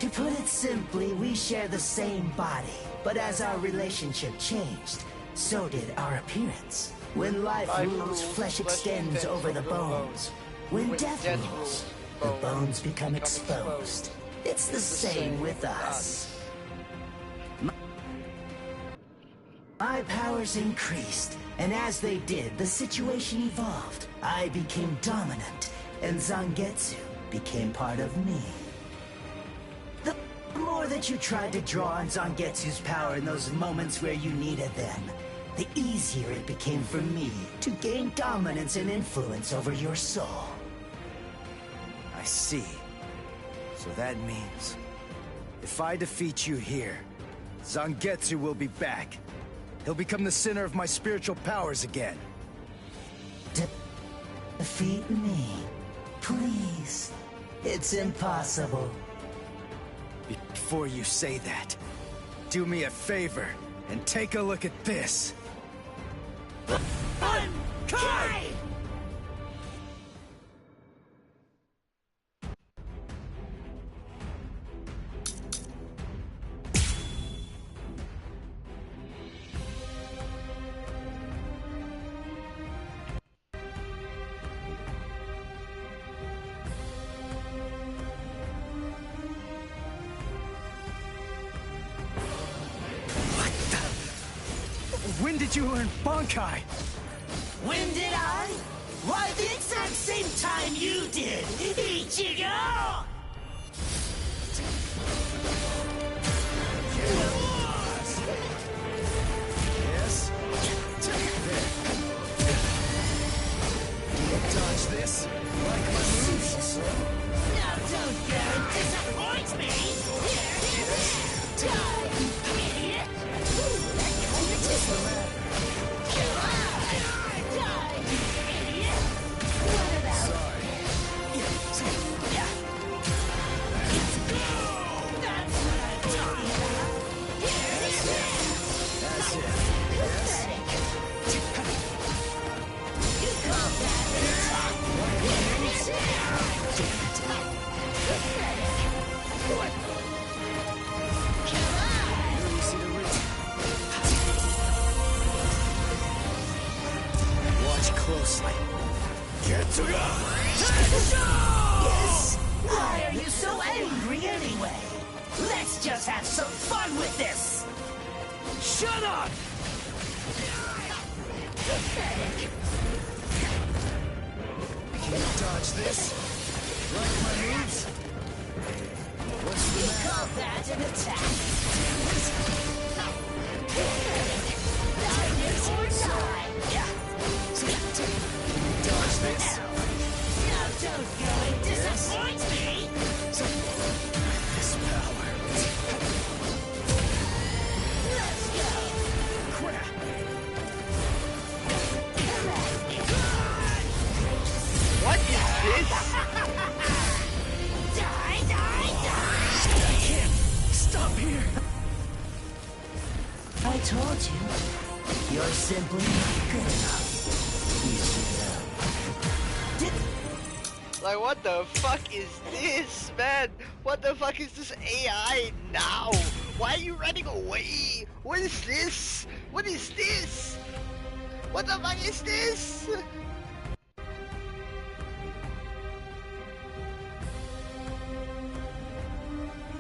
To put it simply, we share the same body, but as our relationship changed, so did our appearance. When life rules, flesh extends over the bones. When death rules, the bones become exposed. It's the same with us. My powers increased, and as they did, the situation evolved. I became dominant, and Zangetsu became part of me. The more that you tried to draw on Zangetsu's power in those moments where you needed them, the easier it became for me to gain dominance and influence over your soul. I see. So that means, if I defeat you here, Zangetsu will be back. He'll become the center of my spiritual powers again. Defeat me, please. It's impossible. Before you say that, do me a favor and take a look at this. Kai! When did you learn Bankai? When did I? Why, the exact same time you did, Ichigo! Yes? There. Dodge this. Like my moves? Now don't go and disappoint me! Here, die, idiot! What's the matter? Come on! Die, idiot! What about... Sorry. That's what I'm talking about! That's it. Pathetic! You call that an attack? Pathetic! What? Come on! Easy to reach. Watch closely. Get to go! Yes? Why are you so angry anyway? Let's just have some fun with this! Shut up! Pathetic! Can you dodge this? Like my moves? What's the You matter? call that an attack? Pathetic! Die or die! Dodge this? Now don't go and disappoint me! This power. Let's go! Crap! Correct! told you. You're simply not good enough. Like, what the fuck is this, man? What the fuck is this AI now? Why are you running away? What is this? What is this? What the fuck is this?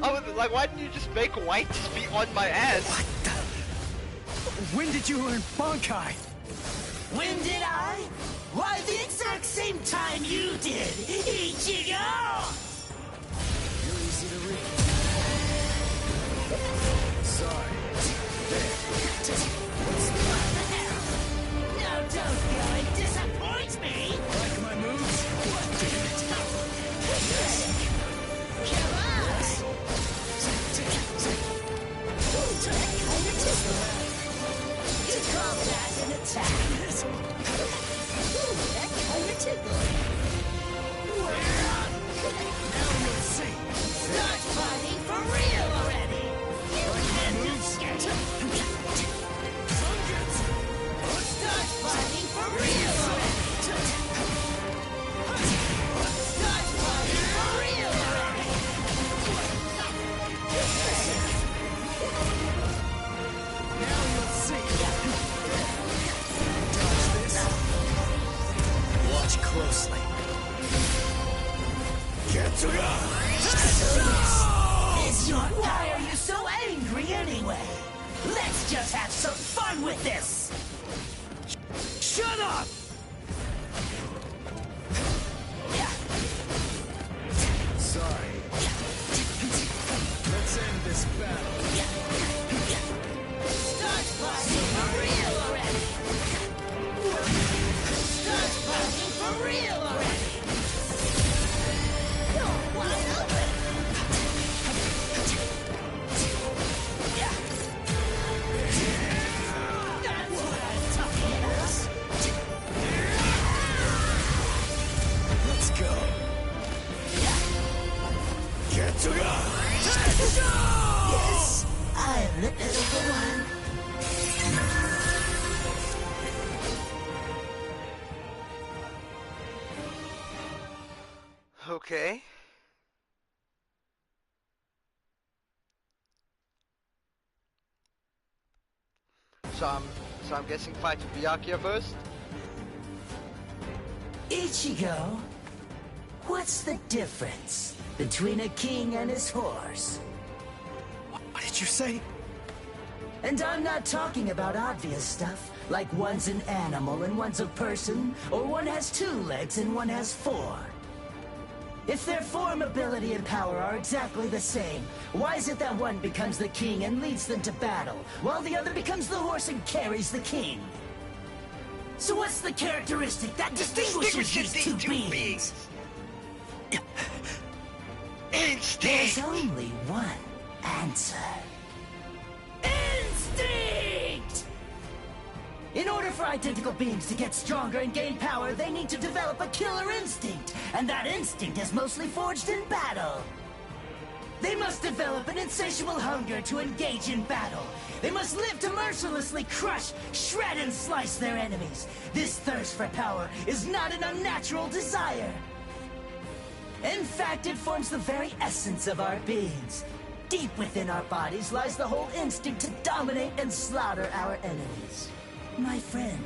Oh, like, why didn't you just make White just be on my ass? What the? When did you learn Bankai? When did I? Why, the exact same time you did, Ichigo! You're easy to read. Sorry. There. What the hell? No, don't go and disappoint me! Like my moves? What? Damn it. Yes. Come on! You call that an attack? That kind of tickles. Now you'll see. Start fighting for real already! You can't get Start fighting for real already! Start fighting for real already! Now you'll see. Watch closely. Get to go! Why are you so angry anyway? Let's just have some fun with this! Shut up! Sorry. Let's end this battle. Start fighting for real already! Start fighting for real already! You're wide open! That's what I'm talking about! Let's go. Get to go! Yes, I'm the pitiful one. Okay. So I'm guessing fight Byakuya first? Ichigo, what's the difference between a king and his horse? What did you say? And I'm not talking about obvious stuff, like one's an animal and one's a person, or one has 2 legs and one has 4. If their form, ability, and power are exactly the same, why is it that one becomes the king and leads them to battle, while the other becomes the horse and carries the king? So what's the characteristic that distinguishes these two beings? Instinct! There's only one answer. Instinct! In order for identical beings to get stronger and gain power, they need to develop a killer instinct, and that instinct is mostly forged in battle. They must develop an insatiable hunger to engage in battle. They must live to mercilessly crush, shred, and slice their enemies. This thirst for power is not an unnatural desire. In fact, it forms the very essence of our beings. Deep within our bodies lies the whole instinct to dominate and slaughter our enemies. My friend,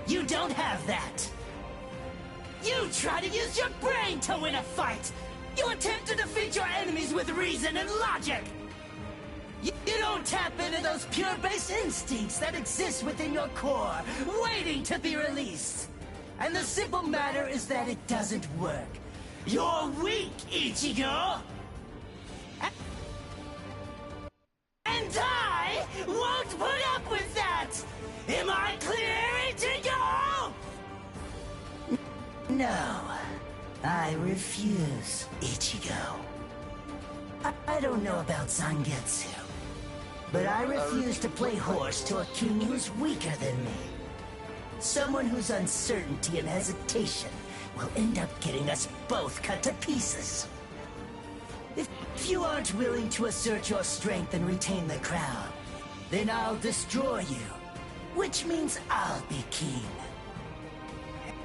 you don't have that. You try to use your brain to win a fight. You attempt to defeat your enemies with reason and logic. You don't tap into those pure-based instincts that exist within your core, waiting to be released. And the simple matter is that it doesn't work. You're weak, Ichigo! And I won't put up with that! Am I clear, Ichigo? No, I refuse, Ichigo. I don't know about Zangetsu, but I refuse to play horse to a king who's weaker than me. Someone whose uncertainty and hesitation will end up getting us both cut to pieces. If you aren't willing to assert your strength and retain the crown, then I'll destroy you. Which means I'll be king.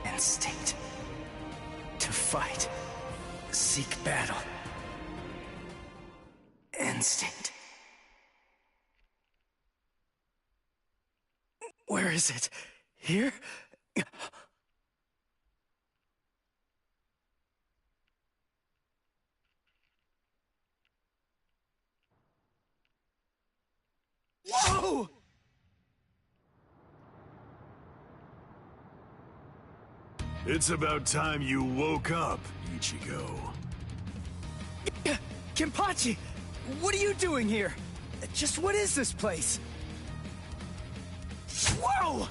Instinct. To fight. Seek battle. Instinct. Where is it? Here? Whoa! It's about time you woke up, Ichigo. Kenpachi! What are you doing here? Just what is this place? Whoa!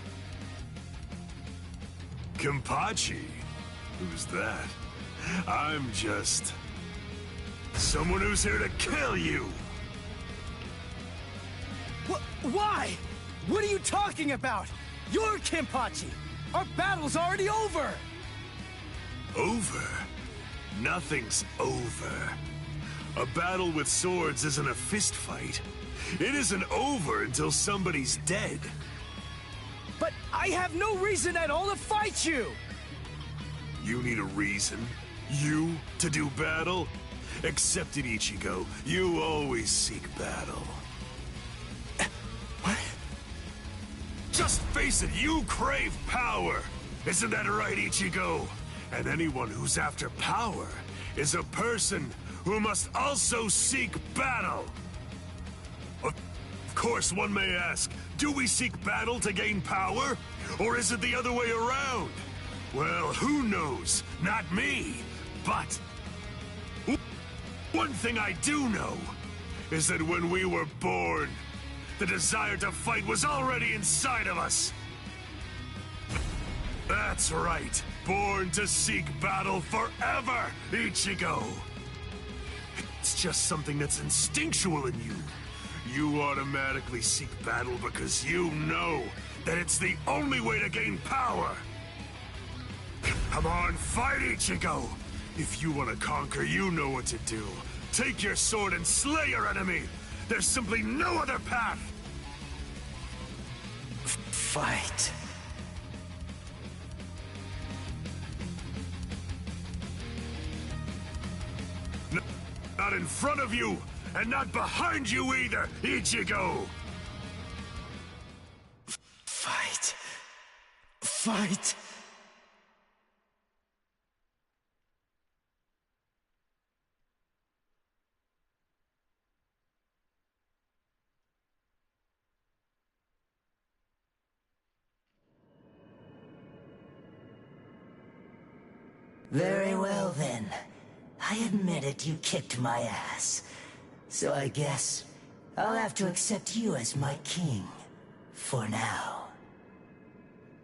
Kenpachi? Who's that? I'm just... someone who's here to kill you! Why? What are you talking about? You're Kenpachi! Our battle's already over! Over? Nothing's over. A battle with swords isn't a fist fight. It isn't over until somebody's dead. But I have no reason at all to fight you! You need a reason? You to do battle? Accept it, Ichigo. You always seek battle. What? Just face it, you crave power! Isn't that right, Ichigo? And anyone who's after power is a person who must also seek battle! Of course, one may ask, do we seek battle to gain power? Or is it the other way around? Well, who knows? Not me. But one thing I do know is that when we were born, the desire to fight was already inside of us. That's right. Born to seek battle forever, Ichigo. It's just something that's instinctual in you. You automatically seek battle because you know that it's the only way to gain power. Come on, fight, Ichigo! If you want to conquer, you know what to do. Take your sword and slay your enemy! There's simply no other path! Fight. Not in front of you, and not behind you either, Ichigo! Fight. Fight. Very well then. I admit it, you kicked my ass. So I guess I'll have to accept you as my king. For now.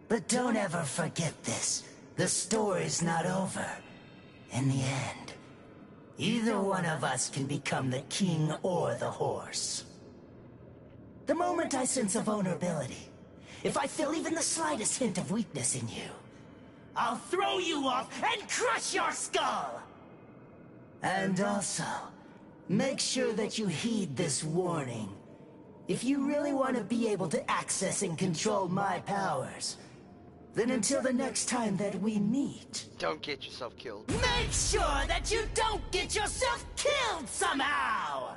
But don't ever forget this. The story's not over. In the end, either one of us can become the king or the horse. The moment I sense a vulnerability, if I feel even the slightest hint of weakness in you, I'll throw you off and crush your skull! And also, make sure that you heed this warning. If you really want to be able to access and control my powers, then until the next time that we meet... Don't get yourself killed. Make sure that you don't get yourself killed somehow!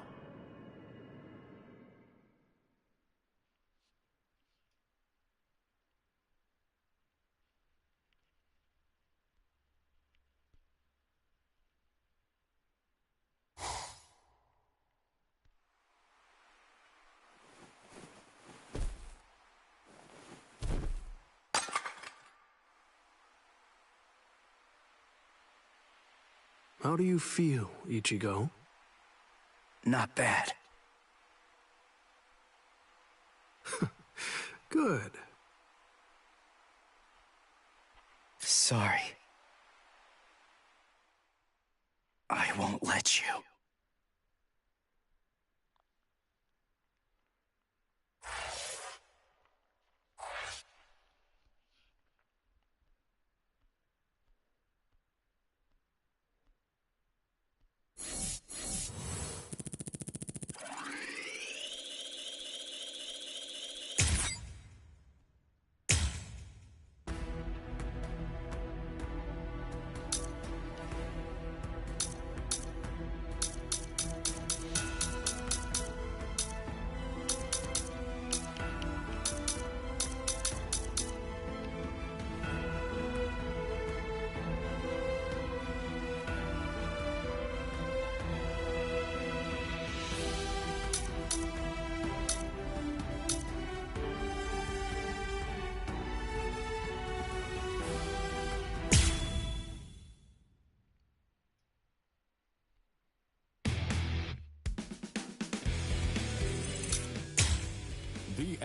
How do you feel, Ichigo? Not bad. Good. Sorry. I won't let you.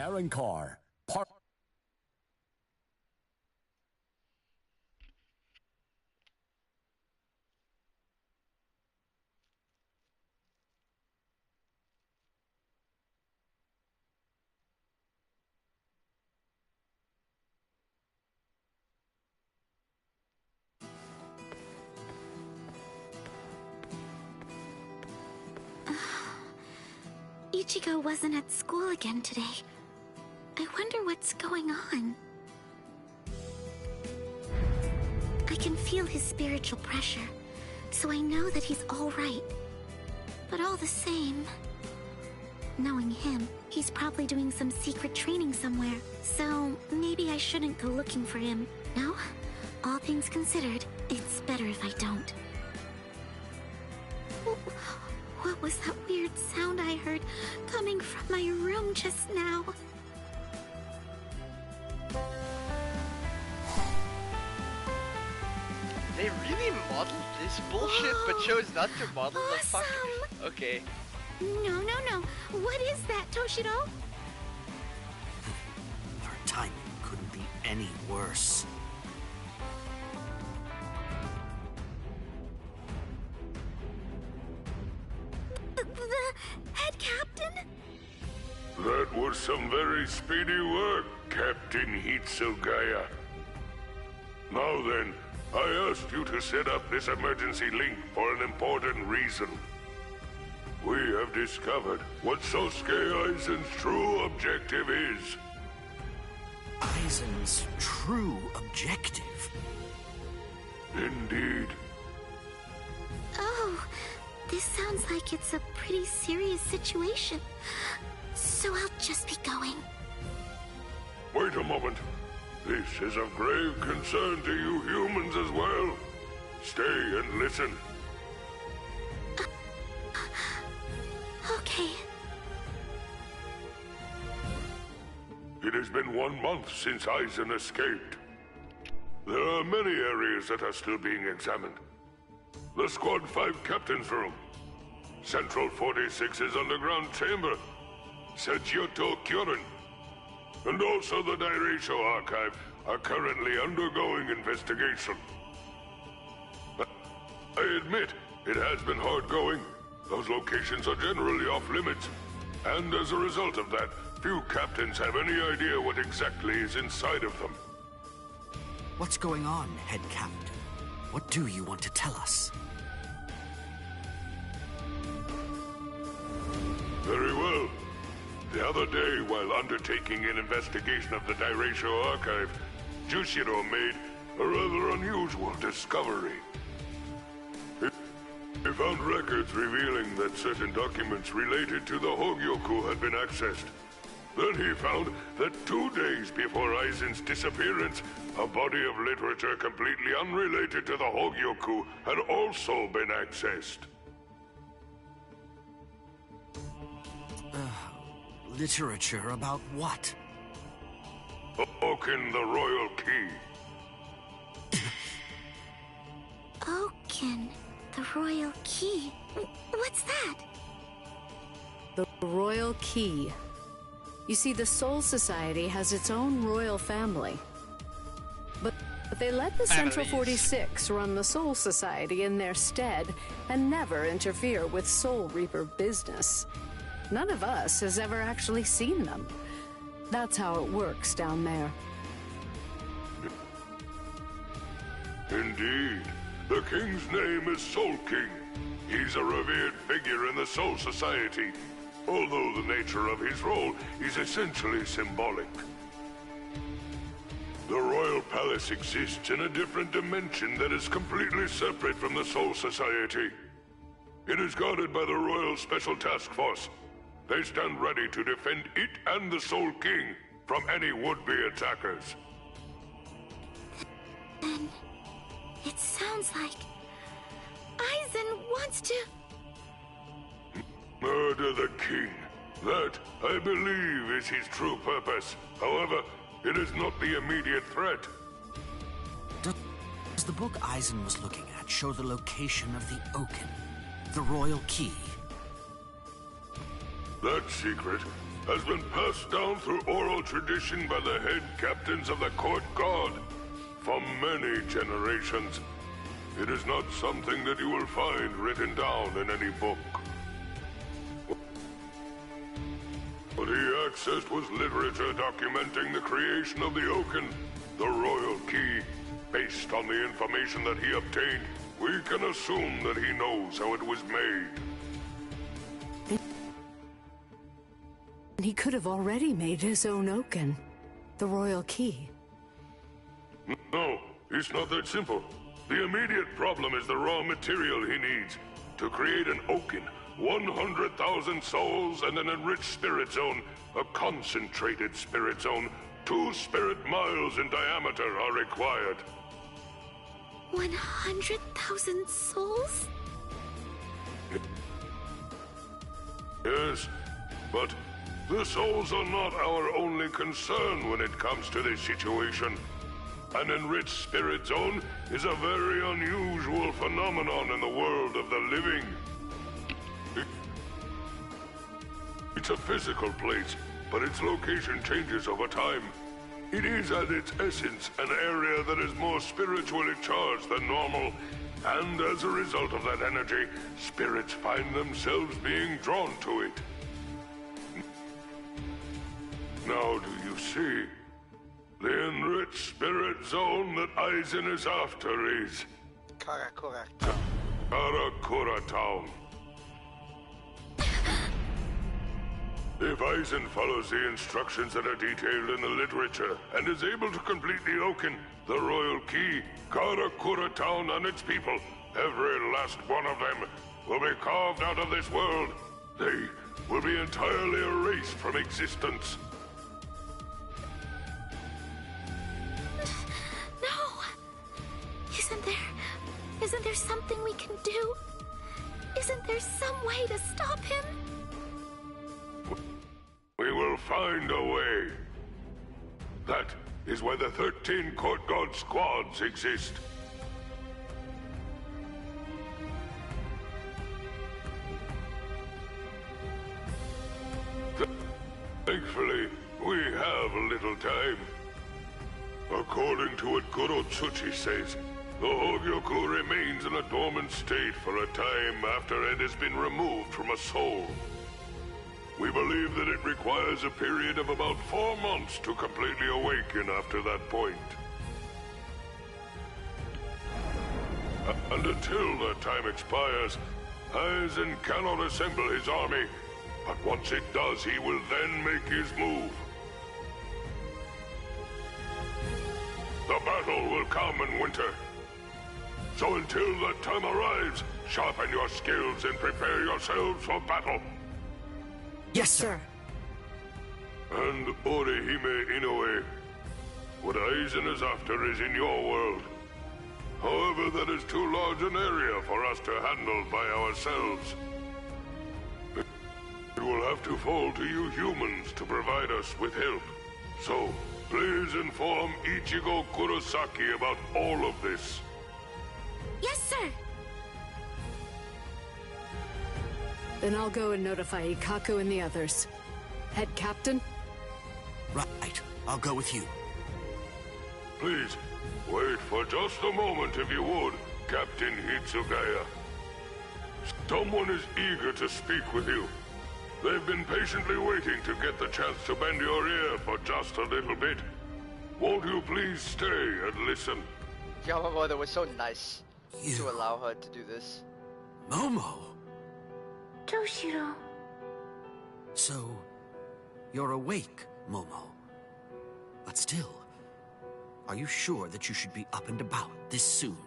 Aaron Carr. Ichigo wasn't at school again today. I wonder what's going on. I can feel his spiritual pressure, so I know that he's all right. But all the same, knowing him, he's probably doing some secret training somewhere. So maybe I shouldn't go looking for him. No? All things considered, it's better if I don't. What was that weird sound I heard coming from my room just now? They really modeled this bullshit, but chose not to model the fucking... Okay. No. What is that, Toshiro? Our timing couldn't be any worse. The head captain? That was some very speedy work, Captain Hitsugaya. Now then, I asked you to set up this emergency link for an important reason. We have discovered what Sosuke Aizen's true objective is. Aizen's true objective? Indeed. Oh, this sounds like it's a pretty serious situation. So I'll just be going. Wait a moment. This is of grave concern to you humans as well. Stay and listen. Okay. It has been 1 month since Aizen escaped. There are many areas that are still being examined. The Squad 5 Captain's Room, Central 46's underground chamber, Seijyoto Kyorin, and also the Dairaisho Archive are currently undergoing investigation. I admit, it has been hard going. Those locations are generally off limits. And as a result of that, few captains have any idea what exactly is inside of them. What's going on, Head Captain? What do you want to tell us? Very well. The other day, while undertaking an investigation of the Dairaisho Archive, Jushiro made a rather unusual discovery. He found records revealing that certain documents related to the Hogyoku had been accessed. Then he found that 2 days before Aizen's disappearance, a body of literature completely unrelated to the Hogyoku had also been accessed. Literature about what? Oaken, the Royal Key. Oaken, the Royal Key. What's that? The Royal Key. You see, the Soul Society has its own royal family. But they let the Central 46 run the Soul Society in their stead and never interfere with Soul Reaper business. None of us has ever actually seen them. That's how it works down there. Indeed. The king's name is Soul King. He's a revered figure in the Soul Society, although the nature of his role is essentially symbolic. The Royal Palace exists in a different dimension that is completely separate from the Soul Society. It is guarded by the Royal Special Task Force. They stand ready to defend it and the Soul King from any would-be attackers. Then it sounds like Aizen wants to murder the king. That, I believe, is his true purpose. However, it is not the immediate threat. Does the book Aizen was looking at show the location of the Oaken, the Royal Key? That secret has been passed down through oral tradition by the head captains of the court guard for many generations. It is not something that you will find written down in any book. What he accessed was literature documenting the creation of the Oaken, the royal key. Based on the information that he obtained, we can assume that he knows how it was made. He could have already made his own Oaken, the royal key. No, it's not that simple. The immediate problem is the raw material he needs. To create an Oaken, 100,000 souls and an enriched spirit zone, a concentrated spirit zone, 2 spirit miles in diameter are required. 100,000 souls? Yes, but the souls are not our only concern when it comes to this situation. An enriched spirit zone is a very unusual phenomenon in the world of the living. It's a physical place, but its location changes over time. It is at its essence an area that is more spiritually charged than normal, and as a result of that energy, spirits find themselves being drawn to it. Now do you see? The enriched spirit zone that Aizen is after is... Karakura. Karakura Town. If Aizen follows the instructions that are detailed in the literature and is able to complete the Oaken, the royal key, Karakura Town and its people, every last one of them, will be carved out of this world. They will be entirely erased from existence. Isn't there something we can do? Isn't there some way to stop him? We will find a way. That is why the 13 Court Guard squads exist. Thankfully, we have a little time. According to what Gorotsuchi says, the Hogyoku remains in a dormant state for a time after it has been removed from a soul. We believe that it requires a period of about 4 months to completely awaken after that point. And until that time expires, Aizen cannot assemble his army, but once it does, he will then make his move. The battle will come in winter. So until that time arrives, sharpen your skills and prepare yourselves for battle. Yes, sir. And Orihime Inoue, what Aizen is after is in your world. However, that is too large an area for us to handle by ourselves. It will have to fall to you humans to provide us with help. So, please inform Ichigo Kurosaki about all of this. Yes, sir. Then I'll go and notify Ikaku and the others. Head Captain? Right. I'll go with you. Please, wait for just a moment if you would, Captain Hitsugaya. Someone is eager to speak with you. They've been patiently waiting to get the chance to bend your ear for just a little bit. Won't you please stay and listen? Yamamoto was so nice to allow her to do this. Momo! Toshiro. So, you're awake, Momo. But still, are you sure that you should be up and about this soon?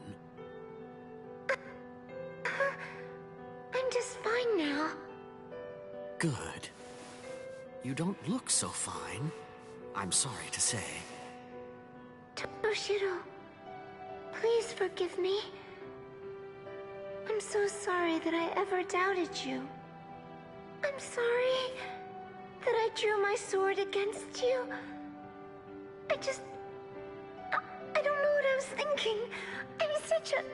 I'm just fine now. Good. You don't look so fine, I'm sorry to say. Toshiro, please forgive me. I'm so sorry that I ever doubted you. I'm sorry that I drew my sword against you. I don't know what I was thinking. I'm such a...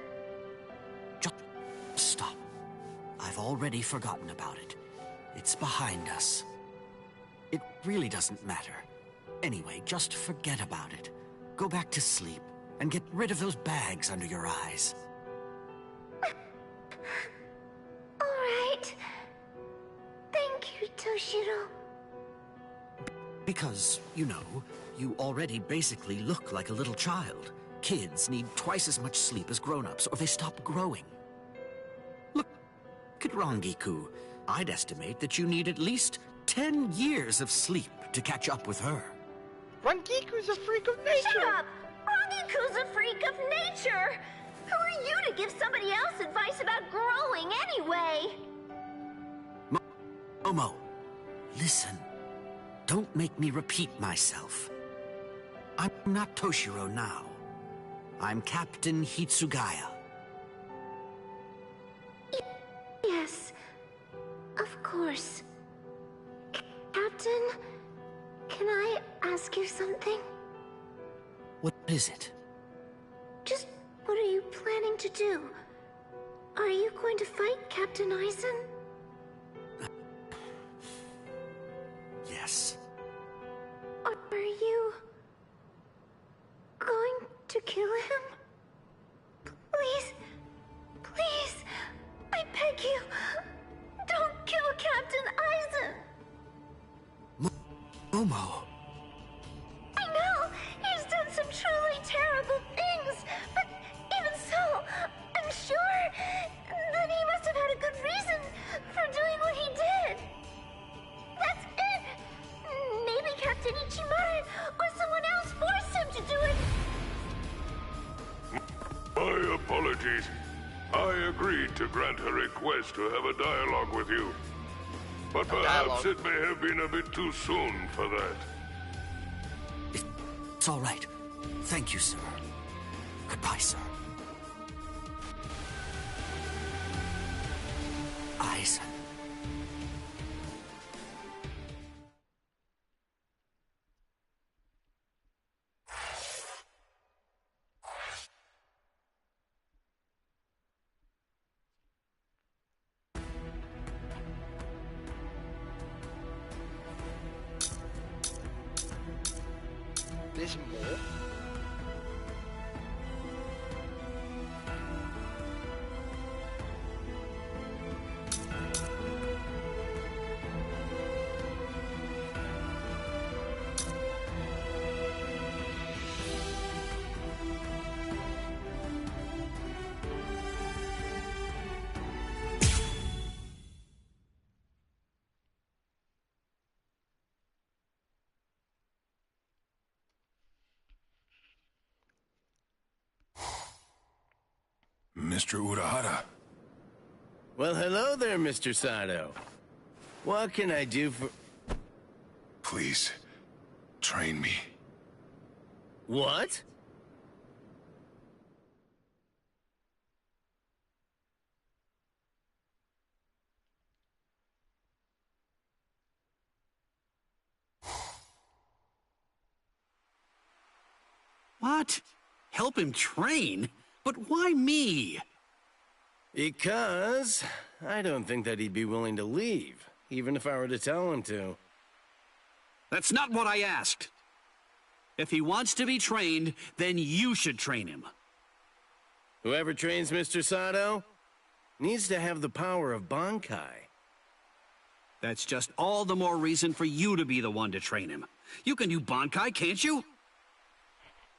Just stop. I've already forgotten about it. It's behind us. It really doesn't matter. Anyway, just forget about it. Go back to sleep, and get rid of those bags under your eyes. Alright. Thank you, Toshiro. Because, you know, you already basically look like a little child. Kids need twice as much sleep as grown-ups, or they stop growing. Look at Rangiku. I'd estimate that you need at least 10 years of sleep to catch up with her. Rangiku's a freak of nature! Shut up! Rangiku's a freak of nature! Who are you to give somebody else advice about growing anyway? Momo, listen. Don't make me repeat myself. I'm not Toshiro now. I'm Captain Hitsugaya. Yes, of course. Captain, can I ask you something? What is it? Just what are you planning to do? Are you going to fight Captain Aizen? Yes. Are you going to kill him? Please, please, I beg you, don't kill Captain Aizen! Momo. I know, he's done some truly terrible things, but even so, I'm sure that he must have had a good reason for doing what he did. That's it! Maybe Captain Ichimura or someone else forced him to do it! My apologies. I agreed to grant her request to have a dialogue with you. But perhaps it may have been a bit too soon for that. It's all right. Thank you, sir. Goodbye, sir. Aizen. There's more? Mr. Urahara. Well, hello there, Mr. Sato. What can I do for... Please, train me. What? What? Help him train? But why me? Because I don't think that he'd be willing to leave, even if I were to tell him to. That's not what I asked. If he wants to be trained, then you should train him. Whoever trains Mr. Sato needs to have the power of Bankai. That's just all the more reason for you to be the one to train him. You can do Bankai, can't you?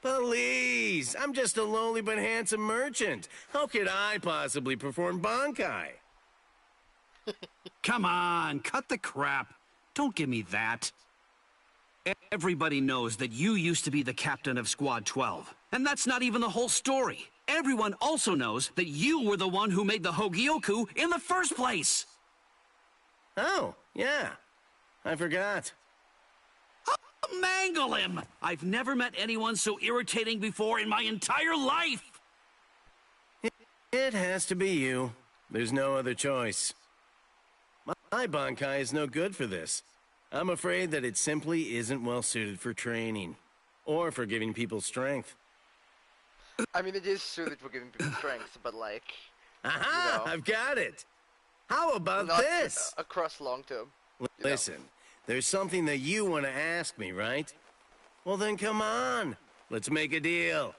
Please! I'm just a lowly but handsome merchant. How could I possibly perform Bankai? Come on, cut the crap. Don't give me that. Everybody knows that you used to be the captain of Squad 12. And that's not even the whole story. Everyone also knows that you were the one who made the Hogyoku in the first place. Oh, yeah. I forgot. Mangle him! I've never met anyone so irritating before in my entire life! It has to be you. There's no other choice. My Bankai is no good for this. I'm afraid that it simply isn't well suited for training. Or for giving people strength. I mean, it is suited for giving people strength, but like... Aha! You know, I've got it! How about not this? Across long term. Listen, There's something that you want to ask me, right? Well then come on. Let's make a deal.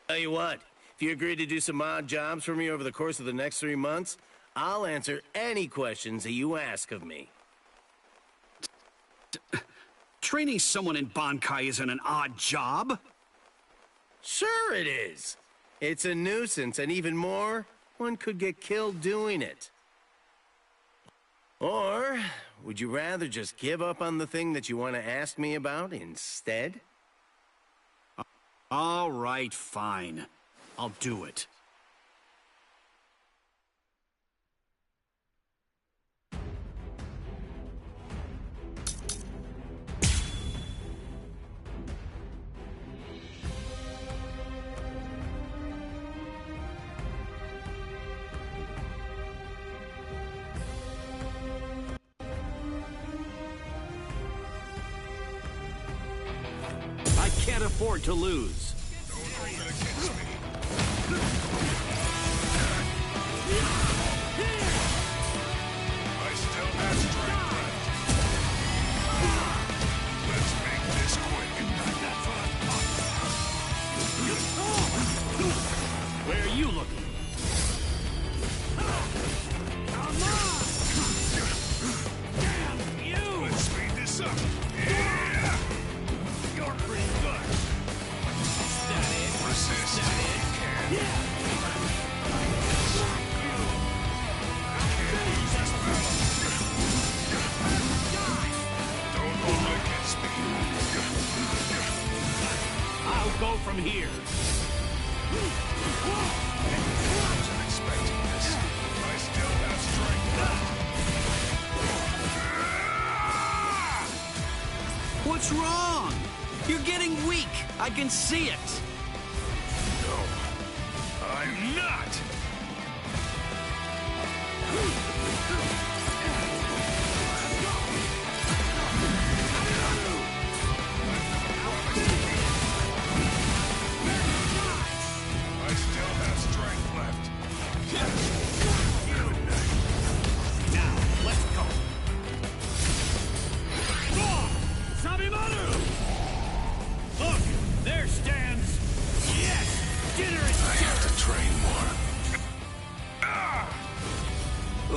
Tell you what, if you agree to do some odd jobs for me over the course of the next 3 months, I'll answer any questions that you ask of me. Training someone in Bankai isn't an odd job. Sure it is. It's a nuisance, and even more, one could get killed doing it. Or, would you rather just give up on the thing that you want to ask me about instead? All right, fine. I'll do it. I can't afford to lose. I still have strength left. Let's make this quick. Where are you looking? Come on! Damn you! Let's speed this up. Yeah! You're pretty good. Is that it? Resist. Is that it? Yeah! Don't hold against me. I'll go from here. Wasn't expecting this. I still have strength left. What's wrong? You're getting weak. I can see it. No, I'm not. I still have strength left. Now, let's go. Sabimaru! Look, there stands... Yes! Dinner is... I have to train more.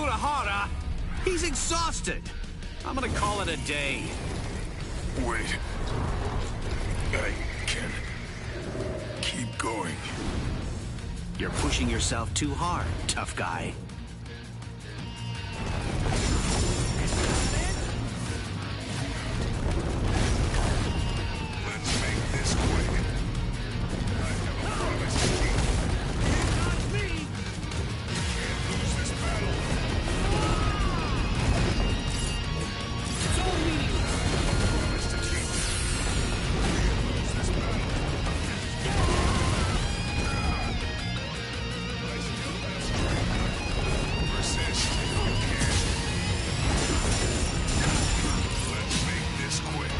Urahara! He's exhausted! I'm gonna call it a day. Wait. I can keep going. You're pushing yourself too hard, tough guy. Let's make this quick. I have a promise to keep. Not me! Can't lose this battle. So meaningless! Promise to keep. Can't lose this battle. I still have strength. Resist. You can't. Let's make this quick.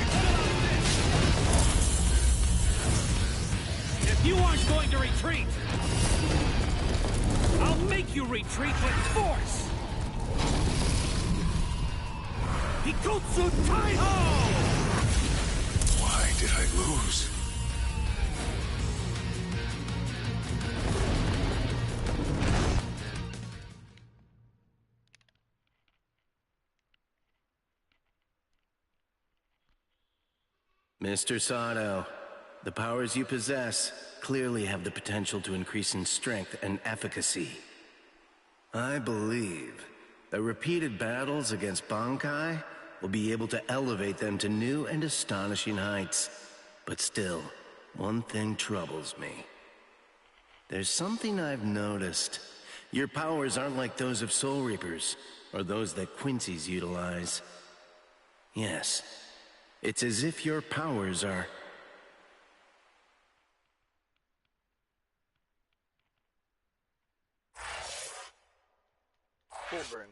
If you aren't going to retreat, I'll make you retreat with force! Hikotsu Taiho! Why did I lose? Mr. Sato, the powers you possess clearly have the potential to increase in strength and efficacy. I believe that repeated battles against Bankai will be able to elevate them to new and astonishing heights. But still, one thing troubles me. There's something I've noticed. Your powers aren't like those of Soul Reapers, or those that Quincy's utilize. Yes, it's as if your powers are... Fullbring.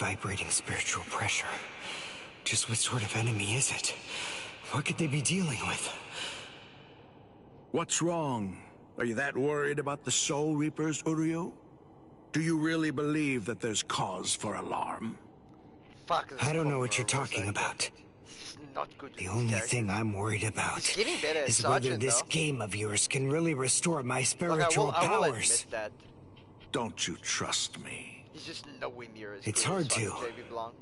vibrating spiritual pressure. Just what sort of enemy is it? What could they be dealing with? What's wrong? Are you that worried about the Soul Reapers, Uryu? Do you really believe that there's cause for alarm? Fuck, I don't know what you're talking about. Not good. The only thing I'm worried about is whether this game of yours can really restore my spiritual powers. That. Don't you trust me? He's just nowhere near as It's good hard as to. JB Blanc.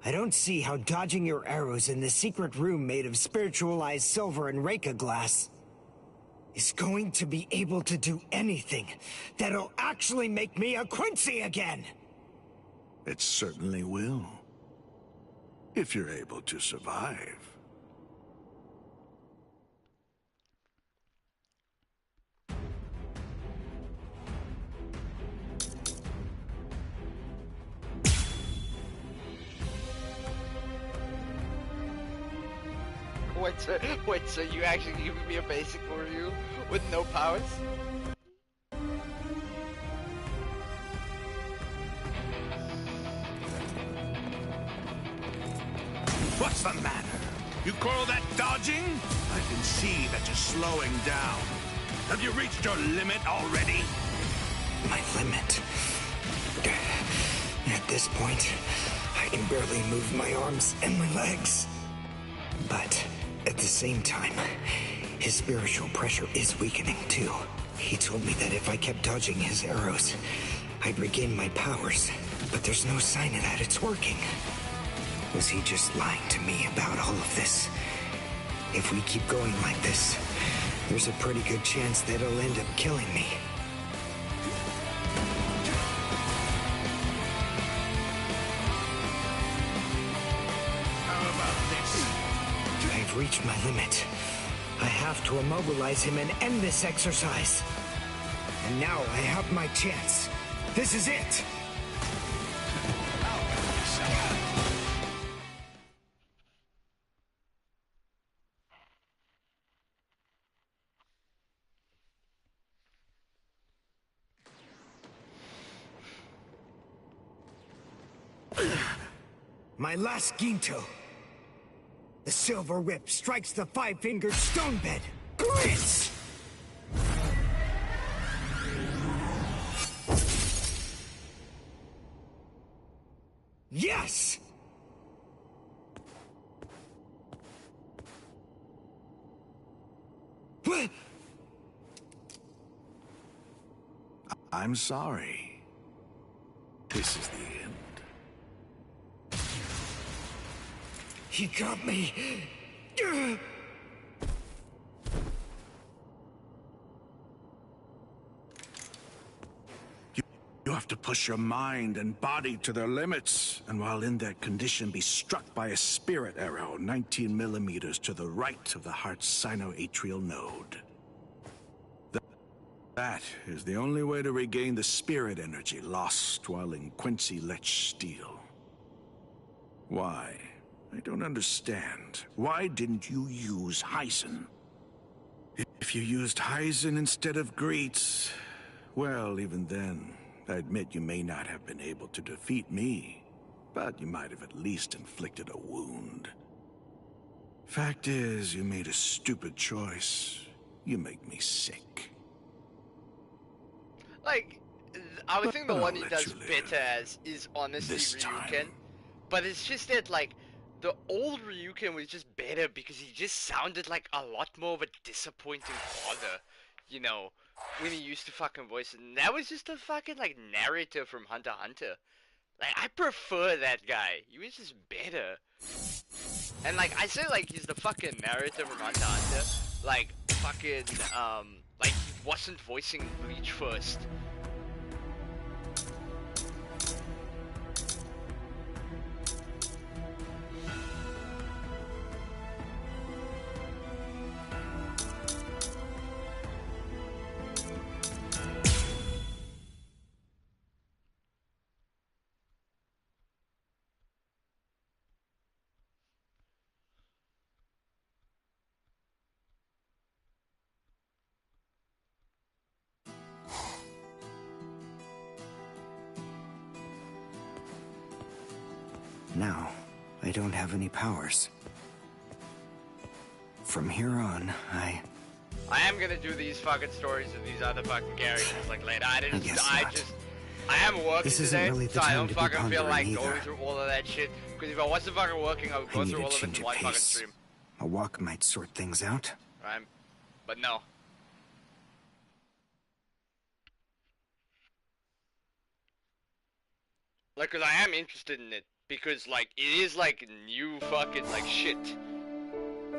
I don't see how dodging your arrows in the secret room made of spiritualized silver and Reika glass is going to be able to do anything that'll actually make me a Quincy again! It certainly will. If you're able to survive. Wait, so you actually giving me a basic review with no powers? What's the matter? You call that dodging? I can see that you're slowing down. Have you reached your limit already? My limit? At this point, I can barely move my arms and my legs. But at the same time, his spiritual pressure is weakening too. He told me that if I kept dodging his arrows, I'd regain my powers. But there's no sign of that it's working. Was he just lying to me about all of this? If we keep going like this, there's a pretty good chance that he'll end up killing me. How about this? I've reached my limit. I have to immobilize him and end this exercise. And now I have my chance. This is it! My last Ginto. The silver whip strikes the five-fingered stone bed. Grits! Yes! What? I'm sorry. This is the end. He got me. You have to push your mind and body to their limits, and while in that condition be struck by a spirit arrow 19 millimeters to the right of the heart's sinoatrial node. That is the only way to regain the spirit energy lost while in Quincy Lech Steel. Why? I don't understand. Why didn't you use Heisen? If you used Heisen instead of Greets, well, even then, I admit you may not have been able to defeat me, but you might have at least inflicted a wound. Fact is, you made a stupid choice. You make me sick. Like, I would think the one he does better as is honestly Ryuken. But it's just that, like, the old Ryuken was just better because he just sounded like a lot more of a disappointing father, you know, when he used to fucking voice it. And that was just a fucking, like, narrator from Hunter x Hunter. Like, I prefer that guy. He was just better. And, like, I say, like, he's the fucking narrator from Hunter x Hunter. Like, fucking, like, he wasn't voicing Bleach first. Now, I don't have any powers. From here on, I am gonna do these fucking stories of these other fucking characters like later. I am working today, really so I don't fucking feel like going through all of that shit. Because if I wasn't fucking working, I would go through all of it in one fucking stream. A walk might sort things out. Right? But no. Like, cause I am interested in it, because like, it is like new fucking like shit.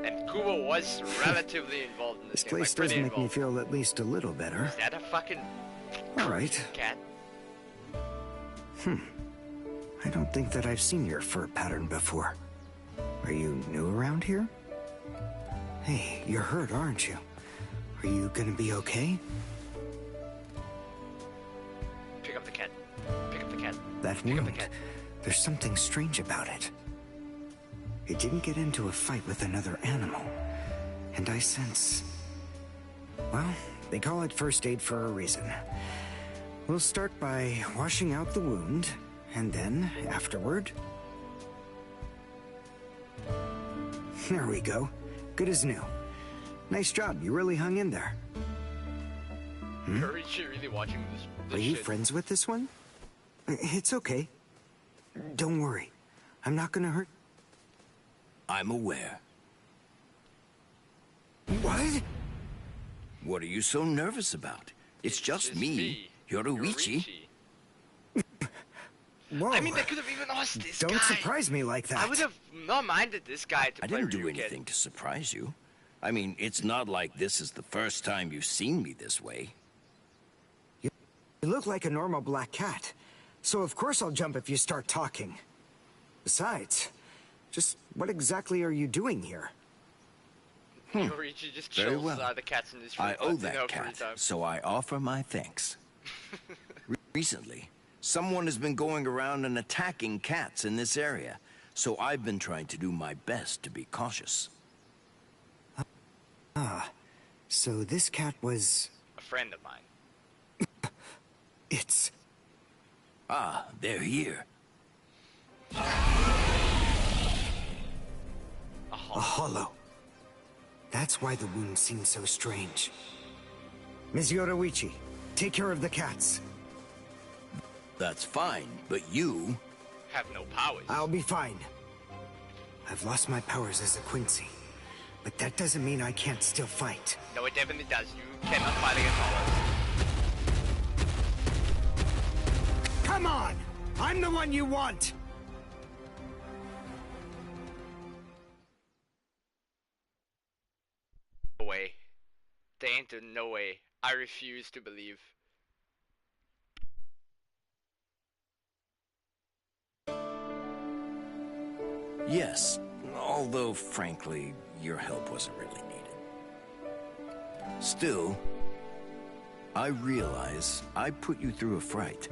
And Kubo was relatively involved in this game. This place does make me feel at least a little better. Is that a fucking alright cat? I don't think that I've seen your fur pattern before. Are you new around here? Hey, you're hurt, aren't you? Are you gonna be okay? Pick up the cat. Pick up the cat. That wound, there's something strange about it. It didn't get into a fight with another animal. And I sense... well, they call it first aid for a reason. We'll start by washing out the wound, and then, afterward... there we go. Good as new. Nice job, you really hung in there. Are you really watching this Are you shit? friends with this one? It's okay. Don't worry. I'm not gonna hurt... I'm aware. What? What are you so nervous about? It's just me, Yoruichi. Whoa. I mean, they could have even asked this Don't guy. surprise me like that. I would have not minded this guy to I play didn't do Ryugen. anything to surprise you. I mean, it's not like this is the first time you've seen me this way. You look like a normal black cat. So of course I'll jump if you start talking. Besides, just what exactly are you doing here? Yoruichi just Very chills well. the cats in his free I time, owe that cat, so I offer my thanks. Recently, someone has been going around and attacking cats in this area, so I've been trying to do my best to be cautious. So this cat was... a friend of mine. It's... Ah, they're here. A hollow. That's why the wound seems so strange. Ms. Yoruichi, take care of the cats. That's fine, but you... have no powers. I'll be fine. I've lost my powers as a Quincy, but that doesn't mean I can't still fight. No, it definitely does. You cannot fight against all Come on! I'm the one you want! No way. There ain't no way. I refuse to believe. Yes, although frankly, your help wasn't really needed. Still, I realize I put you through a fright.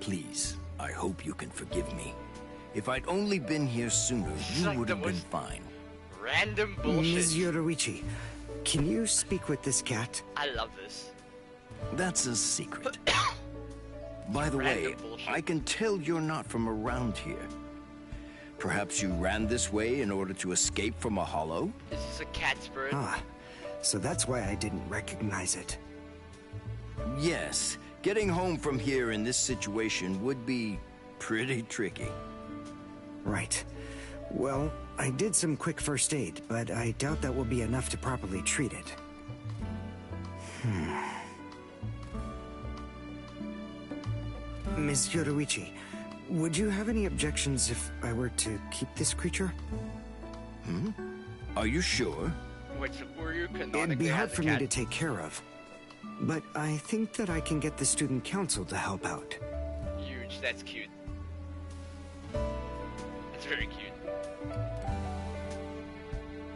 Please, I hope you can forgive me. If I'd only been here sooner, you would have been fine. Random bullshit. Ms. Yoruichi, can you speak with this cat? I love this. That's a secret. By the way, I can tell you're not from around here. Perhaps you ran this way in order to escape from a hollow? Is this a cat spirit? Ah, so that's why I didn't recognize it. Yes, getting home from here in this situation would be pretty tricky. Right. Well, I did some quick first aid, but I doubt that will be enough to properly treat it. Ms. Yoruichi, would you have any objections if I were to keep this creature? Are you sure? Which were you It'd be hard for me to take care of. But I think that I can get the student council to help out. Huge, that's cute. It's very cute.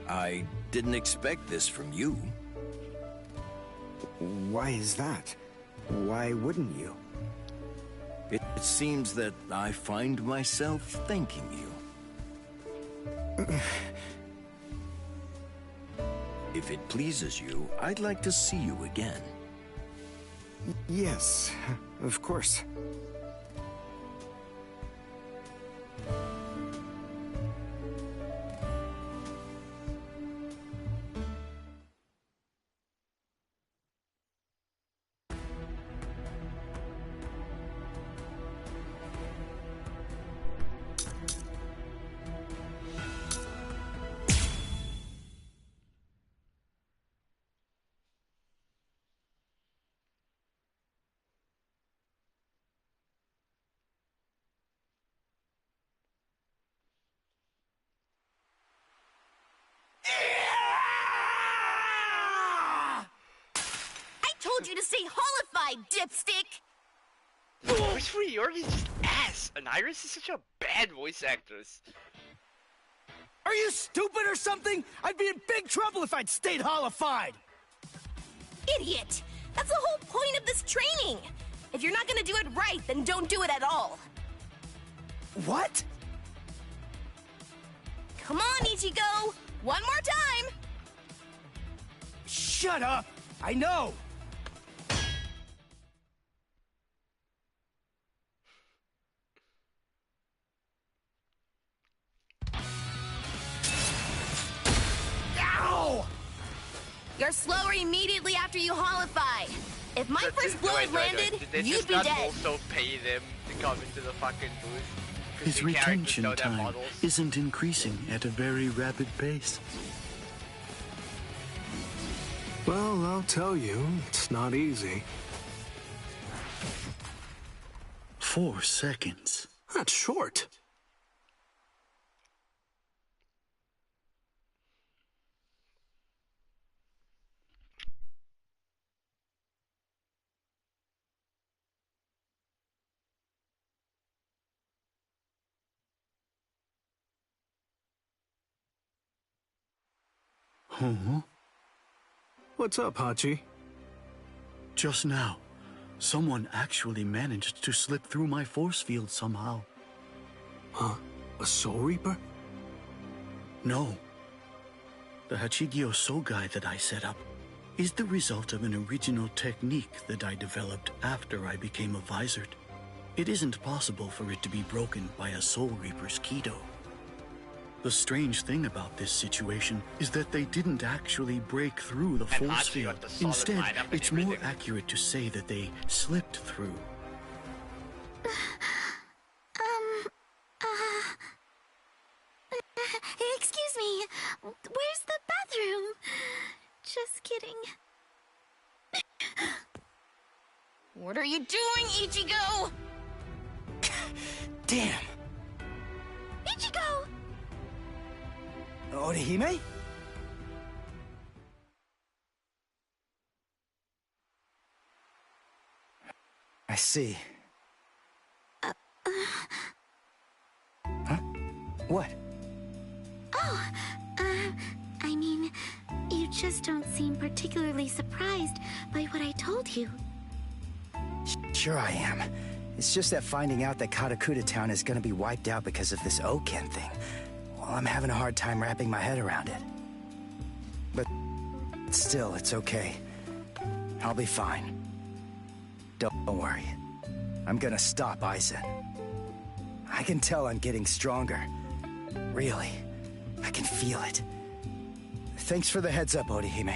I didn't expect this from you. Why is that? Why wouldn't you? It seems that I find myself thanking you. If it pleases you, I'd like to see you again. Yes, of course. told you to stay holified, dipstick! The voice for Iori is just ass, and Iris is such a bad voice actress. Are you stupid or something? I'd be in big trouble if I'd stayed holified! Idiot! That's the whole point of this training! If you're not gonna do it right, then don't do it at all! What? Come on, Ichigo! One more time! Shut up! I know! Ow! You're slower immediately after you holify. If my first blow had landed, Did they you'd just be not dead. also pay them to come into the fucking booth? His retention time isn't increasing at a very rapid pace. Well, I'll tell you, it's not easy. 4 seconds. That's short. Huh? What's up, Hachi? Just now, someone actually managed to slip through my force field somehow. Huh? A Soul Reaper? No. The Hachigyo Sogai that I set up is the result of an original technique that I developed after I became a Visored. It isn't possible for it to be broken by a Soul Reaper's Kido. The strange thing about this situation is that they didn't actually break through the force field. Instead, it's more accurate to say that they slipped through. Excuse me. Where's the bathroom? Just kidding. What are you doing, Ichigo? Damn. Ichigo! Orihime? I see. Huh? What? Oh, I mean, you just don't seem particularly surprised by what I told you. Sure I am. It's just that finding out that Katakuta Town is gonna be wiped out because of this Oken thing. Well, I'm having a hard time wrapping my head around it. But still, it's okay. I'll be fine. Don't worry. I'm gonna stop Aizen. I can tell I'm getting stronger. Really. I can feel it. Thanks for the heads up, Orihime.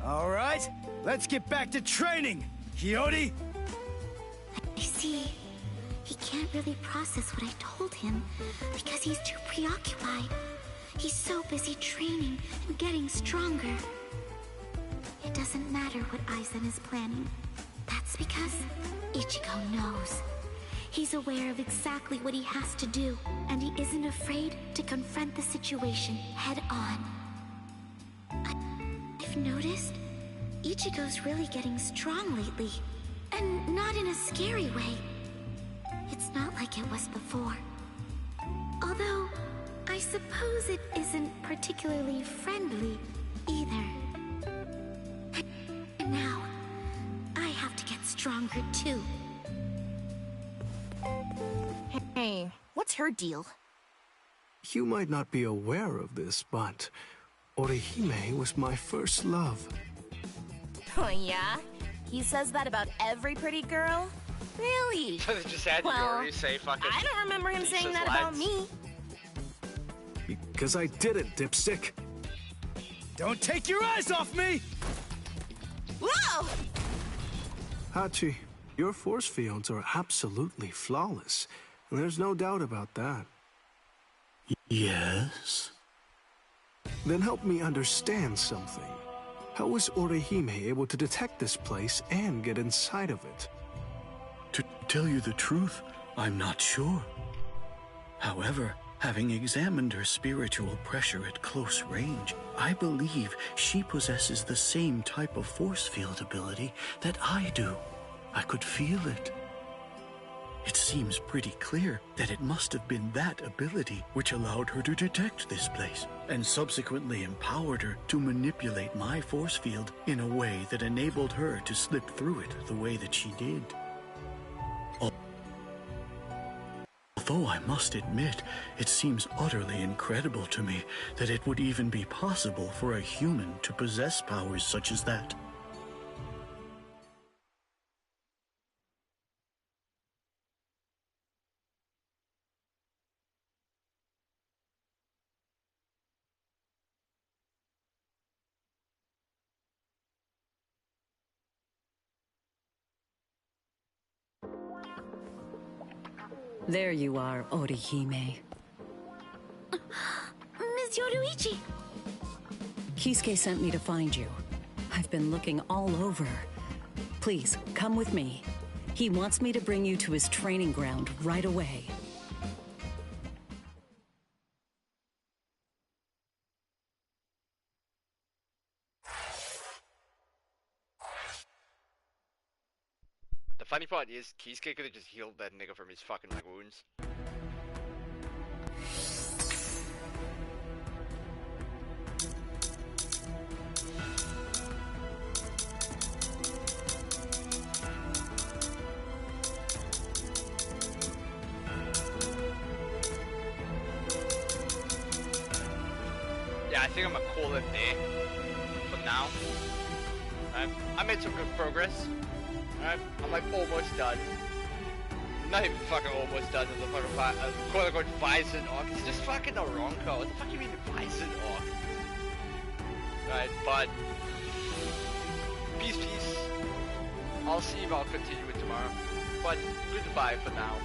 All right, let's get back to training, Hiyori! I see. He can't really process what I told him because he's too preoccupied. He's so busy training and getting stronger. It doesn't matter what Aizen is planning. That's because Ichigo knows. He's aware of exactly what he has to do, and he isn't afraid to confront the situation head on. I've noticed Ichigo's really getting strong lately, and not in a scary way. It's not like it was before. Although, I suppose it isn't particularly friendly either. And now, I have to get stronger too. Hey, what's her deal? You might not be aware of this, but Orihime was my first love. Oh yeah? He says that about every pretty girl? Really? They just had well, Yuri say fucking. I don't remember him saying that about me. Because I did it, dipstick. Don't take your eyes off me! Whoa! Hachi, your force fields are absolutely flawless. There's no doubt about that. Yes? Then help me understand something. How was Orihime able to detect this place and get inside of it? To tell you the truth, I'm not sure. However, Having examined her spiritual pressure at close range, I believe she possesses the same type of force field ability that I do. I could feel it. It seems pretty clear that it must have been that ability which allowed her to detect this place, and subsequently empowered her to manipulate my force field in a way that enabled her to slip through it the way that she did. Although I must admit, it seems utterly incredible to me that it would even be possible for a human to possess powers such as that. There you are, Orihime. Miss Yoruichi! Kisuke sent me to find you. I've been looking all over. Please, come with me. He wants me to bring you to his training ground right away. The funny part is, Kisuke could have just healed that nigga from his fucking like wounds. Yeah, I think I'm gonna call it there for now. I made some good progress. Alright, I'm like almost done. Not even fucking almost done with the fucking quote-unquote Visor arc. It's just fucking Aronko. What the fuck do you mean the Visor arc? Right, but peace. I'll see if I'll continue it tomorrow. But goodbye for now.